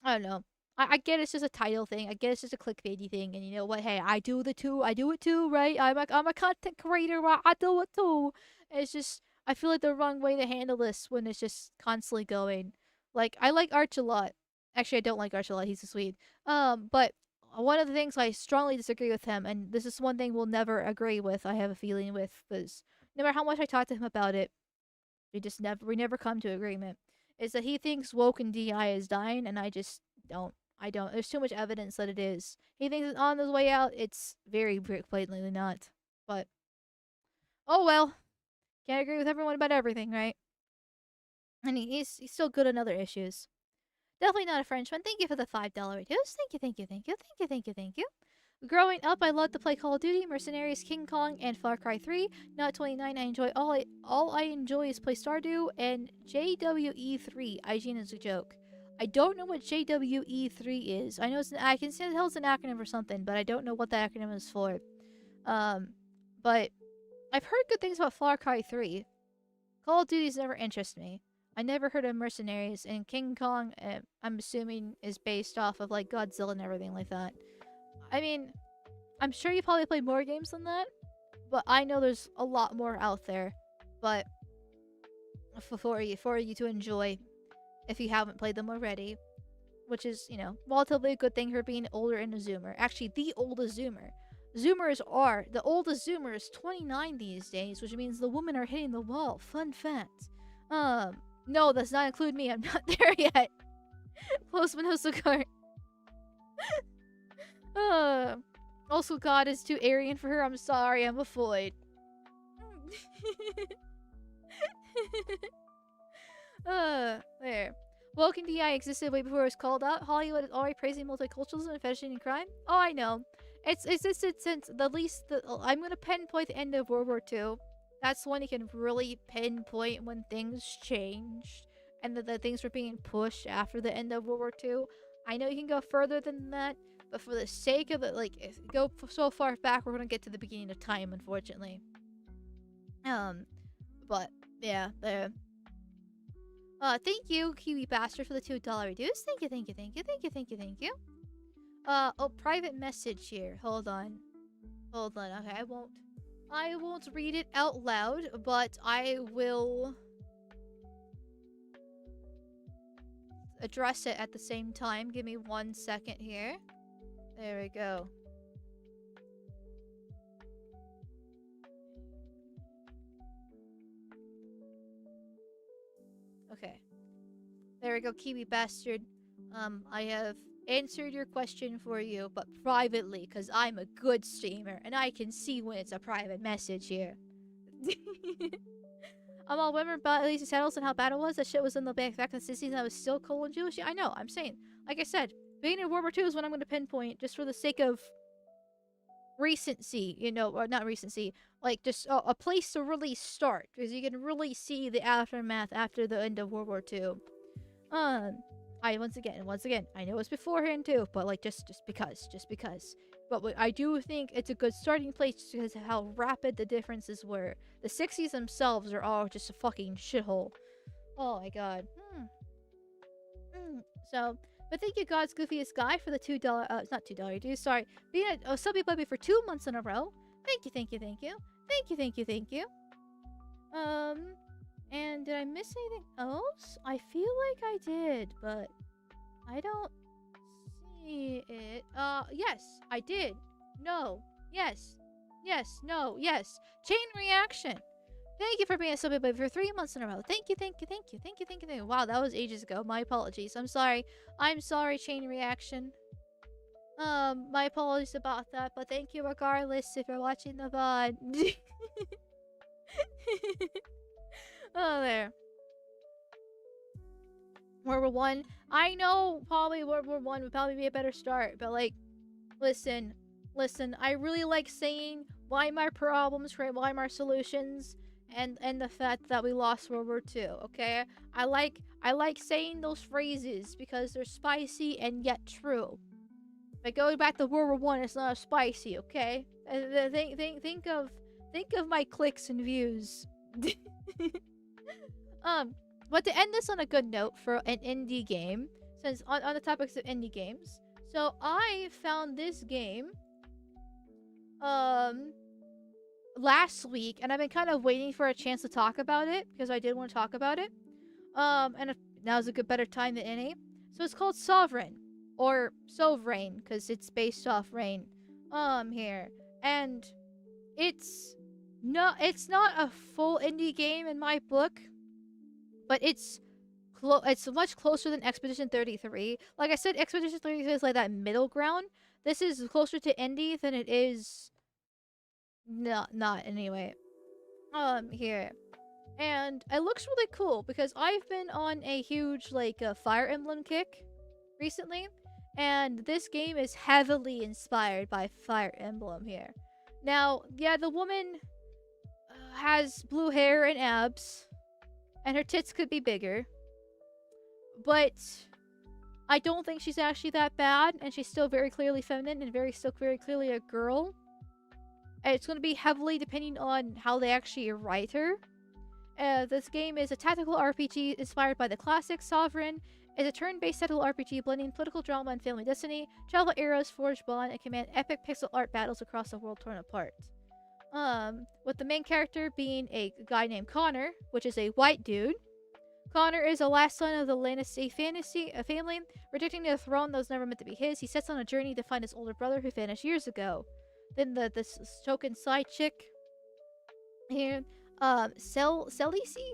I don't know. I get it's just a title thing. I get it's just a clickbaity thing, and you know what? Hey, I do it too, right? I'm a content creator. I do it too. It's just I feel like the wrong way to handle this when it's just constantly going. Like I like Arch a lot. Actually, I don't like Arch a lot. He's a Swede. But one of the things I strongly disagree with him, and this is one thing we'll never agree with. I have a feeling with, because no matter how much I talk to him about it, we never come to agreement. Is that he thinks woke and DI is dying, and I just don't. I don't. There's too much evidence that it is. He thinks it's on his way out. It's very blatantly not. But Oh well. Can't agree with everyone about everything, right? And he's still good on other issues. Definitely not a Frenchman. Thank you for the $5 reduce. Thank you, thank you, thank you, thank you, thank you, thank you. Growing up, I loved to play Call of Duty, Mercenaries, King Kong, and Far Cry 3. Now at 29, I enjoy all I enjoy is play Stardew and JWE3. IGN is a joke. I don't know what JWE3 is. I know I can tell it's an acronym for something, but I don't know what the acronym is for. But I've heard good things about Far Cry 3. Call of Duty's never interested me. I never heard of Mercenaries, and King Kong, I'm assuming, is based off of like Godzilla and everything like that. I mean, I'm sure you probably played more games than that, but I know there's a lot more out there. But for you to enjoy, if you haven't played them already, which is, you know, relatively a good thing for being older and a Zoomer. Actually, the oldest Zoomer. The oldest Zoomer is 29 these days, which means the women are hitting the wall. Fun fact. No, does not include me. I'm not there yet. Postman Hosokart. Also, God is too Aryan for her. I'm sorry, I'm a Floyd. There. Woken DI existed way before it was called out. Hollywood is already praising multiculturalism and fetishing and crime. Oh, I know. It's existed since I'm gonna pinpoint the end of World War II. That's when you can really pinpoint when things changed and the things were being pushed after the end of World War II. I know you can go further than that, but for the sake of it, like, if you go so far back, we're gonna get to the beginning of time, unfortunately. But yeah, there. Thank you, Kiwi Bastard, for the $2 reduce. Thank you, thank you, thank you, thank you, thank you, thank you. Oh, private message here. Hold on. Hold on. Okay, I won't read it out loud, but I will address it at the same time. Give me 1 second here. There we go. Okay. There we go, Kiwi Bastard. I have answered your question for you, but privately, because I'm a good streamer, and I can see when it's a private message here. I'm all women about at least settles and how bad it was. That shit was in the back in the 60s and I was still cold and Jewish. Yeah, I know, I'm saying. Like I said, beginning of World War II is when I'm going to pinpoint, just for the sake of recency, you know, or not recency, like just a place to really start, because you can really see the aftermath after the end of World War II. Once again, I know it's beforehand too, but like just because. But I do think it's a good starting place because of how rapid the differences were. The 60s themselves are all just a fucking shithole. Oh my god. So, but thank you, God's goofiest guy, for the $2. It's not $2, dude. Sorry, being a subby puppy for 2 months in a row. Thank you, thank you, thank you, thank you, thank you, thank you. And did I miss anything else? I feel like I did, but I don't see it. Yes, I did. No. Yes. Yes. No. Yes. Chain reaction. Thank you for being a subby puppy for 3 months in a row. Thank you, thank you, thank you, thank you, thank you, thank you. Wow, that was ages ago. My apologies. I'm sorry. I'm sorry, chain reaction. My apologies about that, but thank you regardless if you're watching the VOD. Oh, there. World War One. I know probably World War One would probably be a better start, but like, listen. I really like saying why my problems, right? Why my solutions, and the fact that we lost World War Two. Okay, I like saying those phrases because they're spicy and yet true. But going back to World War One, it's not as spicy. Okay, think of my clicks and views. But to end this on a good note for an indie game, since on the topics of indie games, so I found this game last week, and I've been kind of waiting for a chance to talk about it because I did want to talk about it. And now's a better time than any. So it's called Sovereign, or Sovereign, because it's based off rain. Here, and it's not a full indie game in my book, but it's much closer than Expedition 33. Like I said, Expedition 33 is like that middle ground. This is closer to indie than it is not anyway. Here. And it looks really cool because I've been on a huge, like, Fire Emblem kick recently. And this game is heavily inspired by Fire Emblem here. Now, yeah, the woman has blue hair and abs. And her tits could be bigger. But I don't think she's actually that bad. And she's still very clearly feminine and still very clearly a girl. And it's going to be heavily depending on how they actually write her. This game is a tactical RPG inspired by the classic. Sovereign is a turn-based tactical RPG blending political drama and family destiny. Travel eras, forge bond, and command epic pixel art battles across the world torn apart. With the main character being a guy named Connor, which is a white dude. Connor is the last son of the Lannister family, rejecting the throne that was never meant to be his. He sets on a journey to find his older brother who vanished years ago. Then this token side chick here, Selisi?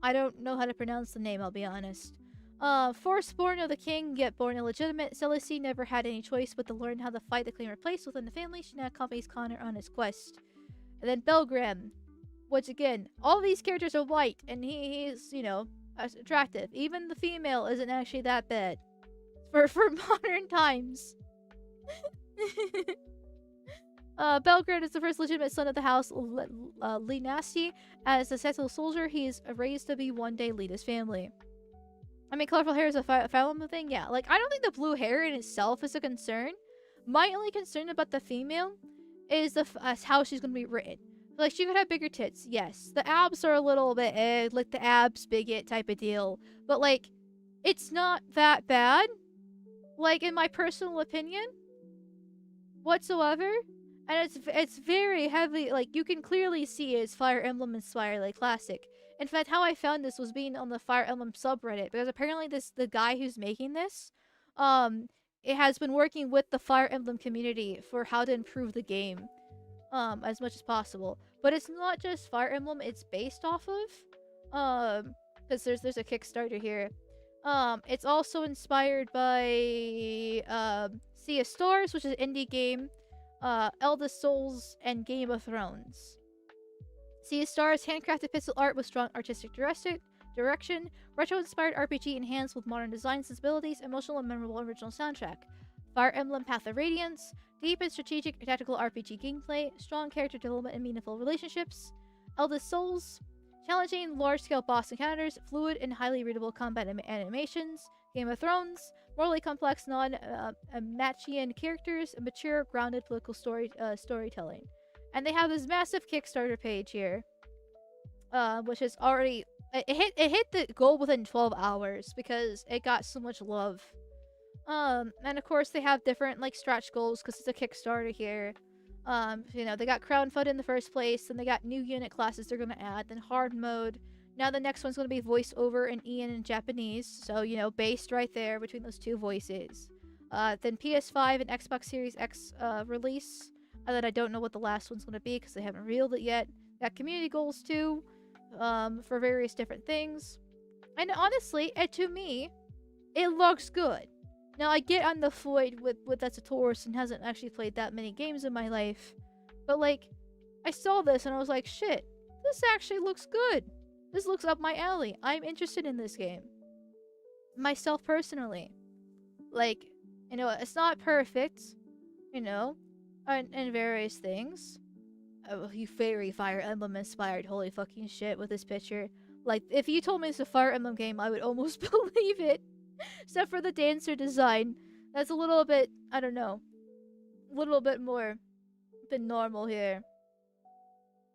I don't know how to pronounce the name, I'll be honest. Firstborn of the king, yet born illegitimate, Selisi never had any choice but to learn how to fight to claim her place within the family. She now accompanies Connor on his quest. And then Belgram. Once again, all these characters are white, and he's, you know, attractive. Even the female isn't actually that bad. For modern times. Belgrade is the first legitimate son of the house Linasti. As a settled soldier, he is raised to be one day lead his family. I mean, colorful hair is a Fire Emblem thing? Yeah, like, I don't think the blue hair in itself is a concern. My only concern about the female is how she's gonna be written. Like, she could have bigger tits, yes. The abs are a little bit, like the abs bigot type of deal. But, like, it's not that bad. Like, in my personal opinion. Whatsoever. And it's very heavy, like, you can clearly see it's Fire Emblem inspired, like, classic. In fact, how I found this was being on the Fire Emblem subreddit, because apparently the guy who's making this, it has been working with the Fire Emblem community for how to improve the game, as much as possible. But it's not just Fire Emblem, it's based off of, because there's a Kickstarter here. It's also inspired by, Sea of Stars, which is an indie game, Elder Souls, and Game of Thrones. Sea of Stars, handcrafted pixel art with strong artistic direction, retro-inspired RPG enhanced with modern design sensibilities, emotional and memorable original soundtrack. Fire Emblem Path of Radiance, deep and strategic tactical RPG gameplay, strong character development and meaningful relationships. Elder Souls, challenging large-scale boss encounters, fluid and highly readable combat animations. Game of Thrones, morally complex non-Machian characters, mature, grounded political storytelling. And they have this massive Kickstarter page here, which is already it hit the goal within 12 hours because it got so much love. And of course they have different like stretch goals because it's a Kickstarter here. You know, they got crowdfund in the first place, then they got new unit classes they're gonna add, then hard mode. Now the next one's gonna be voiceover in Ian and Japanese, so you know, based right there between those two voices. Then PS5 and Xbox Series X release. And then I don't know what the last one's gonna be because they haven't revealed it yet. Got community goals too, for various different things. And honestly, to me, it looks good. Now I get I'm the Floyd with that's a Taurus and hasn't actually played that many games in my life, but like, I saw this and I was like, shit, this actually looks good. This looks up my alley. I'm interested in this game. Myself personally. Like, you know, it's not perfect, you know, and various things. You very Fire Emblem inspired, holy fucking shit, with this picture. Like, if you told me it's a Fire Emblem game, I would almost believe it. Except for the dancer design. That's a little bit, I don't know, a little bit more than normal here.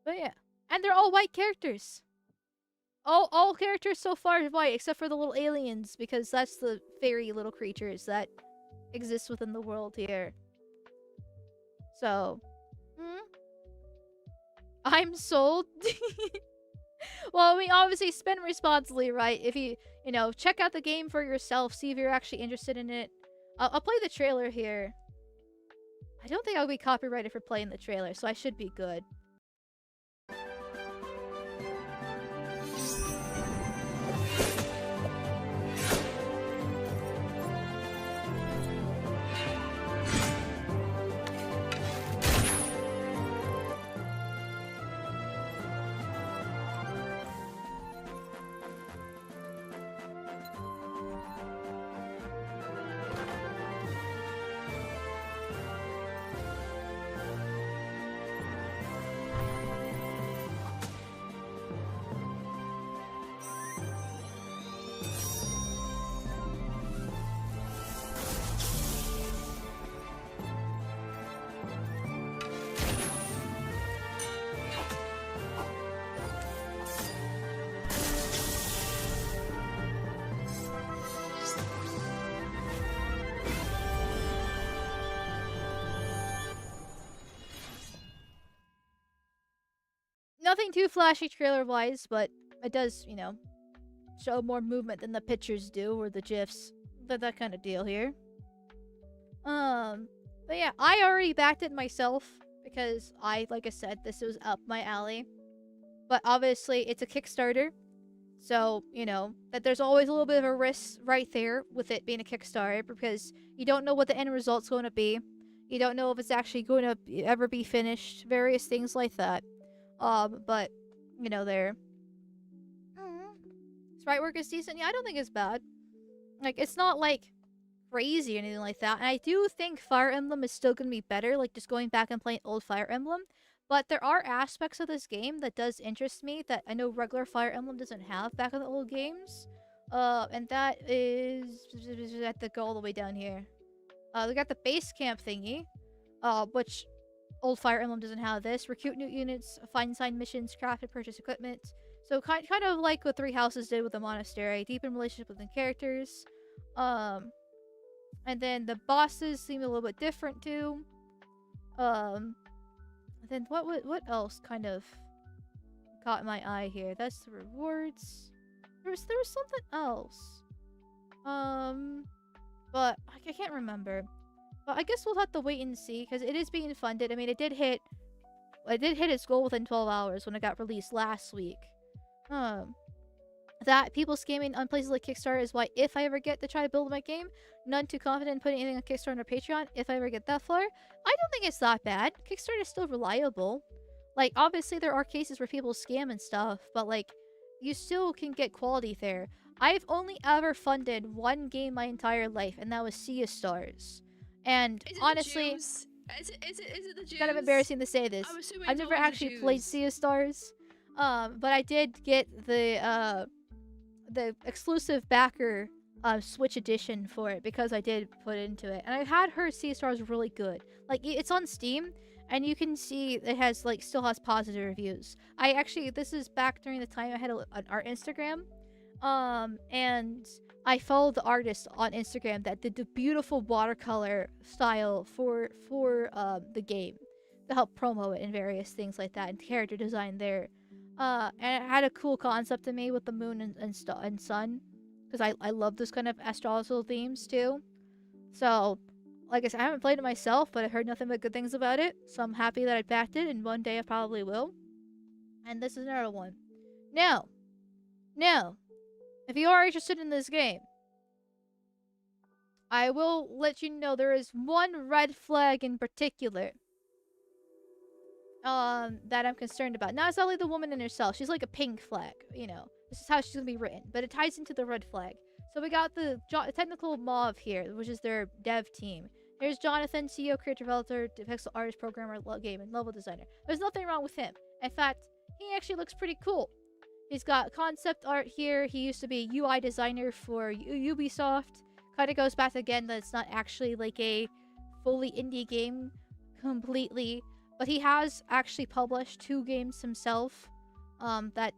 But yeah. And they're all white characters. All characters so far are white, except for the little aliens, because that's the fairy little creatures that exist within the world here. So, I'm sold. Well, I mean, obviously spend responsibly, right? If you know, check out the game for yourself, see if you're actually interested in it. I'll play the trailer here. I don't think I'll be copyrighted for playing the trailer, so I should be good. Nothing too flashy trailer-wise, but it does, you know, show more movement than the pictures do, or the GIFs. That kind of deal here. But yeah, I already backed it myself because like I said, this was up my alley. But obviously, it's a Kickstarter. So, you know, that there's always a little bit of a risk right there with it being a Kickstarter because you don't know what the end result's going to be. You don't know if it's actually going to ever be finished. Various things like that. But, you know, there. Sprite work is decent. Yeah, I don't think it's bad. Like, it's not, like, crazy or anything like that. And I do think Fire Emblem is still going to be better. Like, just going back and playing old Fire Emblem. But there are aspects of this game that does interest me that I know regular Fire Emblem doesn't have back in the old games. And that is... I have to go all the way down here. We got the base camp thingy. Which old Fire Emblem doesn't have this. Recruit new units, find signed missions, craft and purchase equipment. So kind of like what Three Houses did with the monastery. Deepen relationship with the characters. And then the bosses seem a little bit different too. Then what else kind of caught my eye here? That's the rewards. There was something else. But I can't remember. But I guess we'll have to wait and see because it is being funded. I mean, it did hit its goal within 12 hours when it got released last week. That people scamming on places like Kickstarter is why if I ever get to try to build my game, none too confident in putting anything on Kickstarter or Patreon. If I ever get that far, I don't think it's that bad. Kickstarter is still reliable. Like, obviously there are cases where people scam and stuff, but like, you still can get quality there. I've only ever funded one game my entire life, and that was Sea of Stars. And honestly, Is it the Jews? Kind of embarrassing to say this. I've never actually played Sea of Stars. But I did get the exclusive backer Switch edition for it because I did put into it. And I had heard Sea of Stars really good. Like, it's on Steam, and you can see it has, like, still has positive reviews. This is back during the time I had an art Instagram. And I followed the artist on Instagram that did the beautiful watercolor style for the game to help promo it and various things like that, and character design there. And it had a cool concept to me with the moon and sun, because I love this kind of astrological themes too. So, like I said, I haven't played it myself, but I heard nothing but good things about it. So I'm happy that I backed it, and one day I probably will. And this is another one. Now, if you are interested in this game, I will let you know there is one red flag in particular that I'm concerned about. Not exactly the woman in herself. She's like a pink flag, you know. This is how she's gonna be written, but it ties into the red flag. So we got the technical mauve here, which is their dev team. Here's Jonathan, CEO, creator, developer, pixel artist, programmer, game, and level designer. There's nothing wrong with him. In fact, he actually looks pretty cool. He's got concept art here. He used to be a UI designer for Ubisoft. Kind of goes back again that it's not actually like a fully indie game completely. But he has actually published 2 games himself that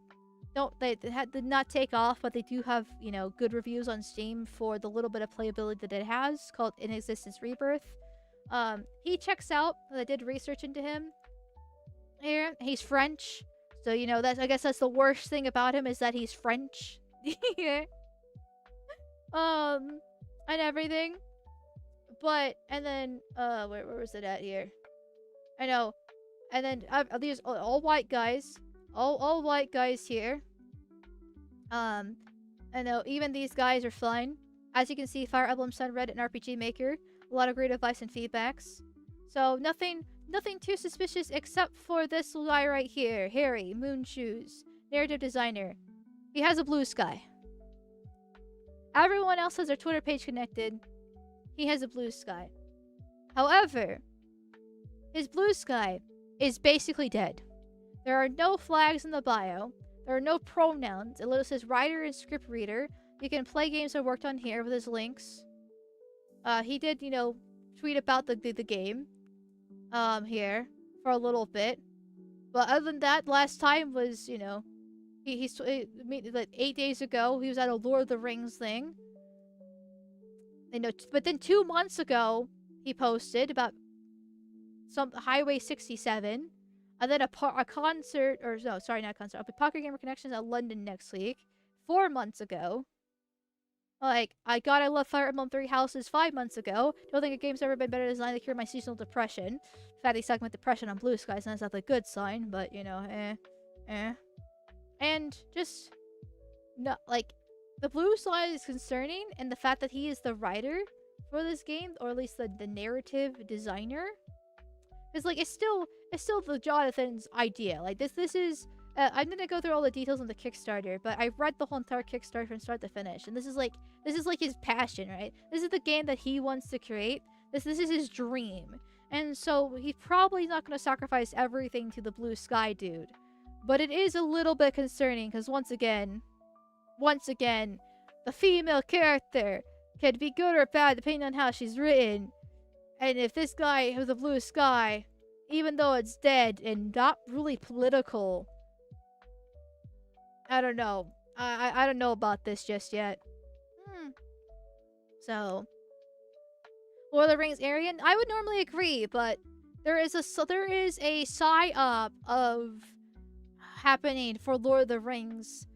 did not take off, but they do have, you know, good reviews on Steam for the little bit of playability that it has, called In Existence Rebirth. He checks out. I did research into him here. He's French. So, you know, I guess that's the worst thing about him, is that he's French. Yeah. And everything. But, and then, where was it at here? I know. And then, these all white guys. All white guys here. I know, even these guys are fine. As you can see, Fire Emblem Sun, Reddit, and RPG Maker. A lot of great advice and feedbacks. So, nothing too suspicious except for this guy right here. Harry, Moon Shoes, narrative designer. He has a blue sky. Everyone else has their Twitter page connected. He has a blue sky. However, his blue sky is basically dead. There are no flags in the bio. There are no pronouns. It literally says writer and script reader. You can play games I worked on here with his links. He did, you know, tweet about the game. Here for a little bit, but other than that, last time was, you know, like 8 days ago he was at a Lord of the Rings thing. You know, but then 2 months ago he posted about some Highway 67. and then a concert, or no, sorry, not concert. A Pocket Gamer Connections at London next week. 4 months ago. Like, I love Fire Emblem 3 Houses 5 months ago. Don't think a game's ever been better designed to cure my seasonal depression. In fact, he's talking about depression on Blue Skies, and that's not a good sign, but, you know, And just, no, like, the Blue Sky is concerning, and the fact that he is the writer for this game, or at least the narrative designer, is like, it's still the Jonathan's idea. Like, this is, I'm gonna go through all the details on the Kickstarter, but I've read the whole entire Kickstarter from start to finish, and this is like his passion, right? This is the game that he wants to create. This is his dream, and so he's probably not gonna sacrifice everything to the Blue Sky dude. But it is a little bit concerning, because once again, the female character can be good or bad depending on how she's written. And if this guy has a Blue Sky, even though it's dead and not really political, I don't know. I don't know about this just yet. So, Lord of the Rings Arian, I would normally agree, but there is a psy-op of happening for Lord of the Rings,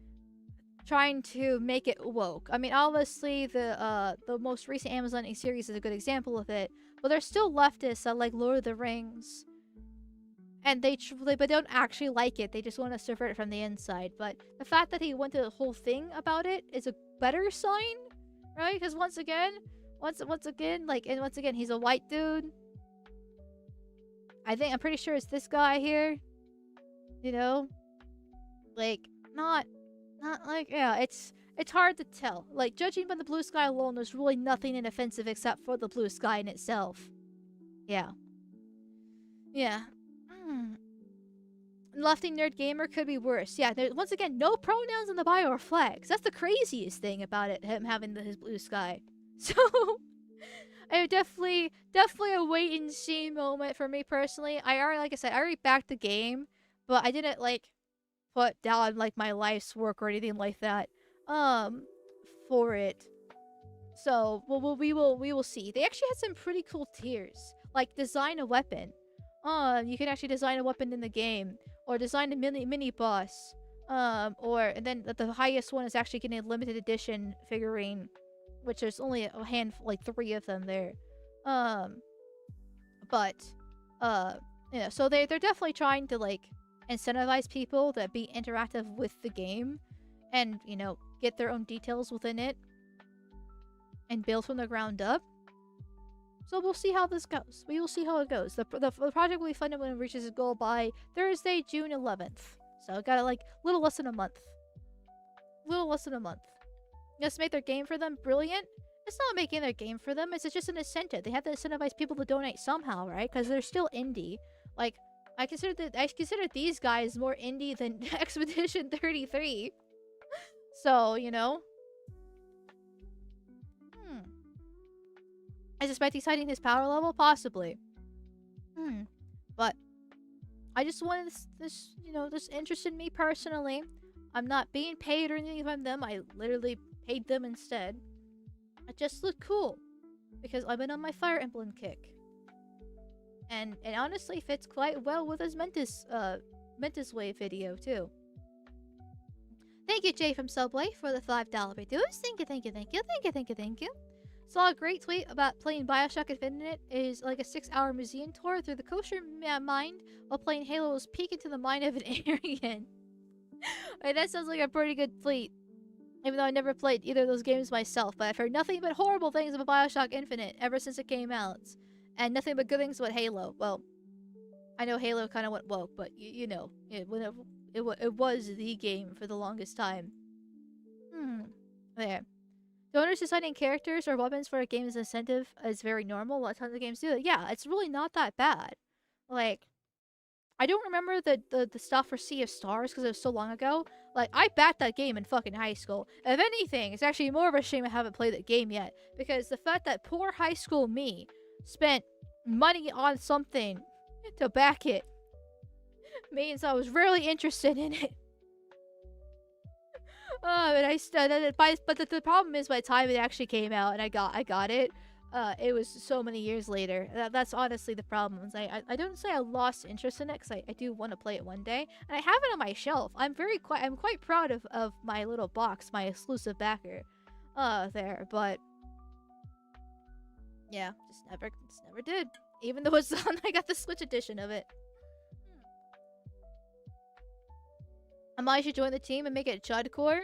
trying to make it woke. I mean, obviously the most recent Amazon series is a good example of it, but there's still leftists that like Lord of the Rings, and they don't actually like it. They just want to subvert it from the inside. But the fact that he went to the whole thing about it is a better sign, right? Because once again, he's a white dude. I'm pretty sure it's this guy here. You know, like not like, yeah. It's hard to tell. Like, judging by the Blue Sky alone, there's really nothing inoffensive except for the Blue Sky in itself. Yeah. Lefty nerd gamer could be worse. Yeah, once again, no pronouns in the bio or flags. That's the craziest thing about it, him having his Blue Sky. So, I definitely a wait and see moment for me personally. Like I said, I already backed the game, but I didn't like put down like my life's work or anything like that for it. So, we will see. They actually had some pretty cool tiers, like design a weapon. You can actually design a weapon in the game, or design a mini boss. And then the highest one is actually getting a limited edition figurine, which there's only a handful, like 3 of them there. So they're definitely trying to like incentivize people to be interactive with the game, and get their own details within it, and build from the ground up. So we'll see how this goes. We will see how it goes. The project will be funded when it reaches its goal by Thursday, June 11th. So got like little less than a month. Just make their game for them brilliant. It's not making their game for them. It's just an incentive. They have to incentivize people to donate somehow, right? Because they're still indie. Like, I consider these guys more indie than Expedition 33. So, I suspect he's hiding his power level? Possibly. But I just wanted this interested me personally. I'm not being paid or anything from them. I literally paid them instead. It just looked cool, because I've been on my Fire Emblem kick. And it honestly fits quite well with his Mentis Wave video, too. Thank you, Jay from Subway, for the $5 reduce. Thank you. Saw a great tweet about playing Bioshock Infinite is like a 6-hour museum tour through the kosher mind while playing Halo's peek into the mind of an Aryan. Right, that sounds like a pretty good tweet. Even though I never played either of those games myself, but I've heard nothing but horrible things about Bioshock Infinite ever since it came out. And nothing but good things about Halo. Well, I know Halo kind of went woke, but it was the game for the longest time. There. Donors designing characters or weapons for a game's incentive is very normal. A lot of times the games do it. Yeah, it's really not that bad. Like, I don't remember the stuff for Sea of Stars because it was so long ago. Like, I backed that game in fucking high school. If anything, it's actually more of a shame I haven't played that game yet. Because the fact that poor high school me spent money on something to back it means I was really interested in it. But the problem is, by the time it actually came out and I got it, it was so many years later. That's honestly the problem. I don't say I lost interest in it, because I do want to play it one day, and I have it on my shelf. I'm quite proud of my little box, my exclusive backer, there. But yeah, just never did. Even though it's on, I got the Switch edition of it. I should join the team and make it Chudcore.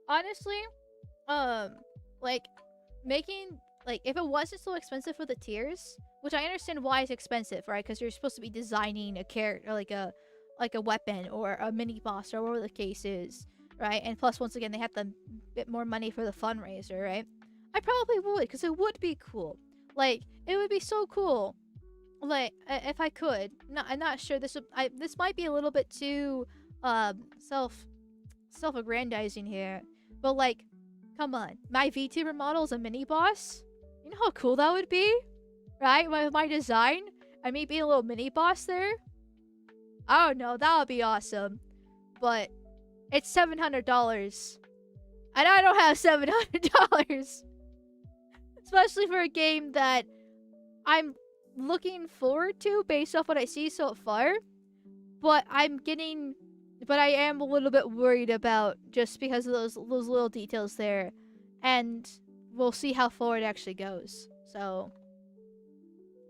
Honestly, like making. Like, if it wasn't so expensive for the tiers, which I understand why it's expensive, right? Because you're supposed to be designing a character, like a weapon or a mini boss or whatever the case is, right? And plus, once again, they have the bit more money for the fundraiser, right? I probably would, because it would be cool. Like, it would be so cool. Like, if I could. I'm not sure. This might be a little bit too self-aggrandizing here, but like, come on, my VTuber model is a mini boss. You know how cool that would be? Right? My design? And me being a little mini boss there? I don't know, that would be awesome. But it's $700. And I don't have $700. Especially for a game that I'm looking forward to based off what I see so far. But I am a little bit worried about just because of those little details there. And we'll see how far it actually goes. So,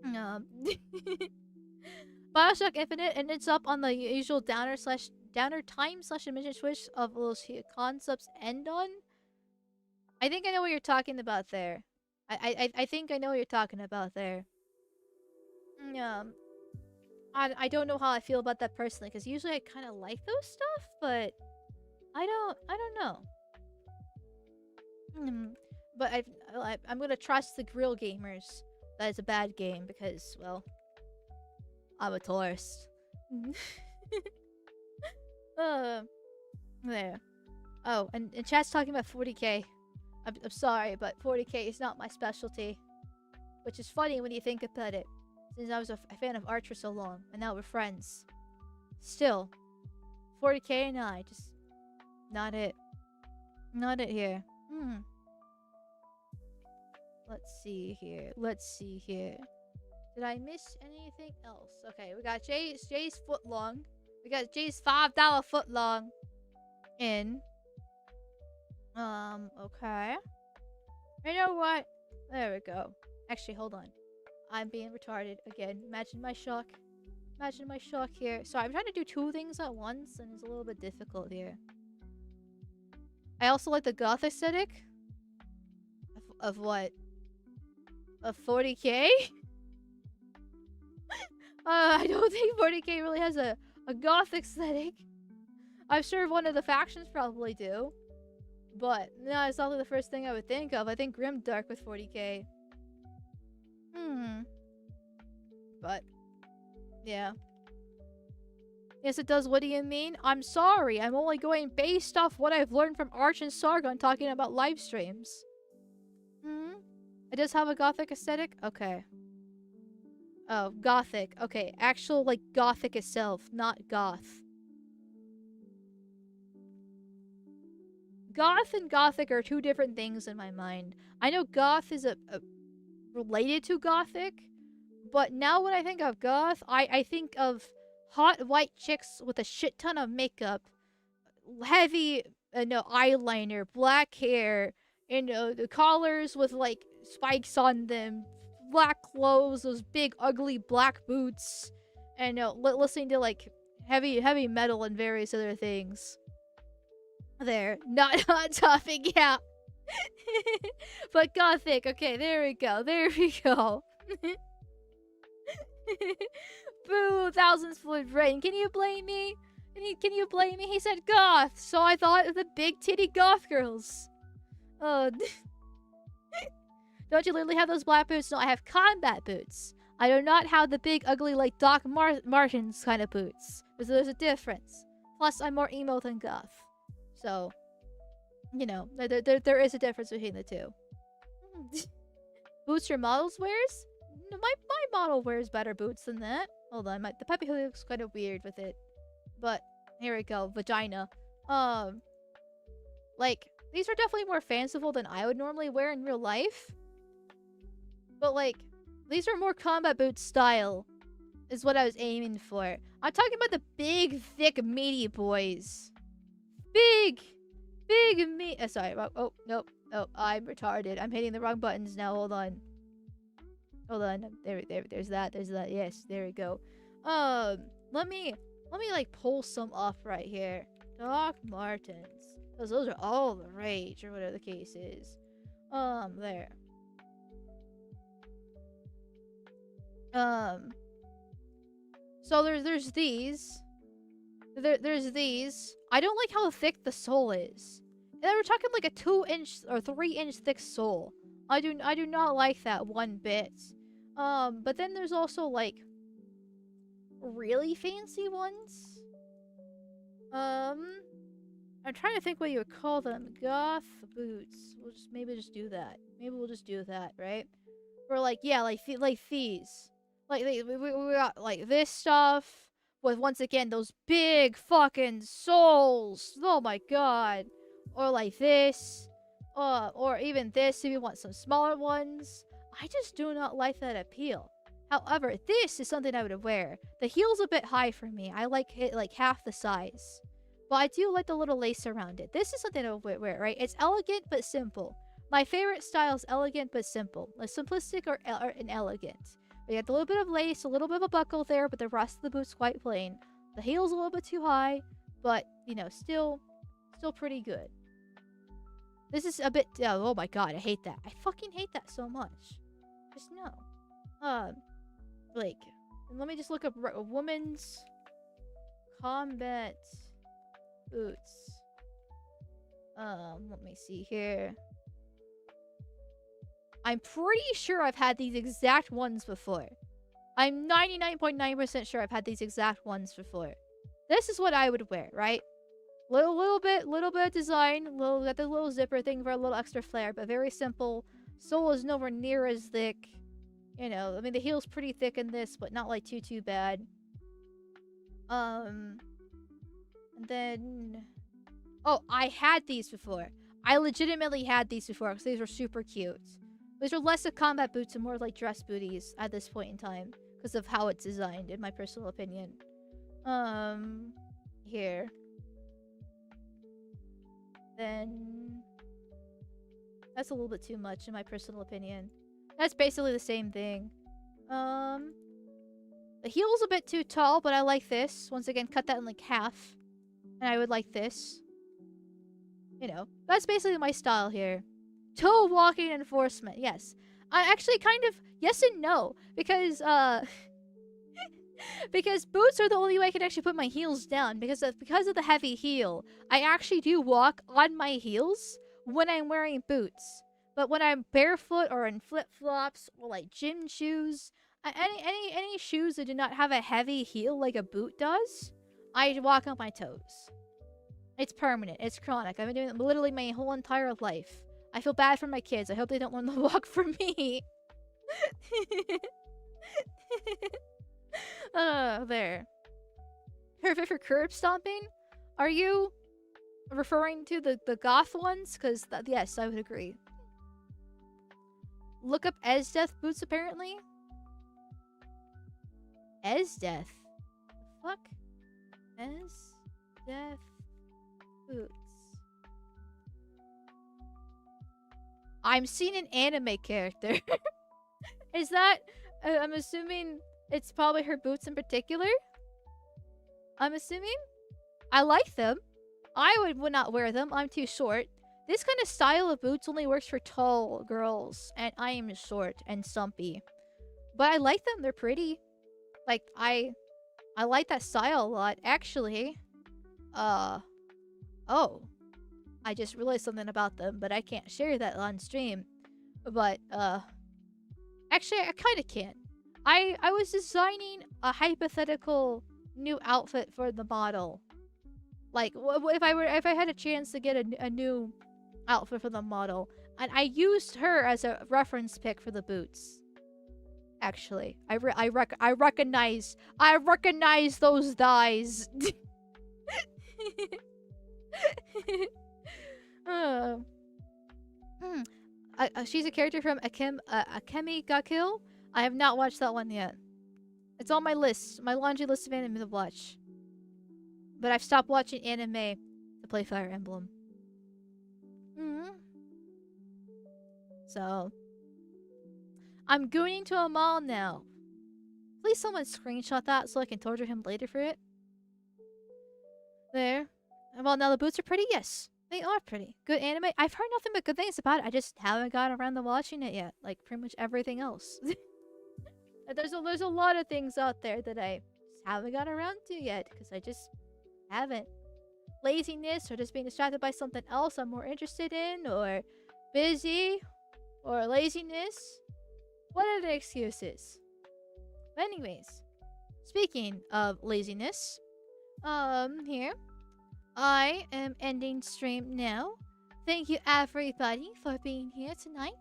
Bioshock Infinite, and it's up on the usual downer time / admission switch of those concepts end on. I think I know what you're talking about there. I think I know what you're talking about there. I don't know how I feel about that personally, because usually I kind of like those stuff, but I don't know. But I'm gonna trust the Grill Gamers that it's a bad game because, well, I'm a tourist. There. Oh, and chat's talking about 40k. I'm sorry, but 40k is not my specialty. Which is funny when you think about it, since I was a fan of Arch for so long, and now we're friends. Still, 40k and I, just not it. Not it here. Let's see here. Did I miss anything else? Okay, we got Jay's footlong. We got Jay's $5 footlong in. Okay. You know what? There we go. Actually, hold on. I'm being retarded again. Imagine my shock. Imagine my shock here. Sorry, I'm trying to do two things at once, and it's a little bit difficult here. I also like the goth aesthetic. Of what? Of 40k? I don't think 40k really has a goth aesthetic. I'm sure one of the factions probably do. But, no, it's not the first thing I would think of. I think Grimdark with 40k. But, yeah. Yes, it does. What do you mean? I'm sorry. I'm only going based off what I've learned from Arch and Sargon talking about live streams. It does have a gothic aesthetic? Okay. Oh, gothic. Okay, actual, like, gothic itself, not goth. Goth and gothic are two different things in my mind. I know goth is related to gothic, but now when I think of goth, I think of hot white chicks with a shit ton of makeup, heavy, eyeliner, black hair, the collars with, like, spikes on them, black clothes, those big, ugly black boots, and, listening to, like, heavy metal and various other things. There. Not Hot Topic, yeah. But gothic. Okay, there we go. There we go. Boo, thousands foot brain. Can you blame me? Can you blame me? He said goth, so I thought of the big titty goth girls. Don't you literally have those black boots? No, I have combat boots. I do not have the big, ugly, like, Doc Martens kind of boots. There's a difference. Plus, I'm more emo than goth. So, there is a difference between the two. Boots your models wears? No, my model wears better boots than that. Hold on, the P.E.P.E. hoodie looks kind of weird with it. But, here we go, vagina. Like, these are definitely more fanciful than I would normally wear in real life. But like, these are more combat boot style, is what I was aiming for. I'm talking about the big, thick, meaty boys. Big, meat. Sorry. Oh, nope. Oh, I'm retarded. I'm hitting the wrong buttons now. Hold on. There's that. Yes, there we go. Let me like pull some off right here. Doc Martens. Those are all the rage, or whatever the case is. There. So there's these. There's these. I don't like how thick the sole is. And we're talking like a 2-inch or 3-inch thick sole. I do not like that one bit. But then there's also like really fancy ones. I'm trying to think what you would call them. Goth boots. Maybe just do that. Maybe we'll just do that, right? Or like, yeah, like these. Like we got like this stuff with, once again, those big fucking soles. Oh my god. Or like this. Or even this if you want some smaller ones. I just do not like that appeal. However, this is something I would wear. The heel's a bit high for me. I like it like half the size. But I do like the little lace around it. This is something I would wear, right? It's elegant but simple. My favorite style is elegant but simple. Like simplistic or elegant. We got a little bit of lace, a little bit of a buckle there, but the rest of the boot's quite plain. The heel's a little bit too high, but, you know, still pretty good. This is a bit... oh my god, I hate that. I fucking hate that so much. Just no. Like, let me just look up women's combat boots. Let me see here. I'm pretty sure I've had these exact ones before. I'm 99.9% sure I've had these exact ones before. This is what I would wear, right? Little bit of design, got the little zipper thing for a little extra flair, but very simple. Sole is nowhere near as thick. You know, I mean, the heel's pretty thick in this, but not like too bad. And then... oh, I had these before. I legitimately had these before because these were super cute. These are less of combat boots and more like dress booties at this point in time because of how it's designed, in my personal opinion. Here. Then... that's a little bit too much in my personal opinion. That's basically the same thing. The heel's a bit too tall, but I like this. Once again, cut that in like half. And I would like this. You know, that's basically my style here. Toe walking enforcement, yes. I actually kind of... yes and no. Because, because boots are the only way I can actually put my heels down. Because of the heavy heel, I actually do walk on my heels when I'm wearing boots. But when I'm barefoot or in flip-flops or like gym shoes, any shoes that do not have a heavy heel like a boot does, I walk on my toes. It's permanent. It's chronic. I've been doing it literally my whole entire life. I feel bad for my kids. I hope they don't learn to walk for me. There. Perfect for curb stomping? Are you referring to the goth ones? Because, yes, I would agree. Look up Esdeath boots, apparently. Esdeath? Fuck? Esdeath boots. I'm seeing an anime character. Is that... I'm assuming it's probably her boots in particular? I'm assuming? I like them. I would not wear them. I'm too short. This kind of style of boots only works for tall girls. And I am short and stumpy. But I like them. They're pretty. Like, I like that style a lot. Actually, oh. I just realized something about them, but I can't share that on stream. But, actually, I kind of can. I was designing a hypothetical new outfit for the model. Like, if I had a chance to get a new outfit for the model, and I used her as a reference pic for the boots. Actually, I recognize those thighs. she's a character from Akemi ga Kill. I have not watched that one yet. It's on my list, my laundry list of anime to watch. But I've stopped watching anime to play Fire Emblem. So, I'm going to a mall now. Please someone screenshot that so I can torture him later for it. There. Well, now the boots are pretty? Yes. They are pretty. Good anime. I've heard nothing but good things about it. I just haven't got around to watching it yet. Like, pretty much everything else. There's a lot of things out there that I just haven't got around to yet. Because I just haven't. Laziness or just being distracted by something else I'm more interested in. Or busy. Or laziness. What are the excuses? But anyways. Speaking of laziness. Here. I am ending stream now. Thank you everybody for being here tonight.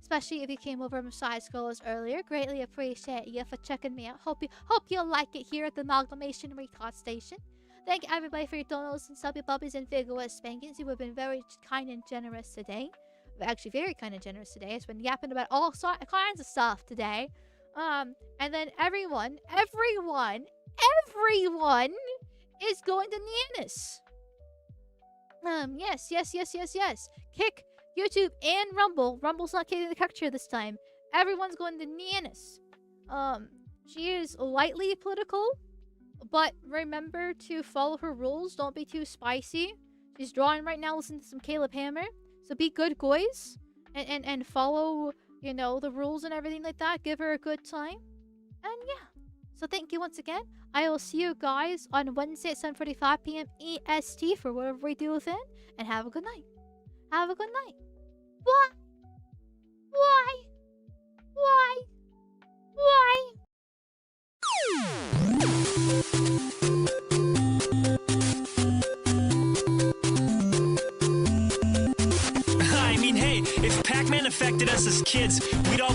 Especially if you came over from Side Scrollers earlier. Greatly appreciate you for checking me out. Hope you'll like it here at the Amalgamation Record Station. Thank you everybody for your donos and subby bubbies and vigorous spankings. You have been very kind and generous today. Actually, very kind and generous today. It's been yapping about all kinds of stuff today. And then everyone is going to Nianus. Yes. Kick, YouTube, and Rumble. Rumble's not getting the character this time. Everyone's going to Nianus. She is lightly political, but remember to follow her rules. Don't be too spicy. She's drawing right now. Listen to some Caleb Hammer. So be good, guys. And follow, you know, the rules and everything like that. Give her a good time. And yeah. So thank you once again. I will see you guys on Wednesday at 7:45 p.m. EST for whatever we do then. And have a good night. Have a good night. What? Why? I mean, hey, if Pac-Man affected us as kids, we'd all